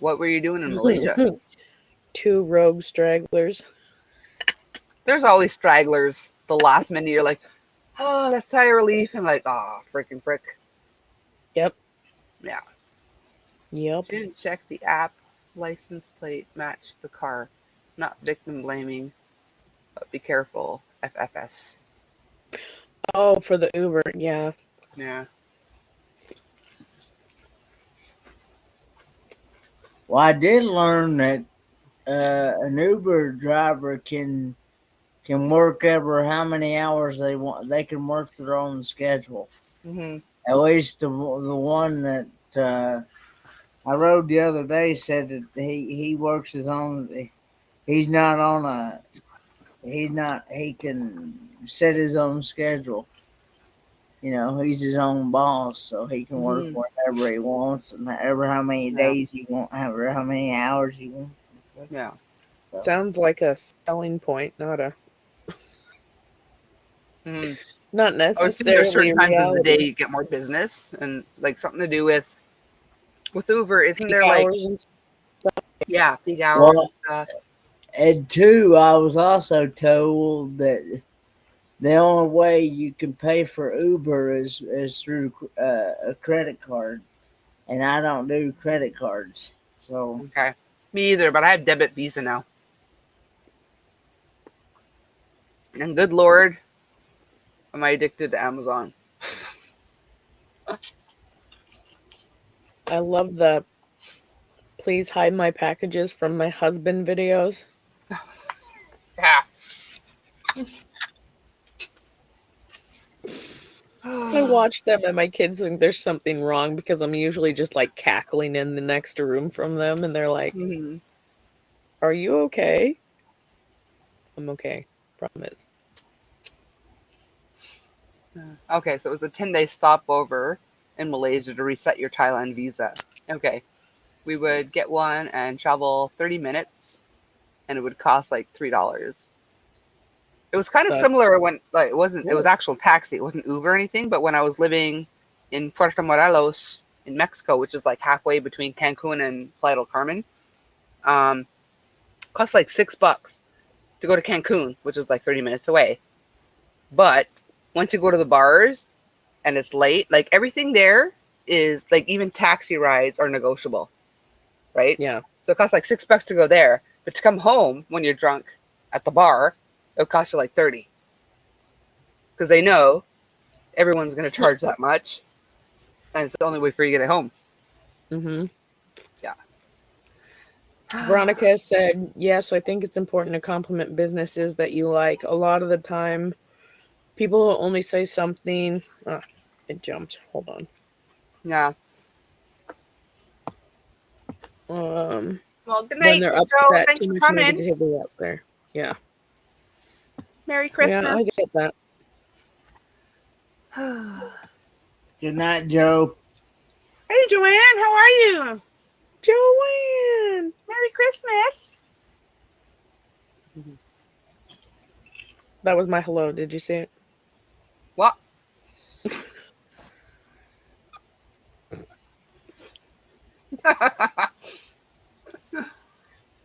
What were you doing in Malaysia? 2 rogue stragglers. There's always stragglers. The last minute you're like, oh, that's sigh of relief. And like, oh, freaking frick. Yep. Yeah. Yep. Didn't check the app. License plate matched the car. Not victim blaming, but be careful. FFS. Oh, for the Uber, yeah. Yeah. Well, I did learn that an Uber driver can work ever how many hours they want. They can work their own schedule. Mm-hmm. At least the one that I rode the other day said that he works his own. He's not on a. He's not. He can set his own schedule. You know, he's his own boss, so he can work Mm-hmm. whenever he wants, and however how many Yeah. days he wants, however how many hours he wants. Yeah. So. Sounds like a selling point, not Mm-hmm. not I would assume there's necessarily certain a times of the day reality. you get more business and like something to do with Uber. Isn't Peak there like, hours and yeah, peak hours and Well, stuff? and two, I was also told that the only way you can pay for Uber is through a credit card, and I don't do credit cards. So Okay. Me either, but I have debit Visa now. And good Lord, am I addicted to Amazon? I love the please hide my packages from my husband videos. Yeah. I watch them and my kids think there's something wrong because I'm usually just like cackling in the next room from them and they're like, Mhm. "Are you okay?" I'm okay, promise. Okay, so it was a 10-day stopover in Malaysia to reset your Thailand visa. Okay. We would get one and travel 30 minutes, and it would cost like $3. It was kind of That's similar when like it was cool. actual taxi. It wasn't Uber or anything, but when I was living in Puerto Morelos in Mexico, which is like halfway between Cancun and Playa del Carmen, cost like $6 to go to Cancun, which is like 30 minutes away. But once you go to the bars and it's late, like everything there is like even taxi rides are negotiable, right? Yeah. So it costs like $6 to go there, but to come home when you're drunk at the bar, it would cost you like 30 because they know everyone's going to charge that much, and it's the only way for you to get home. Mm-hmm. Yeah. Veronica said, yes, I think it's important to compliment businesses that you like. A lot of the time, people will only say something. It jumped. Hold on. Yeah. Um, Well, good when night, they're Joe. upset, Thanks too for much coming. negativity out there. Yeah. Merry Yeah, Christmas. I get that. good night, Joe. Hey, Joanne, how are you? Joanne! Merry Christmas. That was my hello. Did you see it? What?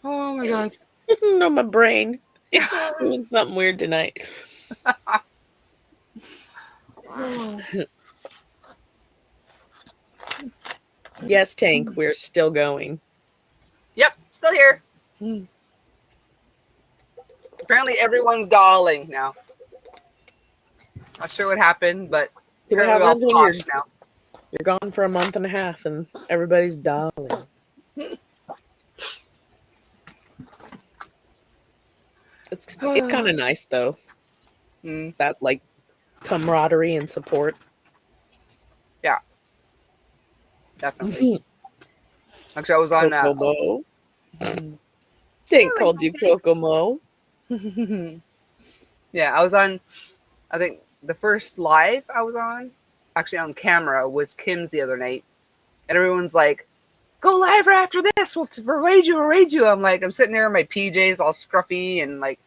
Oh my god. No, my brain. It's doing something weird tonight. Yes, Tank, we're still going. Yep, still here. Apparently everyone's dolling now. Not sure what happened, but See what apparently we're all happens when you're posh now. gone for a month and a half and everybody's darling. It's kind of nice though. That like camaraderie and support. Yeah, definitely. Actually, I was on. Kokomo. Tank called you Kokomo. Yeah, I was on. I think the first live I was on, actually on camera, was Kim's the other night, and everyone's like, "Go live right after this. We'll raid you. We'll raid you." I'm like, I'm sitting there in my PJs, all scruffy, and like,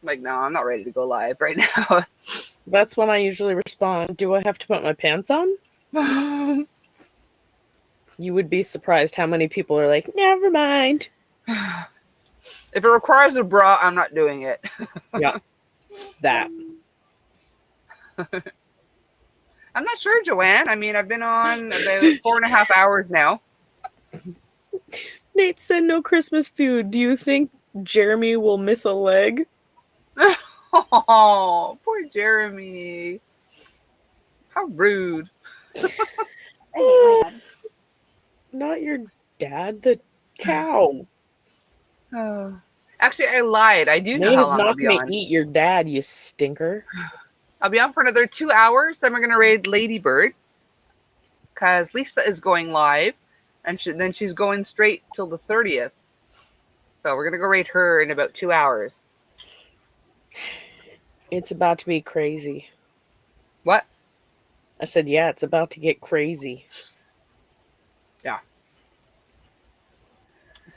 I'm like, no, I'm not ready to go live right now. That's when I usually respond. Do I have to put my pants on? You would be surprised how many people are like, never mind. If it requires a bra, I'm not doing it. Yeah, that. I'm not sure, Joanne. I mean, I've been on about 4.5 hours now. Nate said no Christmas food. Do you think Jeremy will miss a leg? Oh, poor Jeremy. How rude. Not your dad, the cow. Oh. Actually, I lied. I do know Nate how is long I'll not be going on. to eat your dad, you stinker. I'll be on for another 2 hours. Then we're going to raid Ladybird because Lisa is going live, and then she's going straight till the 30th. So we're going to go raid her in about 2 hours. It's about to be crazy. What? I said, yeah, it's about to get crazy. Yeah.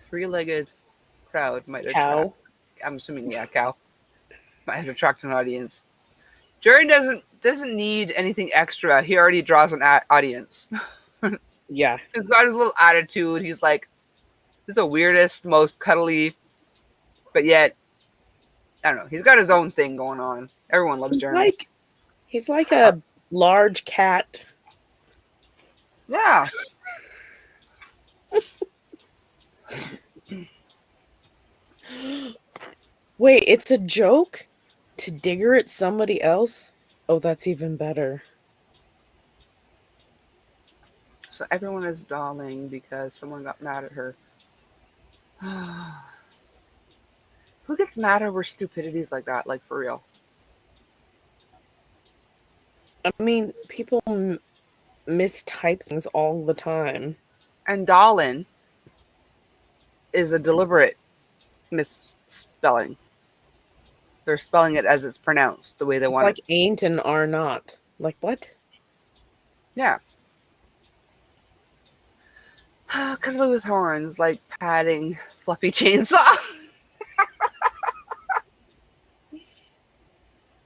Three-legged crowd might Cow. attract. I'm assuming, yeah, cow. Might attract an audience. Jerry doesn't need anything extra. He already draws an audience. Yeah. He's got his little attitude. He's like, he's the weirdest, most cuddly, but yet, I don't know. He's got his own thing going on. Everyone loves Jeremy. He's like a large cat. Yeah. Wait, it's a joke? To digger at somebody else? Oh, that's even better. So everyone is dolling because someone got mad at her. Who gets mad over stupidities like that? Like, for real. I mean, people mistype things all the time. And Dollin is a deliberate misspelling. They're spelling it as it's pronounced, the way they It's want like it. ain't and are not. Like what? Yeah. Cuddly with horns, like patting fluffy chainsaw.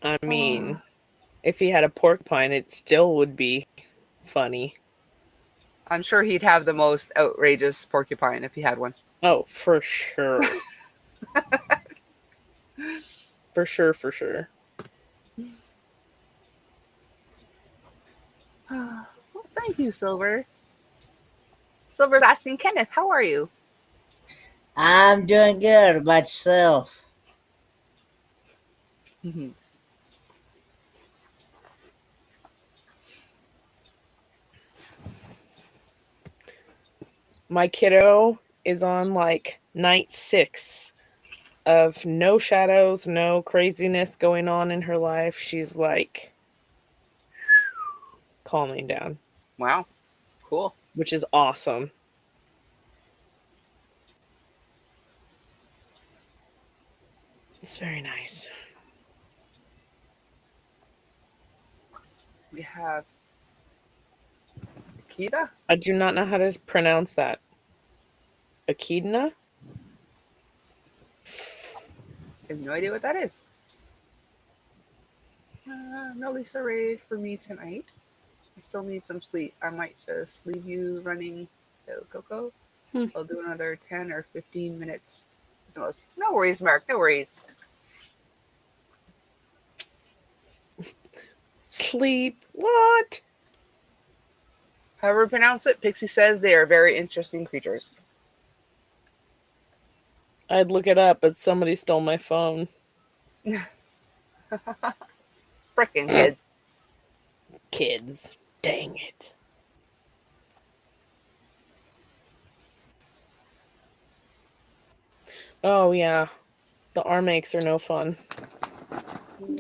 I mean, if he had a porcupine, it still would be funny. I'm sure he'd have the most outrageous porcupine if he had one. Oh, for sure. For sure, for sure. Well, thank you, Silver. Silver's asking Kenneth, how are you? I'm doing good. About yourself? My kiddo is on like night 6 of no shadows, no craziness going on in her life. She's like calming down. Wow. Cool. Which is awesome. It's very nice. We have Akita? I do not know how to pronounce that. Echidna? I have no idea what that is. No Lisa Ray for me tonight. I still need some sleep. I might just leave you running to Coco. Hmm. I'll do another 10 or 15 minutes. No worries, Mark. No worries. Sleep. What? However you pronounce it, Pixie says they are very interesting creatures. I'd look it up, but somebody stole my phone. Frickin' kids. Kids. Dang it. Oh, yeah. The arm aches are no fun.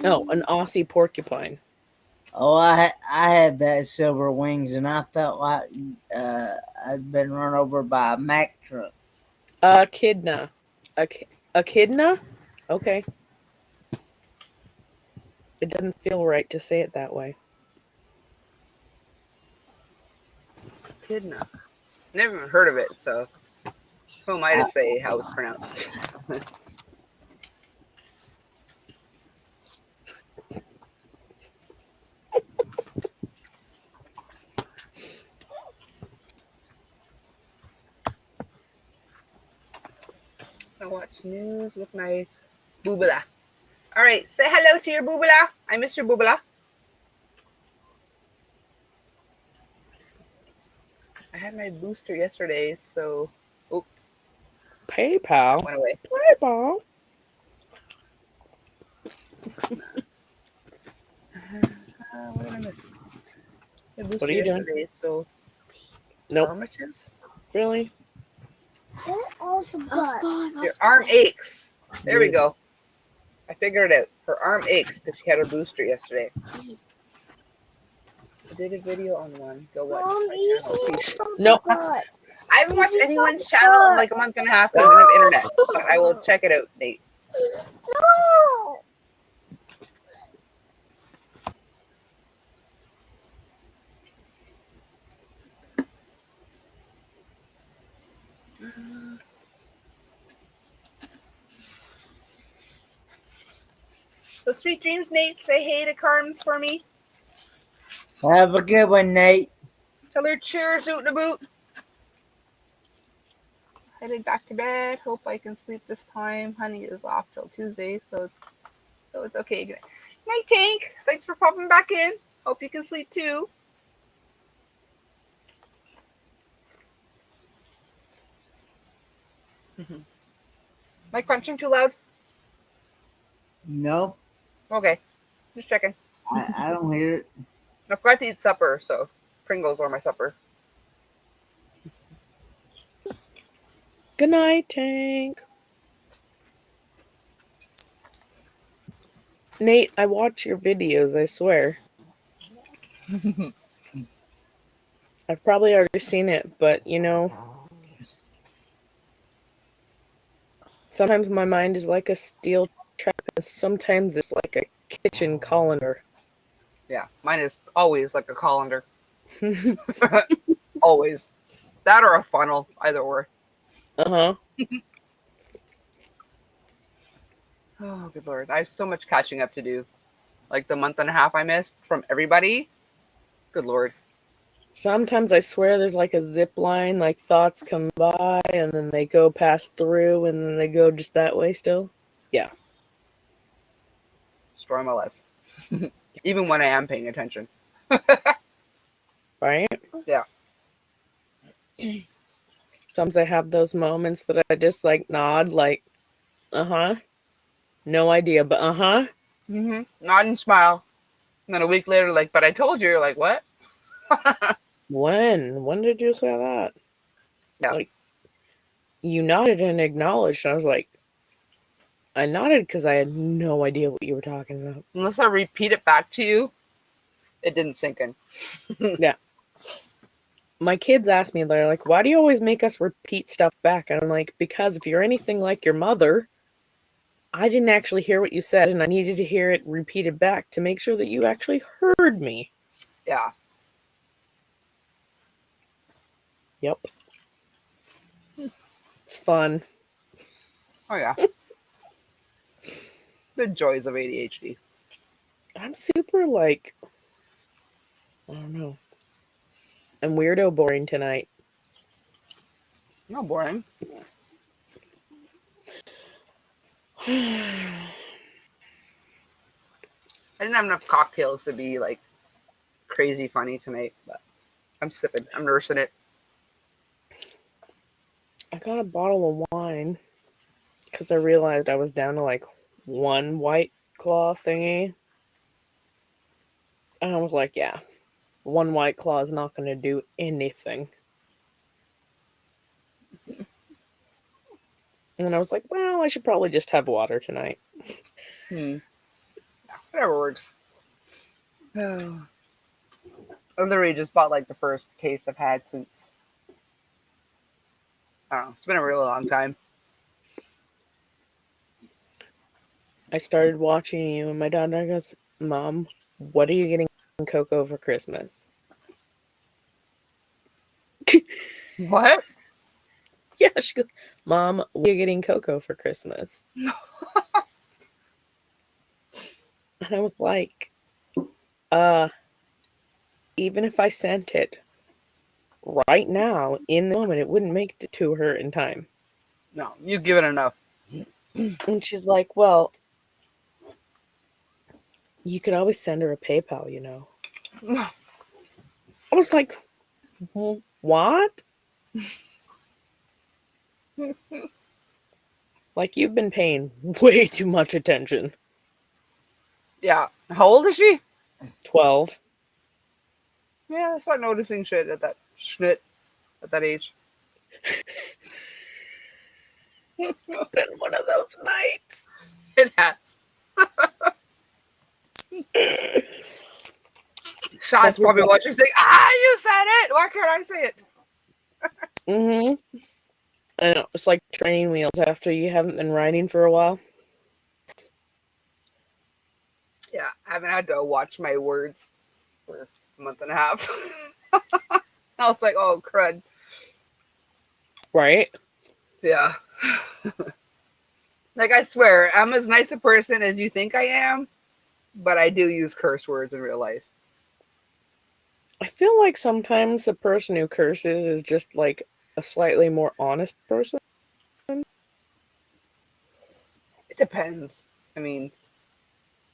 Oh, an Aussie porcupine. Oh, I had that silver wings, and I felt like I'd been run over by a Mack truck. Echidna. Echidna? Okay. It doesn't feel right to say it that way. Echidna. Never even heard of it, so who am I to say how it's pronounced? I watch news with my boobala. All right, say hello to your boobala. I miss your boobala. I had my booster yesterday, so PayPal? went away. PayPal? What did I miss? My booster What are you doing? yesterday, so Nope. armatus? Really? Your arm aches. There we go. I figured it out. Her arm aches because she had her booster yesterday. I did a video on one. Go watch my channel, please. Nope. I haven't watched anyone's channel in like a month and a half because I don't have internet. But I will check it out, Nate. So sweet dreams, Nate. Say hey to Carms for me. Have a good one, Nate. Tell her cheers, oot and a boot. Headed back to bed. Hope I can sleep this time. Honey is off till Tuesday, so it's okay. Good night, Tank. Thanks for popping back in. Hope you can sleep too. Am I crunching too loud? No, Okay, just checking. I don't hear it. I forgot to eat supper, so Pringles are my supper. Good night, Tank. Nate, I watch your videos, I swear. I've probably already seen it, but you know, sometimes my mind is like a steel trap, and sometimes it's like a kitchen colander. Yeah, mine is always like a colander. Always. That or a funnel, either or. Uh-huh. Oh, good Lord. I have so much catching up to do. Like the month and a half I missed from everybody. Good Lord. Sometimes I swear there's like a zip line, like thoughts come by and then they go past through and then they go just that way still. Yeah. Story of my life. Even when I am paying attention. Right? Yeah. Sometimes I have those moments that I just like nod, like, uh-huh. No idea, but uh-huh. Mm-hmm. Nod and smile. And then a week later, like, but I told you. You're like, what? When? When did you say that? Yeah. Like, you nodded and acknowledged. I was like, I nodded because I had no idea what you were talking about. Unless I repeat it back to you, it didn't sink in. Yeah. My kids ask me, they're like, why do you always make us repeat stuff back? And I'm like, because if you're anything like your mother, I didn't actually hear what you said, and I needed to hear it repeated back to make sure that you actually heard me. Yeah. Yep. It's fun. Oh, yeah. The joys of ADHD. I'm super like, I don't know. I'm weirdo boring tonight. Not boring. I didn't have enough cocktails to be like crazy funny tonight, but I'm sipping. I'm nursing it. I got a bottle of wine because I realized I was down to like one White Claw thingy. And I was like, yeah, one White Claw is not going to do anything. And then I was like, well, I should probably just have water tonight. Whatever works. I literally just bought like the first case I've had since, I don't know, it's been a really long time. I started watching you, and my daughter goes, Mom, what are you getting Coco for Christmas? What? Yeah, she goes, Mom, what are you getting Coco for Christmas? And I was like, even if I sent it right now, in the moment, it wouldn't make it to her in time. No, you've given enough. And she's like, well, you could always send her a PayPal, you know. I was like, what? Like, you've been paying way too much attention. Yeah. How old is she? 12. Yeah, I start noticing shit at that age. It's been one of those nights. It has. Sean's probably watching saying, you said it! Why can't I say it? Mm-hmm. I know, it's like training wheels after you haven't been riding for a while. Yeah, I haven't had to watch my words for a month and a half. I was like, oh, crud. Right? Yeah. Like, I swear, I'm as nice a person as you think I am, but I do use curse words in real life. I feel like sometimes the person who curses is just like a slightly more honest person. It depends. I mean,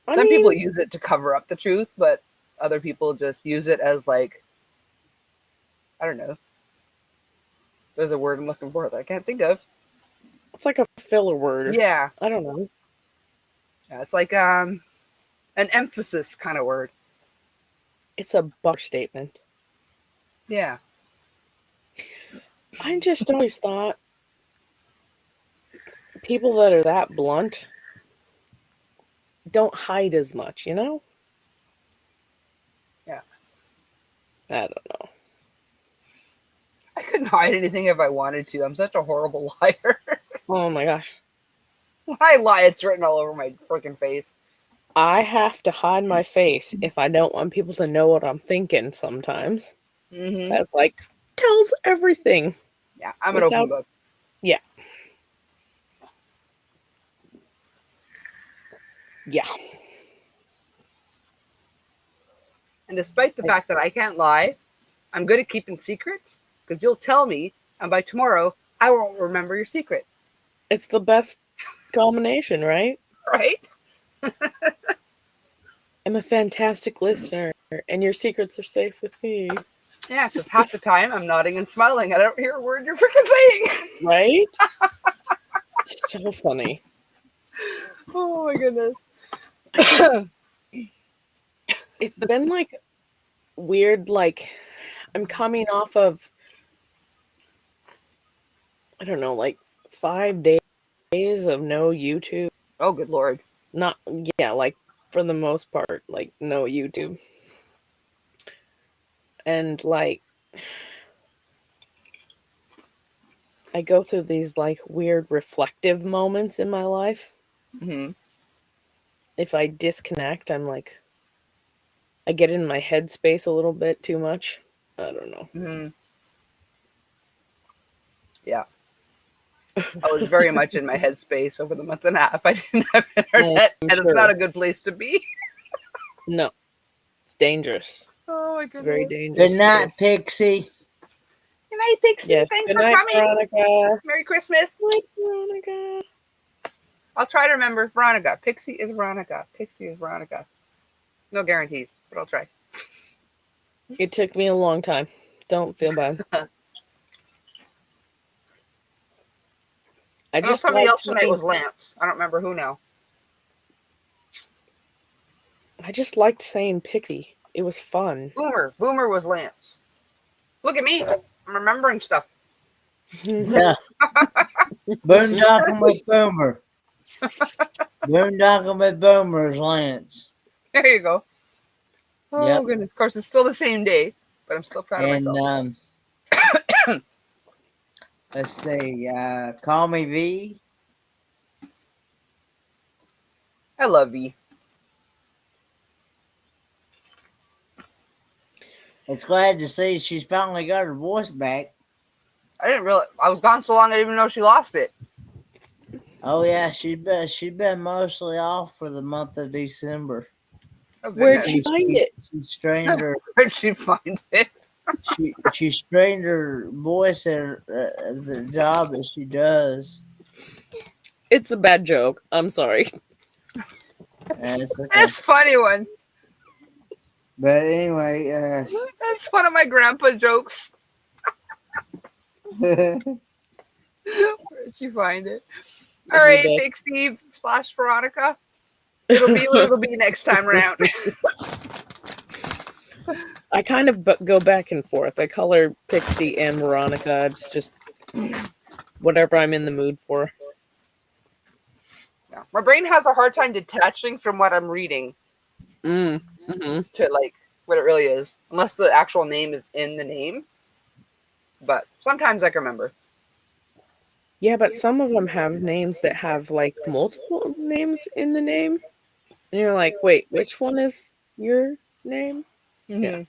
some people use it to cover up the truth, but other people just use it as like, I don't know. There's a word I'm looking for that I can't think of. It's like a filler word. Yeah. I don't know. Yeah, it's like an emphasis kind of word. It's a buck statement. Yeah. I just always thought people that are that blunt don't hide as much, you know? Yeah. I don't know. I couldn't hide anything if I wanted to. I'm such a horrible liar. Oh my gosh. When I lie, it's written all over my freaking face. I have to hide my face if I don't want people to know what I'm thinking sometimes. Mm-hmm. That's like, tells everything. Yeah, I'm an open book. Yeah. Yeah. And despite the fact that I can't lie, I'm good at keeping secrets because you'll tell me, and by tomorrow, I won't remember your secret. It's the best combination, right? Right? I'm a fantastic listener, and your secrets are safe with me. Yeah, because half the time I'm nodding and smiling. I don't hear a word you're freaking saying. Right? So funny. Oh my goodness. It's been like weird, like I'm coming off of, I don't know, like 5 days of no YouTube. Oh, good Lord. Not, yeah, like for the most part, like no YouTube. And like, I go through these like weird reflective moments in my life. Mm-hmm. If I disconnect, I'm like, I get in my headspace a little bit too much. I don't know. Mm-hmm. Yeah. I was very much in my headspace over the month and a half. I didn't have internet, and it's not a good place to be. No, it's dangerous. Oh my It's very goodness. dangerous. Good night, space. Pixie. Good night, Pixie. Yes. Thanks Good for night, coming. Veronica. Merry Christmas. Good night, Veronica. I'll try to remember Veronica. Pixie is Veronica. Pixie is Veronica. No guarantees, but I'll try. It took me a long time. Don't feel bad. I I know just somebody like else tonight saying, was Lance. I don't remember who now. I just liked saying Pixie. It was fun. Boomer. Boomer was Lance. Look at me. I'm remembering stuff. Yeah. Boondocking with Boomer. Boondocking with Boomer is Lance. There you go. Oh, Yep. goodness. Of course, it's still the same day, but I'm still proud of And myself. let's see. Call me V. I love V. It's glad to see she's finally got her voice back. I didn't realize I was gone so long I didn't even know she lost it. Oh yeah, she's been mostly off for the month of December. Oh, Where'd goodness. she find it? She strained her. Where'd she find it? She strained her voice at the job that she does. It's a bad joke. I'm sorry. It's okay. That's a funny one. But anyway, That's one of my grandpa jokes. Where'd you find it? All It's the right, best. Big Steve / Veronica. It'll be what it'll be next time around. I kind of go back and forth. I call her Pixie and Veronica. It's just whatever I'm in the mood for. Yeah. My brain has a hard time detaching from what I'm reading Mm-hmm. to like what it really is, unless the actual name is in the name. But sometimes I can remember. Yeah, but some of them have names that have like multiple names in the name. And you're like, wait, which one is your name? Mm-hmm. Yeah.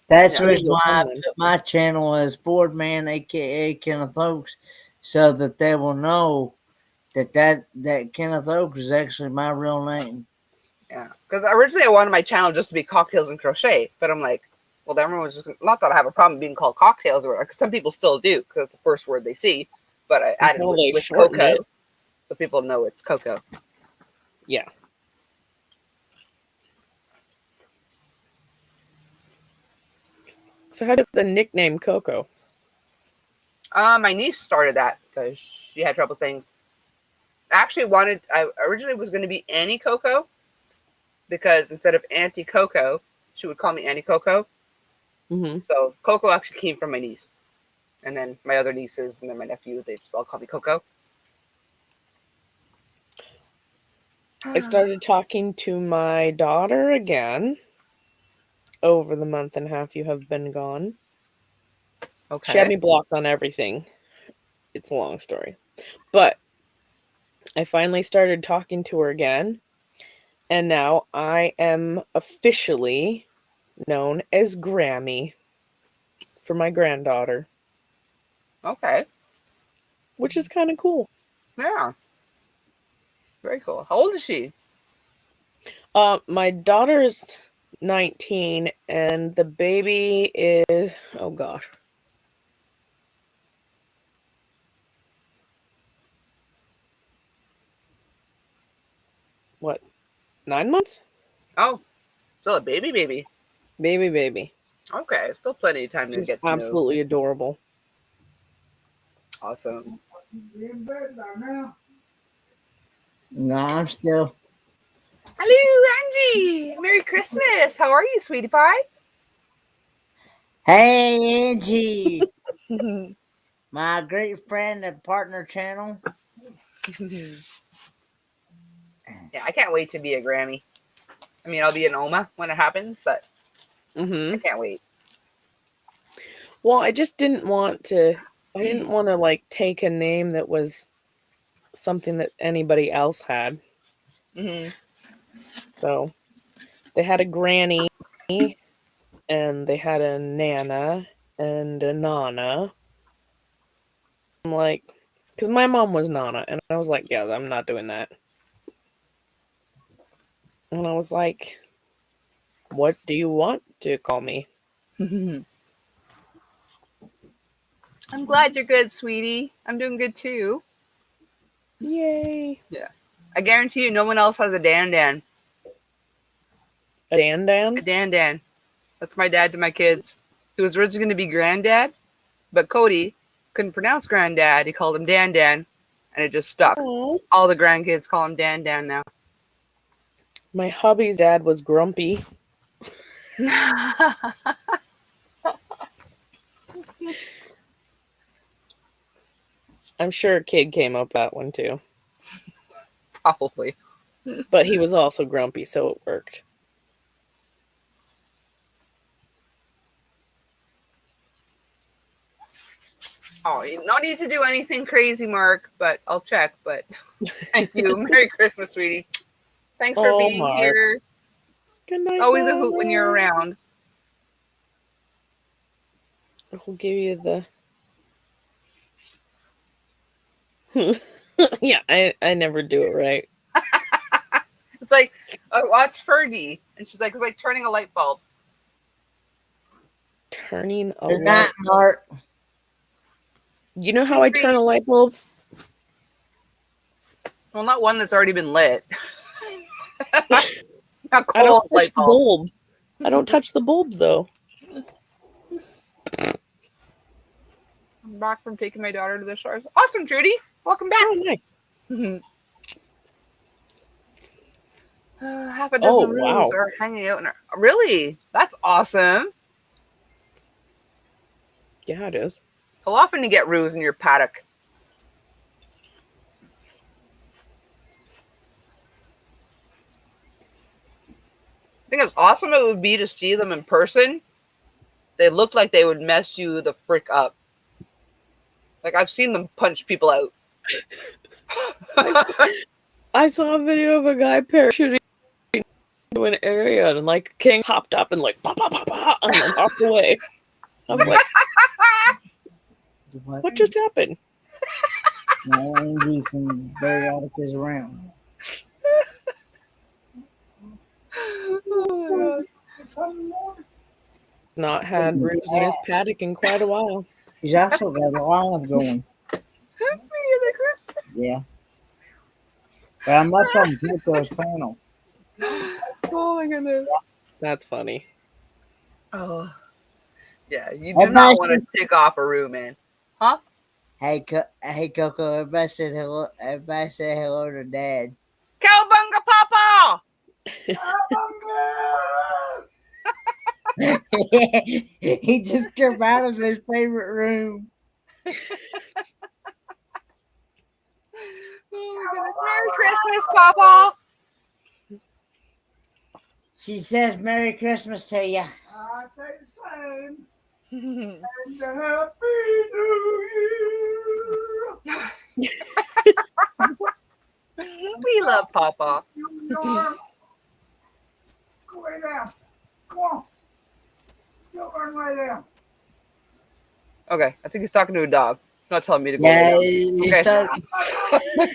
that's the Yeah. reason why I put my channel as Boardman, aka Kenneth Oaks, so that they will know that Kenneth Oaks is actually my real name. Yeah, because originally I wanted my channel just to be cocktails and crochet, but I'm like, well, then everyone was just not that I have a problem being called cocktails or because some people still do because it's the first word they see. But I added Until they with shorten Coco, it. so people know it's Coco. Yeah. So how did the nickname Coco? My niece started that because she had trouble saying. I originally was going to be Annie Coco because instead of Auntie Coco, she would call me Annie Coco. Mm-hmm. So Coco actually came from my niece, and then my other nieces, and then my nephew. They just all call me Coco. I started talking to my daughter again over the month and a half you have been gone. Okay. She had me blocked on everything. It's a long story. But I finally started talking to her again. And now I am officially known as Grammy for my granddaughter, Okay. which is kind of cool. Yeah. Very cool. How old is she? My daughter's 19 and the baby is, oh gosh. What? 9 months? Oh, still a baby. Baby. Okay, still plenty of time to She's get to know. absolutely adorable. Awesome. No, I'm still. Hello, Angie. Merry Christmas. How are you, sweetie pie? Hey, Angie, my great friend and partner channel. Yeah, I can't wait to be a Grammy. I mean, I'll be an Oma when it happens, but I can't wait. Well, I just didn't want to. I didn't want to like take a name that was something that anybody else had. Mm-hmm. So they had a granny, and they had a nana and a nana. I'm like, because my mom was Nana, and I was like, yeah, I'm not doing that. And I was like, What do you want to call me? I'm glad you're good, sweetie. I'm doing good too. Yay. Yeah. I guarantee you no one else has a Dan Dan. A Dan A Dan? Dan Dan. That's my dad to my kids. He was originally going to be Granddad, but Cody couldn't pronounce Granddad. He called him Dan Dan, and it just stuck. Aw. All the grandkids call him Dan Dan now. My hubby's dad was Grumpy. I'm sure a kid came up with that one too. Probably. But he was also grumpy, so it worked. Oh, no need to do anything crazy, Mark, but I'll check. But thank you. Merry Christmas, sweetie. Thanks for being Mark. here. Good night. Always a hoot when you're around. I'll give you the. Yeah, I never do it right. It's like, watch Fergie. And she's like, it's like turning a light bulb. Turning a Good light. night, Mark. You know how I turn a light bulb? Well, not one that's already been lit. Not I cold don't touch light the bulb. bulb. I don't touch the bulbs though. I'm back from taking my daughter to the shores. Awesome, Judy. Welcome back. Oh, nice. Half a dozen roos wow. are hanging out in our... Really? That's awesome. Yeah, it is. How often do you get roos in your paddock? I think as awesome it would be to see them in person. They look like they would mess you the frick up. Like, I've seen them punch people out. I saw a video of a guy parachuting into an area and like King hopped up and like bah, bah, bah, bah, and then hopped away. I was like, what just happened? No, Angie from Bariatric is around. Oh Not had roos in his paddock in quite a while. He's also got a live going. Yeah. But I'm not on Coco's panel. Oh my goodness. That's funny. Oh. Yeah, you do not want to take off a roo, man. Huh? Hey, Coco, everybody said hello. Everybody say hello to Dad. Cowabunga, Papa! He just came out of his favorite room. Oh my goodness. Merry Christmas, Papa! She says Merry Christmas to you. I say the same. And a Happy New Year. We love Papa. Go lay down. Come on. Go and lay down. Okay, I think he's talking to a dog. He's not telling me to go. Yeah, lay down. he Okay. started.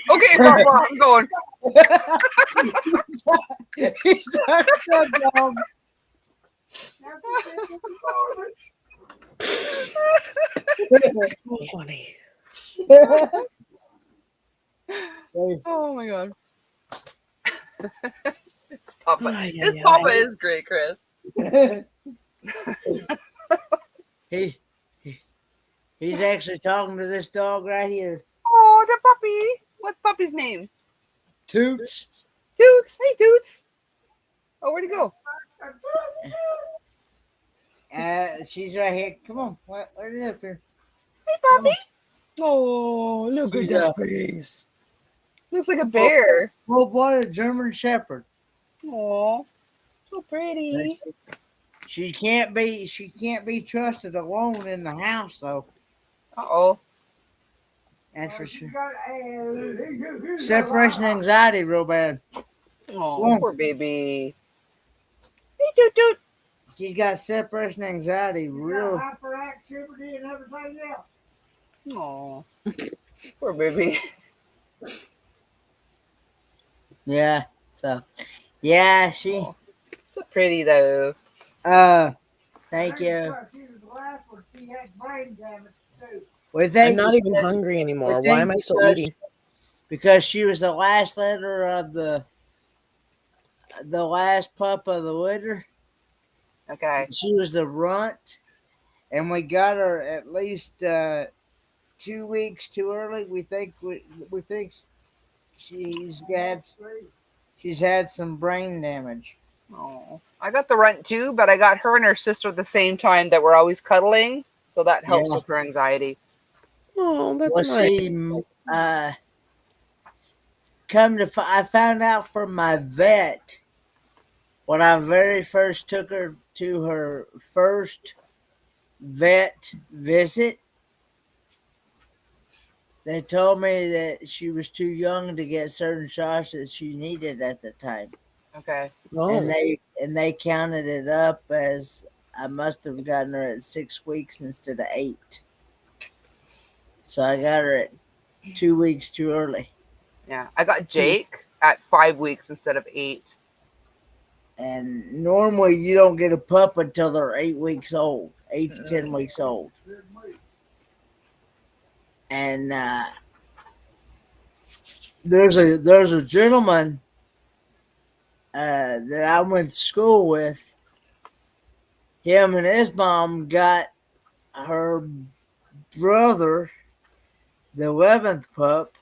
Okay, Papa, I'm going. He started to go. So funny. Oh my god. It's Papa. Ay, His ay, Papa ay. is great, Chris. He's actually talking to this dog right here. Oh, the puppy. What's puppy's name? Toots. Toots. Hey, Toots. Oh, where'd he go? She's right here. Come on. Where is up here? Hey, puppy. Oh, look at She's that face. Looks like a bear. Oh boy, a German Shepherd. Oh, so pretty. She can't be trusted alone in the house though. Uh-oh. That's for sure. Separation anxiety real bad. Oh, poor baby. Hey, Toot Toot. She's got separation anxiety real. Hyperactivity and everything else. Oh, poor baby. Yeah. So yeah, she So pretty though. Thank you. She was the last one. She had brain damage too. We I'm think not even because, hungry we anymore. Why think am I still because, eating? because she was the last litter of the last pup of the litter. Okay. She was the runt, and we got her at least 2 weeks too early. We think she's had some brain damage. Oh, I got the runt too, but I got her and her sister at the same time that were always cuddling, so that helps Yeah. with her anxiety. Oh, that's Well, nice. see, I found out from my vet when I very first took her to her first vet visit. They told me that she was too young to get certain shots that she needed at the time, Okay. and Oh, they counted it up as I must have gotten her at 6 weeks instead of 8. So I got her at 2 weeks too early. Yeah, I got Jake at 5 weeks instead of 8. And normally you don't get a pup until they're 8 weeks old, 8 to 10 weeks old. And there's a gentleman that I went to school with. Him and his mom got her brother the 11th pup,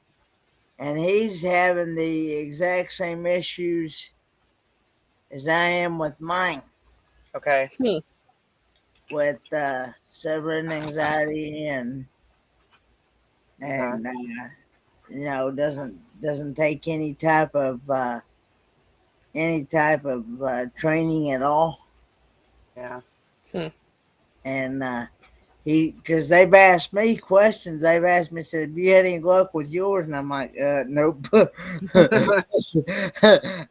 and he's having the exact same issues as I am with mine, Okay. with severing anxiety and doesn't take any type of training at all. Yeah. And because they've asked me questions, they've asked me, said, "Have you had any luck with yours?" And I'm like, "Nope."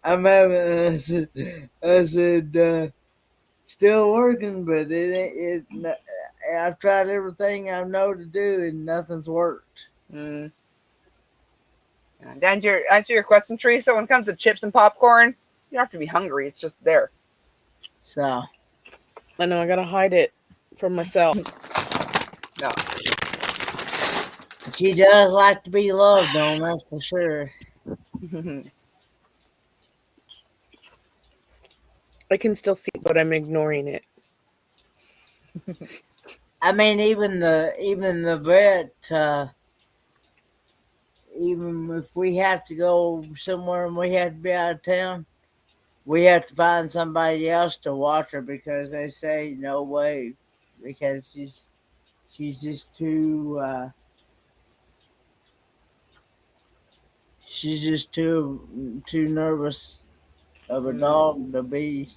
I'm having. I said, still working, but I've tried everything I know to do, and nothing's worked. Mm. Yeah. To answer your question, Teresa, when it comes to chips and popcorn, you don't have to be hungry. It's just there. So I know I gotta hide it from myself. No. she does like to be loved on, that's for sure. I can still see it, but I'm ignoring it. I mean, even the vet, even if we have to go somewhere and we have to be out of town, we have to find somebody else to watch her because they say no way, because she's just too nervous of a dog to be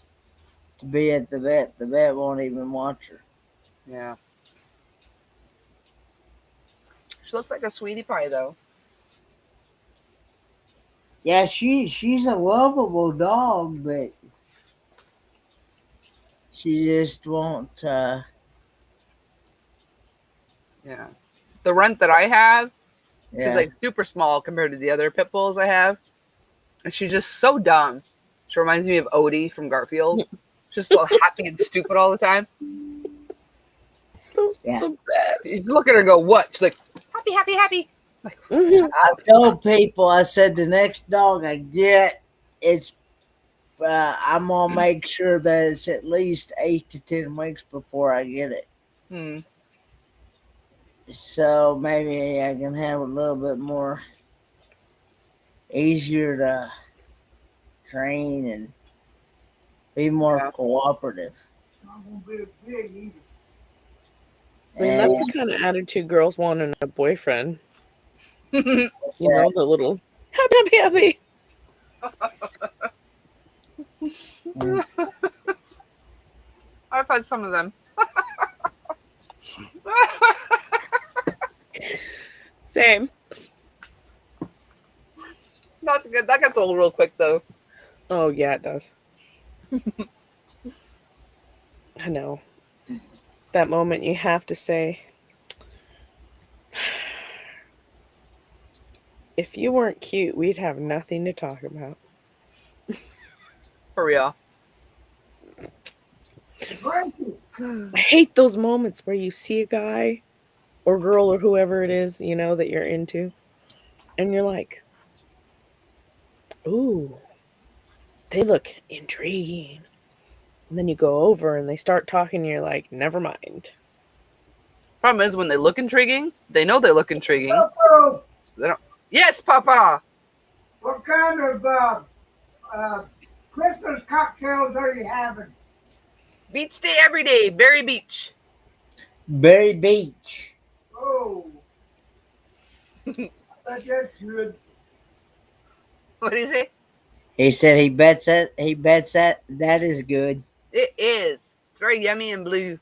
at the vet. The vet won't even watch her. Yeah. She looks like a sweetie pie, though. Yeah, she's a lovable dog, but she just won't. Yeah. The runt that I have, she's Yeah. like super small compared to the other pit bulls I have. And she's just so dumb. She reminds me of Odie from Garfield. She's just all happy and stupid all the time. Those Yeah. are the best. You look at her and go, what? She's like, happy, happy, happy. Like, I told people, I said the next dog I get, it's I'm gonna make sure that it's at least 8 to 10 weeks before I get it. So maybe I can have a little bit more easier to train and be more cooperative. Not gonna be a pig either. I mean, that's the kind of attitude girls want in a boyfriend. You know, the little happy, happy. I've had some of them. Same. That's good. That gets old real quick, though. Oh, yeah, it does. I know. That moment you have to say, if you weren't cute, we'd have nothing to talk about. For real. I hate those moments where you see a guy or girl or whoever it is, that you're into, and you're like, ooh, they look intriguing. And then you go over and they start talking, and you're like, never mind. Problem is, when they look intriguing, they know they look intriguing. Coco, They don't. Yes, Papa. what kind of Christmas cocktails are you having? Beach day every day. Berry Beach. Berry Beach. Oh, that's good. What do you say? He said he bets that that is good. It is. It's very yummy and blue.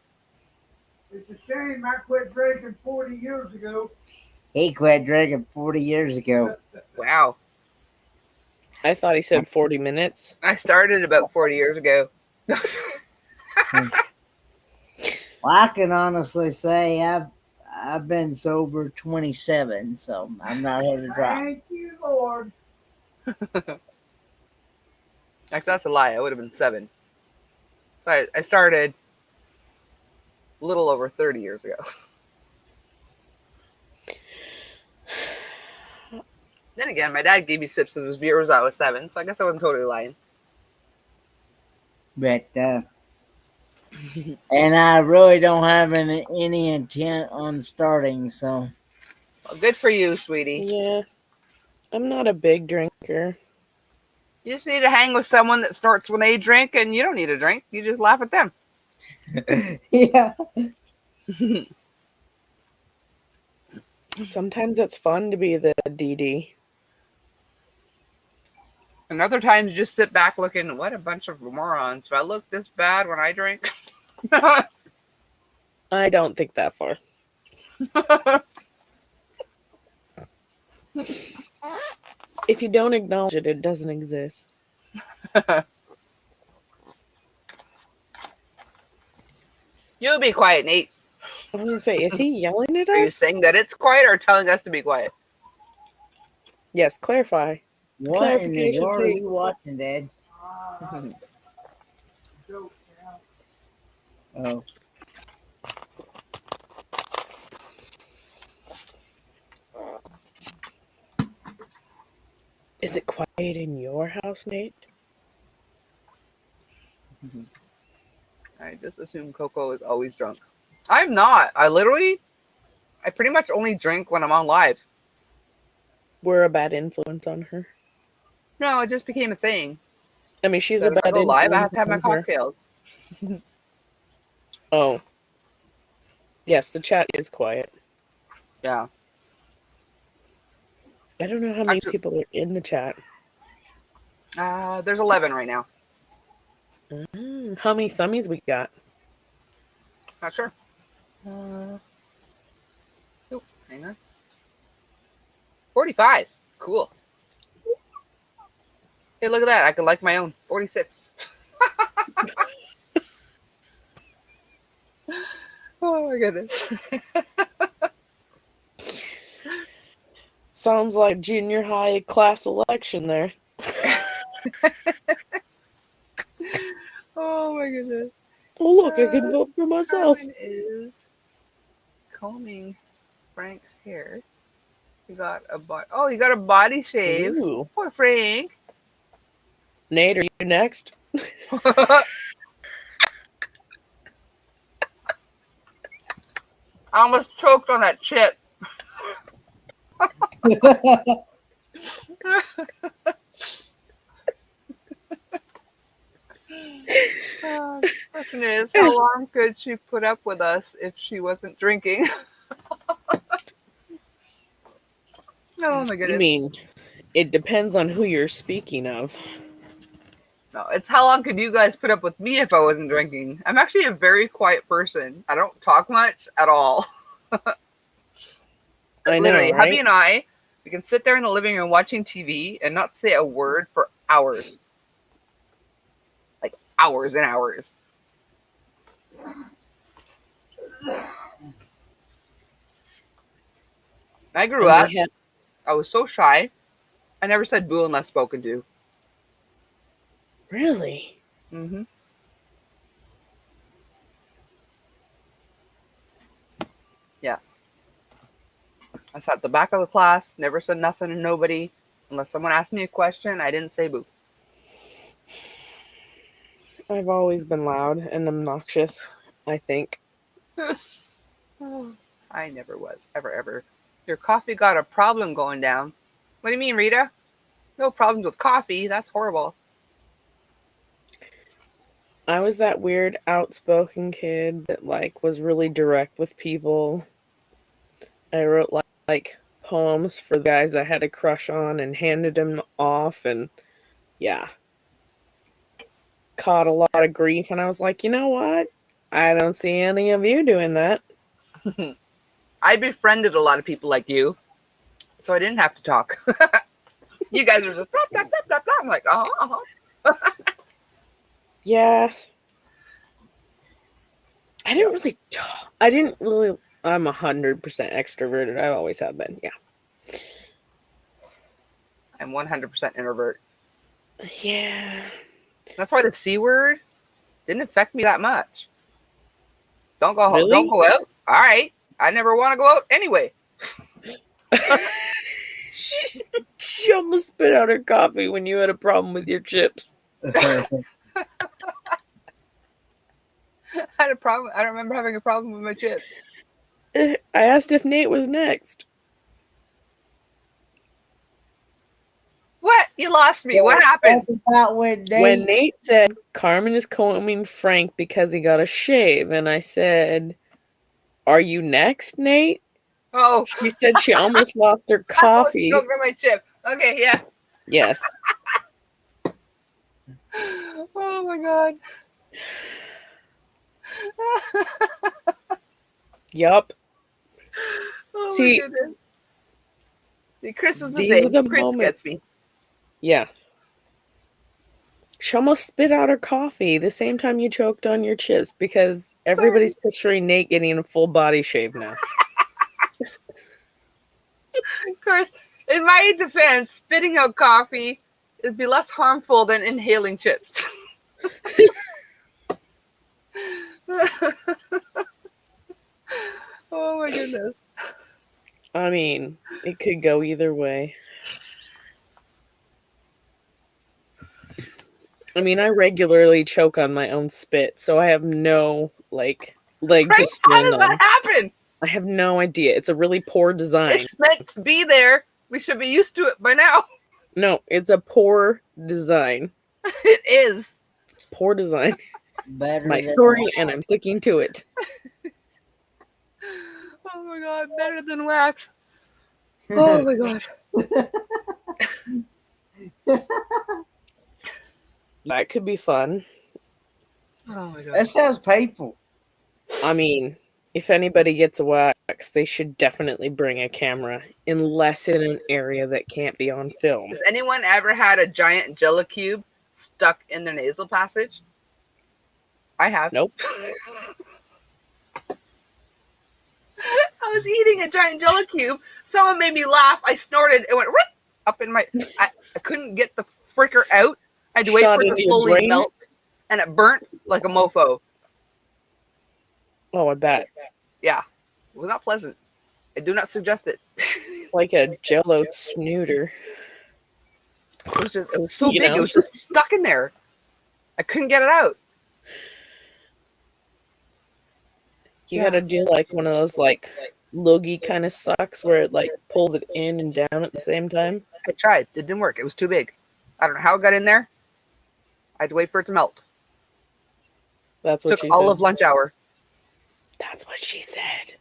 It's a shame I quit drinking 40 years ago. He quit drinking 40 years ago. Wow. I thought he said 40 minutes. I started about 40 years ago. Well, I can honestly say I've been sober 27, so I'm not here to drop. Thank you, Lord. Actually, that's a lie. I would have been 7. So I started a little over 30 years ago. Then again, my dad gave me sips of his beer when I was 7, so I guess I wasn't totally lying. But and I really don't have any intent on starting, so Well, good for you, sweetie. Yeah. I'm not a big drinker. You just need to hang with someone that starts when they drink, and you don't need a drink. You just laugh at them. yeah. Sometimes it's fun to be the DD. And other times you just sit back looking, what a bunch of morons. Do I look this bad when I drink? I don't think that far. If you don't acknowledge it, it doesn't exist. You be quiet, Nate. I was gonna say, is he yelling at Are you us? saying that it's quiet or telling us to be quiet? Yes, clarify. What in the Clarification, world are please. you watching, Dad? Oh. Is it quiet in your house, Nate? I just assume Coco is always drunk. I'm not. I pretty much only drink when I'm on live. We're a bad influence on her. No, it just became a thing. I mean, she's So a if I bad go influence live, I have to have my on her. cocktails. Oh. Yes, the chat is quiet. Yeah. I don't know how many Actually- people are in the chat. There's 11 right now. How many thummies we got? Not sure. Oh, hang on. 45. Cool. Hey, look at that. I could like my own. 46. Oh my goodness. Sounds like junior high class election there. Oh my goodness. Oh, look, I can vote for myself. Carmen is combing Frank's hair. You got a you got a body shave. Ooh. Poor Frank. Nate, are you next? I almost choked on that chip. The question is, how long could she put up with us if she wasn't drinking? Oh my goodness. You mean, it depends on who you're speaking of. No, it's how long could you guys put up with me if I wasn't drinking? I'm actually a very quiet person. I don't talk much at all. I know, Literally, right? hubby and I, we can sit there in the living room watching TV and not say a word for hours. Like hours and hours. I grew up. I was so shy. I never said boo unless spoken to. Really? Mm-hmm. Yeah. I sat at the back of the class, never said nothing to nobody. Unless someone asked me a question, I didn't say boo. I've always been loud and obnoxious, I think. I never was. Ever. Your coffee got a problem going down. What do you mean, Rita? No problems with coffee. That's horrible. I was that weird outspoken kid that like was really direct with people. I wrote like poems for the guys I had a crush on and handed them off, and yeah. Caught a lot of grief, and I was like, you know what? I don't see any of you doing that. I befriended a lot of people like you, so I didn't have to talk. You guys were just blah, blah, blah, blah, blah. I'm like, Yeah. I didn't really I'm 100% extroverted. I always have been. Yeah. I'm 100% introvert. Yeah. That's why the C word didn't affect me that much. Don't go Really? Don't go out. All right. I never want to go out anyway. She almost spit out her coffee when you had a problem with your chips. I had a problem. I don't remember having a problem with my chips. I asked if Nate was next. What? You lost me. What happened? When Nate said Carmen is combing Frank because he got a shave, and I said, "Are you next, Nate?" Oh. She said she almost lost her coffee. Go grab my chip. Okay, yeah. Yes. Oh my god. Yup. Oh See, my goodness. See, Chris is the these are same. the Chris moments. gets me. Yeah. She almost spit out her coffee the same time you choked on your chips because everybody's picturing Nate getting a full body shave now. Of course, in my defense, spitting out coffee would be less harmful than inhaling chips. Oh my goodness. I mean, it could go either way. I mean, I regularly choke on my own spit, so I have no leg Right? to stand How does on. that happen? I have no idea. It's a really poor design. It's meant to be there. We should be used to it by now. No, it's a poor design. It is. It's a poor design. It's my than story, wax. and I'm sticking to it. Oh my god, better than wax. Oh my god. That could be fun. Oh my god. That sounds painful. I mean, if anybody gets a wax, they should definitely bring a camera, unless in an area that can't be on film. Has anyone ever had a giant Jello cube stuck in their nasal passage? I have. Nope. I was eating a giant Jello cube. Someone made me laugh. I snorted. It went rip up in my. I couldn't get the fricker out. I had to wait Shot for it into to your slowly brain? melt, and it burnt like a mofo. Oh, I bet. Yeah, it was not pleasant. I do not suggest it. Like a Jello snooter. It was so You big. know? It was just stuck in there. I couldn't get it out. You gotta do like one of those like loogie kind of sucks where it like pulls it in and down at the same time. I tried. It didn't work. It was too big. I don't know how it got in there. I had to wait for it to melt. That's what Took she all said. of lunch hour. That's what she said.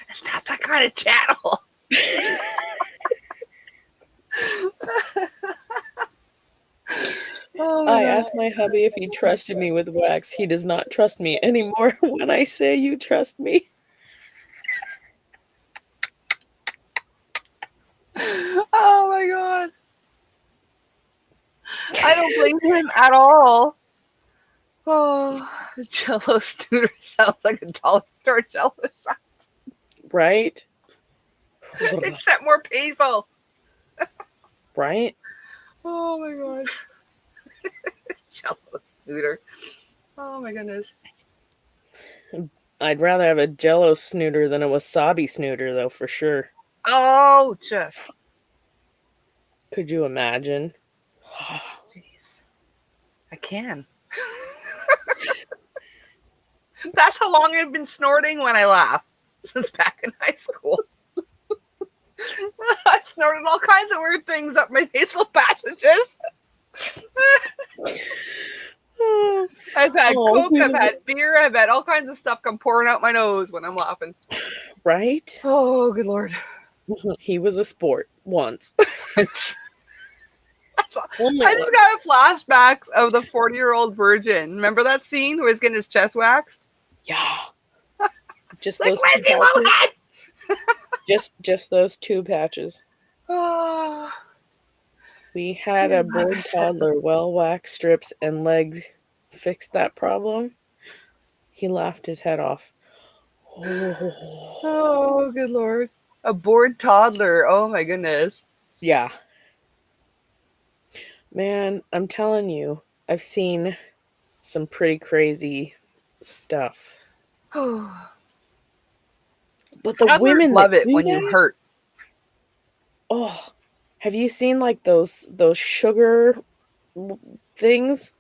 It's not that kind of channel. Oh my I God. asked my hubby if he trusted me with wax. He does not trust me anymore when I say you trust me. Oh my God. I don't blame him at all. Oh, the Jello snooter sounds like a dollar store Jello shot, Right? except more painful. Right? Oh my God. Jello snooter. Oh my goodness. I'd rather have a Jello snooter than a wasabi snooter, though, for sure. Oh, Could you imagine? jeez. I can. That's how long I've been snorting when I laugh since back in high school. I've snorted all kinds of weird things up my nasal passages. I've had Coke, I've had beer, I've had all kinds of stuff come pouring out my nose when I'm laughing. Right? Oh, good Lord. He was a sport once. I just got flashbacks of the 40-year-old virgin. Remember that scene where he's getting his chest waxed? Yeah. Just like those Lindsay Lohan! Just those 2 patches. We had a born toddler, well wax strips and legs fixed that problem. He laughed his head off. Oh, good Lord. A bored toddler. Oh, my goodness. Yeah. Man, I'm telling you, I've seen some pretty crazy stuff. But the Toddlers women love that it do when that, you hurt. oh, have you seen like those sugar things?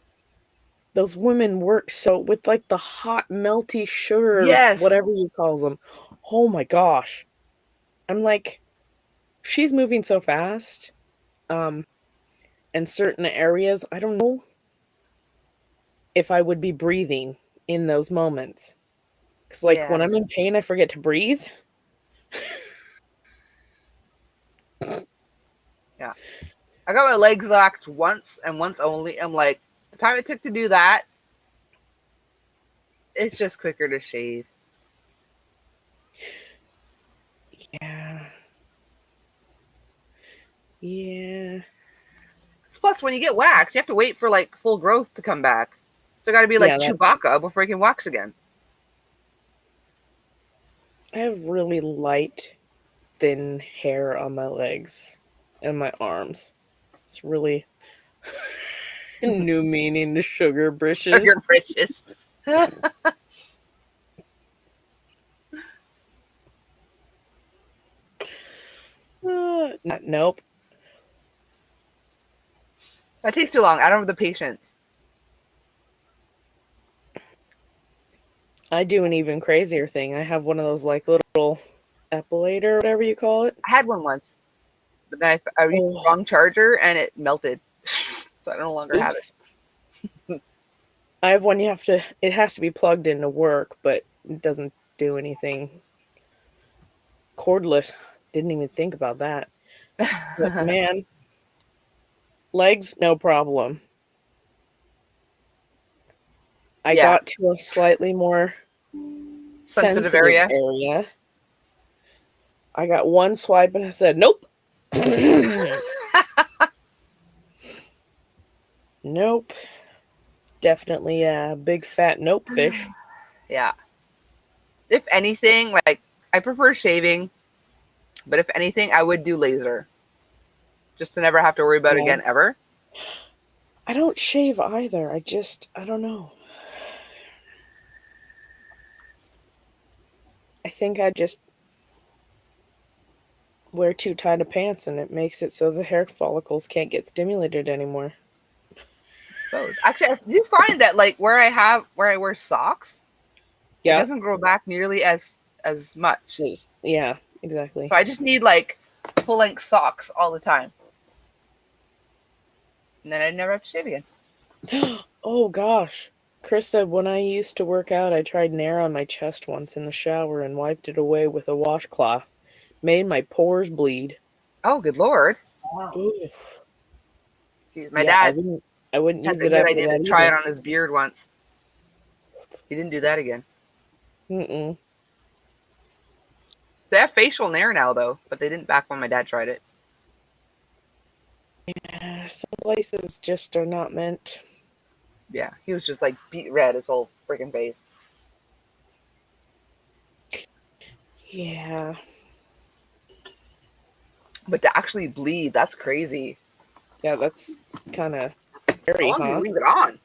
Those women work so with like the hot melty sugar, Yes. whatever you call them. Oh my gosh. I'm like, she's moving so fast. In certain areas, I don't know if I would be breathing in those moments. Because like when I'm in pain, I forget to breathe. Yeah. I got my legs laxed once and once only. I'm like, the time it took to do that, it's just quicker to shave. Yeah. Yeah. Plus, when you get waxed, you have to wait for like full growth to come back. So I got to be like Chewbacca before I can wax again. I have really light, thin hair on my legs and my arms. It's really new meaning to sugar britches. Sugar britches. Nope. That takes too long. I don't have the patience. I do an even crazier thing. I have one of those like little epilator, whatever you call it. I had one once, but then I used the wrong charger and it melted, so I no longer have it. I have one. It has to be plugged in to work, but it doesn't do anything. Cordless. Didn't even think about that. But man, legs, no problem. I got to a slightly more sensitive area. I got one swipe and I said, nope. Nope. Definitely a big fat nope fish. Yeah. If anything, like, I prefer shaving, but if anything, I would do laser. Just to never have to worry about it again, ever. I don't shave either. I don't know. I think I just wear too tight of pants and it makes it so the hair follicles can't get stimulated anymore. Actually, I do find that like where I wear socks, it doesn't grow back nearly as much. Yeah, exactly. So I just need like full length socks all the time. And then I never have to shave again. Oh gosh. Chris said when I used to work out, I tried Nair on my chest once in the shower and wiped it away with a washcloth. Made my pores bleed. Oh, good Lord. Wow. Jeez, my dad I wouldn't had use the it good after idea that to try it either. on his beard once. He didn't do that again. Mm-mm. They have facial Nair now, though, but they didn't back when my dad tried it. Yeah, some places just are not meant. Yeah, he was just like beet red his whole freaking face. Yeah. But to actually bleed, that's crazy. Yeah, that's kind of scary, How long do you leave it on?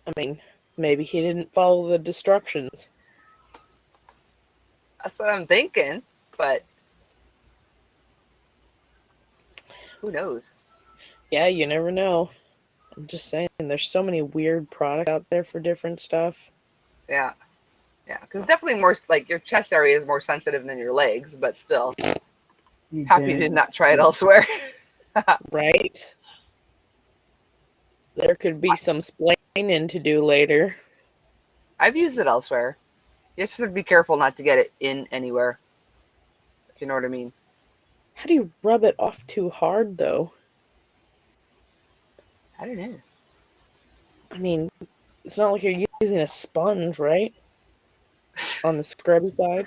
I mean, maybe he didn't follow the instructions. That's what I'm thinking, but who knows? Yeah, you never know. I'm just saying, there's so many weird products out there for different stuff. Yeah. Yeah, because definitely more like your chest area is more sensitive than your legs, but still, happy you did not try it elsewhere. Right? There could be some splaining to do later. I've used it elsewhere. You just have to be careful not to get it in anywhere. If you know what I mean. How do you rub it off too hard, though? I don't know. I mean, it's not like you're using a sponge, right? On the scrubby side.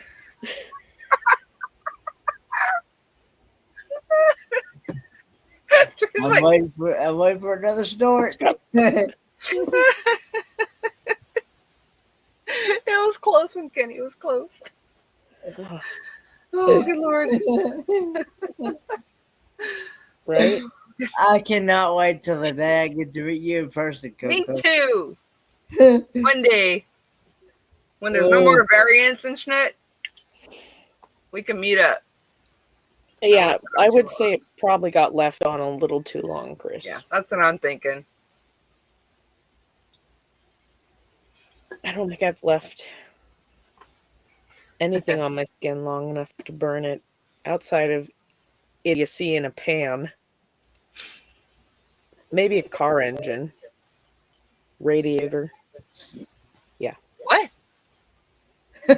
I'm waiting for another snort. It was close when Kenny was close. Oh, good Lord. Right? I cannot wait till the day I get to meet you in person, Coco. Me too. One day, when there's no more variants and shit, we can meet up. Yeah, I would say it probably got left on a little too long, Chris. Yeah, that's what I'm thinking. I don't think I've left anything on my skin long enough to burn it outside of idiocy in a pan. Maybe a car engine. Radiator. Yeah. What? How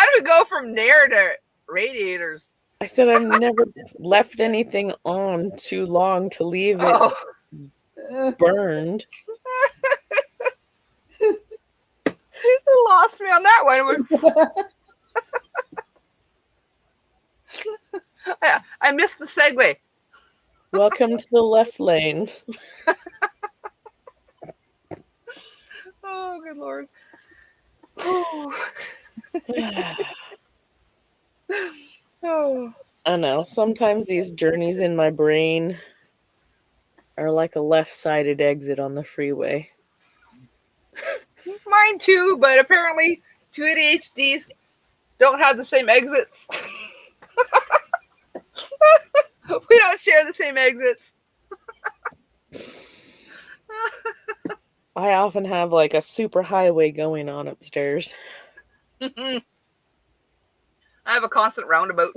do we go from there to radiators? I said I've never left anything on too long to leave it burned. You lost me on that one. I missed the segue. Welcome to the left lane. Oh, good Lord. Oh. Oh. I know. Sometimes these journeys in my brain are like a left-sided exit on the freeway. Mine too, but apparently two ADHDs don't have the same exits. We don't share the same exits. I often have like a super highway going on upstairs. I have a constant roundabout.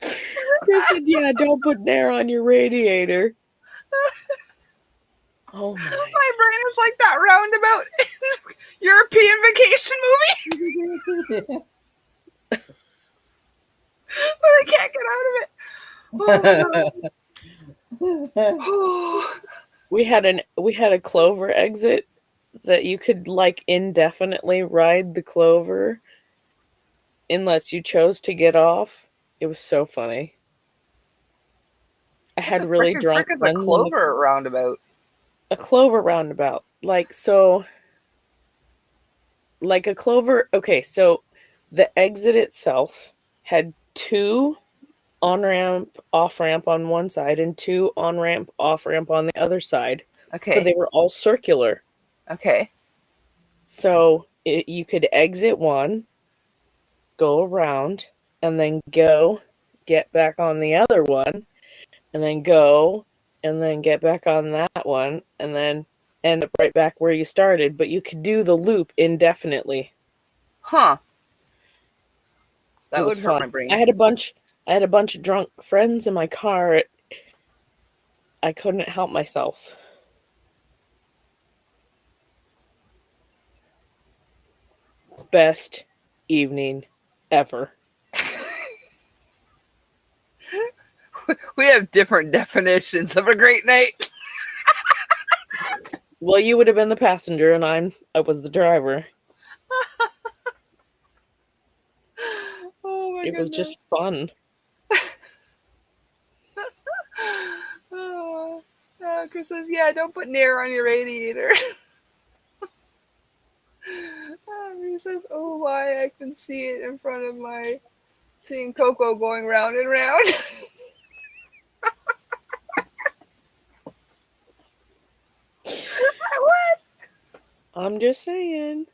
Chris said, yeah, don't put Nair on your radiator. Oh my. My brain is like that roundabout European vacation movie. But I can't get out of it. Oh. We had a clover exit that you could like indefinitely ride the clover unless you chose to get off. It was so funny. I had really drunk frick is a clover roundabout. A clover roundabout. Like so like a clover. Okay, so the exit itself had 2 on-ramp, off-ramp on one side and 2 on-ramp, off-ramp on the other side. Okay. But they were all circular. Okay. So you could exit one, go around, and then get back on the other one, and then go, and then get back on that one, and then end up right back where you started. But you could do the loop indefinitely. Huh. That It would was hurt fun. my brain. I had a bunch of drunk friends in my car. I couldn't help myself. Best evening ever. We have different definitions of a great night. Well, you would have been the passenger and I was the driver. Oh my It was just fun. Oh, Chris says, yeah, don't put Nair on your radiator. He says, oh, why? I can see it in front of my seeing Coco going round and round. I'm just saying.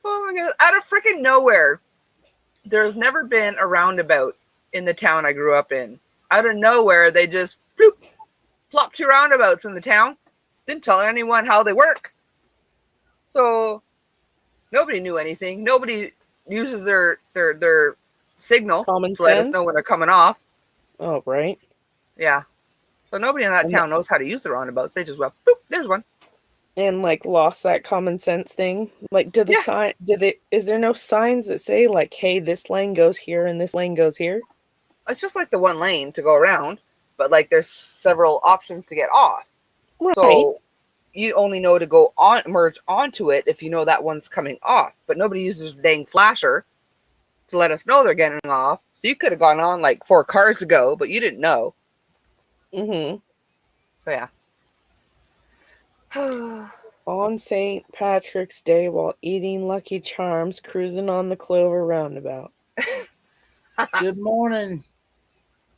Oh my god! Out of freaking nowhere, there's never been a roundabout in the town I grew up in. Out of nowhere, they just bloop, plop 2 roundabouts in the town. Didn't tell anyone how they work. So nobody knew anything. Nobody uses their signal Common to let us sense. know when they're coming off. Oh, right. Yeah. So nobody in that And town knows how to use the roundabouts. They just went, boop, there's one. and like lost that common sense thing. Like, Yeah. is there no signs that say like, hey, this lane goes here and this lane goes here? It's just like the one lane to go around, but like there's several options to get off. Right. So you only know to go on, merge onto it if you know that one's coming off. But nobody uses a dang flasher to let us know they're getting off. So you could have gone on like 4 cars ago, but you didn't know. Mm-hmm. So yeah. On St. Patrick's Day while eating Lucky Charms, cruising on the Clover Roundabout. Good morning,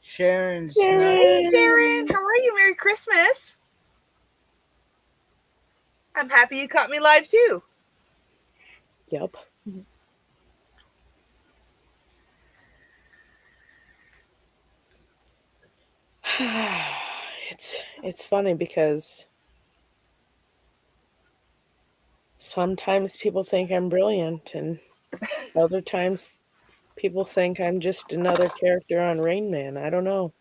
Sharon Hey, Snow. Sharon, how are you? Merry Christmas. I'm happy you caught me live too. Yep. It's funny because sometimes people think I'm brilliant and other times people think I'm just another character on Rain Man. I don't know.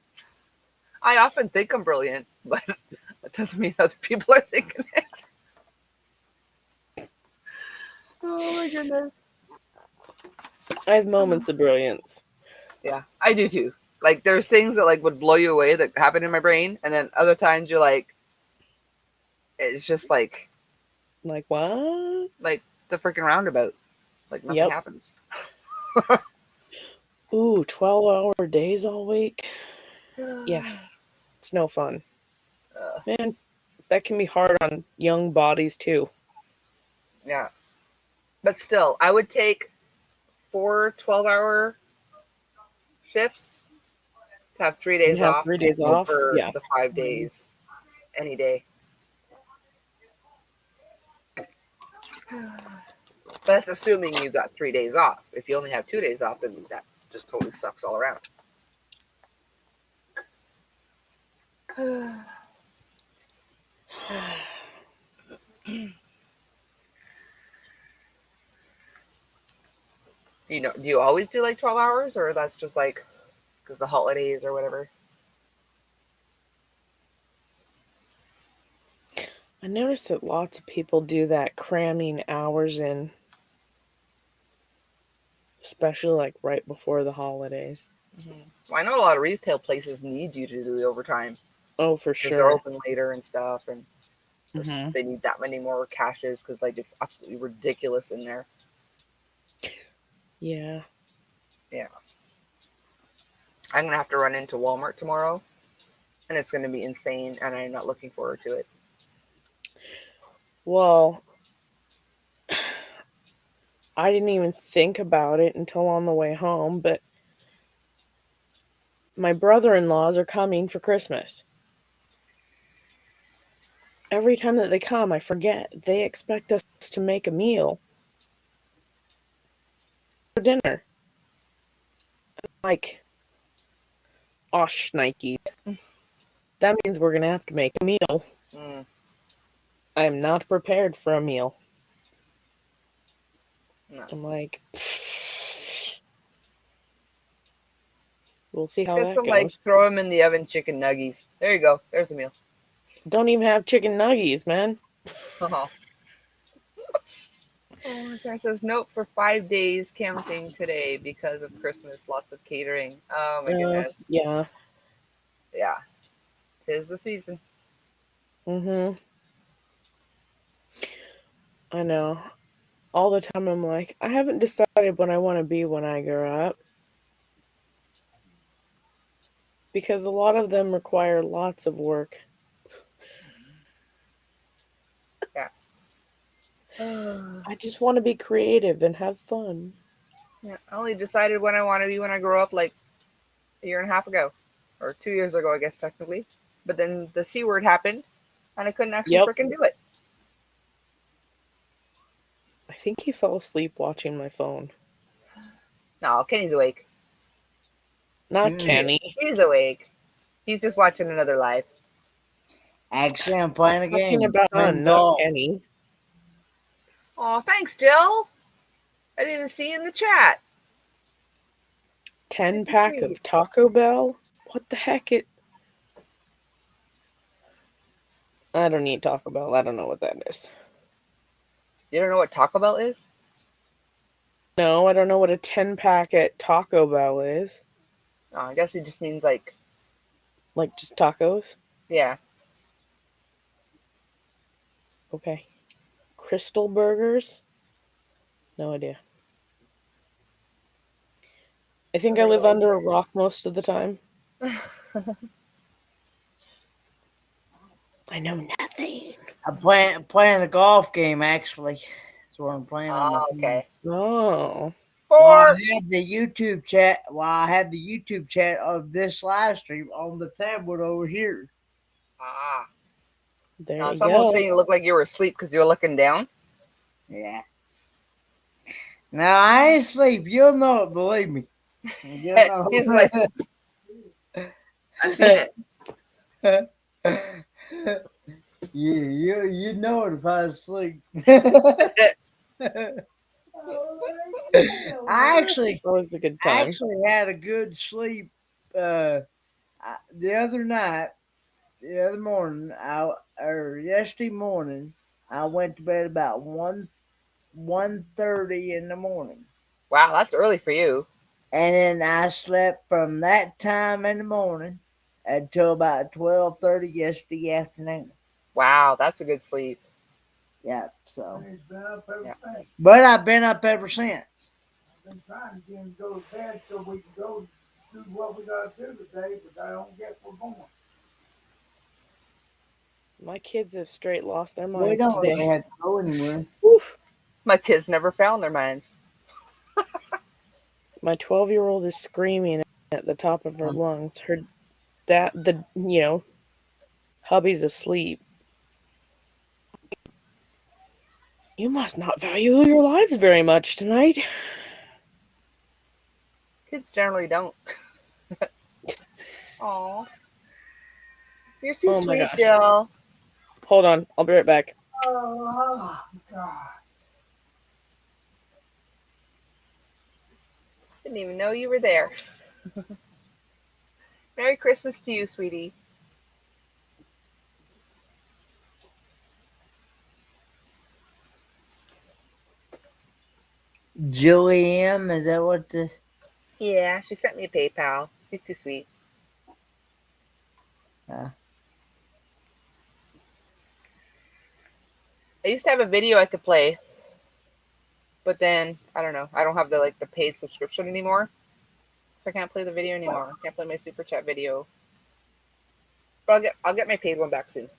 I often think I'm brilliant, but that doesn't mean other people are thinking it. Oh my goodness. I have moments of brilliance. Yeah, I do too. Like there's things that like would blow you away that happen in my brain, and then other times you're like, it's just like what? Like the freaking roundabout. Like nothing happens. Ooh, 12-hour days all week. Yeah, it's no fun. Man, that can be hard on young bodies too. Yeah. But still, I would take 4 12-hour shifts to have 3 days You have off 3 days off? over Yeah. the 5 days any day. But that's assuming you got 3 days off. If you only have 2 days off, then that just totally sucks all around. Do you always do like 12 hours, or that's just like because the holidays or whatever? I noticed that lots of people do that, cramming hours in, especially like right before the holidays. Mm-hmm. Well, I know a lot of retail places need you to do the overtime. Oh, for Because they're sure. open later and stuff, and they need that many more caches because like it's absolutely ridiculous in there. Yeah. Yeah. I'm gonna have to run into Walmart tomorrow, and it's gonna be insane, and I'm not looking forward to it. Well, I didn't even think about it until on the way home, but my brother-in-laws are coming for Christmas. Every time that they come, I forget. They expect us to make a meal for dinner. Like, oh, shnikes. That means we're going to have to make a meal. I am not prepared for a meal. No. I'm like, we'll see how Get that some goes. like throw them in the oven chicken nuggies. There you go. There's the meal. Don't even have chicken nuggies, man. Oh my gosh, says note for 5 days counting today because of Christmas. Lots of catering. Oh my goodness. Yeah. Yeah. 'Tis the season. I know. All the time I'm like, I haven't decided what I want to be when I grow up. Because a lot of them require lots of work. Yeah. I just want to be creative and have fun. Yeah. I only decided what I want to be when I grow up like a year and a half ago. Or 2 years ago, I guess technically. But then the C word happened and I couldn't actually freaking do it. think he fell asleep watching my phone. No, Kenny's awake. Not Kenny. He's awake. He's just watching another live. Actually, I'm playing a Talking game. about Playing not golf. Kenny. Oh, thanks, Jill. I didn't even see you in the chat. 10-pack of Taco Bell? What the heck? I don't eat Taco Bell. I don't know what that is. You don't know what Taco Bell is? No, I don't know what a 10-pack at Taco Bell is. Oh, I guess it just means like just tacos? Yeah. Okay. Crystal Burgers? No idea. I think I live under a rock most of the time. I know nothing. I'm playing a golf game, actually. That's what I'm playing on. Oh, okay. Oh. Well, I have the YouTube chat. Well, I have the YouTube chat of this live stream on the tablet over here. Ah. There you Someone was go. saying you looked like you were asleep because you were looking down. Yeah. Now I ain't asleep. You'll know it. Believe me. You'll know. He's like, I've seen it. Yeah, you know it if I was asleep. I actually was a good time. actually had a good sleep the other morning, yesterday morning. I went to bed about 1:30 in the morning. Wow, that's early for you. And then I slept from that time in the morning until about 12:30 yesterday afternoon. Wow, that's a good sleep. Yeah, so. He's been up ever since. But I've been up ever since. I've been trying to get him to go to bed so we can go do what we got to do today, but I don't guess we're going. My kids have straight lost their We minds don't today. really have to go anywhere. Oof. My kids never found their minds. My 12-year-old is screaming at the top of her lungs. Hubby's asleep. You must not value your lives very much tonight. Kids generally don't. Aw. You're too Oh my sweet, gosh. Jill. Hold on. I'll be right back. Oh, God. Didn't even know you were there. Merry Christmas to you, sweetie. Julianne, is that what the... Yeah, she sent me a PayPal. She's too sweet. I used to have a video I could play, but then I don't know. I don't have the paid subscription anymore, so I can't play the video anymore. I can't play my super chat video. But I'll get my paid one back soon.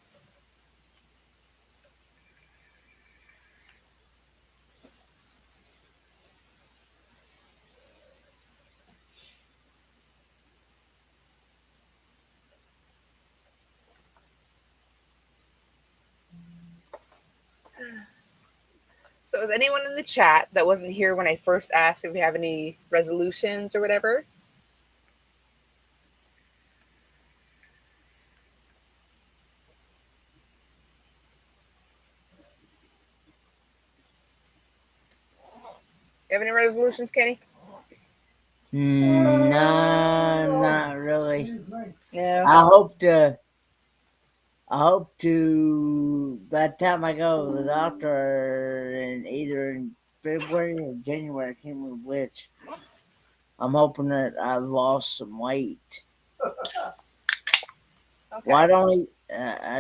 So is anyone in the chat that wasn't here when I first asked if we have any resolutions or whatever? You have any resolutions, Kenny? No, not really. No. I hope to, by the time I go to the doctor either in February or January, I can't remember which, I'm hoping that I've lost some weight. Okay. Well, I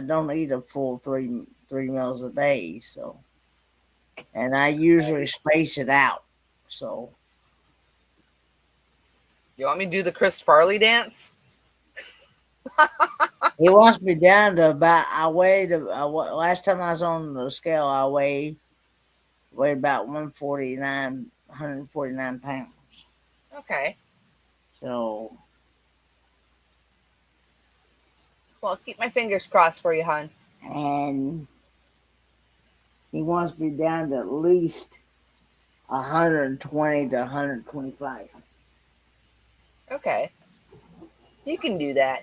don't eat a full three meals a day, so, and I usually space it out, so. You want me to do the Chris Farley dance? He wants me down to about, last time I was on the scale, I weighed about 149 pounds. Okay. So. Well, I'll keep my fingers crossed for you, hon. And he wants me down to at least 120 to 125. Okay. You can do that.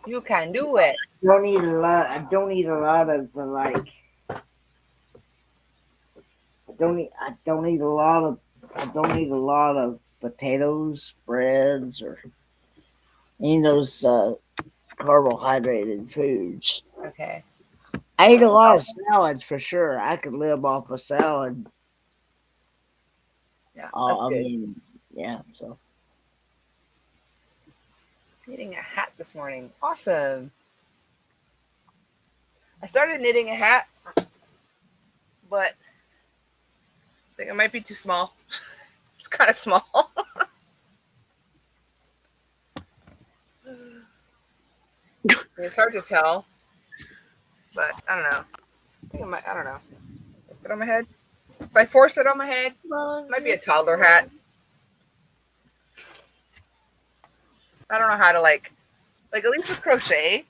You can do it. Don't eat a lot. I don't eat a lot of like. I don't eat a lot of. I don't eat a lot of potatoes, breads, or any of those carbohydrated foods. Okay. I eat a lot of salads for sure. I could live off a salad. Yeah, that's I good. mean, yeah. So Knitting a hat this morning. Awesome. I started knitting a hat, but I think it might be too small. It's kind of small. It's hard to tell, but I don't know. I think I don't know. Put it on my head. If I force it on my head, it might be a toddler hat. I don't know how to like at least with crochet,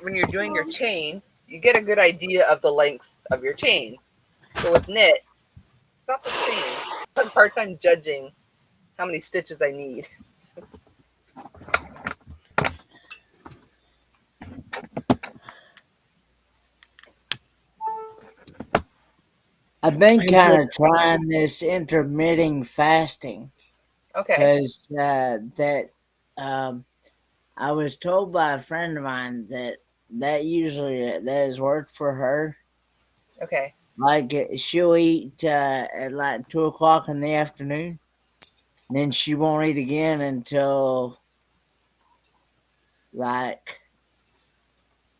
when you're doing your chain, you get a good idea of the length of your chain. So with knit, it's not the same. I have a hard time judging how many stitches I need. I've been kind of trying this intermittent fasting Okay. because I was told by a friend of mine that usually that has worked for her. Okay. Like she'll eat at like 2 o'clock in the afternoon, and then she won't eat again until like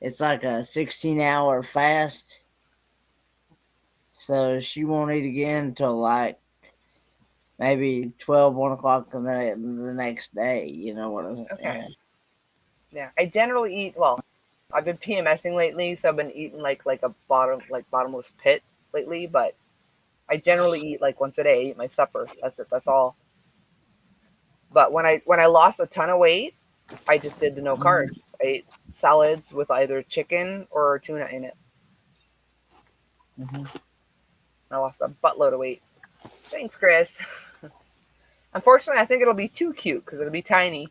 it's like a 16-hour fast. So she won't eat again until like maybe 12, 1 o'clock the next day. You know what I'm saying? Okay. Yeah. I generally eat, well, I've been PMSing lately, so I've been eating like a bottomless pit lately, but I generally eat like once a day. I eat my supper. That's it. That's all. But when I lost a ton of weight, I just did the no carbs. I ate salads with either chicken or tuna in it. Mm-hmm. I lost a buttload of weight. Thanks, Chris. Unfortunately, I think it'll be too cute because it'll be tiny.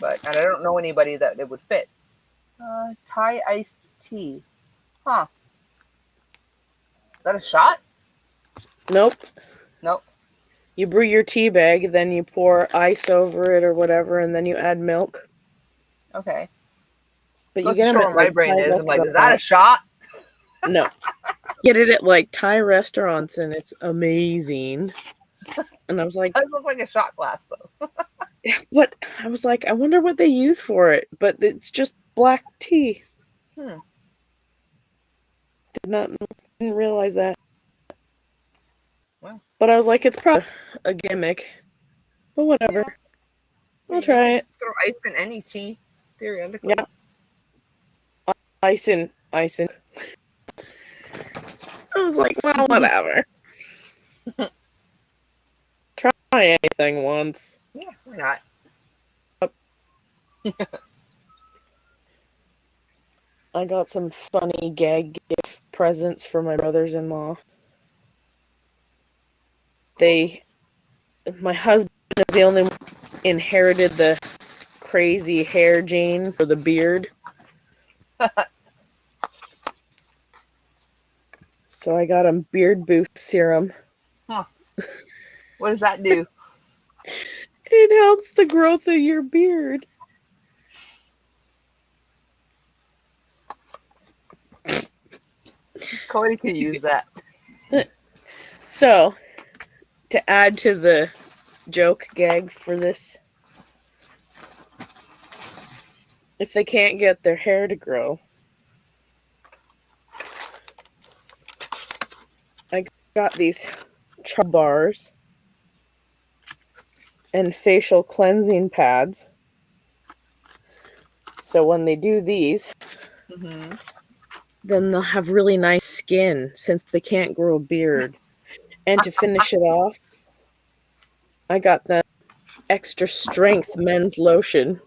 And I don't know anybody that it would fit. Thai iced tea. Huh. Is that a shot? Nope. Nope. You brew your tea bag, then you pour ice over it or whatever, and then you add milk. Okay. But Goes you get to them show at where my like brain Thai is. I'm like, is that a restaurants. shot? No. Get it at like Thai restaurants, and it's amazing. And I was like, It does look like a shot glass, though. what? I was like, I wonder what they use for it, but it's just black tea. Hmm. Didn't realize that. Wow. But I was like, it's probably a gimmick. But whatever. Yeah. I'll try it. Throw ice in any tea, theoretically. Yeah. Icing. I was like, well, whatever. Try anything once. Yeah, why not? I got some funny gag gift presents for my brothers-in-law. My husband is the only one who inherited the crazy hair gene for the beard. So I got him beard boost serum. Huh. What does that do? It helps the growth of your beard. Cody can use that. So, to add to the joke gag for this, if they can't get their hair to grow, I got these chub bars and facial cleansing pads. So when they do these, then they'll have really nice skin since they can't grow a beard. And to finish it off, I got the extra strength men's lotion.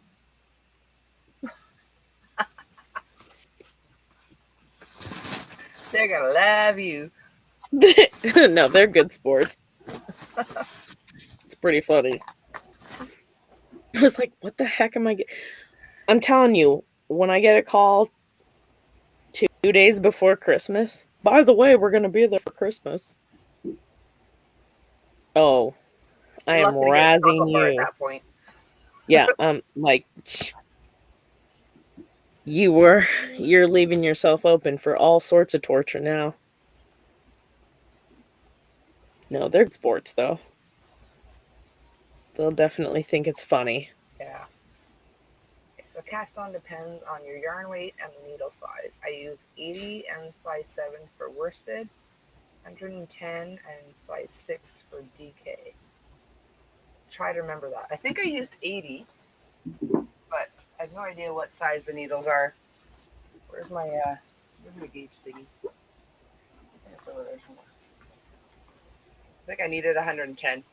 They're gonna love you. No, they're good sports. It's pretty funny. I was like, what the heck am I getting? I'm telling you, when I get a call 2 days before Christmas, by the way, we're going to be there for Christmas. Oh, I You're am lucky to get a chocolate razzing bar at you. that point. Yeah, like, you're leaving yourself open for all sorts of torture now. No, they're good sports, though. They'll definitely think it's funny. Yeah. Okay, so cast on depends on your yarn weight and the needle size. I use 80 and size 7 for worsted, 110 and size 6 for DK. Try to remember that. I think I used 80, but I have no idea what size the needles are. Where's my gauge thingy? I think I needed 110.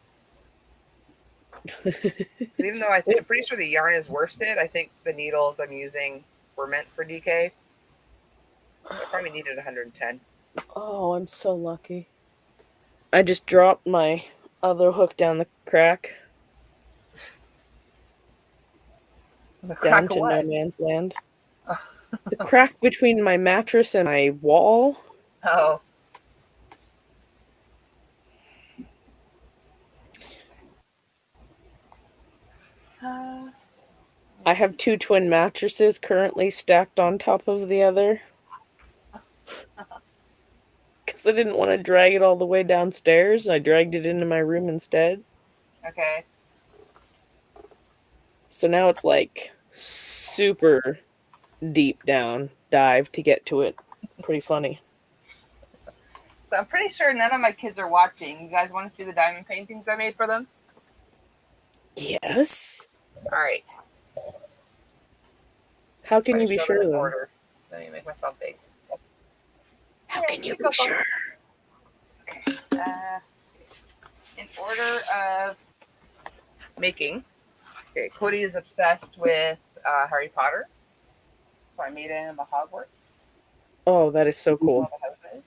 Even though I'm pretty sure the yarn is worsted, I think the needles I'm using were meant for DK. I probably needed 110. Oh, I'm so lucky. I just dropped my other hook down the crack. The Down crack of to no what? man's land. The crack between my mattress and my wall. Oh. I have 2 twin mattresses currently stacked on top of the other. Because I didn't want to drag it all the way downstairs. I dragged it into my room instead. Okay. So now it's like super deep down dive to get to it. Pretty funny. So I'm pretty sure none of my kids are watching. You guys want to see the diamond paintings I made for them? Yes. All right. How can you be sure in then? order. Let me make myself big. How Okay, can you here be Coco. sure? Okay. In order of making, okay, Cody is obsessed with Harry Potter, so I made him a Hogwarts. Oh, that is so cool. All the houses.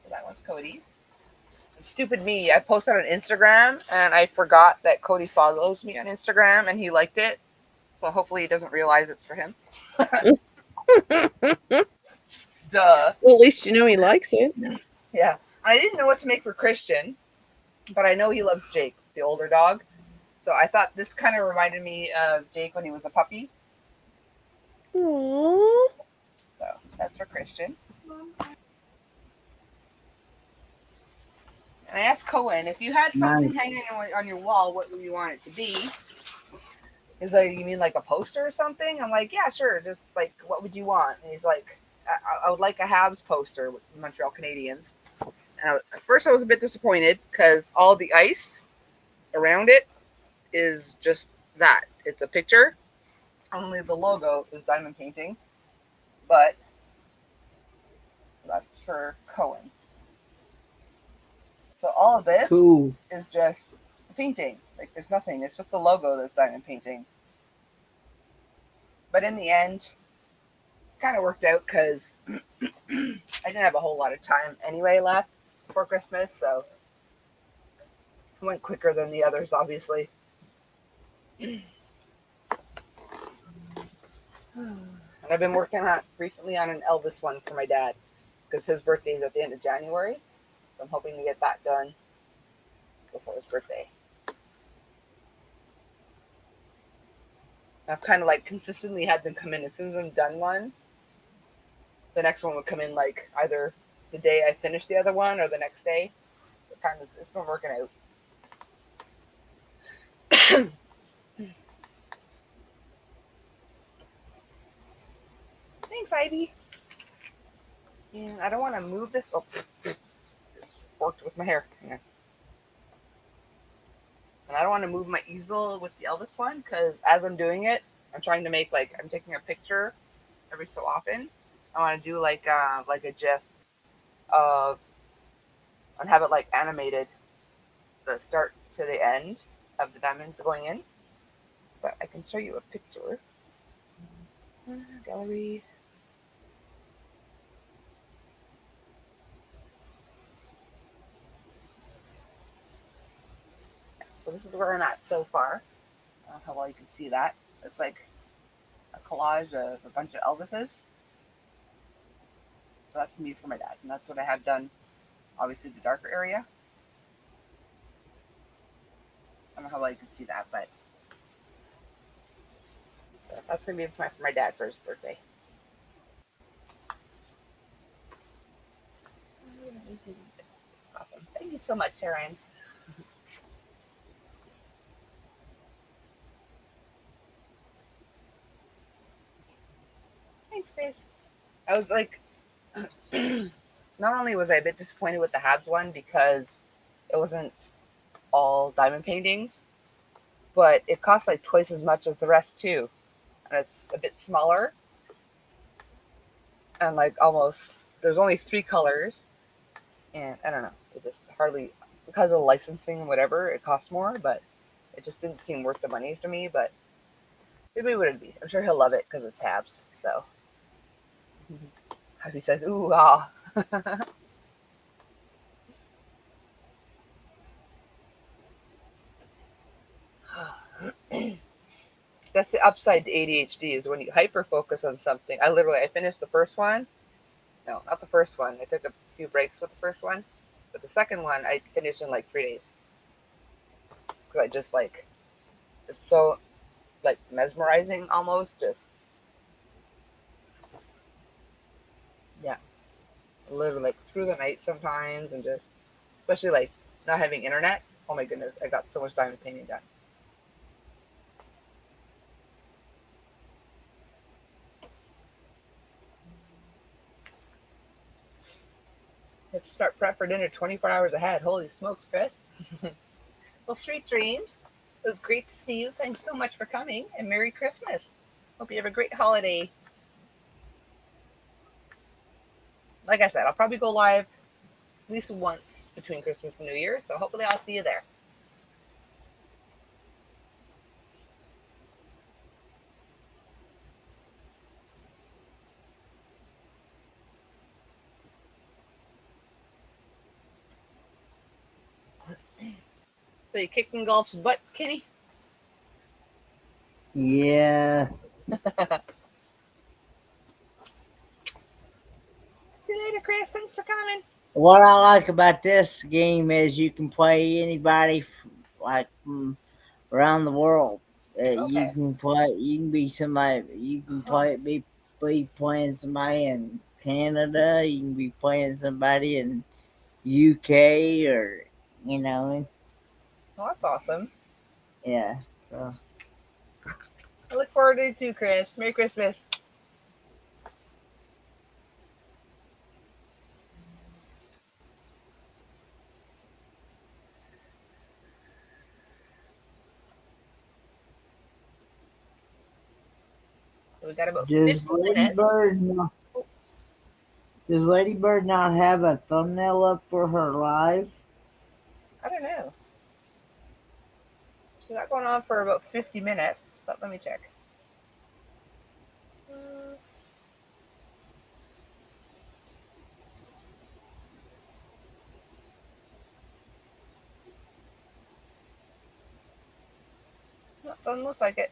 So that one's Cody's. And stupid me, I posted on Instagram and I forgot that Cody follows me on Instagram and he liked it. So hopefully he doesn't realize it's for him. Duh. Well, at least you know he likes it. Yeah. I didn't know what to make for Christian, but I know he loves Jake, the older dog. So I thought this kind of reminded me of Jake when he was a puppy. Aww. So that's for Christian. And I asked Cohen, if you had something hanging on your wall, what would you want it to be? He's like, you mean like a poster or something? I'm like, yeah, sure. Just like, what would you want? And he's like, I would like a Habs poster with the Montreal Canadiens. And at first I was a bit disappointed because all the ice around it is just that. It's a picture. Only the logo is diamond painting. But that's for Cohen. So all of this is just painting. Like there's nothing. It's just the logo that's diamond painting. But in the end, kind of worked out because I didn't have a whole lot of time anyway left before Christmas, so it went quicker than the others, obviously. And I've been working recently on an Elvis one for my dad because his birthday is at the end of January. So I'm hoping to get that done before his birthday. I've kind of like consistently had them come in as soon as I'm done one. The next one would come in like either the day I finish the other one or the next day. It's been working out. Thanks, Ivy. And I don't want to move this. Oh, this worked with my hair. Hang on. And I don't want to move my easel with the Elvis one because as I'm doing it, I'm trying to make I'm taking a picture every so often. I want to do like a GIF of and have it like animated, the start to the end of the diamonds going in. But I can show you a picture. Gallery. this is where I'm at so far. I don't know how well you can see that. It's like a collage of a bunch of Elvises. So that's me for my dad, and that's what I have done. Obviously, the darker area. I don't know how well you can see that, but that's gonna be for my dad for his birthday. Awesome. Thank you so much, Taryn. Thanks, Chris. I was like, not only was I a bit disappointed with the Habs one because it wasn't all diamond paintings, but it costs like twice as much as the rest too, and it's a bit smaller, and like almost there's only 3 colors, and I don't know, it just hardly because of licensing and whatever it costs more, but it just didn't seem worth the money to me. But maybe it would be. I'm sure he'll love it because it's Habs. So he says, "Ooh ah." That's the upside to ADHD is when you hyper focus on something. I finished the first one. No, not the first one. I took a few breaks with the first one, but the second one I finished in like 3 days because I just like it's so like mesmerizing almost. Just yeah, literally like through the night sometimes, and just especially like not having internet. Oh my goodness, I got so much diamond painting done. I have to start prep for dinner 24 hours ahead. Holy smokes, Chris. Well, sweet dreams. It was great to see you. Thanks so much for coming, and Merry Christmas. Hope you have a great holiday. Like I said, I'll probably go live at least once between Christmas and New Year, so hopefully I'll see you there. So you kicking golf's butt, Kitty? Yeah. See you later, Chris. Thanks for coming. What I like about this game is you can play anybody like from around the world. You Okay. can play. You can be somebody. You can play. Be playing somebody in Canada. You can be playing somebody in UK or you know. Well, that's awesome. Yeah. So I look forward to it too, Chris. Merry Christmas. We got about does 50 Lady minutes. Bird not, does Lady Bird not have a thumbnail up for her live? I don't know. She's not going on for about 50 minutes, but let me check. No, doesn't look like it.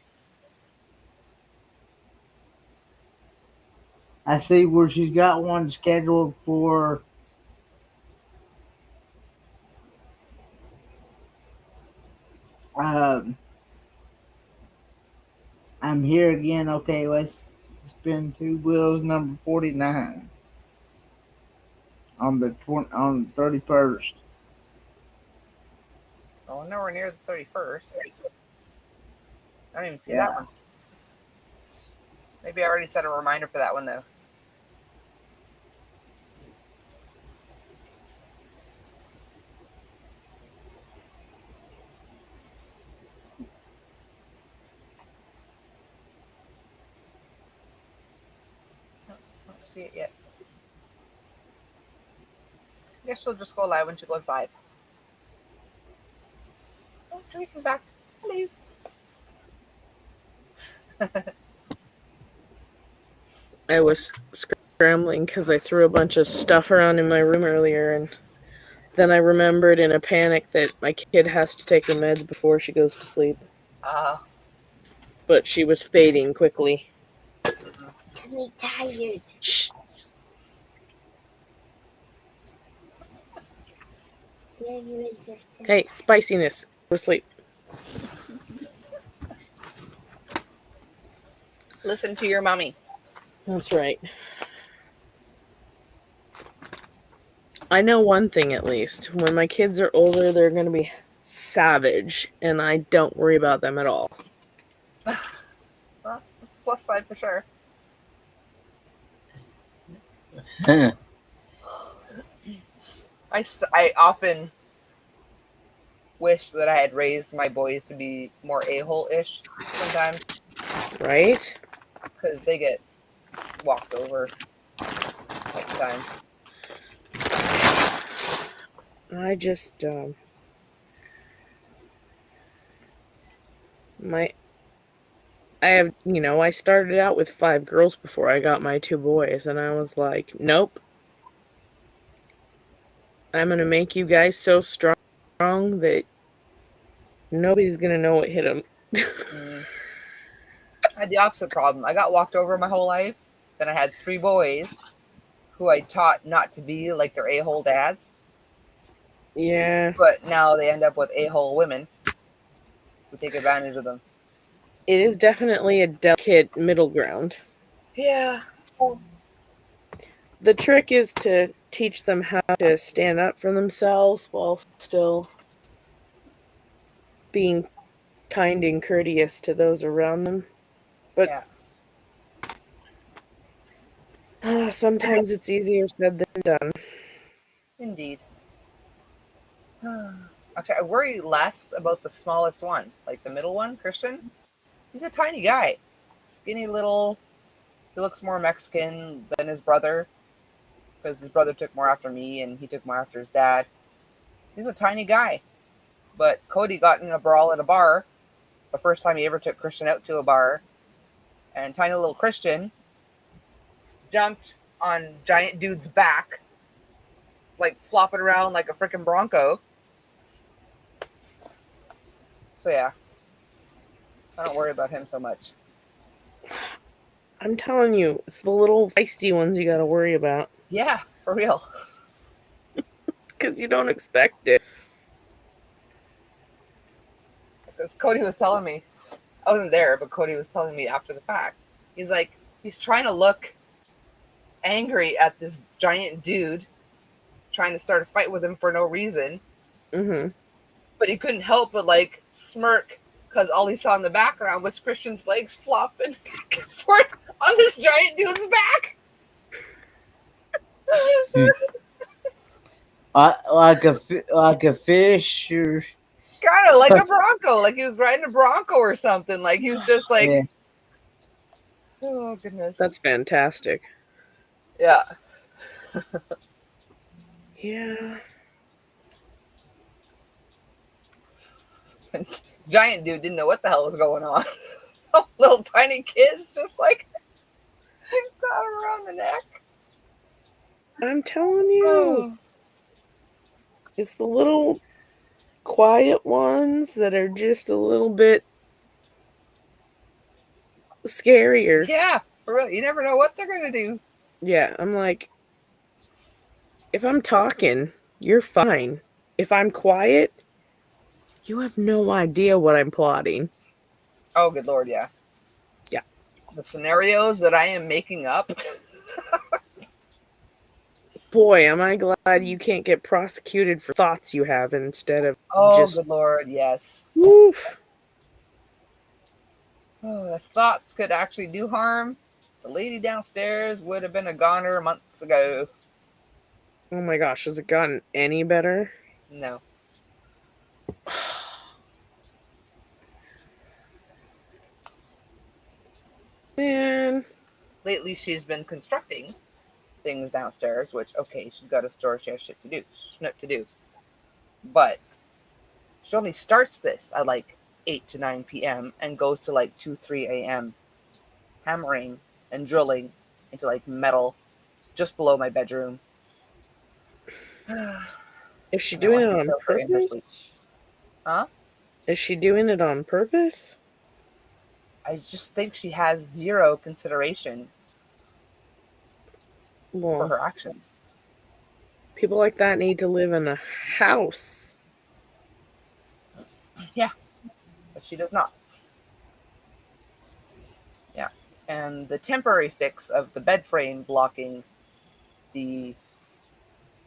I see where she's got one scheduled for I'm here again. Okay, let's spin 2 wheels number 49 on the 31st. Oh, nowhere near the 31st. I don't even see Yeah. that one. Maybe I already set a reminder for that one, though. I don't see it yet. I guess she'll just go live when she goes live. Oh, Teresa's back. Hello. I was scrambling because I threw a bunch of stuff around in my room earlier, and Then I remembered in a panic that my kid has to take her meds before she goes to sleep. But she was fading quickly. Because we tired. Shh. Yeah, you exercise. Hey, spiciness. Go to sleep. Listen to your mommy. That's right. I know one thing at least. When my kids are older, they're going to be savage, and I don't worry about them at all. Well, it's a plus side for sure. I often wish that I had raised my boys to be more a-hole-ish sometimes. Right? Because they get walked over next time. I just, I started out with 5 girls before I got my 2 boys, and I was like, nope. I'm going to make you guys so strong that nobody's going to know what hit them. I had the opposite problem. I got walked over my whole life. Then I had 3 boys who I taught not to be like their a-hole dads. Yeah. But now they end up with a-hole women who take advantage of them. It is definitely a delicate middle ground. Yeah. The trick is to teach them how to stand up for themselves while still being kind and courteous to those around them. But sometimes it's easier said than done. Indeed. Actually, I worry less about the smallest one, like the middle one, Christian. He's a tiny guy. Skinny little. He looks more Mexican than his brother. Because his brother took more after me and he took more after his dad. He's a tiny guy. But Cody got in a brawl at a bar. The first time he ever took Christian out to a bar. And tiny little Christian jumped on giant dude's back. Like flopping around like a freaking Bronco. So yeah. I don't worry about him so much. I'm telling you, it's the little feisty ones you gotta worry about. Yeah, for real. Because you don't expect it. Because Cody was telling me, I wasn't there, but Cody was telling me after the fact. He's like, he's trying to look angry at this giant dude, trying to start a fight with him for no reason. Mm-hmm. But he couldn't help but like smirk because all he saw in the background was Christian's legs flopping back and forth on this giant dude's back. Like a fish or Kind of like a Bronco, like he was riding a Bronco or something. Like he was just like, yeah. Oh goodness, that's fantastic. Yeah. Yeah. Giant dude didn't know what the hell was going on. Little tiny kids just like got around the neck. I'm telling you. It's the little quiet ones that are just a little bit scarier. Yeah, for real. You never know what they're going to do. Yeah, I'm like, if I'm talking, you're fine. If I'm quiet, you have no idea what I'm plotting. Oh, good Lord, yeah. Yeah. The scenarios that I am making up. Boy, am I glad you can't get prosecuted for thoughts you have instead of just... good Lord, yes. Woof. Oh, if thoughts could actually do harm, the lady downstairs would have been a goner months ago. Oh my gosh, has it gotten any better? No. Man. Lately, she's been constructing things downstairs, which, okay, she's got a store, she has shit to do. But she only starts this at like 8 to 9 p.m. and goes to like 2, 3 a.m. hammering and drilling into like metal just below my bedroom. Is she I don't doing want it to on disturb her in her sleep. purpose? Huh? Is she doing it on purpose? I just think she has zero consideration for Well, her actions. people like that need to live in a house. Yeah, but she does not. Yeah. And the temporary fix of the bed frame blocking the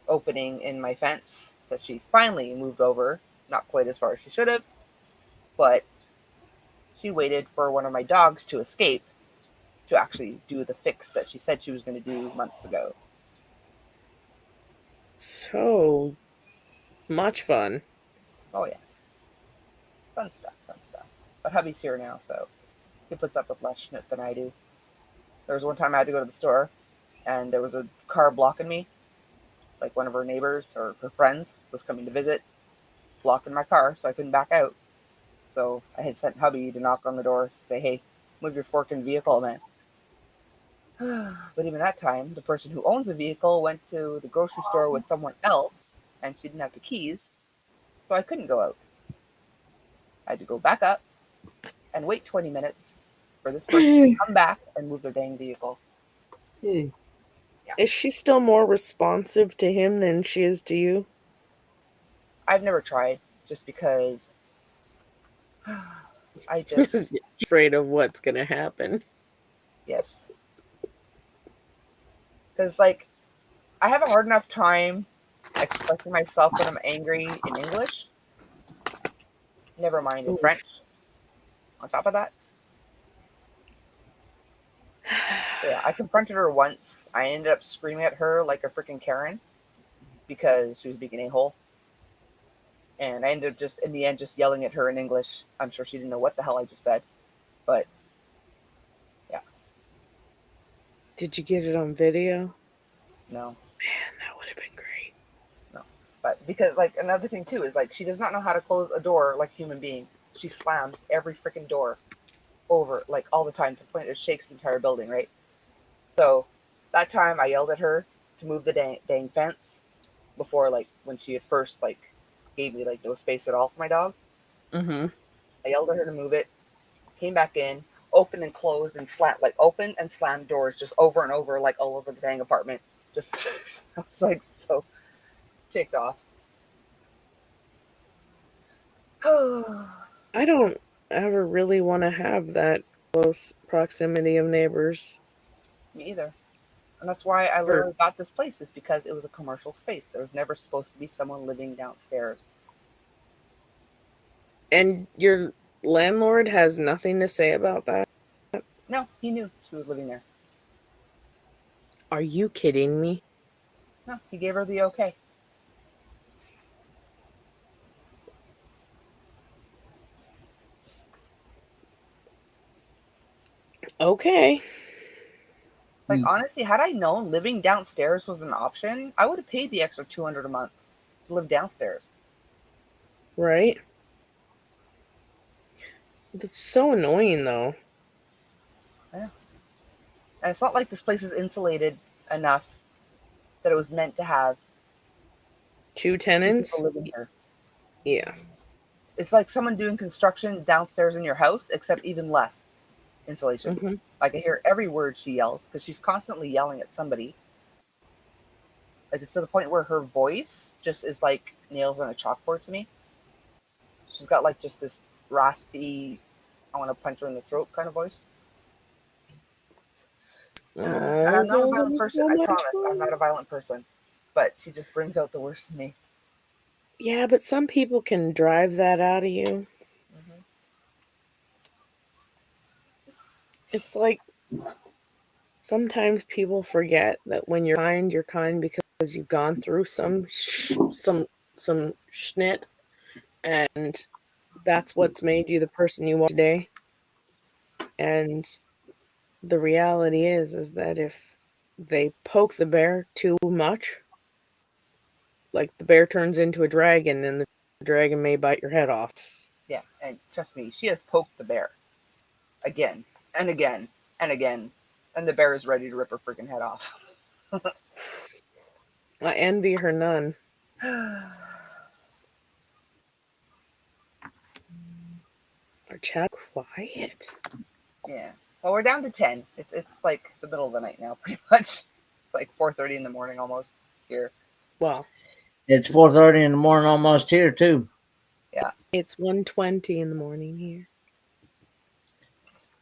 opening in my fence that she finally moved over, not quite as far as she should have, but she waited for one of my dogs to escape to actually do the fix that she said she was going to do months ago. So much fun. Oh, yeah. Fun stuff, fun stuff. But hubby's here now, so he puts up with less shit than I do. There was one time I had to go to the store, and there was a car blocking me. Like one of her neighbors or her friends was coming to visit, blocking my car, so I couldn't back out. So I had sent hubby to knock on the door, say, hey, move your forking vehicle, man. But even that time, the person who owns the vehicle went to the grocery store with someone else, and she didn't have the keys, so I couldn't go out. I had to go back up and wait 20 minutes for this person to come back and move their dang vehicle. Is she still more responsive to him than she is to you? I've never tried, just because I just, Afraid of what's gonna happen. yes. Because, like, I have a hard enough time expressing myself when I'm angry in English, never mind in Ooh. French. On top of that, so yeah, I confronted her once. I ended up screaming at her like a freaking Karen because she was being an a-hole. And I ended up just, in the end, just yelling at her in English. I'm sure she didn't know what the hell I just said. But, yeah, Did you get it on video? no, Man, that would have been great. no. But because, like, another thing, too, is, like, she does not know how to close a door like a human being. She slams every freaking door over, like, all the time to the point it shakes the entire building, right? So, that time I yelled at her to move the dang fence before, like, when she had first, like, gave me, like, no space at all for my dogs. Mm-hmm. I yelled at her to move it, came back in, opened and closed and slammed, like, opened and slammed doors just over and over, like, all over the dang apartment. Just, I was, like, so ticked off. I don't ever really want to have that close proximity of neighbors. Me either. And that's why I Or, literally got this place, is because it was a commercial space. There was never supposed to be someone living downstairs. and your landlord has nothing to say about that? No, he knew she was living there. Are you kidding me? No, he gave her the okay. Okay. Like, honestly, had I known living downstairs was an option, I would have paid the extra $200 a month to live downstairs. Right? That's so annoying, though. Yeah. And it's not like this place is insulated enough that it was meant to have 2 two tenants? people living here. Yeah. It's like someone doing construction downstairs in your house, except even less insulation. Mm-hmm. Like, I hear every word she yells because she's constantly yelling at somebody. Like, it's to the point where her voice just is like nails on a chalkboard to me. She's got like just this raspy, I want to punch her in the throat kind of voice. And Oh, I'm not a those violent are person. so I much promise. I'm not fun. a violent person. But she just brings out the worst in me. Yeah, but some people can drive that out of you. Mm-hmm. It's like sometimes people forget that when you're kind because you've gone through some schnit, and that's what's made you the person you are today. And the reality is that if they poke the bear too much, like the bear turns into a dragon and the dragon may bite your head off. Yeah, and trust me, she has poked the bear again and again and again, and the bear is ready to rip her freaking head off. I envy her none. Our chat quiet. Yeah. Well, we're down to 10. It's like the middle of the night now, pretty much. It's like 4:30 in the morning almost here. Well, It's 4:30 in the morning almost here too. Yeah. it's 1:20 in the morning here.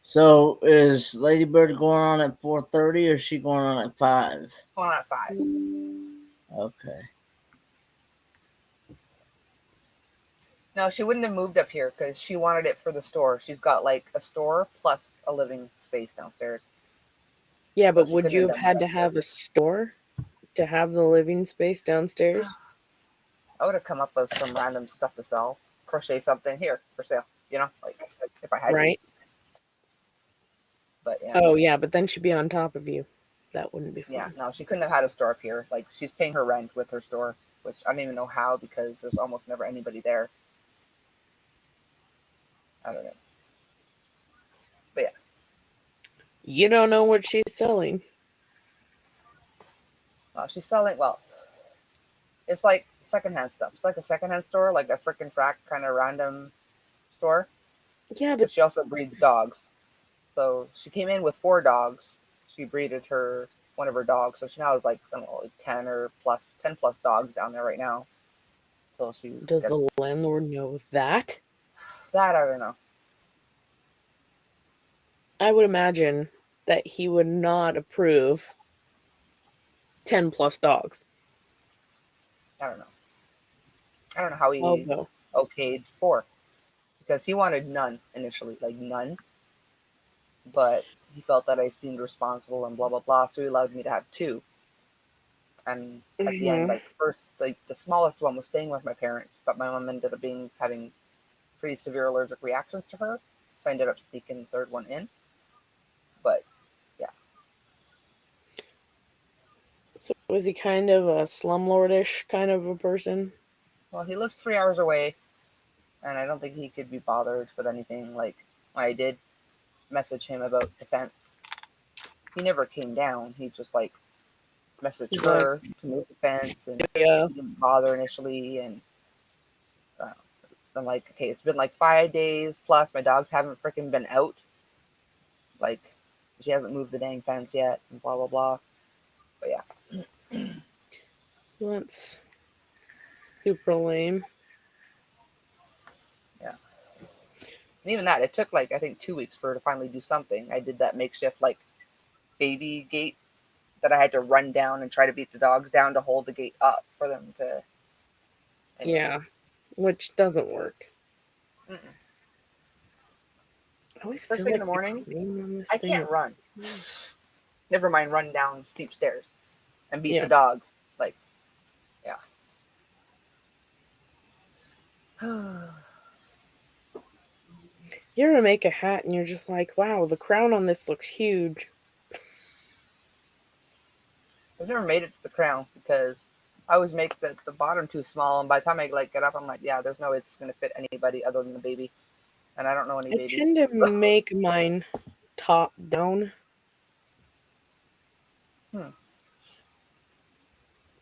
So is Ladybird going on at 4:30 or is she going on at 5? Going on at 5. Okay. No, she wouldn't have moved up here because she wanted it for the store. She's got like a store plus a living space downstairs. Yeah, So but she would couldn't you have have done had that to up here. have a store to have the living space downstairs? I would have come up with some random stuff to sell. Crochet something here for sale. You know, like if I had Right? to. But yeah. Oh, yeah, but then she'd be on top of you. That wouldn't be fun. Yeah, no, she couldn't have had a store up here. Like she's paying her rent with her store, which I don't even know how because there's almost never anybody there. I don't know. But yeah. You don't know what she's selling. She's selling, well, it's like secondhand stuff. It's like a secondhand store, like a frickin' frack kind of random store. Yeah, But but she also breeds dogs. So she came in with 4 dogs. She breeded one of her dogs. So she now has like, I don't know, like 10 plus dogs down there right now. So she does the landlord know that? That I don't know. I would imagine that he would not approve 10 plus dogs. I don't know. I don't know how he Although, okayed 4. Because he wanted none initially, like none. But he felt that I seemed responsible and blah blah blah, so he allowed me to have 2. And at the end, like first, like the smallest one was staying with my parents, but my mom ended up having pretty severe allergic reactions to her, so I ended up sneaking the 3rd one in. But yeah. So was he kind of a slumlordish kind of a person? Well, he lives 3 hours away, and I don't think he could be bothered with anything. Like when I did message him about defense, he never came down. He just like messaged her to move the fence, and Yeah. he didn't bother initially. And I'm like, okay, it's been like 5 days plus. My dogs haven't freaking been out. Like, she hasn't moved the dang fence yet, and blah blah blah. But yeah. That's super lame. Yeah. And even that, it took like I think 2 weeks for her to finally do something. I did that makeshift like baby gate that I had to run down and try to beat the dogs down to hold the gate up for them to. Anyway. Yeah, which doesn't work. Mm-mm. I always First feel thing like in the morning, on this I thing. can't run. Never mind run down steep stairs and beat Yeah. the dogs. Like, yeah. You ever make a hat and you're just like, wow, the crown on this looks huge. I've never made it to the crown because I always make the bottom too small, and by the time I like get up, I'm like, yeah, there's no way it's gonna fit anybody other than the baby, and I don't know any I babies. tend to make mine top down.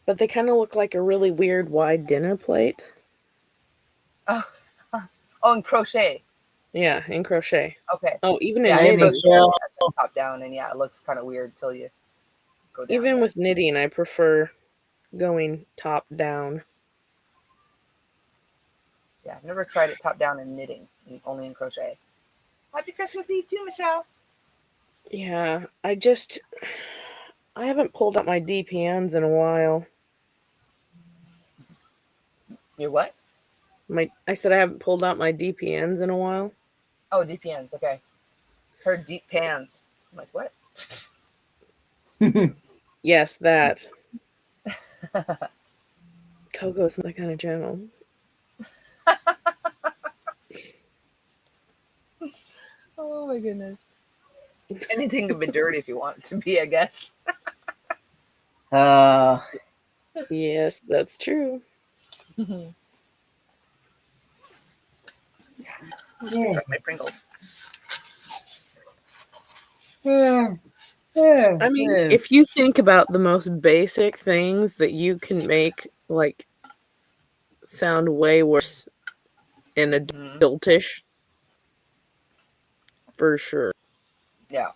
But they kind of look like a really weird wide dinner plate. Oh, in crochet. Yeah, in crochet. Okay. Oh, even Yeah, in I knitting. Michelle. top down, and yeah, it looks kind of weird till you go down. Even there. with knitting, I prefer going top down. Yeah, I've never tried it top down in knitting, only in crochet. Happy Christmas Eve too, Michelle. Yeah, I haven't pulled up my DPNs in a while. Your what? I said I haven't pulled out my DPNs in a while. Oh, DPNs. Okay. Heard deep pans. I'm like, what? Yes, that. Coco's that kind of channel. Oh my goodness. Anything can be dirty if you want it to be, I guess. Yes, that's true. Yeah. My Pringles. Yeah. I mean, if you think about the most basic things that you can make like sound way worse and adultish, For sure. Yeah.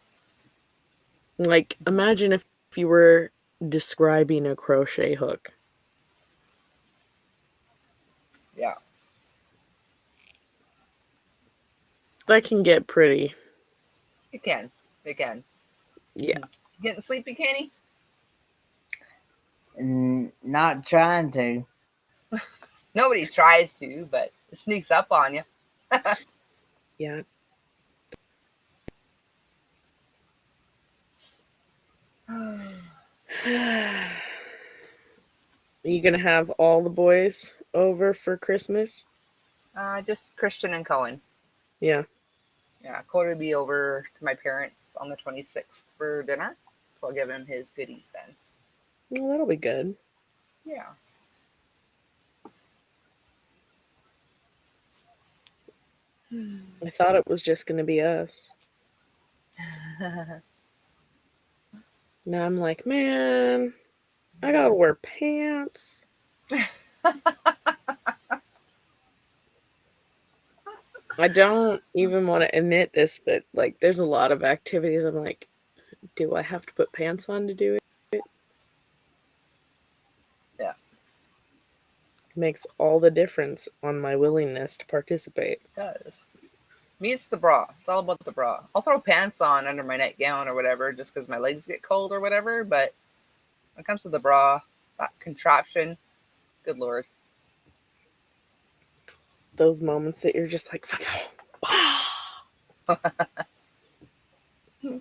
Like, imagine if you were describing a crochet hook. Yeah. That can get pretty. It can. It can. Yeah. Getting sleepy, Kenny? Not trying to. Nobody tries to, but it sneaks up on you. Yeah. Are you gonna have all the boys over for Christmas? Just Christian and Cohen. Yeah. Yeah, Cody will be over to my parents on the 26th for dinner, so I'll give him his goodies then. Well, that'll be good. Yeah. I thought it was just gonna be us. Now I'm like, man, I gotta wear pants. I don't even want to admit this, but like, there's a lot of activities. I'm like, do I have to put pants on to do it? Yeah. It makes all the difference on my willingness to participate. It does. Me, it's the bra. It's all about the bra. I'll throw pants on under my nightgown or whatever, just because my legs get cold or whatever. But when it comes to the bra, that contraption, good lord. Those moments that you're just like,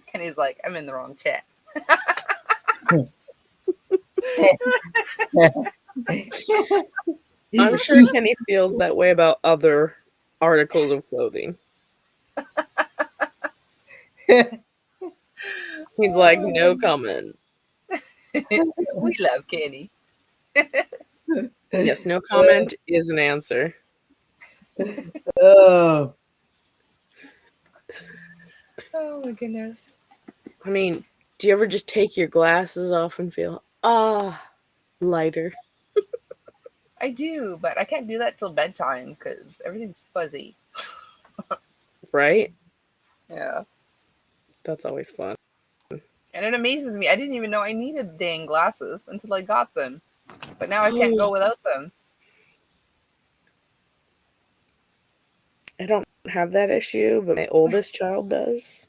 Kenny's like, I'm in the wrong chat. I'm sure Kenny feels that way about other articles of clothing. He's like, no comment. We love Kenny. Yes, no comment is an answer. Oh. Oh my goodness. I mean, do you ever just take your glasses off and feel, lighter? I do, but I can't do that till bedtime because everything's fuzzy. Right? Yeah. That's always fun. And it amazes me. I didn't even know I needed dang glasses until I got them. But now I can't go without them. I don't have that issue, but my oldest child does.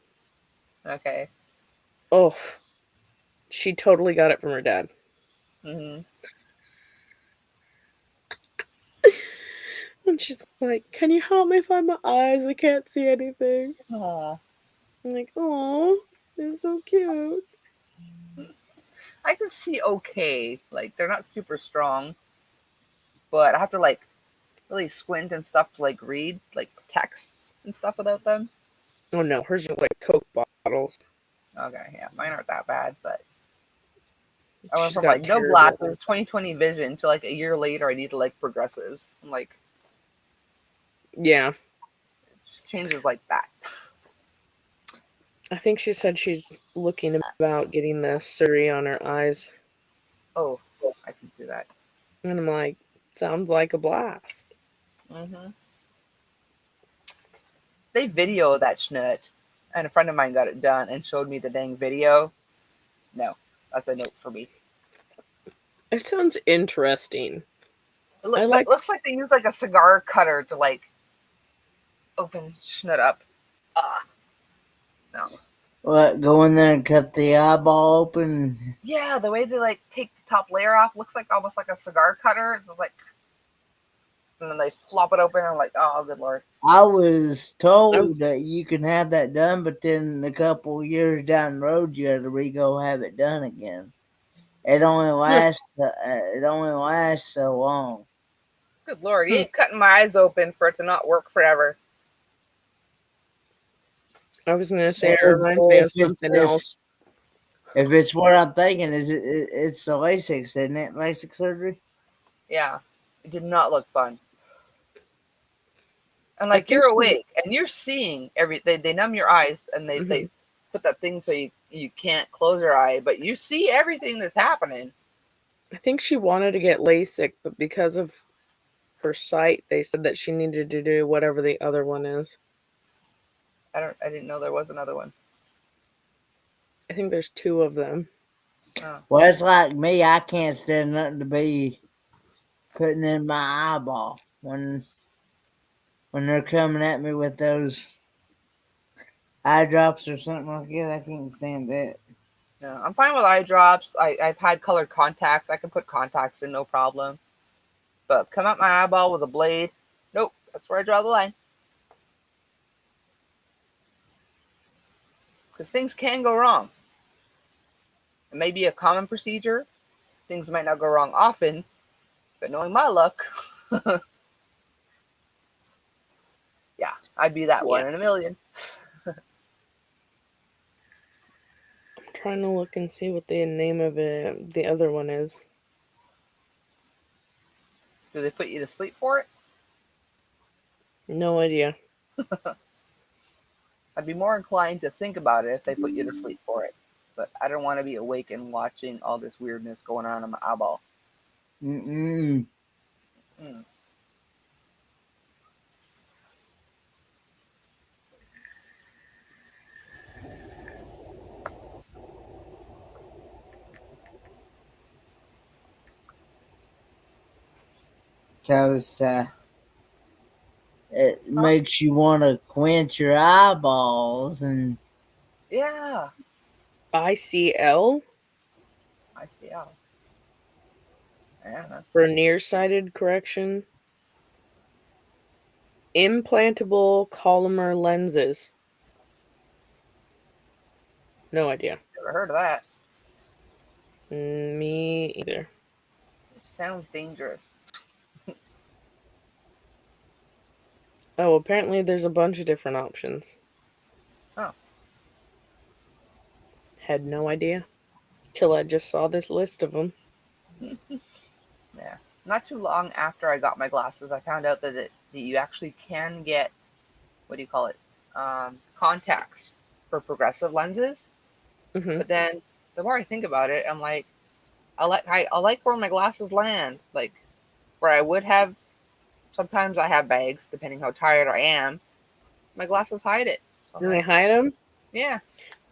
Okay. Oh, she totally got it from her dad. Mm-hmm. And she's like, can you help me find my eyes? I can't see anything. Aww. I'm like, oh, it's so cute. I can see okay. Like, they're not super strong. But I have to, like, really squint and stuff to, like, read, like, texts and stuff without them. Oh, no. Hers are like Coke bottles. Okay, yeah. Mine aren't that bad, but I went She's from, got like, no terrible. glasses, 20/20 vision, to, like, a year later I needed, like, progressives. I'm like, Yeah. it just changes like that. I think she said she's looking about getting the surgery on her eyes. Oh, I can do that. And I'm like, sounds like a blast. Mm-hmm. They video that schnut, and a friend of mine got it done and showed me the dang video. No, that's a note for me. It sounds interesting. It like looks like they use like a cigar cutter to like open schnut up. No. What? Go in there and cut the eyeball open? Yeah, the way they like take the top layer off looks like almost like a cigar cutter. It's like, and then they flop it open and I'm like, oh, good lord. I was told that you can have that done, but then a couple years down the road, you got to re-go have it done again. It only lasts. It only lasts so long. Good lord, you ain't cutting my eyes open for it to not work forever. I was gonna say it reminds me of something else. If it's what I'm thinking, it's the LASIK, isn't it? LASIK surgery. Yeah, it did not look fun. And like you're awake and you're seeing everything. They numb your eyes and they put that thing so you can't close your eye, but you see everything that's happening. I think she wanted to get LASIK, but because of her sight, they said that she needed to do whatever the other one is. I didn't know there was another one. I think there's 2 of them. Oh. Well, it's like me. I can't stand nothing to be putting in my eyeball when they're coming at me with those eye drops or something like that. I can't stand that. Yeah, I'm fine with eye drops. I've had colored contacts. I can put contacts in, no problem. But come at my eyeball with a blade, nope. That's where I draw the line. Because things can go wrong. It may be a common procedure. Things might not go wrong often, but knowing my luck, yeah, I'd be that one Yeah. in a million. I'm trying to look and see what the name of it, the other one is. Do they put you to sleep for it? No idea. I'd be more inclined to think about it if they put you to sleep for it. But I don't want to be awake and watching all this weirdness going on in my eyeball. Mm-mm. Mm. Because it makes you want to quench your eyeballs and Yeah, ICL I see how. Yeah. for nearsighted correction. Implantable Collamer lenses. No idea. Never heard of that. Me either. It sounds dangerous. Oh, apparently there's a bunch of different options. Oh. Had no idea till I just saw this list of them. Yeah. Not too long after I got my glasses, I found out that you actually can get, what do you call it, contacts for progressive lenses. Mm-hmm. But then the more I think about it, I'm like, I like where my glasses land. Like where I would have. Sometimes I have bags, depending how tired I am. My glasses hide it. So And they hide them? yeah.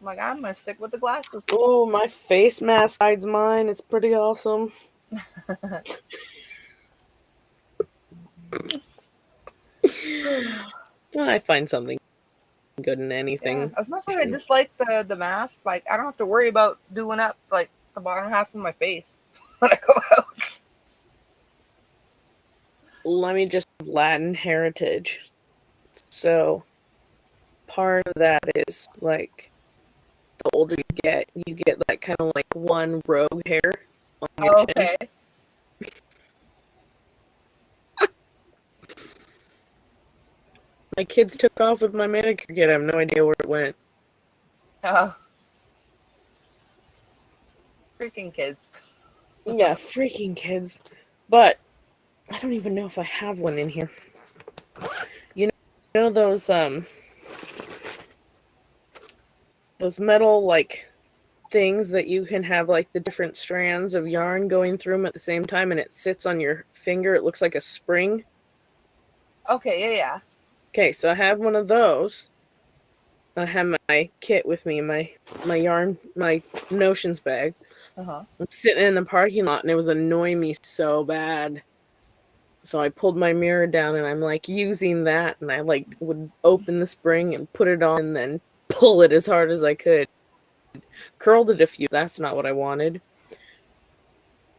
I'm like, I'm gonna stick with the glasses. Oh, my face mask hides mine. It's pretty awesome. Well, I find something good in anything. Yeah. As much as I dislike the mask, like I don't have to worry about doing up like the bottom half of my face when I go out. Let me just Latin heritage. So part of that is like the older you get that kind of like one rogue hair on your chin. Okay. My kids took off with my manicure kit. I have no idea where it went. Oh. Freaking kids. Yeah, freaking kids. But I don't even know if I have one in here. You know those metal like things that you can have like the different strands of yarn going through them at the same time and it sits on your finger. It looks like a spring. Okay, yeah. Okay, so I have one of those. I have my kit with me, my yarn, my notions bag. Uh-huh. I'm sitting in the parking lot and it was annoying me so bad. So I pulled my mirror down and I'm like using that and I like would open the spring and put it on and then pull it as hard as I could. Curled it a few. That's not what I wanted.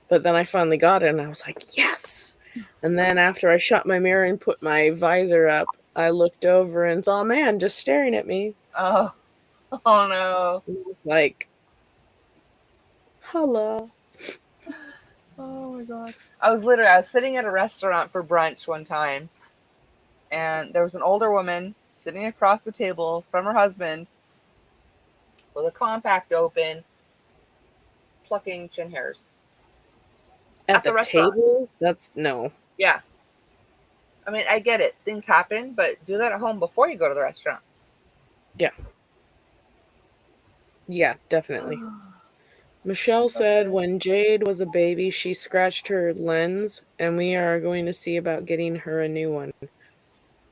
But then I finally got it and I was like, yes! And then after I shut my mirror and put my visor up, I looked over and saw a man just staring at me. Oh. Oh no. It was like, hello. Oh my god. I was sitting at a restaurant for brunch one time and there was an older woman sitting across the table from her husband with a compact open, plucking chin hairs. At the restaurant. table? That's no. Yeah. I mean, I get it. Things happen, but do that at home before you go to the restaurant. Yeah. Yeah, definitely. Michelle said when Jade was a baby, she scratched her lens, and we are going to see about getting her a new one.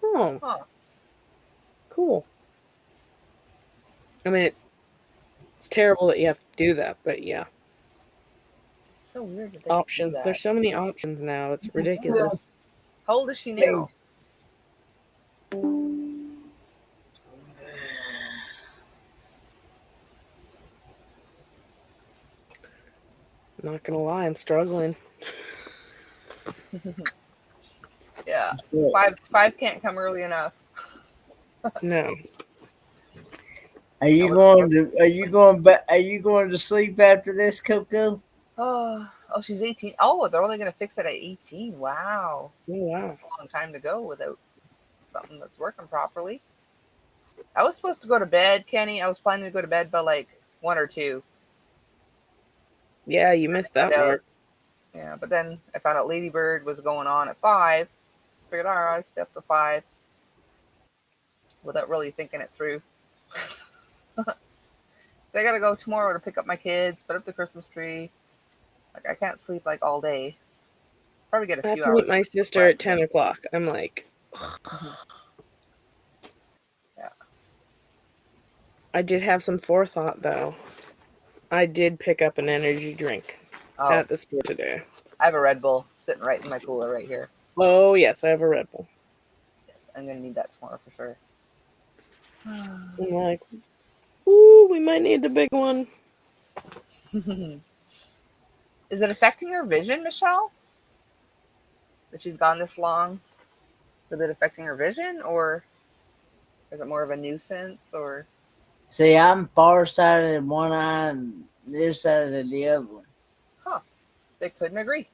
Oh, Huh. cool. I mean, it's terrible that you have to do that, but yeah. So weird that they do Options. that. There's so many options now. It's ridiculous. How old is she now? Not gonna lie, I'm struggling. Yeah, Look, five can't come early enough. No. Are you going to? Are you going back? Are you going to sleep after this, Coco? Oh, she's 18. Oh, they're only gonna fix it at 18. Wow, Oh, wow. that's a long time to go without something that's working properly. I was supposed to go to bed, Kenny. I was planning to go to bed by like 1 or 2. Yeah, you missed Found that out, mark. yeah, but then I found out Ladybird was going on at 5. Figured, all right, stay up to 5 without really thinking it through. I gotta go tomorrow to pick up my kids, put up the Christmas tree. Like I can't sleep like all day. Probably get a I have few to meet hours my of sister at rest. 10 o'clock. I'm like, Yeah. I did have some forethought, though. I did pick up an energy drink Oh, at the store today. I have a Red Bull sitting right in my cooler right here. Oh, yes, I have a Red Bull. Yes, I'm gonna need that tomorrow for sure. I'm like, ooh, we might need the big one. Is it affecting her vision, Michelle? That she's gone this long? Is it affecting her vision, or is it more of a nuisance? Or See, I'm farsighted in one eye and nearsighted in the other one. they couldn't agree.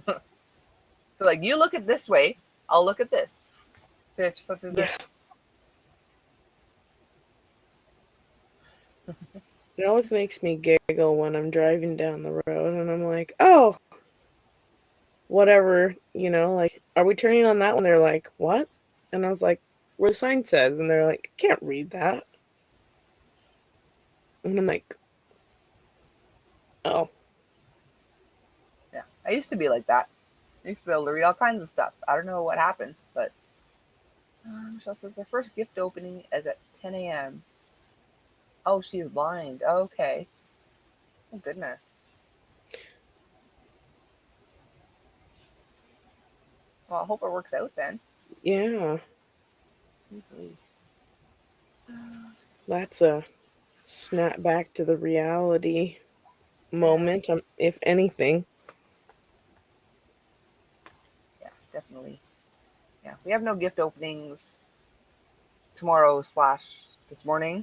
So like, you look at this way, I'll look at this. So just do Yeah. this. It always makes me giggle when I'm driving down the road and I'm like, oh, whatever, like, are we turning on that one? They're like, what? And I was like, where the sign says. And they're like, can't read that. And I'm like, oh. Yeah, I used to be like that. I used to be able to read all kinds of stuff. I don't know what happened, but Michelle says her first gift opening is at 10 a.m. Oh, she's blind. Okay. Oh, goodness. Well, I hope it works out then. Yeah. Usually. That's a snap back to the reality moment, if anything. Yeah, definitely. Yeah, we have no gift openings tomorrow / this morning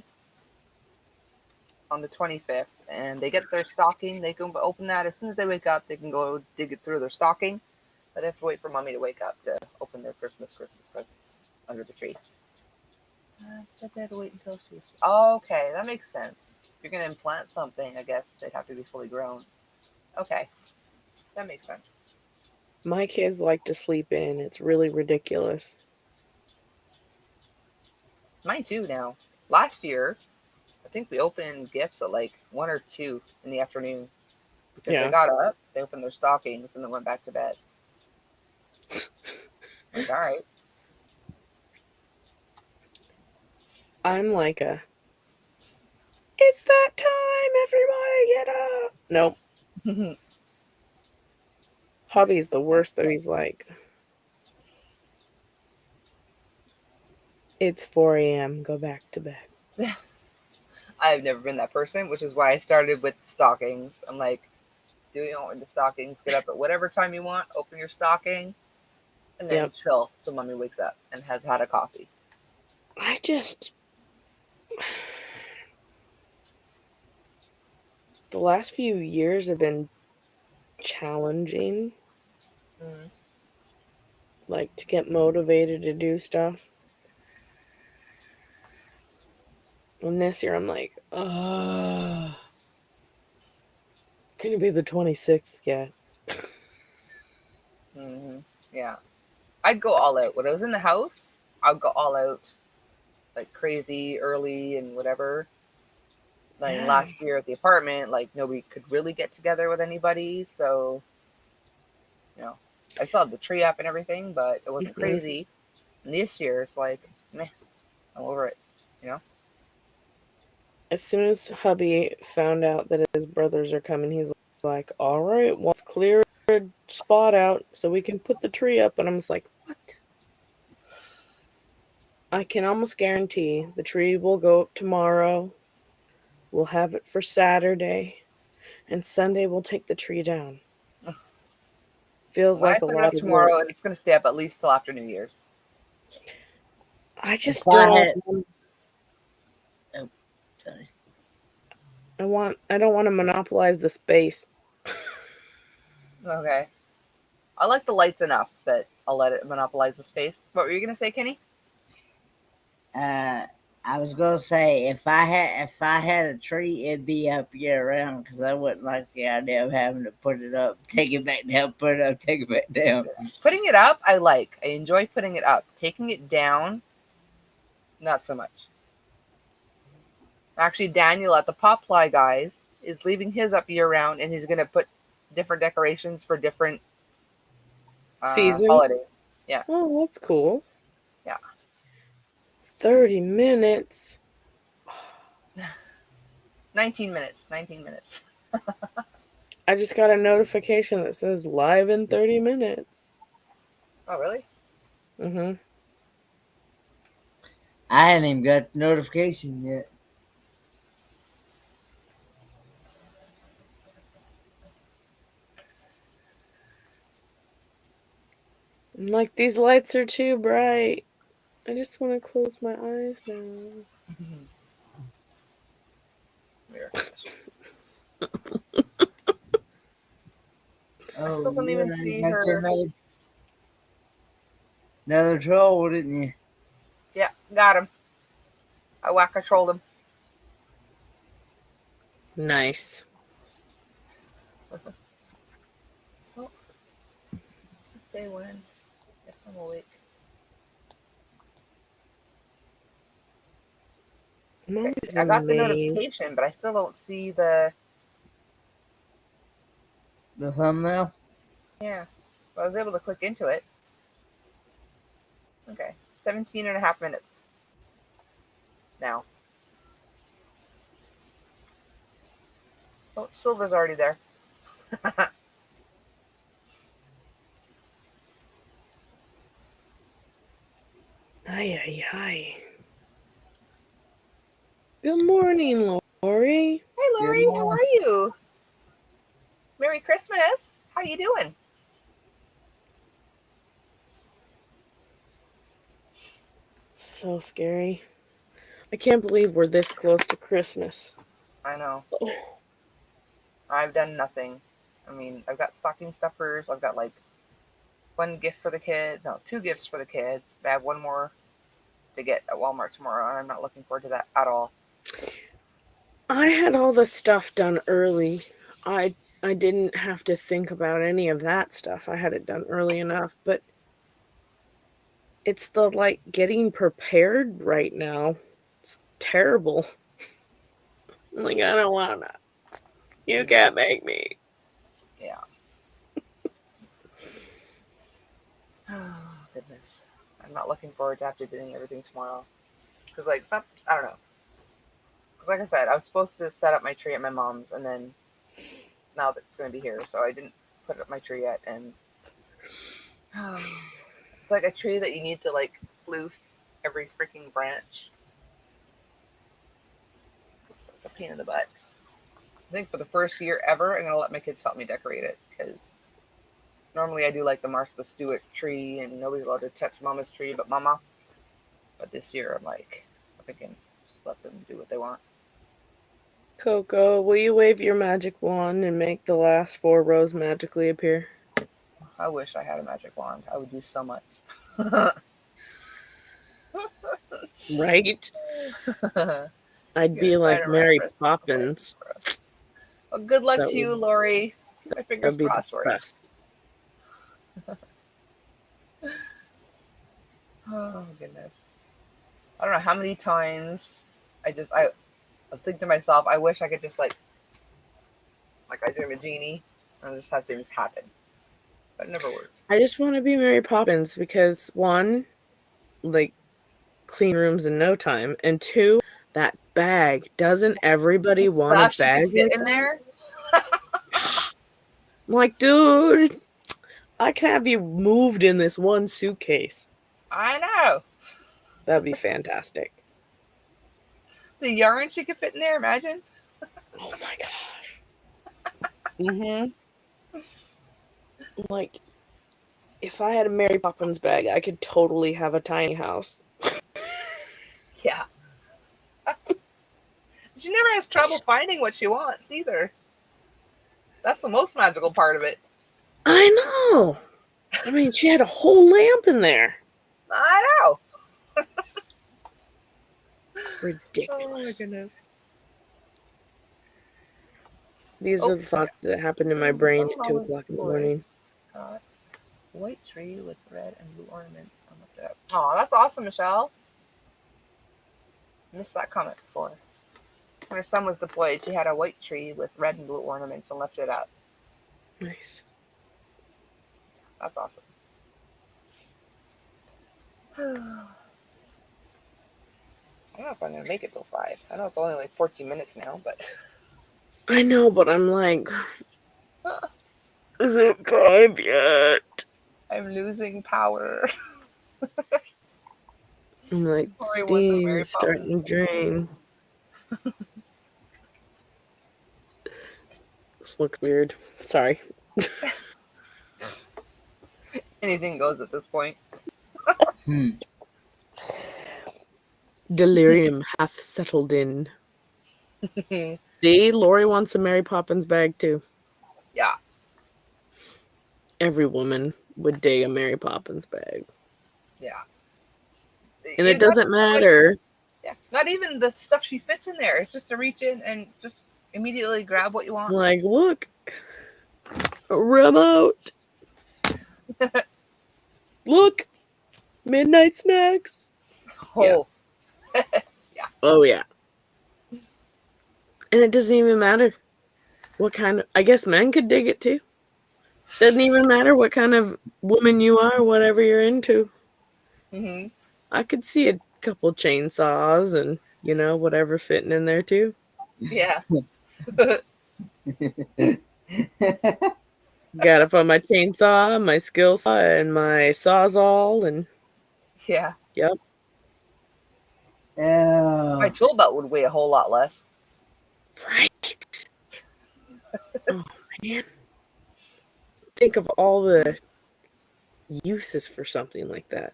on the 25th, and they get their stocking. They can open that as soon as they wake up. They can go dig it through their stocking, but they have to wait for mommy to wake up to open their Christmas presents under the tree. They had to wait until she's okay. That makes sense. If you're gonna implant something, I guess they'd have to be fully grown. Okay, that makes sense. My kids like to sleep in. It's really ridiculous. Mine too now. Last year, I think we opened gifts at like 1 or 2 in the afternoon because they Yeah. got up, they opened their stockings, and then went back to bed. Like, all right. I'm like it's that time, everybody get up. Nope. Hubby's the worst, though. He's like, it's 4 a.m. Go back to bed. I've never been that person, which is why I started with stockings. I'm like, do you want the stockings? Get up at whatever time you want, open your stocking, and then Yep. chill till mommy wakes up and has had a coffee. I just, the last few years have been challenging, Mm. like to get motivated to do stuff. And this year I'm like, can it be the 26th yet? Mm-hmm. Yeah. I'd go all out. When I was in the house, I'd go all out, like crazy early and whatever. Like Yeah. last year at the apartment, like nobody could really get together with anybody. So, I still had the tree up and everything, but it wasn't crazy. And this year, it's like, meh, I'm over it, you know? as soon as hubby found out that his brothers are coming, he's like, all right, well, let's clear a spot out so we can put the tree up. And I was like, what? I can almost guarantee the tree will go up tomorrow. We'll have it for Saturday. And Sunday we'll take the tree down. Feels When I like a put it lot up of tomorrow, work. and it's going to stay up at least till after New Year's. I just If I don't. had, oh, sorry. I don't want to monopolize the space. Okay. I like the lights enough that I'll let it monopolize the space. What were you going to say, Kenny? I was gonna say if I had a tree, it'd be up year round because I wouldn't like the idea of having to put it up, take it back down, put it up, take it back down. Putting it up, I like. I enjoy putting it up. Taking it down, not so much. Actually, Daniel at the Popfly Guys is leaving his up year round, and he's going to put different decorations for different Seasons? holidays. Yeah. Oh, that's cool. Yeah. 30 minutes. 19 minutes. 19 minutes. I just got a notification that says live in 30 minutes. Oh, really? Mm-hmm. I hadn't even got the notification yet. I'm like, these lights are too bright. I just want to close my eyes now. Oh, still don't even see got her. Another troll, didn't you? Yeah, got him. I whack-a-trolled him. Nice. Oh. Stay when? If I'm awake. I got the notification, but I still don't see the thumbnail. Yeah, but I was able to click into it. Okay, 17 and a half minutes now. Oh, Silver's already there. Ay. Good morning, Lori. Hey, Lori, how are you? Merry Christmas. How you doing? So scary. I can't believe we're this close to Christmas. I know. I've done nothing. I mean, I've got stocking stuffers. I've got like one gift for the kids. No, two gifts for the kids. I have one more to get at Walmart tomorrow, and I'm not looking forward to that at all. I had all the stuff done early. I didn't have to think about any of that stuff. I had it done early enough, but it's the like getting prepared right now. It's terrible. I'm like, I don't wanna. You can't make me. Yeah. Oh, goodness. I'm not looking forward to after doing everything tomorrow. Because, like, I don't know. Because, like I said, I was supposed to set up my tree at my mom's, and then now that it's going to be here, so I didn't put up my tree yet, and it's like a tree that you need to, like, floof every freaking branch. It's a pain in the butt. I think for the first year ever, I'm going to let my kids help me decorate it, because normally I do, like, the Martha Stewart tree, and nobody's allowed to touch Mama's tree but Mama. But this year, I'm thinking, just let them do what they want. Coco, will you wave your magic wand and make the last 4 rows magically appear? I wish I had a magic wand. I would do so much. Right? I'd be like Mary Poppins. Well, good luck to you, Lori. My fingers crossed for you. Oh, goodness. I don't know how many times I think to myself, I wish I could just like I dream a genie and just have things happen. But it never works. I just want to be Mary Poppins because 1, like, clean rooms in no time, and 2, that bag. Doesn't everybody The want a stuff she bag could fit like in that? there. I'm like, dude, I can have you moved in this one suitcase. I know. That'd be fantastic. The yarn she could fit in there, imagine. Oh my gosh. Mm-hmm. Like, if I had a Mary Poppins bag, I could totally have a tiny house. Yeah. She never has trouble finding what she wants either. That's the most magical part of it. I know. I mean, she had a whole lamp in there. I know. Ridiculous. Oh my goodness. These are the thoughts that happen in my brain at 2 o'clock in the morning. White tree with red and blue ornaments. I'll look it up. Oh, that's awesome, Michelle. Missed that comment before. When her son was deployed, she had a white tree with red and blue ornaments and left it up. Nice. That's awesome. I don't know if I'm going to make it till 5. I know it's only like 14 minutes now, but... I know, but I'm like, is it 5 yet? I'm losing power. I'm like, steam is starting to drain. This looks weird. Sorry. Anything goes at this point. Delirium hath settled in. See, Lori wants a Mary Poppins bag too. Yeah. Every woman would dig a Mary Poppins bag. Yeah. And it doesn't matter. Yeah. Not even the stuff she fits in there. It's just to reach in and just immediately grab what you want. Like, look. A remote. Look. Midnight snacks. Oh. Yeah. Oh, yeah. And it doesn't even matter what kind of... I guess men could dig it too. Doesn't even matter what kind of woman you are, whatever you're into. Mm-hmm. I could see a couple chainsaws and, you know, whatever fitting in there too. Yeah. Gotta find my chainsaw, my skill saw, and my sawzall, and... Yeah. Yep. My tool belt would weigh a whole lot less. Right. Oh, man. Think of all the uses for something like that.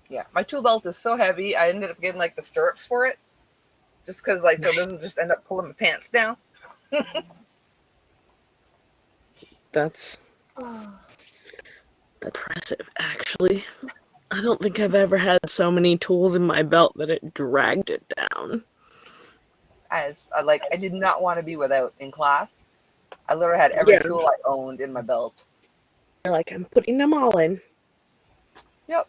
Yeah, my tool belt is so heavy, I ended up getting like the stirrups for it. Just because, like, so it doesn't just end up pulling my pants down. That's impressive, actually. I don't think I've ever had so many tools in my belt that it dragged it down. I did not want to be without in class. I literally had every tool I owned in my belt. You're like, I'm putting them all in. Yep.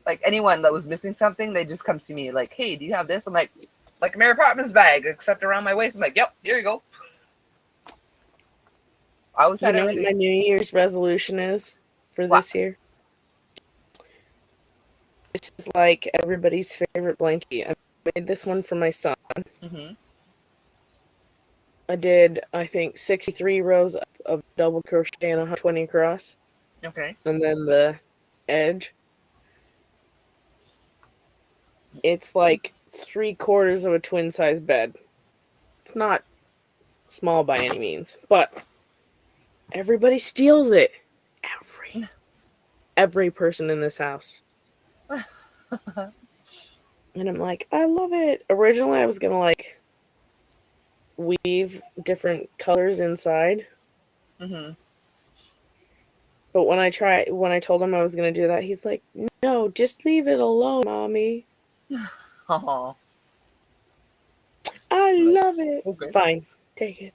Like, anyone that was missing something, they just come to me like, hey, do you have this? I'm like a Mary Poppins bag, except around my waist. I'm like, yep, here you go. I always had everything. What my New Year's resolution is for this year? This is like everybody's favorite blankie. I made this one for my son. Mm-hmm. I did, I think, 63 rows of double crochet and 120 across. Okay. And then the edge. It's like 3/4 of a twin size bed. It's not small by any means, but everybody steals it. Every person in this house. And I'm like, I love it. Originally, I was gonna like weave different colors inside. Mm-hmm. But when I told him I was gonna do that, he's like, "No, just leave it alone, mommy." Aww. I love it. Okay. Fine, take it.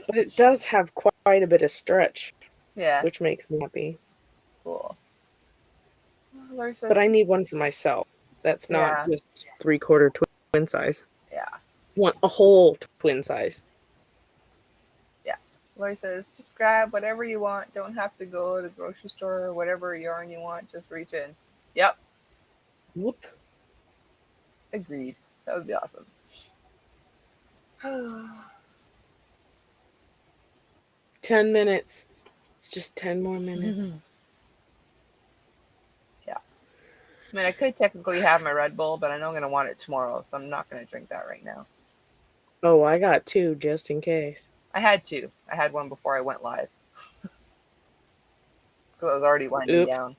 But it does have quite a bit of stretch. Yeah. Which makes me happy. Cool. But I need one for myself. That's not just 3/4 twin size. Yeah. Want a whole twin size. Yeah. Lori says, just grab whatever you want. Don't have to go to the grocery store or whatever yarn you want. Just reach in. Yep. Whoop. Agreed. That would be awesome. 10 minutes. It's just 10 more minutes. Yeah. I mean, I could technically have my Red Bull, but I know I'm going to want it tomorrow, so I'm not going to drink that right now. Oh, I got 2 just in case. I had 2. I had one before I went live. Because I was already winding Oop. down.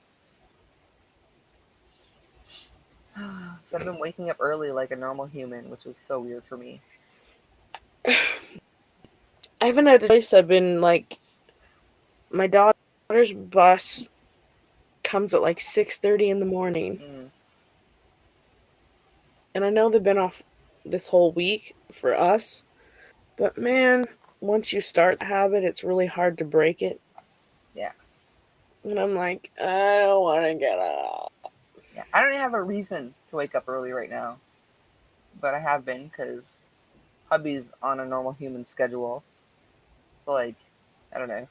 So I've been waking up early like a normal human, which is so weird for me. I haven't had a choice. I've been like, my daughter's bus comes at like 6:30 in the morning. Mm. And I know they've been off this whole week for us. But man, once you start the habit, it's really hard to break it. Yeah. And I'm like, I don't want to get up. Yeah. I don't even have a reason to wake up early right now. But I have been because hubby's on a normal human schedule. So, like, I don't know.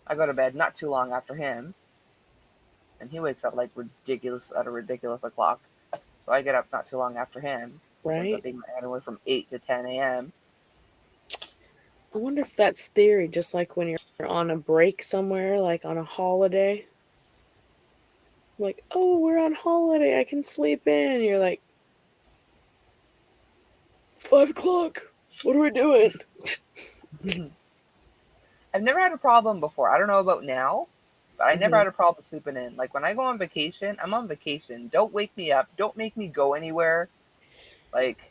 I go to bed not too long after him. And he wakes up like at a ridiculous o'clock. So I get up not too long after him. Which ends Right? up being anywhere from 8 to 10 a.m. I wonder if that's theory, just like when you're on a break somewhere, like on a holiday. Like, oh, we're on holiday, I can sleep in. You're like, it's 5 o'clock. What are we doing? I've never had a problem before. I don't know about now, but I never had a problem sleeping in. Like when I go on vacation, I'm on vacation. Don't wake me up. Don't make me go anywhere. Like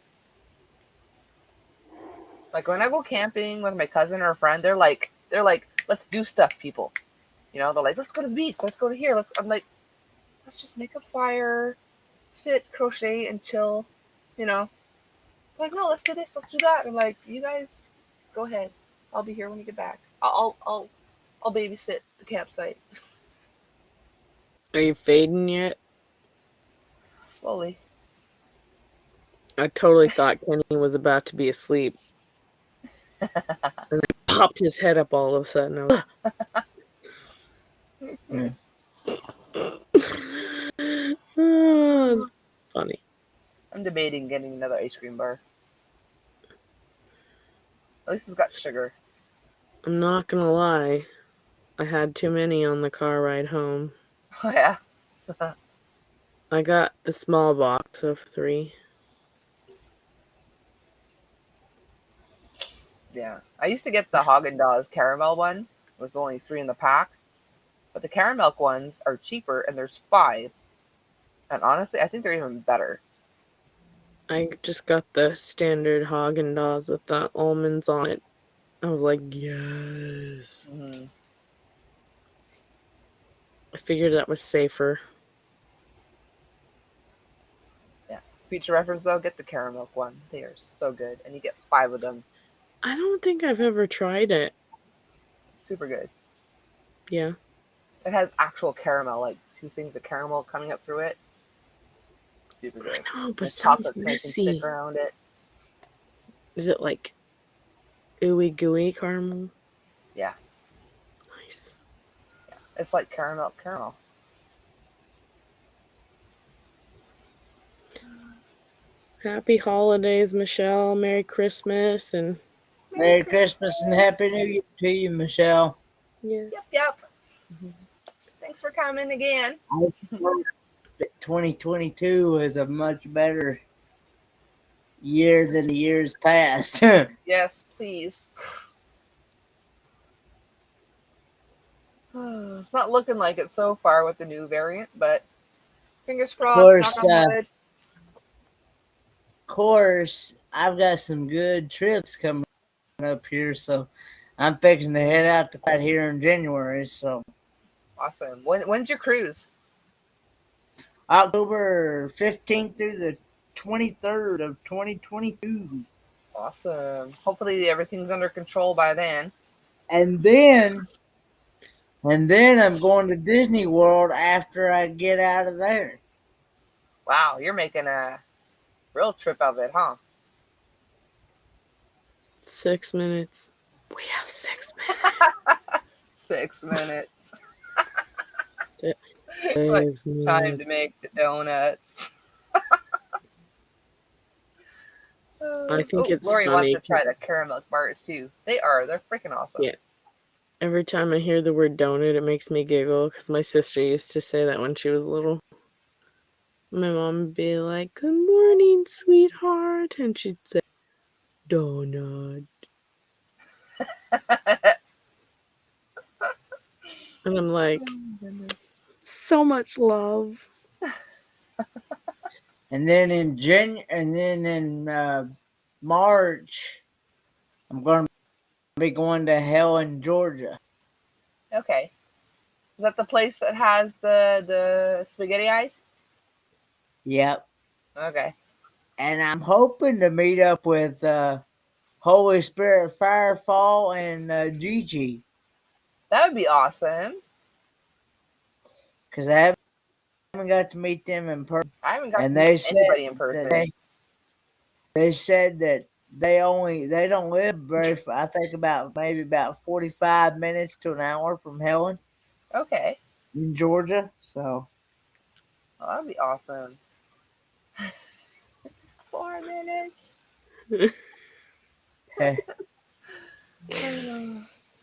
when I go camping with my cousin or a friend, they're like, let's do stuff, people. You know, they're like, let's go to the beach. Let's go to here. I'm like, let's just make a fire, sit, crochet, and chill. You know, like no, let's do this. Let's do that. I'm like, you guys, go ahead. I'll be here when you get back. I'll babysit the campsite. Are you fading yet? Slowly. I totally thought Kenny was about to be asleep. And then popped his head up all of a sudden. I was oh, it's funny. I'm debating getting another ice cream bar. At least it's got sugar. I'm not gonna lie. I had too many on the car ride home. Oh, yeah. I got the small box of 3. Yeah. I used to get the Haagen-Dazs caramel one. It was only 3 in the pack. But the caramel ones are cheaper, and there's 5. And honestly, I think they're even better. I just got the standard Haagen-Dazs with the almonds on it. I was like, yes. Mm-hmm. I figured that was safer. Yeah. Future reference, though, get the caramel one. They are so good. And you get 5 of them. I don't think I've ever tried it. Super good. Yeah. It has actual caramel, like 2 things of caramel coming up through it. Super good. I know, but The it sounds chocolate's nice and messy. thick around it. Is it like ooey gooey caramel? Yeah. Nice. Yeah. It's like caramel. Happy holidays, Michelle. Merry Christmas and Merry Christmas and Happy New Year to you, Michelle. yes. Yep. Thanks for coming again. I hope that 2022 is a much better year than the years past. Yes, please. It's not looking like it so far with the new variant, but fingers crossed. course, Knock on wood. course, I've got some good trips coming up here, so I'm fixing to head out to right here in January. So Awesome. When's your cruise? October 15th through the 23rd of 2022. Awesome. Hopefully everything's under control by then. And then I'm going to Disney World after I get out of there. Wow, you're making a real trip of it, huh? 6 minutes. We have 6 minutes. 6 minutes. 6 Like time minutes. to make the donuts. I think it's Lori wants funny to try 'cause- the caramel bars too. They're freaking awesome. Yeah. Every time I hear the word donut, it makes me giggle because my sister used to say that when she was little. My mom would be like, "Good morning, sweetheart," and she'd say, "Donut." And I'm like, so much love. And then in March, I'm going to be going to Helen, Georgia. Okay. Is that the place that has the spaghetti eyes? Yep. Okay. And I'm hoping to meet up with Holy Spirit Firefall and Gigi. That would be awesome. Because I haven't got to meet them in person. I haven't got And to meet they said anybody in that person. they said that they don't live very far. I think maybe about 45 minutes to an hour from Helen Okay. in Georgia. So Well, that'd be awesome. 4 minutes.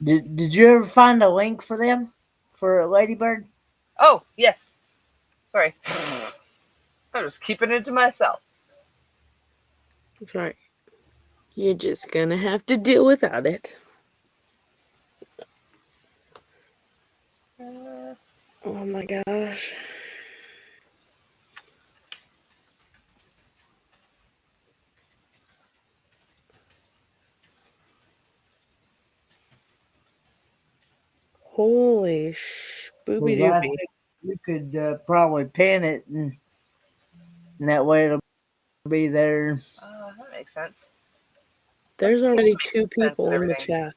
did you ever find a link for them for Ladybird? Oh, yes. Sorry. I'm just keeping it to myself. That's right. You're just gonna have to deal without it. Oh my gosh. Holy spoopy doopy. You could probably pin it, and that way it'll be there. That makes sense. There's already Makes 2 sense and people in the everything. chat.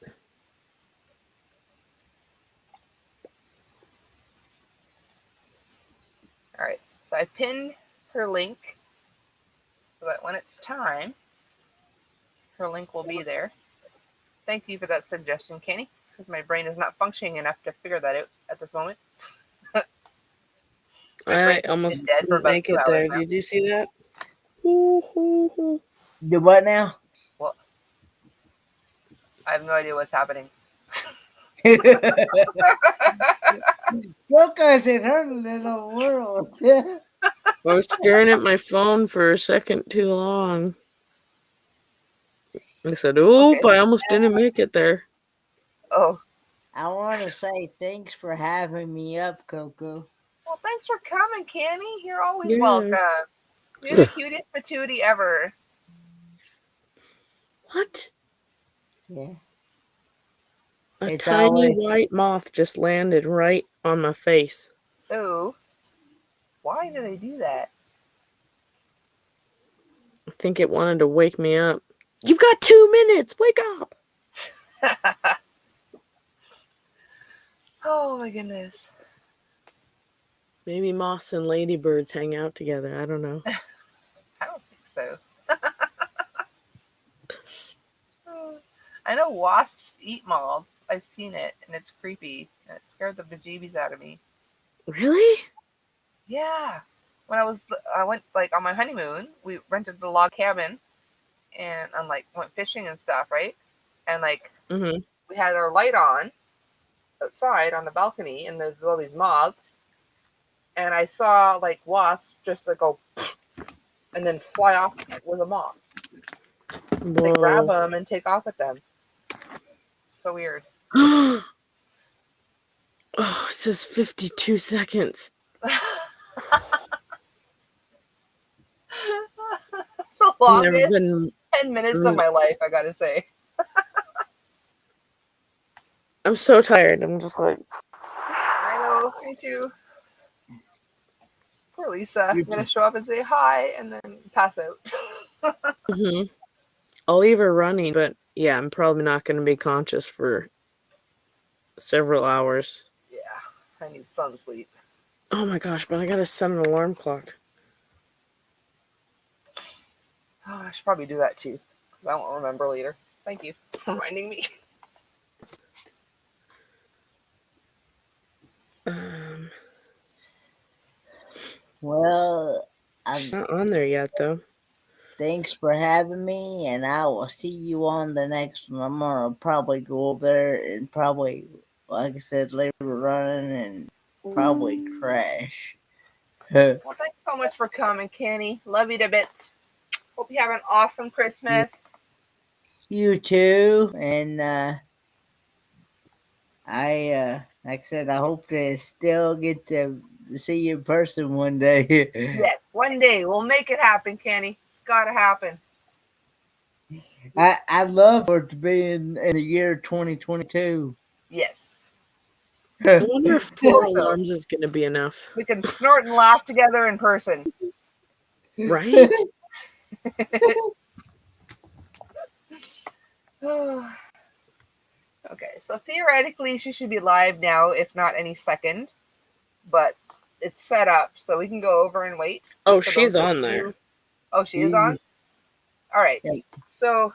All right. So I pinned her link so that when it's time, her link will be there. Thank you for that suggestion, Kenny, because my brain is not functioning enough to figure that out at this moment. I almost dead for didn't about make 2 it hours there. now. Did you see that? Ooh. Do what now? Well, I have no idea what's happening. Coco's in her little world. I was staring at my phone for a second too long. I said, "Oop, Okay. I almost didn't make it there." Oh. I want to say thanks for having me up, Coco. Well, thanks for coming, Kenny. You're always Yeah. welcome. You're the cutest patootie ever. What? Yeah. A It's tiny always- white moth just landed right on my face. Oh. Why do they do that? I think it wanted to wake me up. You've got 2 minutes. Wake up. Oh my goodness. Maybe moths and ladybirds hang out together. I don't know. I don't think so. I know wasps eat moths. I've seen it, and it's creepy, and it scared the bejeebies out of me. Really? Yeah. When I went like on my honeymoon, we rented the log cabin, and went fishing and stuff, right? And Mm-hmm. we had our light on outside on the balcony, and there's all these moths, and I saw wasps just go and then fly off with a moth. They grab them and take off with them. So weird. Oh, it says 52 seconds. It's the longest 10 minutes of my life, I gotta say. I'm so tired. I'm just like... I know, me too. Poor Lisa. I'm gonna show up and say hi and then pass out. Mm-hmm. I'll leave her running, but yeah, I'm probably not going to be conscious for several hours. Yeah, I need some sleep. Oh my gosh, but I gotta set an alarm clock. Oh, I should probably do that too, because I won't remember later. Thank you for reminding me. Well, It's not on there yet, though. thanks for having me, and I will see you on the next one. I'm gonna probably go over there and probably, like I said, leave it running and probably crash. Well, thanks so much for coming, Kenny. Love you to bits. Hope you have an awesome Christmas. You too, and like I said, I hope to still get to see you in person one day. Yes, one day we'll make it happen, Kenny. It's gotta happen. I'd love for it to be in the year 2022. Yes. I wonder if four Also, alarms is going to be enough. we can snort and laugh together in person. Right? Okay, so theoretically she should be live now, if not any second. But it's set up, so we can go over and wait. Oh, for she's those of on you- there. Oh, she is on? All right. So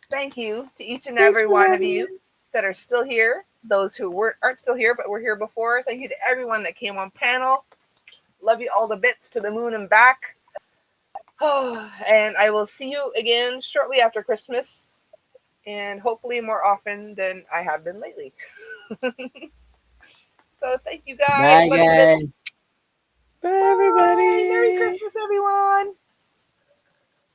thank you to each and every one of you that are still here. Those who aren't still here, but were here before. Thank you to everyone that came on panel. Love you all the bits to the moon and back. Oh, and I will see you again shortly after Christmas, and hopefully more often than I have been lately. So thank you guys. Bye, Love you to bits. guys. Bye, everybody. Merry Christmas, everyone.